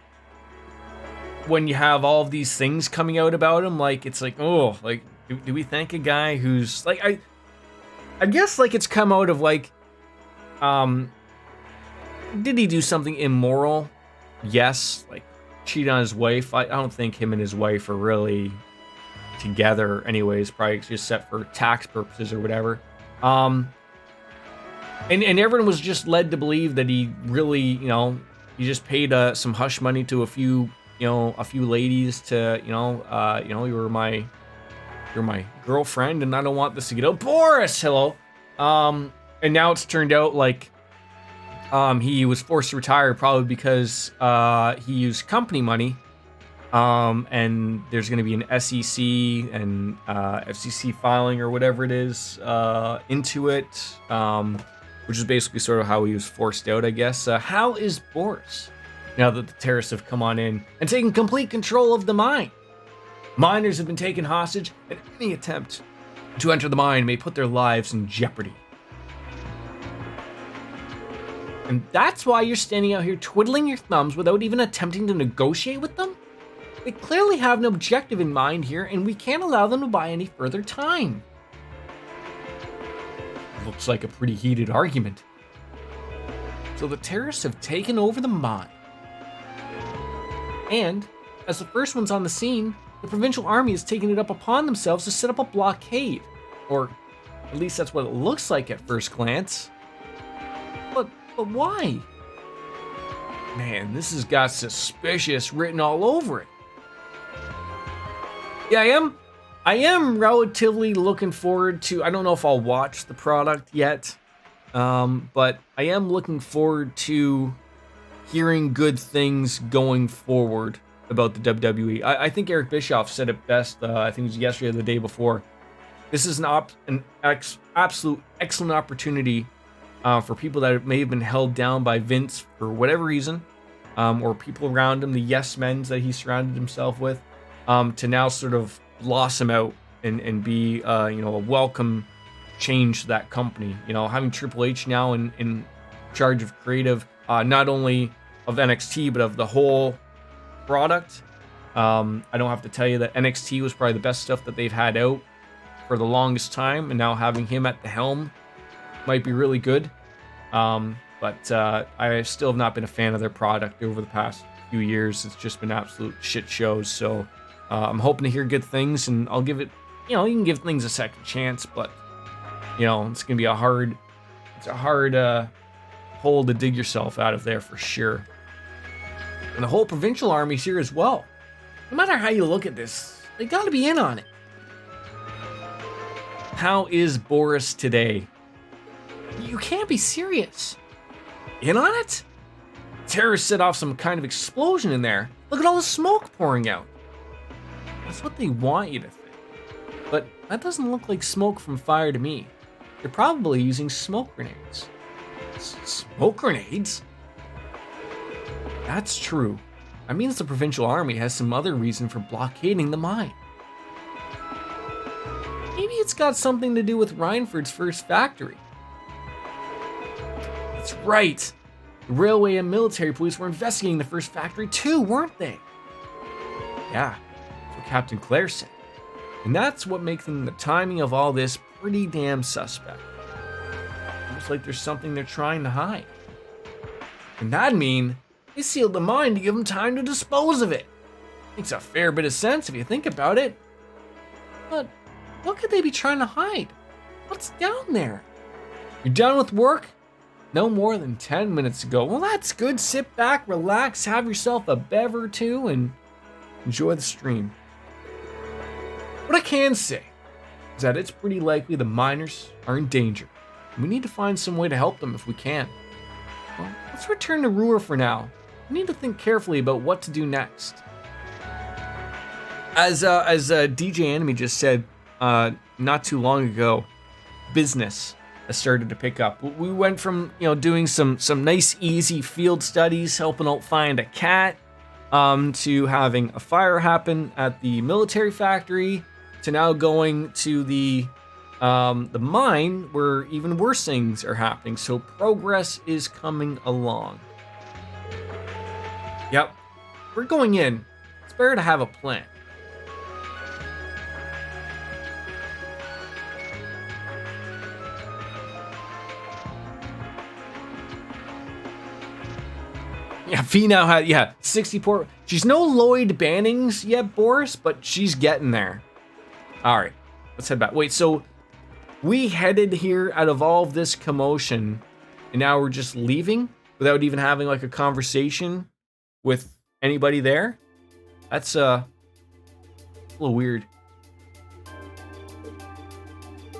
when you have all of these things coming out about him, like it's like, oh, like do we thank a guy who's like I guess like it's come out of like did he do something immoral? Yes, like cheat on his wife. I don't think him and his wife are really together anyways, probably just set for tax purposes or whatever. And everyone was just led to believe that he really, he just paid some hush money to a few ladies to, you're my girlfriend and I don't want this to get out. Boris, hello. And now it's turned out like he was forced to retire probably because he used company money, and there's going to be an SEC and FCC filing or whatever it is into it, which is basically sort of how he was forced out, I guess. How is Boris now that the terrorists have come on in and taken complete control of the mine? Miners have been taken hostage, and any attempt to enter the mine may put their lives in jeopardy. And that's why you're standing out here twiddling your thumbs without even attempting to negotiate with them? They clearly have an objective in mind here, and we can't allow them to buy any further time. Looks like a pretty heated argument. So the terrorists have taken over the mine. And, as the first ones on the scene, the Provincial Army has taken it up upon themselves to set up a blockade. Or, at least that's what it looks like at first glance. But why? Man, this has got suspicious written all over it. Yeah, I am relatively looking forward to, I don't know if I'll watch the product yet, but I am looking forward to hearing good things going forward about the WWE. I think Eric Bischoff said it best, I think it was yesterday or the day before. This is an absolute excellent opportunity for people that may have been held down by Vince for whatever reason, or people around him, the yes men that he surrounded himself with, to now sort of blossom out and be, a welcome change to that company. Having Triple H now in charge of creative, not only of NXT, but of the whole product. I don't have to tell you that NXT was probably the best stuff that they've had out for the longest time, and now having him at the helm might be really good. But I still have not been a fan of their product over the past few years. It's just been absolute shit shows. So I'm hoping to hear good things, and I'll give it, you can give things a second chance, but it's gonna be a hard hole to dig yourself out of there for sure. And the whole Provincial Army's here as well. No matter how you look at this, they gotta be in on it. How is Boris today? You can't be serious. In on it? Terrorists set off some kind of explosion in there. Look at all the smoke pouring out. That's what they want you to think. But that doesn't look like smoke from fire to me. They're probably using smoke grenades. Smoke grenades? That's true. That means the Provincial Army has some other reason for blockading the mine. it's got something to do with Reinford's first factory. That's right. The railway and military police were investigating the first factory too, weren't they? Yeah, that's what Captain Claire said. And that's what makes the timing of all this pretty damn suspect. Looks like there's something they're trying to hide. And that'd mean they sealed the mine to give them time to dispose of it. Makes a fair bit of sense if you think about it. But what could they be trying to hide? What's down there? You're done with work? No more than 10 minutes ago. Well, that's good. Sit back, relax, have yourself a bev or two, and enjoy the stream. What I can say is that it's pretty likely the miners are in danger. We need to find some way to help them if we can. Well, let's return to Ruhr for now. We need to think carefully about what to do next. As DJ Enemy just said not too long ago, business has started to pick up. We went from doing some nice easy field studies, helping out find a cat, to having a fire happen at the military factory, to now going to the mine where even worse things are happening. So progress is coming along. Yep, we're going in. It's better to have a plan. Yeah, Fee now had 64. She's no Lloyd Bannings yet, Boris, but she's getting there. All right, let's head back. Wait, so we headed here out of all of this commotion, and now we're just leaving without even having like a conversation with anybody there? That's a little weird.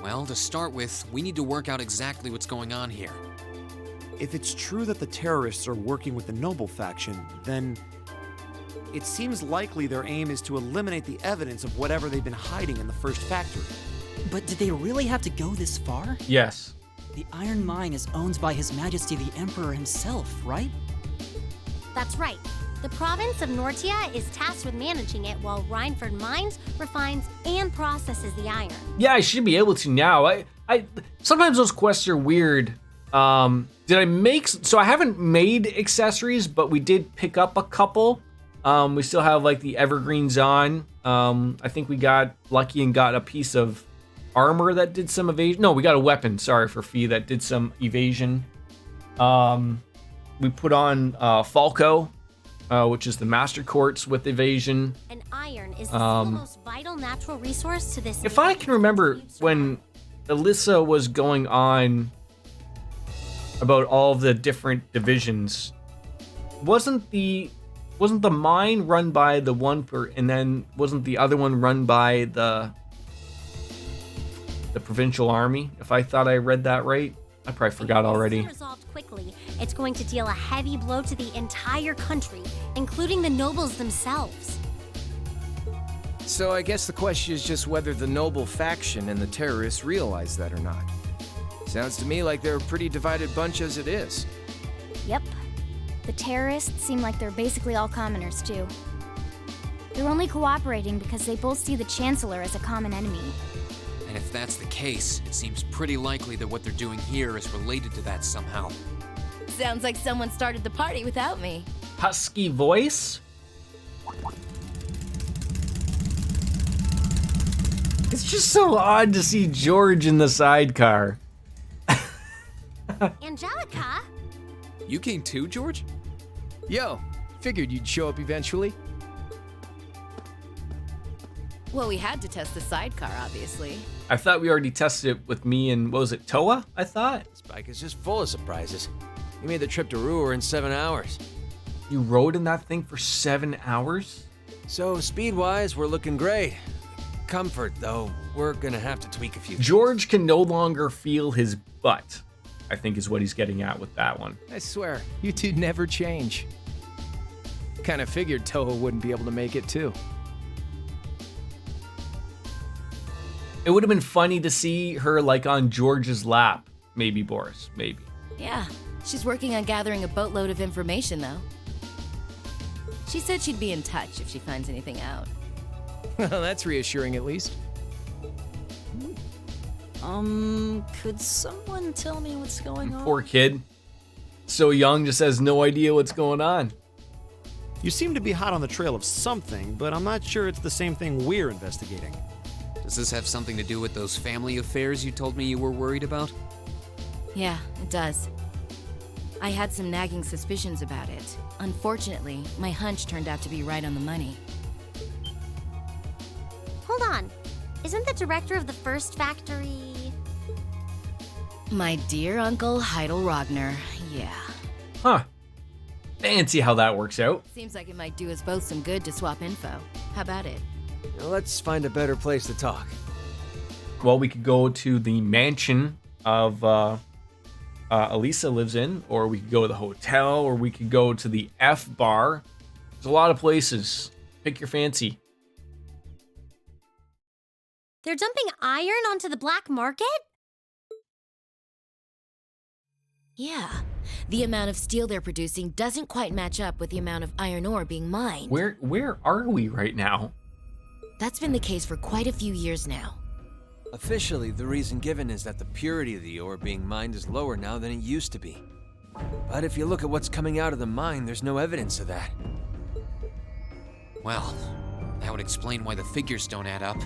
Well, to start with, we need to work out exactly what's going on here. If it's true that the terrorists are working with the Noble faction, then it seems likely their aim is to eliminate the evidence of whatever they've been hiding in the first factory. But did they really have to go this far? Yes. The iron mine is owned by His Majesty the Emperor himself, right? That's right. The province of Nortia is tasked with managing it while Reinford mines, refines, and processes the iron. Yeah, I should be able to now. I sometimes those quests are weird. Did I make... So I haven't made accessories, but we did pick up a couple. We still have like the evergreens on. I think we got lucky and got a piece of armor that did some evasion. No, we got a weapon, sorry, for Fee, that did some evasion. We put on Falco, which is the Master Quartz with evasion. And iron is the single most vital natural resource to this... If I can remember when Alyssa was going on about all of the different divisions, wasn't the mine run by the one and then wasn't the other one run by the provincial army? If I thought I read that right, I probably forgot already. Resolved quickly, it's going to deal a heavy blow to the entire country, including the nobles themselves. So I guess the question is just whether the Noble faction and the terrorists realize that or not. Sounds to me like they're a pretty divided bunch as it is. Yep. The terrorists seem like they're basically all commoners, too. They're only cooperating because they both see the Chancellor as a common enemy. And if that's the case, it seems pretty likely that what they're doing here is related to that somehow. Sounds like someone started the party without me. Husky voice? It's just so odd to see George in the sidecar. Angelica? You came too, George? Yo, figured you'd show up eventually. Well, we had to test the sidecar, obviously. I thought we already tested it with me and, what was it, Toa, I thought? This bike is just full of surprises. You made the trip to Ruhr in 7 hours. You rode in that thing for 7 hours? So, speed-wise, we're looking great. Comfort, though, we're gonna have to tweak a few. George can no longer feel his butt, I think is what he's getting at with that one. I swear, you two never change. Kinda figured Toa wouldn't be able to make it, too. It would have been funny to see her like on George's lap. Maybe, Boris, maybe. Yeah, she's working on gathering a boatload of information, though. She said she'd be in touch if she finds anything out. Well, that's reassuring at least. Could someone tell me what's going on? Poor kid. So young, just has no idea what's going on. You seem to be hot on the trail of something, but I'm not sure it's the same thing we're investigating. Does this have something to do with those family affairs you told me you were worried about? Yeah, it does. I had some nagging suspicions about it. Unfortunately, my hunch turned out to be right on the money. Hold on. Isn't the director of the first factory... My dear Uncle Heidel Rogner, yeah. Huh. Fancy how that works out. Seems like it might do us both some good to swap info. How about it? Let's find a better place to talk. Well, we could go to the mansion of Elisa lives in, or we could go to the hotel, or we could go to the F bar. There's a lot of places. Pick your fancy. They're dumping iron onto the black market? Yeah. The amount of steel they're producing doesn't quite match up with the amount of iron ore being mined. Where are we right now? That's been the case for quite a few years now. Officially, the reason given is that the purity of the ore being mined is lower now than it used to be. But if you look at what's coming out of the mine, there's no evidence of that. Well, that would explain why the figures don't add up.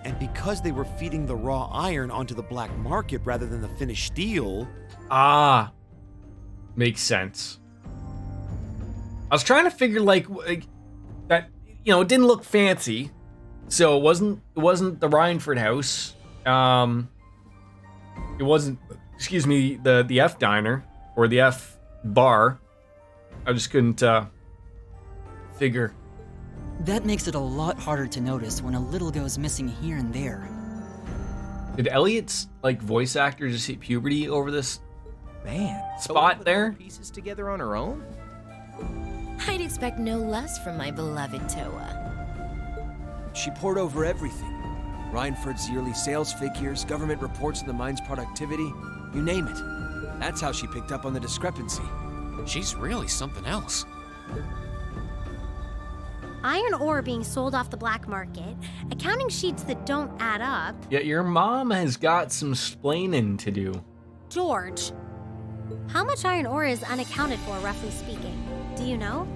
And because they were feeding the raw iron onto the black market rather than the finished steel... Ah. Makes sense. I was trying to figure like that, it didn't look fancy. So it wasn't the Rhineford house. It wasn't, the F diner or the F bar. I just couldn't figure. That makes it a lot harder to notice when a little goes missing here and there. Did Elliot's voice actor just hit puberty over this Man, spot there? Pieces together on her own? I'd expect no less from my beloved Toa. She poured over everything. Rhineford's yearly sales figures, government reports of the mine's productivity, you name it. That's how she picked up on the discrepancy. She's really something else. Iron ore being sold off the black market, accounting sheets that don't add up. Yet your mom has got some splaining to do. George, how much iron ore is unaccounted for, roughly speaking? Do you know?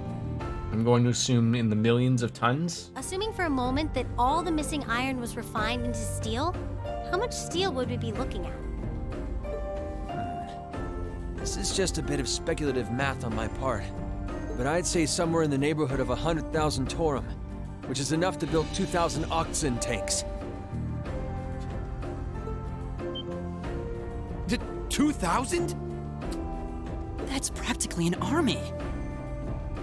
I'm going to assume in the millions of tons. Assuming for a moment that all the missing iron was refined into steel, how much steel would we be looking at? This is just a bit of speculative math on my part, but I'd say somewhere in the neighborhood of 100,000 Torum, which is enough to build 2,000 oxen tanks. 2,000? That's practically an army.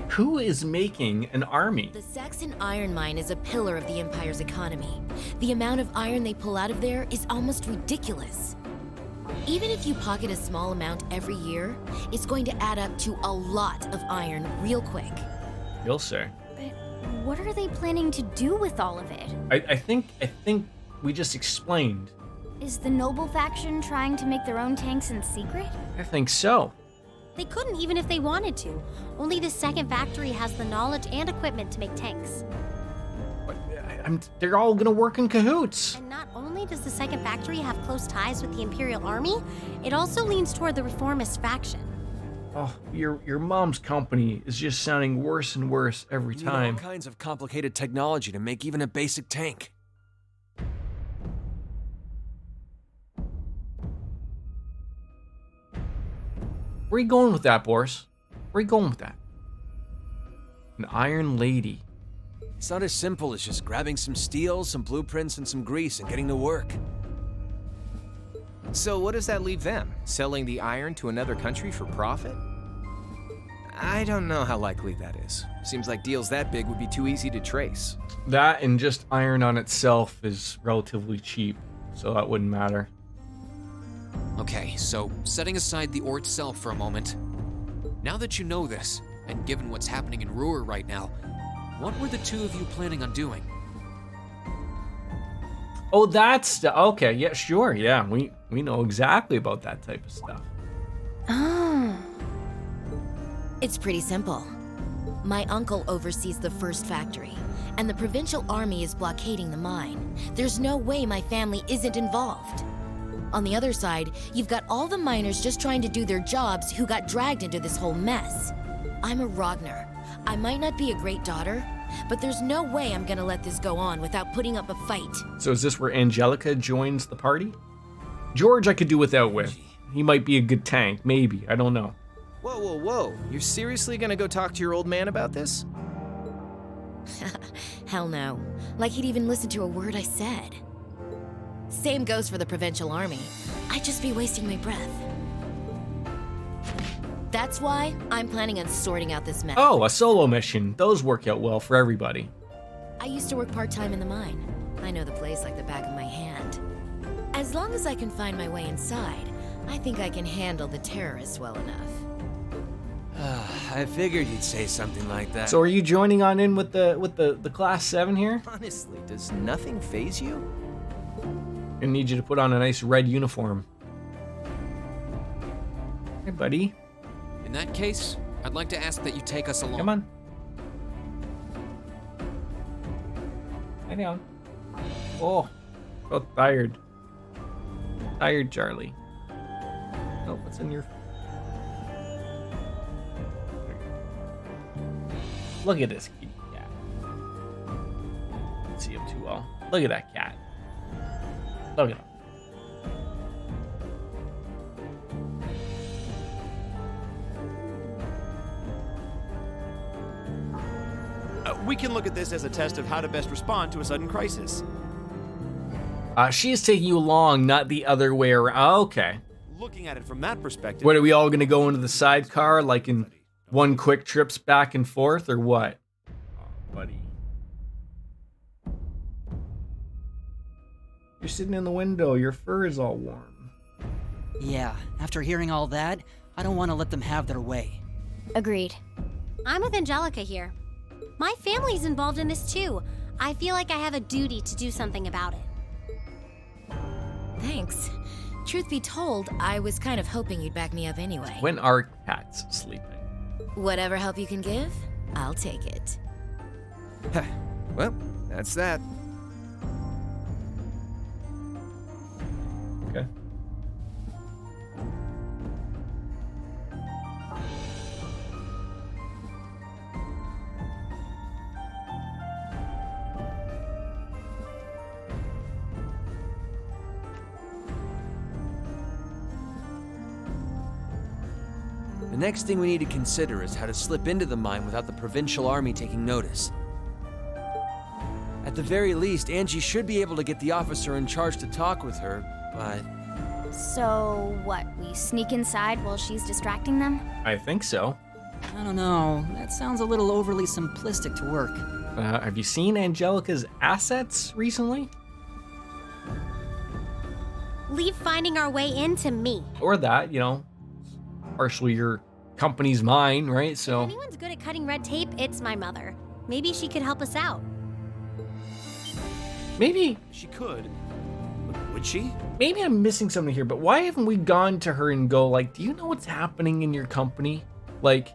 Who is making an army? The Saxon iron mine is a pillar of the Empire's economy. The amount of iron they pull out of there is almost ridiculous. Even if you pocket a small amount every year, it's going to add up to a lot of iron real quick. You'll say. But what are they planning to do with all of it? I think we just explained. Is the noble faction trying to make their own tanks in secret? I think so. They couldn't even if they wanted to. Only the second factory has the knowledge and equipment to make tanks. They're all gonna work in cahoots. And not only does the second factory have close ties with the Imperial Army, it also leans toward the reformist faction. Oh, your mom's company is just sounding worse and worse every You time. need all kinds of complicated technology to make even a basic tank. Where are you going with that, Boris? Where are you going with that? An Iron Lady. It's not as simple as just grabbing some steel, some blueprints, and some grease and getting to work. So what does that leave them? Selling the iron to another country for profit? I don't know how likely that is. Seems like deals that big would be too easy to trace. That and just iron on itself is relatively cheap, so that wouldn't matter. Okay, so setting aside the ore itself for a moment. Now that you know this, and given what's happening in Ruhr right now, what were the two of you planning on doing? Oh, that's okay. Yeah, sure. Yeah, we know exactly about that type of stuff. Oh. It's pretty simple. My uncle oversees the first factory, and the provincial army is blockading the mine. There's no way my family isn't involved. On the other side, you've got all the miners just trying to do their jobs who got dragged into this whole mess. I'm a Ragnar. I might not be a great daughter, but there's no way I'm gonna let this go on without putting up a fight. So is this where Angelica joins the party? George I could do without with. He might be a good tank, maybe. I don't know. Whoa, whoa, whoa. You're seriously gonna go talk to your old man about this? Hell no. Like he'd even listen to a word I said. Same goes for the provincial army. I'd just be wasting my breath. That's why I'm planning on sorting out this mess. Oh, a solo mission. Those work out well for everybody. I used to work part-time in the mine. I know the place like the back of my hand. As long as I can find my way inside, I think I can handle the terrorists well enough. I figured you'd say something like that. So are you joining on in with the class 7 here? Honestly, does nothing faze you? I need you to put on a nice red uniform. Hey, buddy. In that case, I'd like to ask that you take us along. Come on. Lay down. Oh, so tired. Tired, Charlie. Oh, what's in your... Look at this kitty cat. Can't see him too well. Look at that cat. Look at him. We can look at this as a test of how to best respond to a sudden crisis. She's taking you along, not the other way around. Oh, okay. Looking at it from that perspective... What, are we all going to go into the sidecar like in one quick trips back and forth, or what? Oh, buddy. You're sitting in the window. Your fur is all warm. Yeah, after hearing all that, I don't want to let them have their way. Agreed. I'm with Angelica here. My family's involved in this too. I feel like I have a duty to do something about it. Thanks. Truth be told, I was kind of hoping you'd back me up anyway. When are cats sleeping? Whatever help you can give, I'll take it. Well, that's that. Okay. The next thing we need to consider is how to slip into the mine without the provincial army taking notice. At the very least, Angie should be able to get the officer in charge to talk with her, but... So, what, we sneak inside while she's distracting them? I think so. I don't know. That sounds a little overly simplistic to work. Have you seen Angelica's assets recently? Leave finding our way in to me. Or that, you know, partially your company's mine, right? So If anyone's good at cutting red tape, it's my mother. Maybe she could help us out. maybe She could. But would she? maybe I'm missing something here, but why haven't we gone to her and go like, do you know what's happening in your company? Like,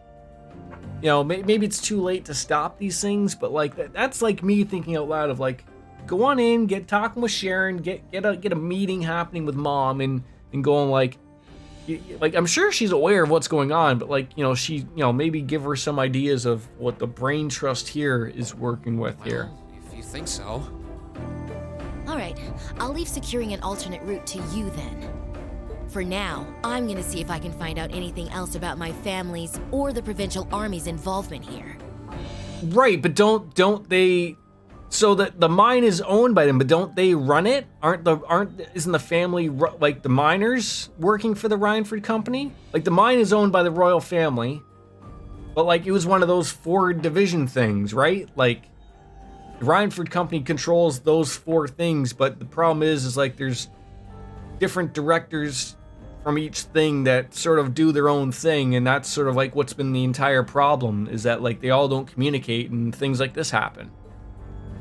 you know, maybe it's too late to stop these things, but like that's like me thinking out loud of like, go on in, get talking with Sharon, get a meeting happening with Mom, and going like I'm sure she's aware of what's going on, but like, you know, maybe give her some ideas of what the brain trust here is working with here. If you think so. All right, I'll leave securing an alternate route to you then. For now, I'm gonna see if I can find out anything else about my family's or the provincial army's involvement here. Right, but don't they? So that the mine is owned by them, but don't they run it? Isn't the family like the miners working for the Rhineford Company? Like the mine is owned by the royal family, but like it was one of those 4 division things, right? Like the Rhineford Company controls those 4 things, but the problem is like there's different directors from each thing that sort of do their own thing, and that's sort of like what's been the entire problem, is that like they all don't communicate and things like this happen.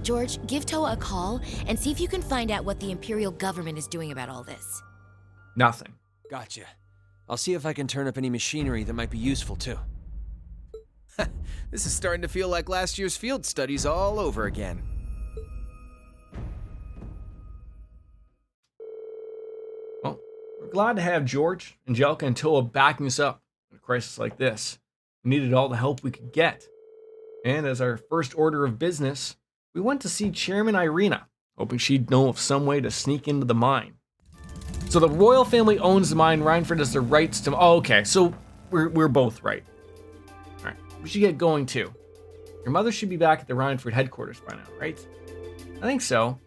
George, give Toa a call and see if you can find out what the Imperial government is doing about all this. Nothing. Gotcha. I'll see if I can turn up any machinery that might be useful too. This is starting to feel like last year's field studies all over again. Well, we're glad to have George, Angelica, and Toa backing us up in a crisis like this. We needed all the help we could get. And as our first order of business, we went to see Chairman Irina, hoping she'd know of some way to sneak into the mine. So the royal family owns the mine. Rhineford has the rights to... Oh, okay, so we're both right. All right, we should get going too. Your mother should be back at the Rhineford headquarters by now, right? I think so.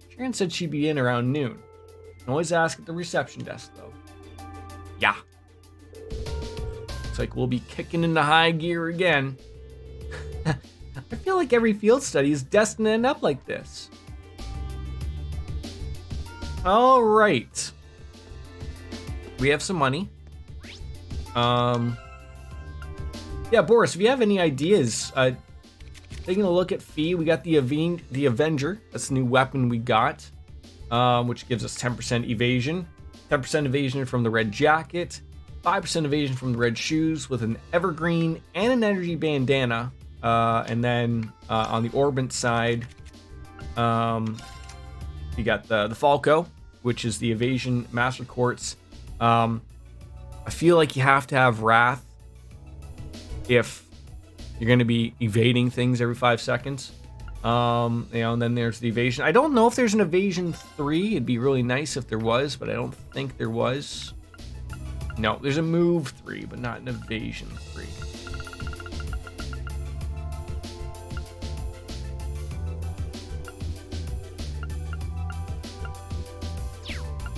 Sharon said she'd be in around noon. You can always ask at the reception desk, though. Yeah. Looks like we'll be kicking into high gear again. I feel like every field study is destined to end up like this. All right. We have some money. Yeah, Boris, if you have any ideas, taking a look at Fee, we got the Avenger. That's the new weapon we got, which gives us 10% evasion. 10% evasion from the red jacket. 5% evasion from the red shoes with an evergreen and an energy bandana. And then on the Orbit side, you got the Falco, which is the evasion master quartz. I feel like you have to have Wrath if you're going to be evading things every 5 seconds. And then there's the evasion. I don't know if there's an evasion 3. It'd be really nice if there was, but I don't think there was. No, there's a move 3, but not an evasion 3.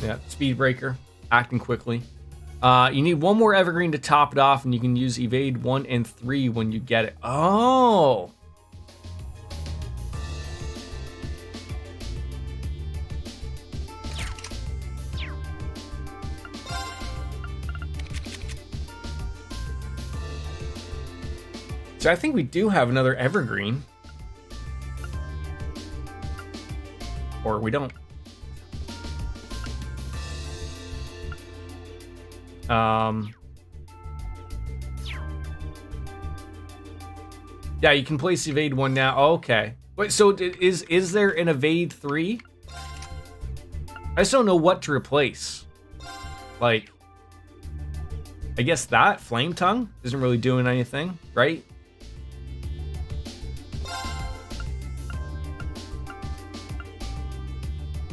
Yeah, speed breaker, acting quickly. You need one more evergreen to top it off, and you can use evade 1 and 3 when you get it. Oh. So I think we do have another evergreen. Or we don't. Yeah, you can place evade 1 now. Oh, okay. Wait, so is there an evade 3? I just don't know what to replace. Like, I guess that flame tongue isn't really doing anything, right?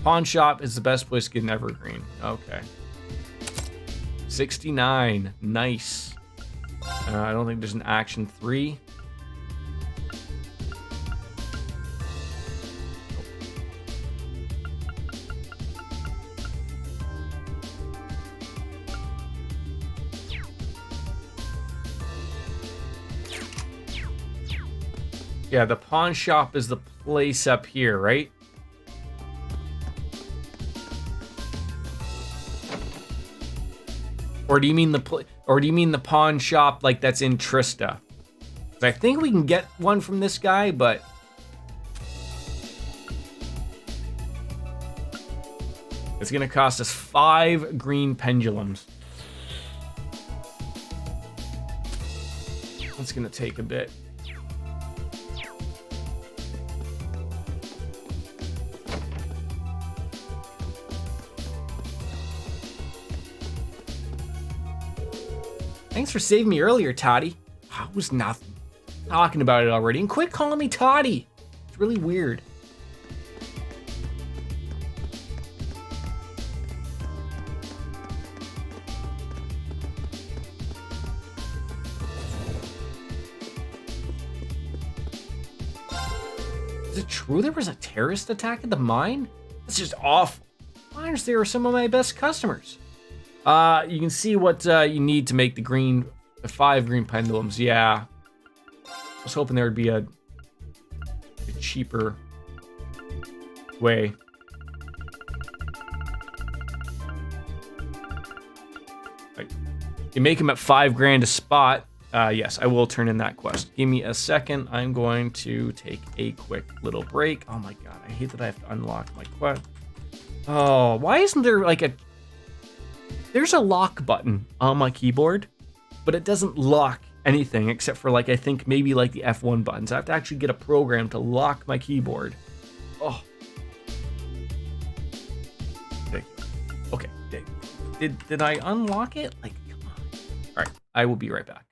Pawn shop is the best place to get an evergreen. Okay. 69. Nice. I don't think there's an action 3. Yeah, the pawn shop is the place up here, right? Or do you mean the pawn shop like that's in Trista? 'Cause I think we can get one from this guy, but it's gonna cost us 5 green pendulums. It's gonna take a bit. Thanks for saving me earlier, Toddy. It was nothing. Talking about it already. And quit calling me Toddy. It's really weird. Is it true there was a terrorist attack at the mine? That's just awful. Miners there are some of my best customers. You can see what you need to make the 5 green pendulums. Yeah. I was hoping there would be a cheaper way. Like, you make them at 5 grand a spot. Yes, I will turn in that quest. Give me a second. I'm going to take a quick little break. Oh my god, I hate that I have to unlock my quest. Oh, why isn't there like there's a lock button on my keyboard, but it doesn't lock anything except for like I think maybe like the F1 buttons. I have to actually get a program to lock my keyboard. Oh. Okay. Did I unlock it? Like, come on. All right, I will be right back.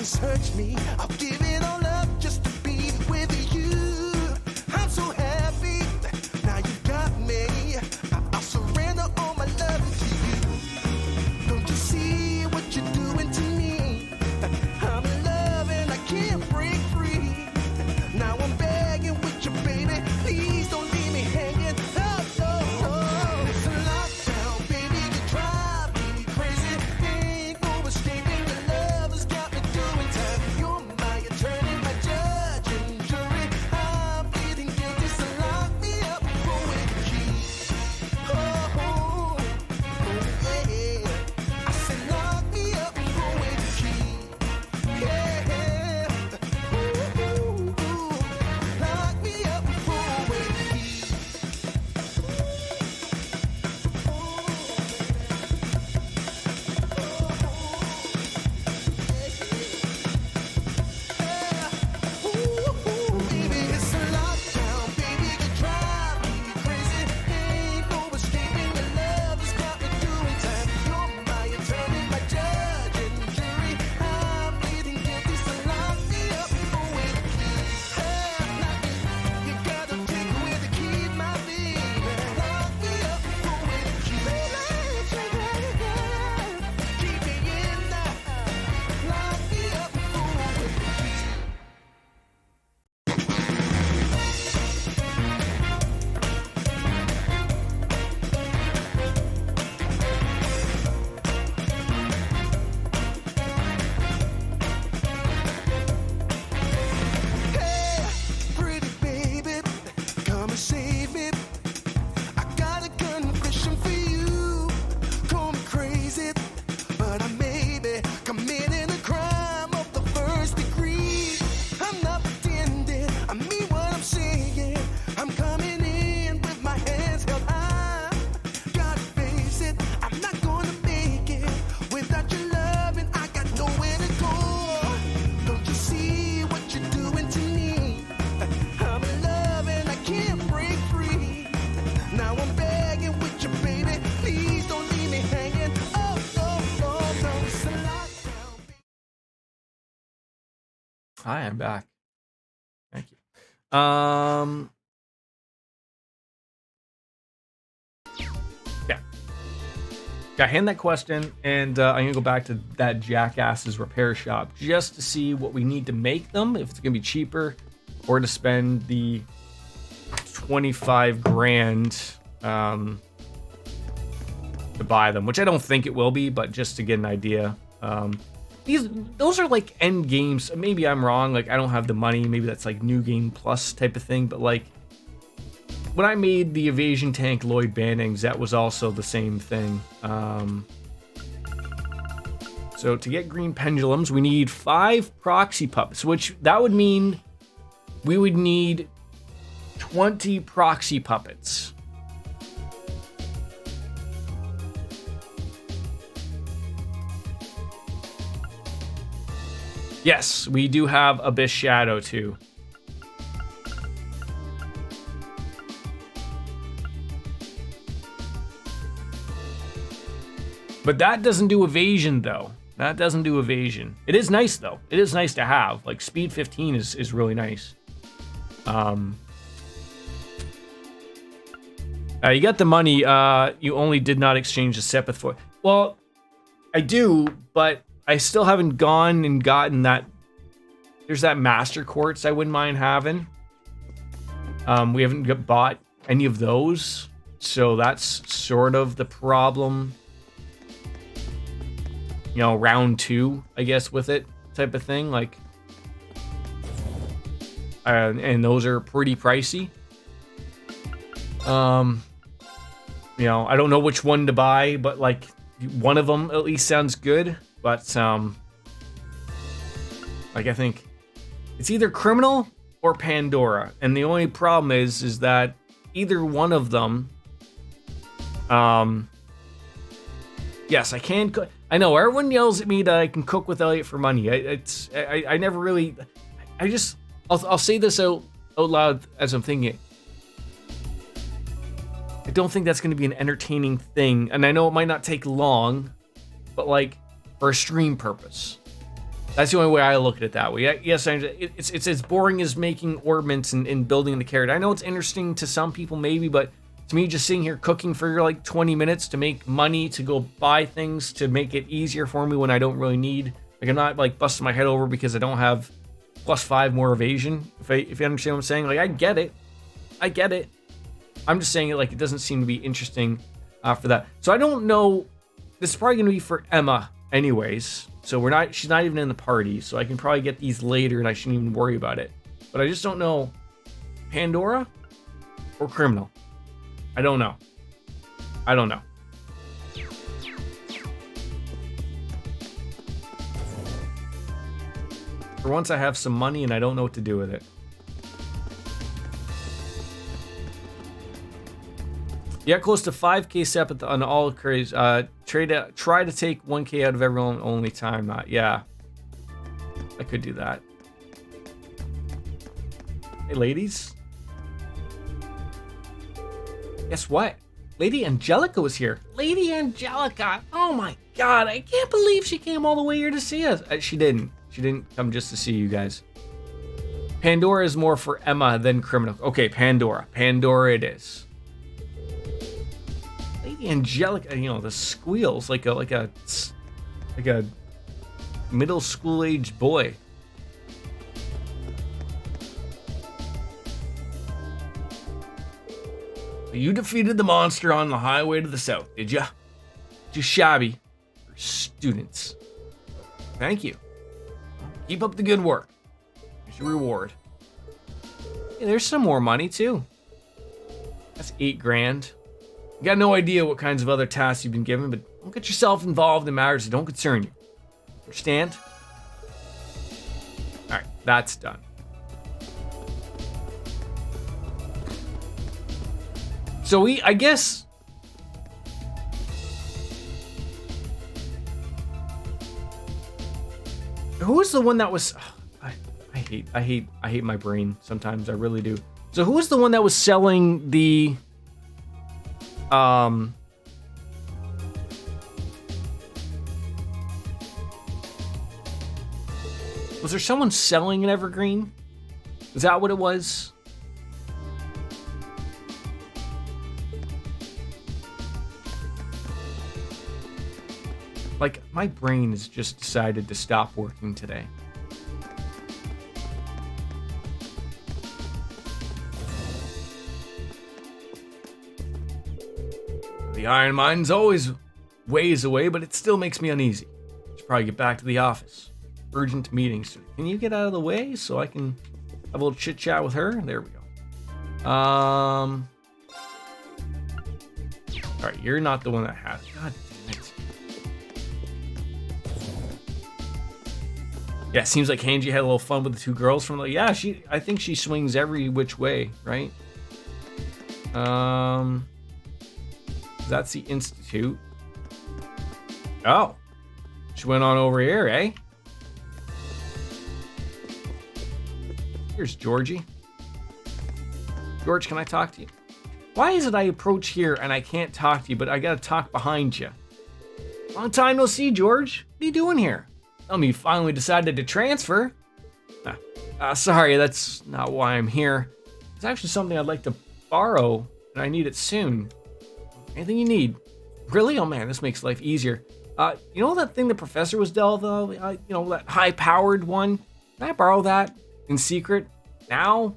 Search me, I'll give it all up just to be with you. I'm so happy, now you got me. I'll surrender all my love to you. Don't you see what you're doing to me? I'm in love and I can't break free. Now I'm begging with you, baby. Please don't leave me hanging. Oh, it's a lockdown, baby. You drive me crazy. Ain't no escaping your love has got me doing. You're my attorney, my judge and jury. I'm pleading guilty, so lock me up with keys. Oh, yeah. I said lock me up with keys. Yeah. Ooh, lock me up with keys. Baby, it's a lockdown, baby, you drive me crazy. Ain't no escaping your love has got me doing time. You're my attorney, my judge and jury. I'm pleading guilty, so lock me up with keys. You gotta take away the key, my baby. Lock me up with keys. Keep me in there. Lock me up with keys. Hey, pretty baby, come and save me. I got a confession for you. Call me crazy, but I may be committing a crime of the first degree. I'm not pretending, I mean what I'm saying. I'm coming in with my hands held high. Gotta face it, I'm not gonna make it without your love, and I got nowhere to go. Don't you see what you're doing to me? I'm in love and I can't break free. Now I'm begging with you, baby. Please don't leave me hanging. Oh, it's a lockdown. Hi, I'm back. Thank you. Yeah. Got to hand that question, and I'm gonna go back to that jackass's repair shop just to see what we need to make them, if it's gonna be cheaper, or to spend the 25 grand to buy them, which I don't think it will be, but just to get an idea. Those are like end games. Maybe I'm wrong. Like I don't have the money. Maybe that's like new game plus type of thing. But like when I made the evasion tank Lloyd Bannings, that was also the same thing. So to get green pendulums, we need 5 proxy puppets, which that would mean we would need 20 proxy puppets. Yes, we do have Abyss Shadow too. But that doesn't do evasion though. That doesn't do evasion. It is nice though. It is nice to have. Like speed 15 is really nice. You got the money. You only did not exchange the Sepith for. Well, I do, but I still haven't gone and gotten that. There's that Master Quartz I wouldn't mind having. We haven't bought any of those, so that's sort of the problem. You know, round 2, I guess, with it type of thing. Like, and those are pretty pricey. You know, I don't know which one to buy, but like one of them at least sounds good. But like I think it's either Criminal or Pandora, and the only problem is that either one of them. Yes, I can cook. I know everyone yells at me that I can cook with Elliot for money. I never really. I'll say this out loud as I'm thinking it. I don't think that's going to be an entertaining thing, and I know it might not take long, but like for a stream purpose, that's the only way I look at it that way. Yes, it's as boring as making ornaments and building the character. I know it's interesting to some people maybe, but to me, just sitting here cooking for like 20 minutes to make money, to go buy things, to make it easier for me when I don't really need. Like I'm not like busting my head over because I don't have +5 more evasion. If you understand what I'm saying, like I get it. I'm just saying it like it doesn't seem to be interesting for that. So I don't know. This is probably going to be for Emma anyways. So she's not even in the party. So I can probably get these later and I shouldn't even worry about it. But I just don't know. Pandora or Criminal? I don't know. For once I have some money and I don't know what to do with it. Yeah, close to 5k Sepith on all craze. Try to take 1k out of everyone only time. Not yeah. I could do that. Hey ladies. Guess what? Lady Angelica was here. Lady Angelica. Oh my god, I can't believe she came all the way here to see us. She didn't. She didn't come just to see you guys. Pandora is more for Emma than Criminal. Okay, Pandora. Pandora it is. Lady Angelica, you know, the squeals like a middle school aged boy. You defeated the monster on the highway to the south, did ya? Too shabby for students. Thank you. Keep up the good work. Here's your reward. Hey, there's some more money too. That's 8 grand. You got no idea what kinds of other tasks you've been given, but don't get yourself involved in matters that don't concern you. Understand? All right, that's done. So I guess. Who was the one that was? I hate my brain sometimes. I really do. So who was the one that was selling the? Was there someone selling an evergreen? Is that what it was? Like, my brain has just decided to stop working today. The iron mine's always ways away, but it still makes me uneasy. Should probably get back to the office. Urgent meetings. Can you get out of the way so I can have a little chit chat with her? There we go. All right, you're not the one that has. God damn it. Yeah, it seems like Hanji had a little fun with the two girls from the... Yeah, I think she swings every which way, right? That's the Institute. Oh. She went on over here, eh? Here's Georgie. George, can I talk to you? Why is it I approach here and I can't talk to you, but I gotta talk behind you? Long time no see, George. What are you doing here? Tell me you finally decided to transfer. Sorry, that's not why I'm here. It's actually something I'd like to borrow, and I need it soon. Anything you need. Really? Oh man, this makes life easier. You know that thing the professor was though? You know, that high-powered one? Can I borrow that in secret? Now?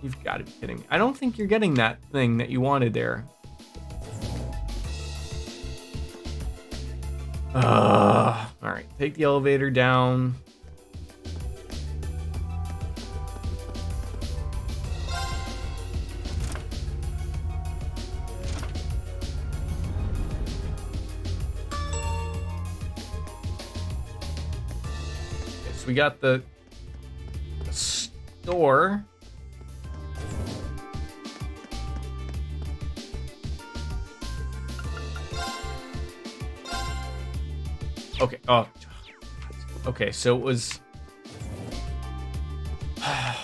You've got to be kidding me. I don't think you're getting that thing that you wanted there. Alright, take the elevator down. Okay, so we got the store. Okay, oh. Okay, so it was... It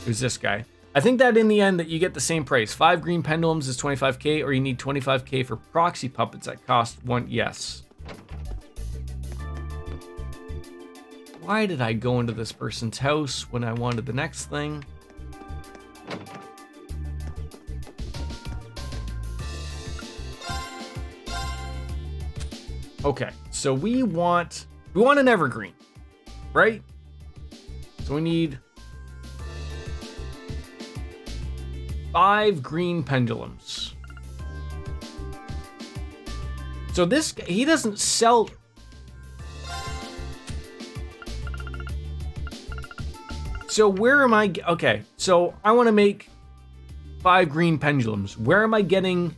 was this guy. I think that in the end that you get the same price. 5 green pendulums is 25k, or you need 25k for proxy puppets that cost 1... Yes. Why did I go into this person's house when I wanted the next thing? Okay, so we want an evergreen, right? So we need 5 green pendulums. So this, he doesn't sell... So where am I... Okay, so I want to make 5 green pendulums. Where am I getting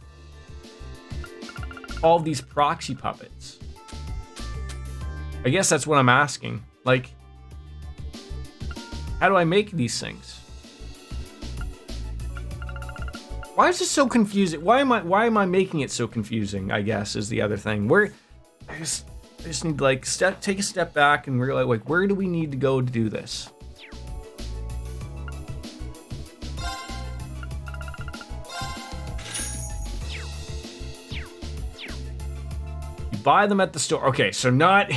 all these proxy puppets? I guess that's what I'm asking. Like, how do I make these things? Why is this so confusing? Why am I making it so confusing? I guess is the other thing. Where I just need to like take a step back and realize like where do we need to go to do this? You buy them at the store. Okay, so not.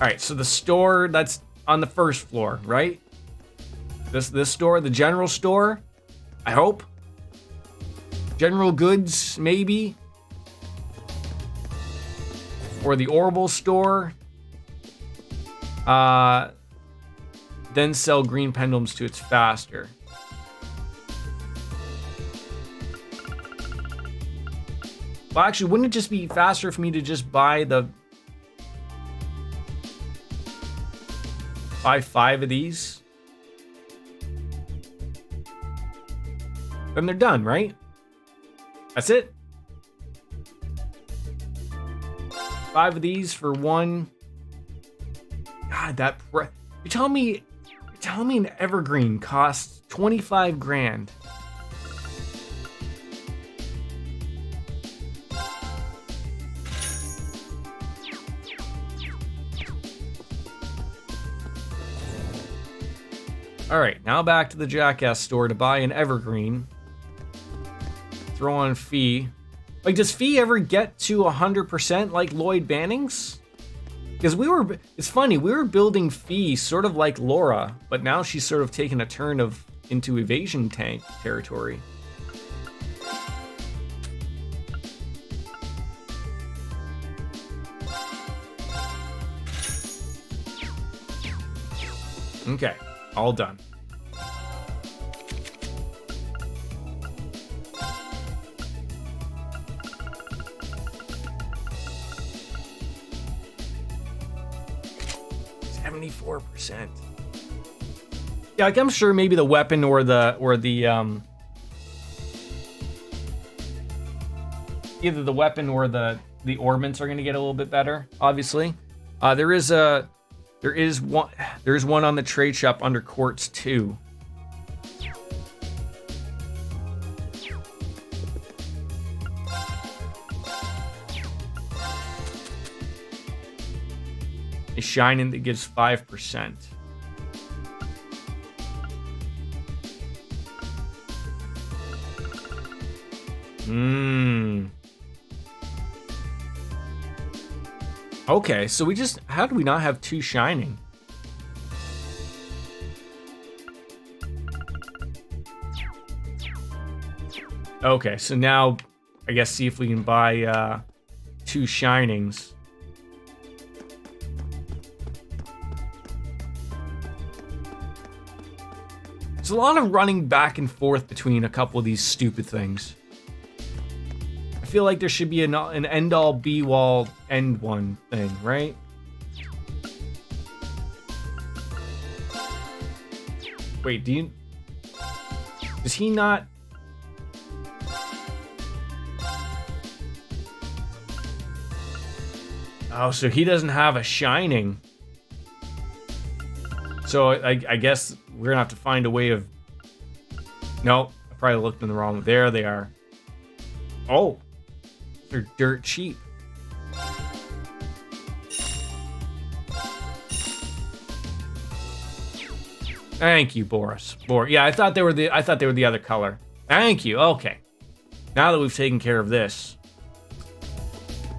All right, so the store that's on the first floor, right? This store, the general store, I hope. General goods, maybe. Or the Orbital store. Then sell green pendulums to its faster. Well, actually, wouldn't it just be faster for me to just buy the... Buy 5 of these? Then they're done, right? That's it? 5 of these for 1. God, that... You're telling me an evergreen costs 25 grand. All right, now back to the Jackass store to buy an evergreen. Throw on fee. Like, does fee ever get to 100% like Lloyd Banning's? Because it's funny, we were building fee sort of like Laura, but now she's sort of taken a turn into evasion tank territory. Okay, all done. %. Yeah, like I'm sure maybe the weapon or the either the weapon or the the orbments are gonna get a little bit better, obviously. There is one on the trade shop under quartz too. A shining that gives 5%. Okay, so how do we not have 2 shining? Okay, so now I guess see if we can buy 2 shinings. There's a lot of running back and forth between a couple of these stupid things. I feel like there should be an end-all, be-all, end-one thing, right? Wait, does he not... Oh, so he doesn't have a shining. So I guess we're gonna have to find a way of... No, I probably looked in the wrong... There they are. Oh, they're dirt cheap. Thank you, Boris. Yeah, I thought they were the other color. Thank you. Okay. Now that we've taken care of this,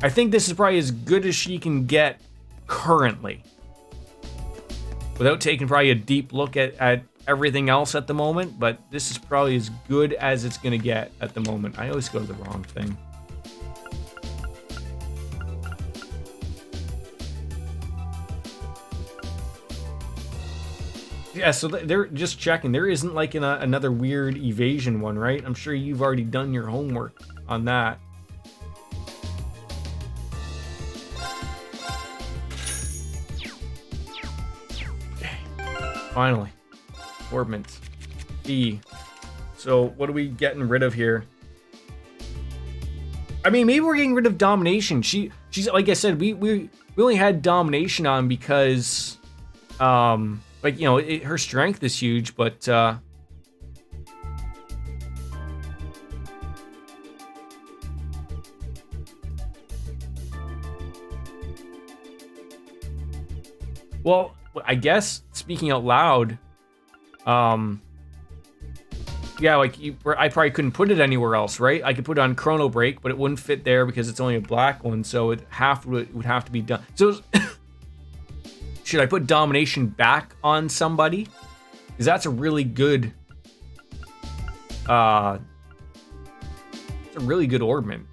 I think this is probably as good as she can get currently, without taking probably a deep look at everything else at the moment. But this is probably as good as it's gonna get at the moment. I always go to the wrong thing. Yeah, so they're just checking. There isn't like another weird evasion one, right? I'm sure you've already done your homework on that. Okay, finally. Orbment. E. So what are we getting rid of here? I mean, maybe we're getting rid of domination. She's like I said, we only had domination on because like, you know, her strength is huge, but well, I guess speaking out loud, yeah, like I probably couldn't put it anywhere else, right? I could put it on Chrono Break, but it wouldn't fit there because it's only a black one, so it would have to be done. So should I put domination back on somebody? Because that's a really good it's a really good orbment.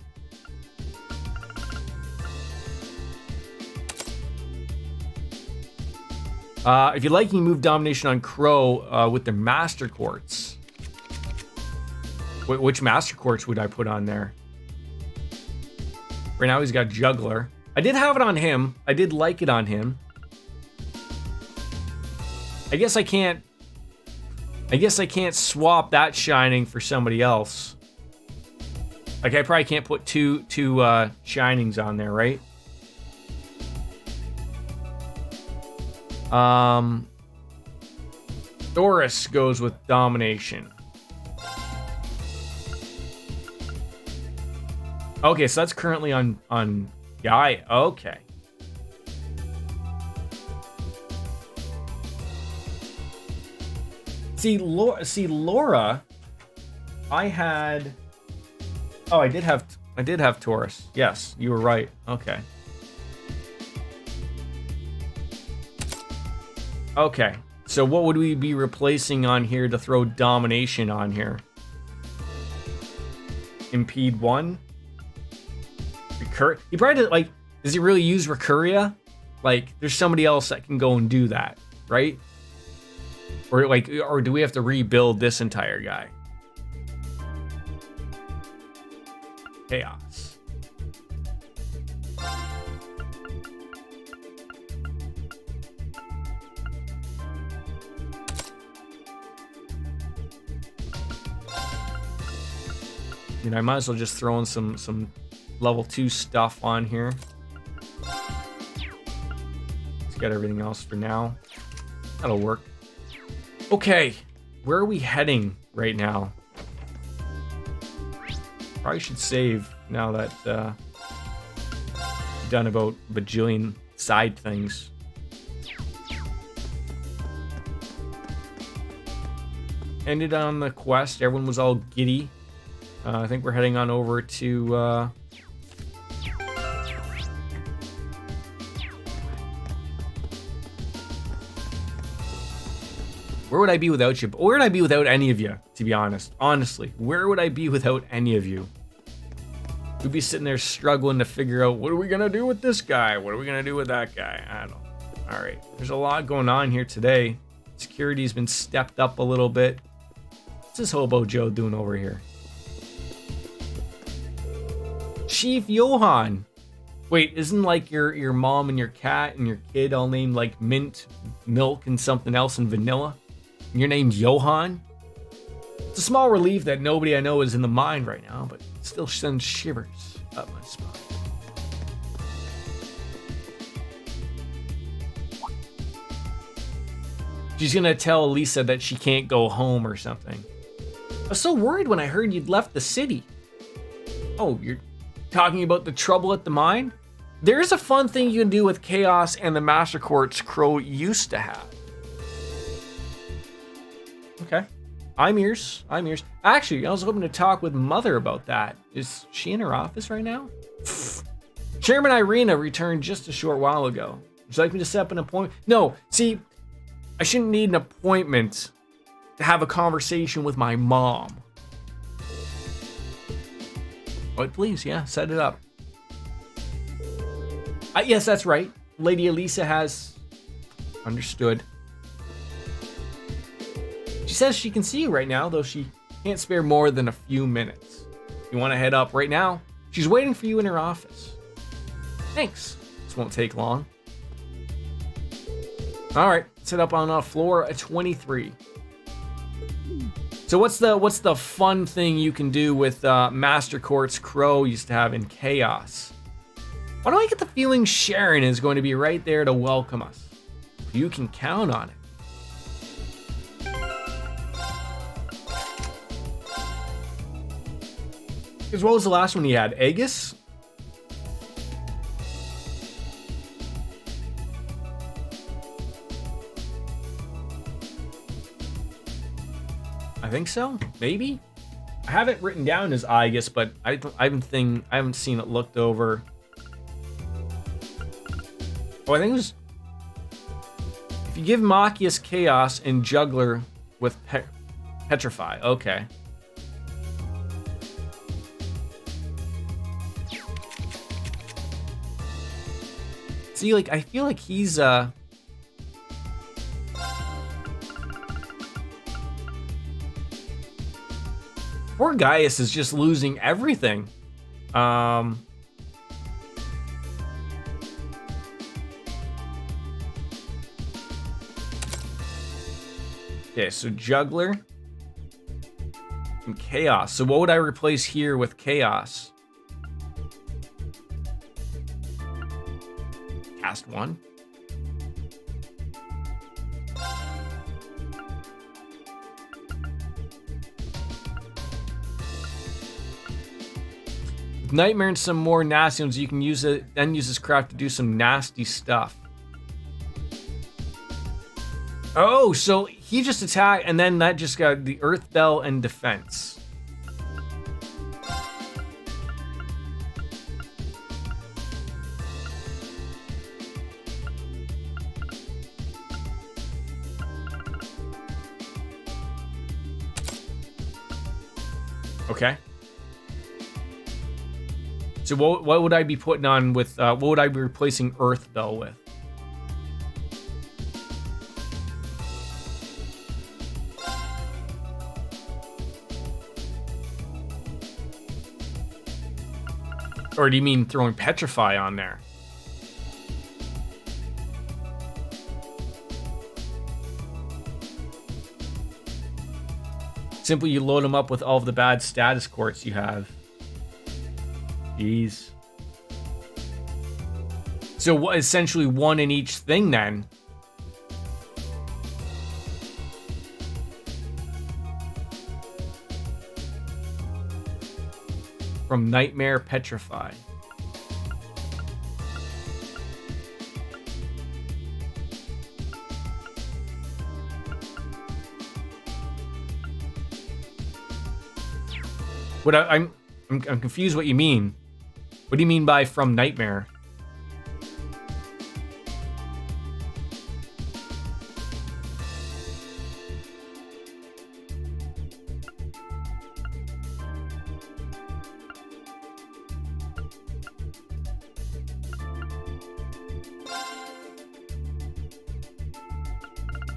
If you like, you can move domination on Crow with their Master Quartz. Which Master Quartz would I put on there? Right now he's got Juggler. I did have it on him. I did like it on him. I guess I can't swap that shining for somebody else. Like, I probably can't put two shinings on there, right? Doris goes with domination. Okay, so that's currently on Guy. Okay. See, Laura, I had... Oh, I did have Taurus. Yes, you were right. Okay. Okay, so what would we be replacing on here to throw domination on here? Impede 1? He probably did, like, does he really use Recurria? Like, there's somebody else that can go and do that, right? Or do we have to rebuild this entire guy? Chaos. I mean, I might as well just throw in some level 2 stuff on here. Let's get everything else for now. That'll work. Okay, where are we heading right now? Probably should save now that we've done about a bajillion side things. Ended on the quest. Everyone was all giddy. I think we're heading on over to... Where would I be without you? Where would I be without any of you, to be honest? Honestly, where would I be without any of you? We'd be sitting there struggling to figure out, what are we going to do with this guy? What are we going to do with that guy? I don't know. All right. There's a lot going on here today. Security's been stepped up a little bit. What's this hobo Joe doing over here? Chief Johan. Wait, isn't like your mom and your cat and your kid all named like Mint, Milk, and something else and Vanilla? And your name's Johan? It's a small relief that nobody I know is in the mine right now, but it still sends shivers up my spine. She's gonna tell Lisa that she can't go home or something. I was so worried when I heard you'd left the city. Oh, you're talking about the trouble at the mine? There's a fun thing you can do with Chaos and the Master Quartz Crow used to have. Okay. I'm ears. Actually, I was hoping to talk with Mother about that. Is she in her office right now? Chairman Irina returned just a short while ago. Would you like me to set up an appointment? No, see, I shouldn't need an appointment to have a conversation with my mom. But please, yeah, set it up. Yes, that's right. Lady Elisa has understood. She says she can see you right now, though she can't spare more than a few minutes. You want to head up right now? She's waiting for you in her office. Thanks. This won't take long. All right, set up on floor 23. So what's the fun thing you can do with Master Quartz Crow used to have in Chaos? Why do I get the feeling Sharon is going to be right there to welcome us? You can count on it. Because what was the last one you had? Aegis? I think so. Maybe. I have it written down as Aegis, but I haven't seen it looked over. Oh, I think it was. If you give Machias Chaos and Juggler with Petrify. Okay. See, like, I feel like he's, poor Gaius is just losing everything. Okay, so Juggler and Chaos. So what would I replace here with Chaos? Cast 1. With Nightmare and some more nasty ones, you can use it, then use this craft to do some nasty stuff. Oh, so he just attacked, and then that just got the Earth Bell and Defense. Okay. So what would I be putting on with, what would I be replacing Earth Bell with? Or do you mean throwing Petrify on there? Simply you load them up with all of the bad status quartz you have. Jeez. So essentially one in each thing then. From Nightmare, Petrify. What I'm confused what you mean. What do you mean by from Nightmare?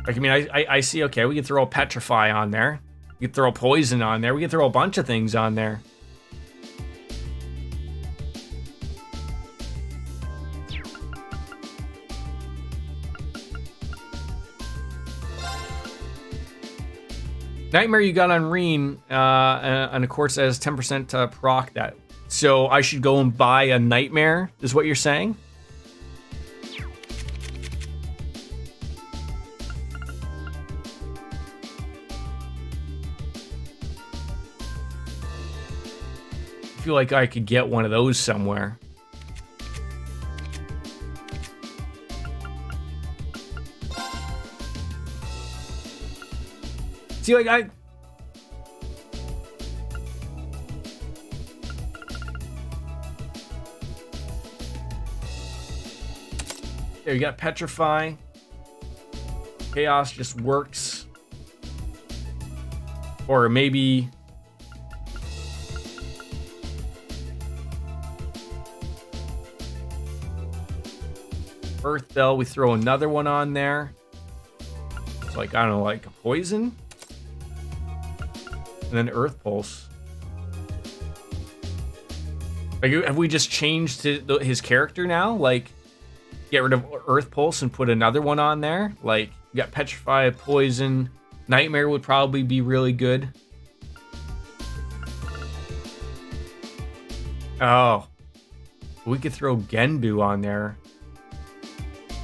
Like, I mean, I see, okay, we could throw a Petrify on there. We could throw Poison on there. We could throw a bunch of things on there. Nightmare you got on Reen, and of course it has 10% proc that. So I should go and buy a Nightmare, is what you're saying? I feel like I could get one of those somewhere. See, like, there, you got Petrify. Chaos just works. Or maybe... Earth Bell, we throw another one on there. It's like, I don't know, like a Poison? And then Earth Pulse. Like, have we just changed his character now? Like, get rid of Earth Pulse and put another one on there? Like, you got Petrify, Poison. Nightmare would probably be really good. Oh. We could throw Genbu on there.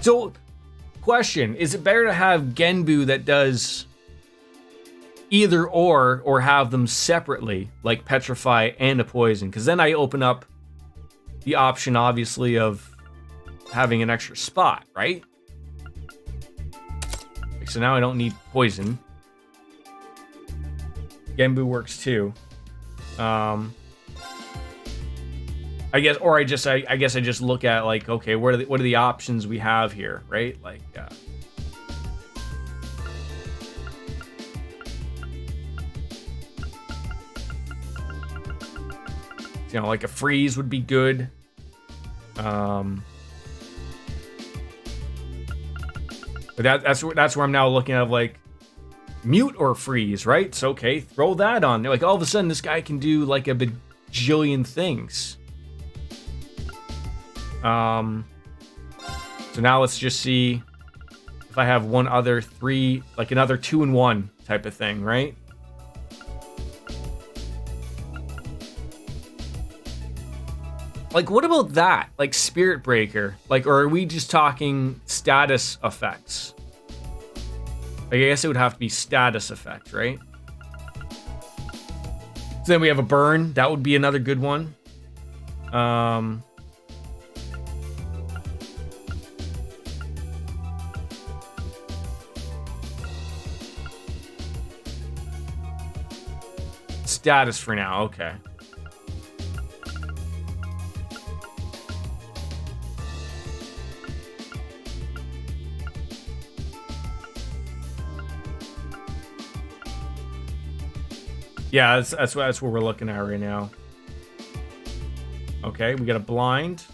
So, question, is it better to have Genbu that does either or have them separately, like Petrify and a Poison? Because then I open up the option, obviously, of having an extra spot, right? So now I don't need Poison. Genbu works too. I guess, or I guess I just look at, like, okay, what are the options we have here, right? Like, you know, like a freeze would be good. But that's where I'm now looking at, like, mute or freeze, right? So okay, throw that on there. Like, all of a sudden, this guy can do like a bajillion things. So now let's just see if I have one other 3, like another 2-in-1 type of thing, right? Like, what about that? Like Spirit Breaker? Like, or are we just talking status effects? Like, I guess it would have to be status effect, right? So then we have a burn. That would be another good one. Status for now, okay. Yeah, that's what we're looking at right now. Okay, we got a blind.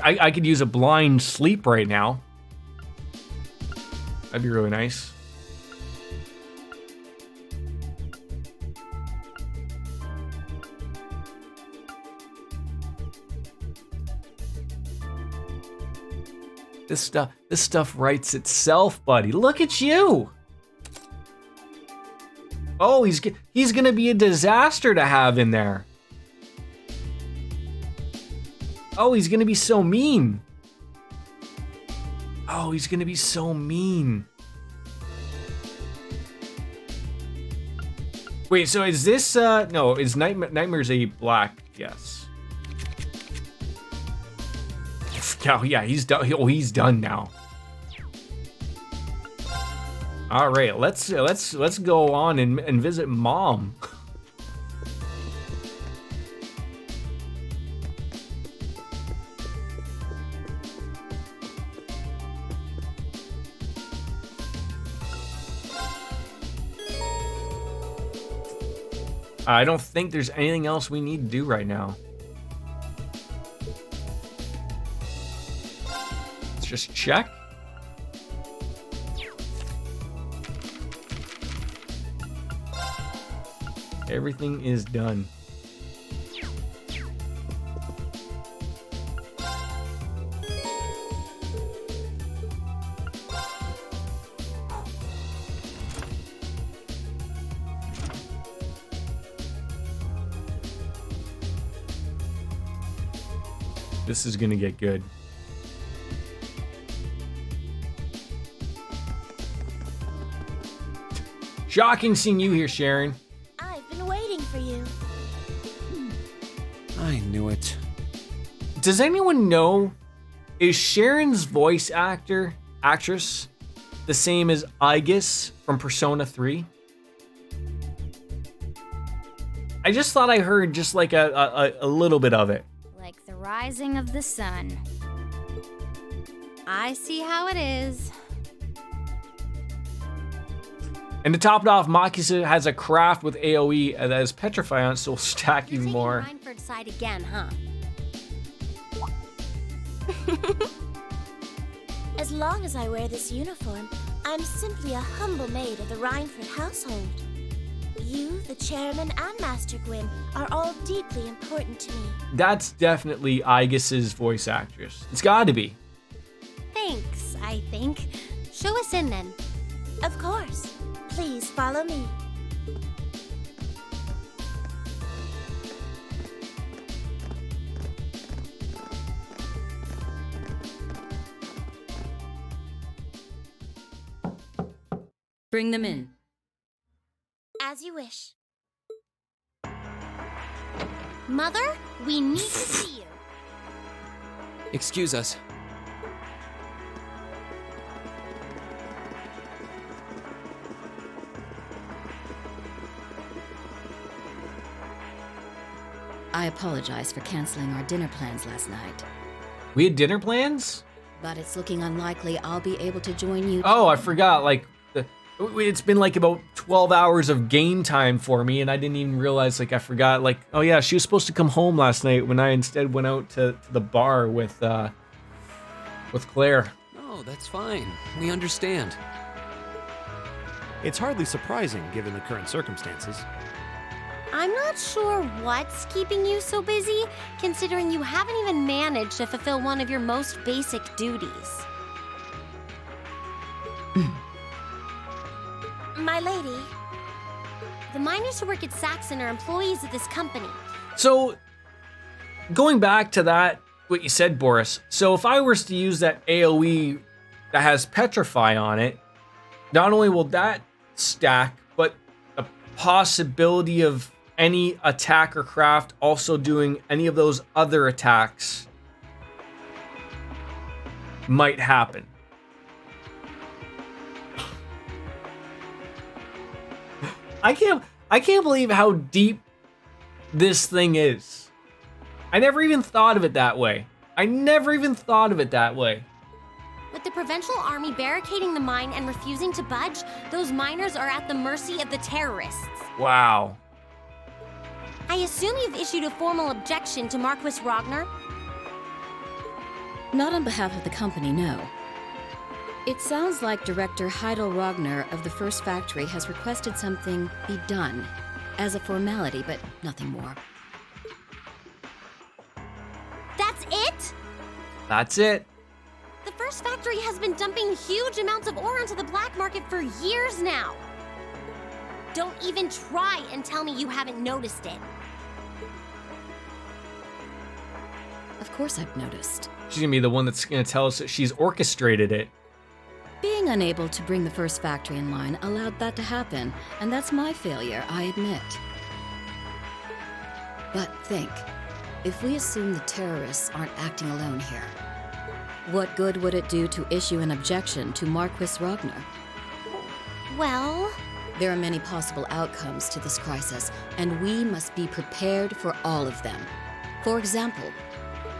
I could use a blind sleep right now. That'd be really nice. This stuff writes itself, buddy. Look at you. Oh, he's gonna be a disaster to have in there. Oh, he's gonna be so mean. Oh, he's gonna be so mean. Wait, so is this, no, is Nightmare's a black? Yes. Oh, yeah, he's done. Oh, he's done now. All right, let's go on and visit Mom. I don't think there's anything else we need to do right now. Let's just check. Everything is done. This is gonna get good. Shocking seeing you here, Sharon. I've been waiting for you. I knew it. Does anyone know, is Sharon's voice actress the same as Aegis from Persona 3? I just thought I heard just like a little bit of it. Like the rising of the sun. I see how it is. And to top it off, Makisa has a craft with AoE that is Petrify on it, so we'll stack even more. Reinford's side again, huh? As long as I wear this uniform, I'm simply a humble maid of the Reinford household. You, the chairman, and Master Gwyn are all deeply important to me. That's definitely Aegis's voice actress. It's gotta be. Thanks, I think. Show us in then. Of course. Please follow me. Bring them in. As you wish. Mother, we need to see you. Excuse us. I apologize for canceling our dinner plans last night. We had dinner plans? But it's looking unlikely I'll be able to join you. Oh, I forgot. Like, it's been like about 12 hours of game time for me, and I didn't even realize, like, I forgot, like, oh yeah, she was supposed to come home last night when I instead went out to the bar with Claire. No, that's fine. We understand. It's hardly surprising given the current circumstances. I'm not sure what's keeping you so busy, considering you haven't even managed to fulfill one of your most basic duties. My lady. The miners who work at Saxon are employees of this company. So, going back to that, what you said, Boris, so if I was to use that AoE that has Petrify on it, not only will that stack, but a possibility of any attack or craft also doing any of those other attacks might happen. I can't believe how deep this thing is. I never even thought of it that way. With the Provincial Army barricading the mine and refusing to budge, those miners are at the mercy of the terrorists. Wow. I assume you've issued a formal objection to Marquis Ragnar? Not on behalf of the company, no. It sounds like Director Heidel Ragnar of the First Factory has requested something be done as a formality, but nothing more. That's it? That's it. The First Factory has been dumping huge amounts of ore onto the black market for years now. Don't even try and tell me you haven't noticed it. Of course I've noticed. She's gonna be the one that's gonna tell us that she's orchestrated it. Being unable to bring the first factory in line allowed that to happen, and that's my failure, I admit. But think, if we assume the terrorists aren't acting alone here, what good would it do to issue an objection to Marquis Ragnar? Well, there are many possible outcomes to this crisis, and we must be prepared for all of them. For example,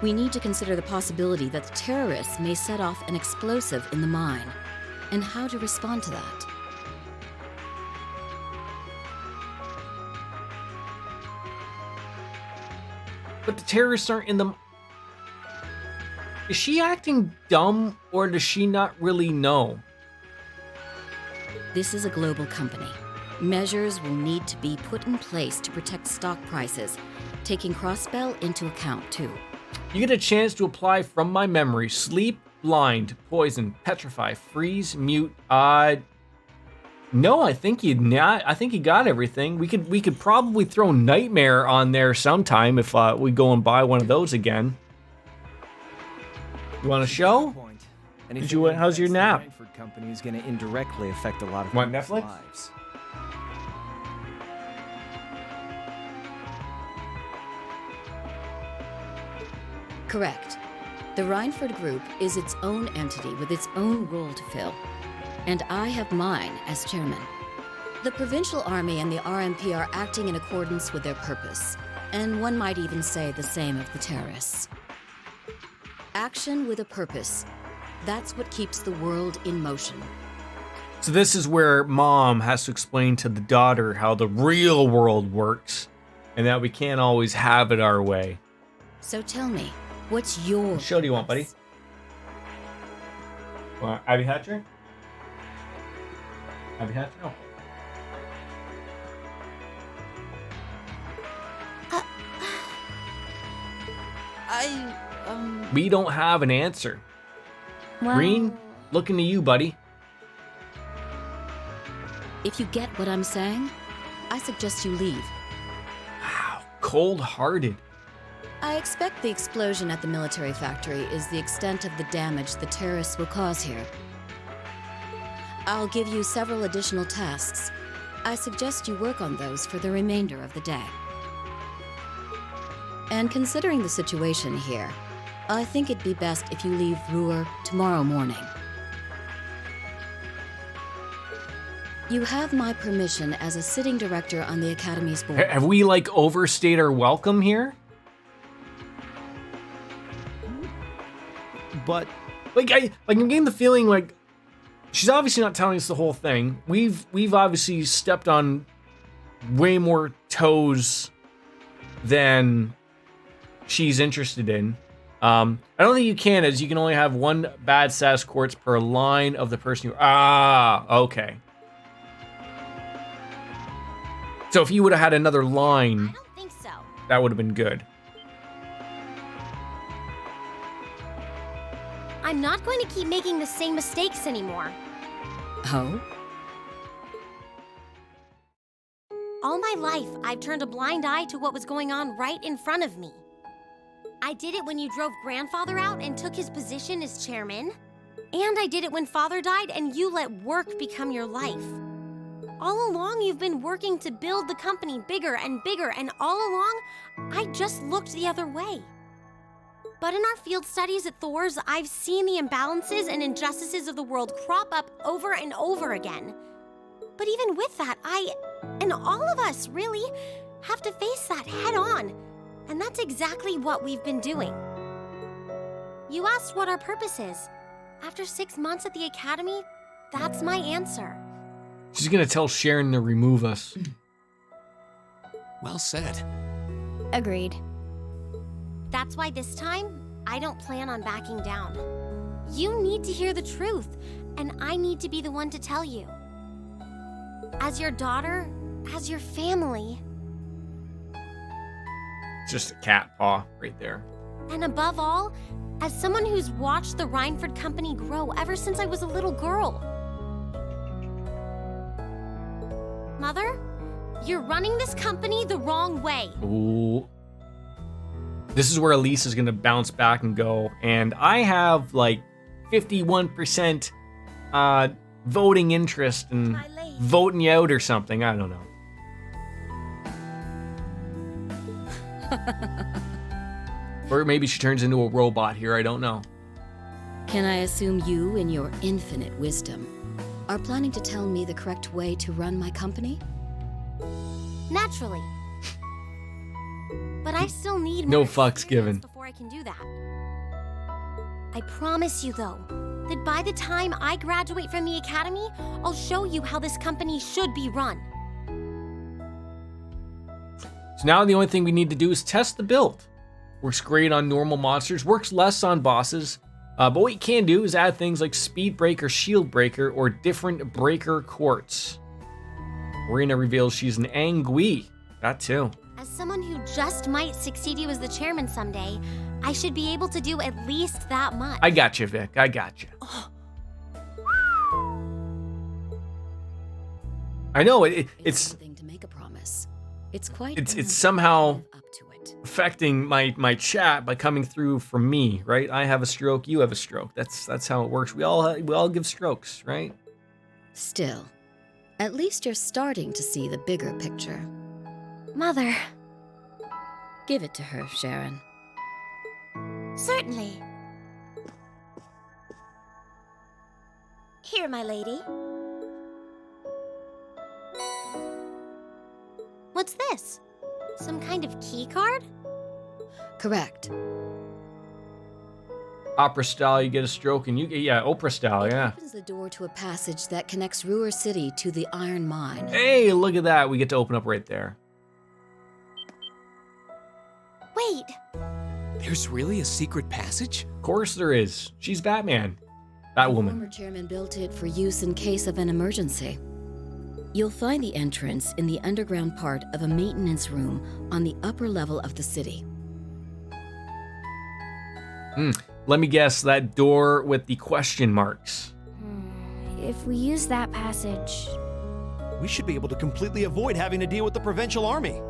we need to consider the possibility that the terrorists may set off an explosive in the mine, and how to respond to that. But the terrorists aren't in the... Is she acting dumb, or does she not really know? This is a global company. Measures will need to be put in place to protect stock prices, taking cross-spell into account too. You get a chance to apply from my memory: sleep, blind, poison, petrify, freeze, mute. No, I think he not. I think he got everything. We could probably throw nightmare on there sometime if we go and buy one of those again. You want a show? How's your nap? Company is going to indirectly affect a lot of people's Netflix lives. Correct. The Reinford Group is its own entity with its own role to fill, and I have mine as chairman. The Provincial Army and the RMP are acting in accordance with their purpose, and one might even say the same of the terrorists. Action with a purpose. That's what keeps the world in motion. So this is where mom has to explain to the daughter how the real world works, and that we can't always have it our way. So tell me, what's your... What show do you want, buddy? Abby Hatcher? Abby Hatcher? Oh. We don't have an answer. Well, Green, looking to you, buddy. If you get what I'm saying, I suggest you leave. Wow, cold-hearted. I expect the explosion at the military factory is the extent of the damage the terrorists will cause here. I'll give you several additional tasks. I suggest you work on those for the remainder of the day. And considering the situation here, I think it'd be best if you leave Ruhr tomorrow morning. You have my permission as a sitting director on the Academy's board. Have we, like, overstayed our welcome here? But, I'm getting the feeling like she's obviously not telling us the whole thing. We've obviously stepped on way more toes than she's interested in. I don't think you can, as you can only have one bad status quartz per line of the person you... okay. So if you would have had another line... I don't think so. That would have been good. I'm not going to keep making the same mistakes anymore. Oh? All my life, I've turned a blind eye to what was going on right in front of me. I did it when you drove grandfather out and took his position as chairman. And I did it when father died and you let work become your life. All along, you've been working to build the company bigger and bigger, and all along, I just looked the other way. But in our field studies at Thor's, I've seen the imbalances and injustices of the world crop up over and over again. But even with that, I, and all of us really, have to face that head on. And that's exactly what we've been doing. You asked what our purpose is. After 6 months at the Academy, that's my answer. She's gonna tell Sharon to remove us. Well said. Agreed. That's why this time, I don't plan on backing down. You need to hear the truth, and I need to be the one to tell you. As your daughter, as your family, Just a cat paw right there. and above all, as someone who's watched the Reinford Company grow ever since I was a little girl. Mother, you're running this company the wrong way. Ooh. This is where Elise is going to bounce back and go. And I have like 51% voting interest and voting you out or something. I don't know. Or maybe she turns into a robot here. I don't know. Can I assume you, in your infinite wisdom, are planning to tell me the correct way to run my company? Naturally. But I still need No more fucks given. before I can do that. I promise you, though, that by the time I graduate from the academy, I'll show you how this company should be run. So now the only thing we need to do is test the build. Works great on normal monsters, works less on bosses. But what you can do is add things like speed breaker, shield breaker, or different breaker quartz. Marina reveals she's an Angui. That too. As someone who just might succeed you as the chairman someday, I should be able to do at least that much. I got you, Vic. I got you. I know it's Thing to make a promise. It's quite. it's somehow affecting my chat by coming through from me, right? I have a stroke, you have a stroke. That's how it works. We all give strokes, right? Still, at least you're starting to see the bigger picture. Mother. Give it to her, Sharon. Certainly. Here, my lady. What's this? Some kind of key card? Correct. Opera style, you get a stroke, and you get Oprah style, yeah. Opens the door to a passage that connects Ruhr City to the Iron Mine. Hey, look at that. We get to open up right there. Wait. There's really a secret passage? Of course there is. She's Batman. Batwoman. The former chairman built it for use in case of an emergency. You'll find the entrance in the underground part of a maintenance room on the upper level of the city. Let me guess, that door with the question marks. If we use that passage... We should be able to completely avoid having to deal with the provincial army.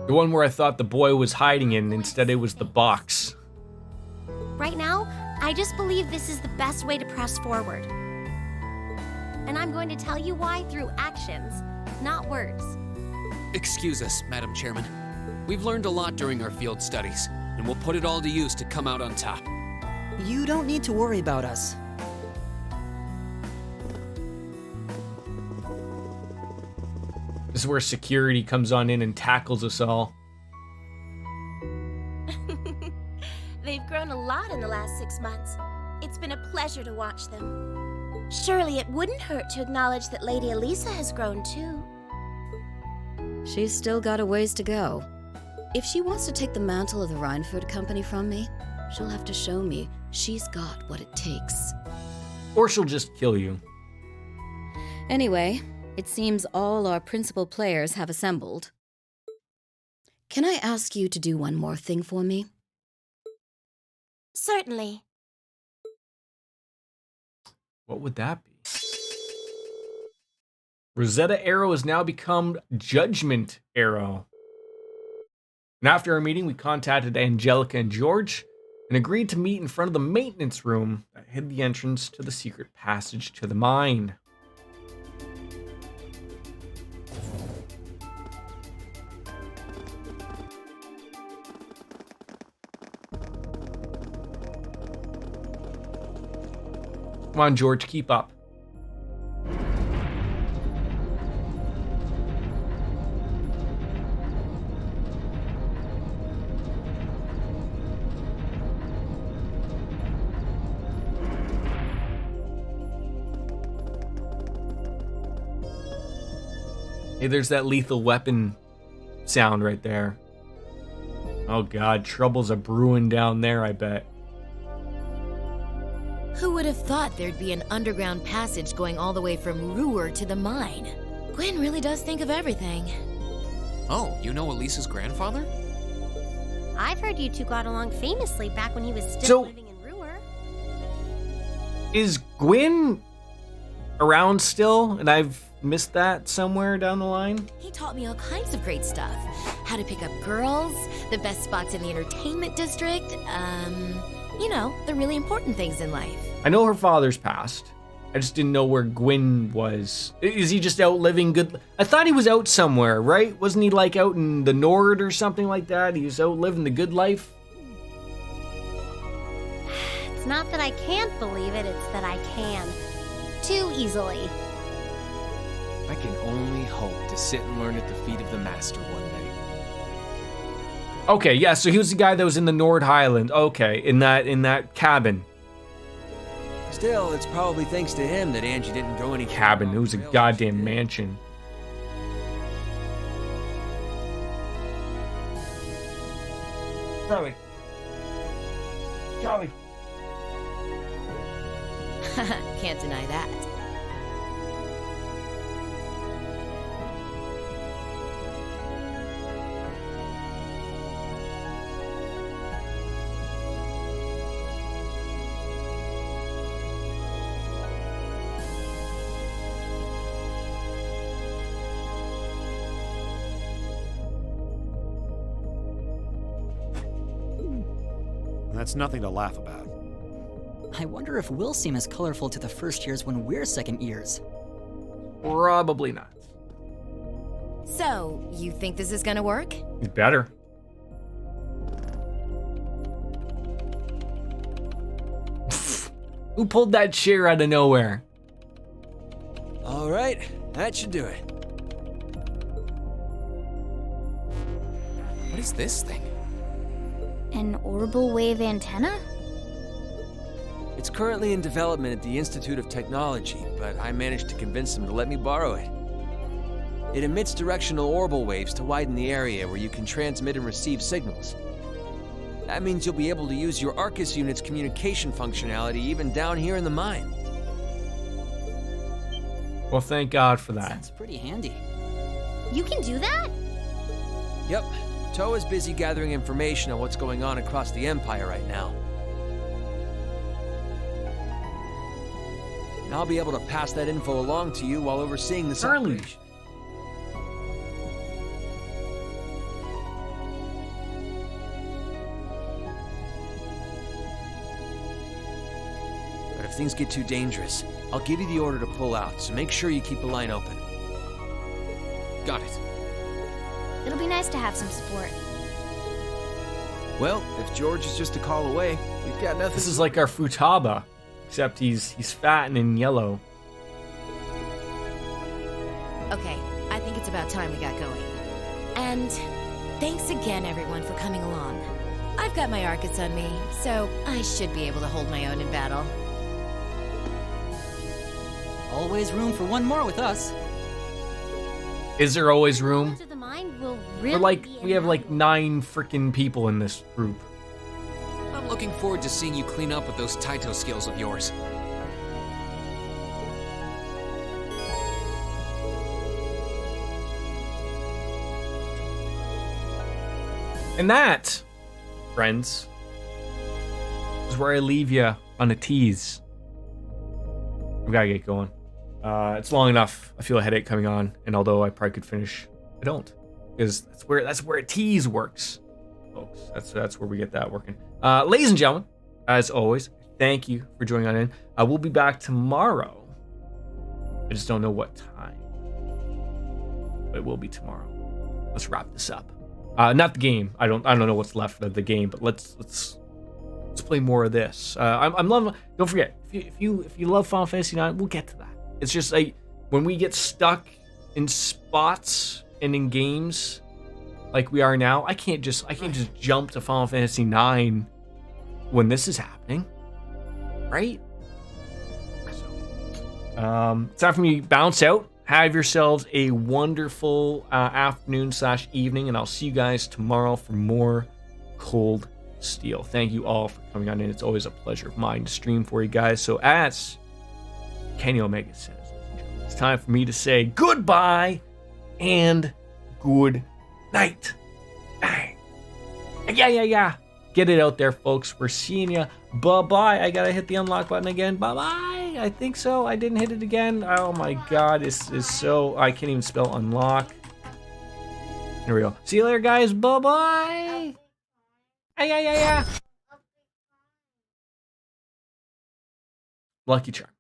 The one where I thought the boy was hiding in, instead it was the box. Right now, I just believe this is the best way to press forward. And I'm going to tell you why through actions, not words. Excuse us, Madam Chairman. We've learned a lot during our field studies, and we'll put it all to use to come out on top. You don't need to worry about us. This is where security comes on in and tackles us all. They've grown a lot in the last 6 months. It's been a pleasure to watch them. Surely it wouldn't hurt to acknowledge that Lady Elisa has grown too. She's still got a ways to go. If she wants to take the mantle of the Rhineford Company from me, she'll have to show me she's got what it takes. Or she'll just kill you. Anyway, it seems all our principal players have assembled. Can I ask you to do one more thing for me? Certainly. What would that be? Rosetta Arrow has now become Judgment Arrow. And after our meeting, we contacted Angelica and George and agreed to meet in front of the maintenance room that hid the entrance to the secret passage to the mine. Come on, George, keep up. Hey, there's that lethal weapon sound right there. Oh god, trouble's a brewing down there, I bet. Who would have thought there'd be an underground passage going all the way from Ruhr to the mine? Gwen really does think of everything. Oh, you know Elisa's grandfather? I've heard you two got along famously back when he was still living in Ruhr. Is Gwen around still? And I've missed that somewhere down the line? He taught me all kinds of great stuff. How to pick up girls, the best spots in the entertainment district, you know, the really important things in life. I know her father's passed. I just didn't know where Gwyn was. Is he just out living good? I thought he was out somewhere, right? Wasn't he like out in the Nord or something like that? He was out living the good life? It's not that I can't believe it, it's that I can. Too easily. I can only hope to sit and learn at the feet of the master one day. Okay, yeah, so he was the guy that was in the Nord Highland. Okay, in that cabin. Still, it's probably thanks to him that Angie didn't go any Cabin, it was a goddamn mansion. Charlie. Charlie. Can't deny that. That's nothing to laugh about. I wonder if we'll seem as colorful to the first years when we're second years. Probably not. So, you think this is gonna work? He's better. Who pulled that chair out of nowhere? All right, that should do it. What is this thing? An orbital wave antenna? It's currently in development at the Institute of Technology, but I managed to convince them to let me borrow it. It emits directional orbital waves to widen the area where you can transmit and receive signals. That means you'll be able to use your Arcus unit's communication functionality even down here in the mine. Well, thank God for that. Sounds pretty handy. You can do that? Yep. Toa's busy gathering information on what's going on across the Empire right now. And I'll be able to pass that info along to you while overseeing this operation. But if things get too dangerous, I'll give you the order to pull out, so make sure you keep the line open. Got it. It'll be nice to have some support. Well, if George is just a call away, we've got nothing. This is like our Futaba, except he's fat and in yellow. Okay, I think it's about time we got going. And thanks again, everyone, for coming along. I've got my Arcus on me, so I should be able to hold my own in battle. Always room for one more with us. Is there always room? The mine will really We're like, we have like 9 freaking people in this group. I'm looking forward to seeing you clean up with those Taito skills of yours. And that, friends, is where I leave you on a tease. We gotta get going. It's long enough. I feel a headache coming on, and although I probably could finish, I don't, because that's where a tease works, folks. That's where we get that working. Ladies and gentlemen, as always, thank you for joining on in. We'll be back tomorrow. I just don't know what time, but it will be tomorrow. Let's wrap this up. Not the game. I don't know what's left of the game, but let's play more of this. I'm loving. Don't forget, if you love Final Fantasy IX, we'll get to that. It's just like when we get stuck in spots and in games like we are now, I can't just jump to Final Fantasy IX when this is happening, right? So, it's time for me to bounce out. Have yourselves a wonderful afternoon/evening, and I'll see you guys tomorrow for more Cold Steel. Thank you all for coming on in. It's always a pleasure of mine to stream for you guys. So as Kenny Omega says, it's time for me to say goodbye and good night. Yeah. Get it out there, folks. We're seeing you. Bye-bye. I gotta hit the unlock button again. Bye-bye. Maybe? I think so. I didn't hit it again. Oh my god, this is so... I can't even spell unlock. Here we go. See you later, guys. Bye-bye. Ay, ay, ay, ay. Lucky charm.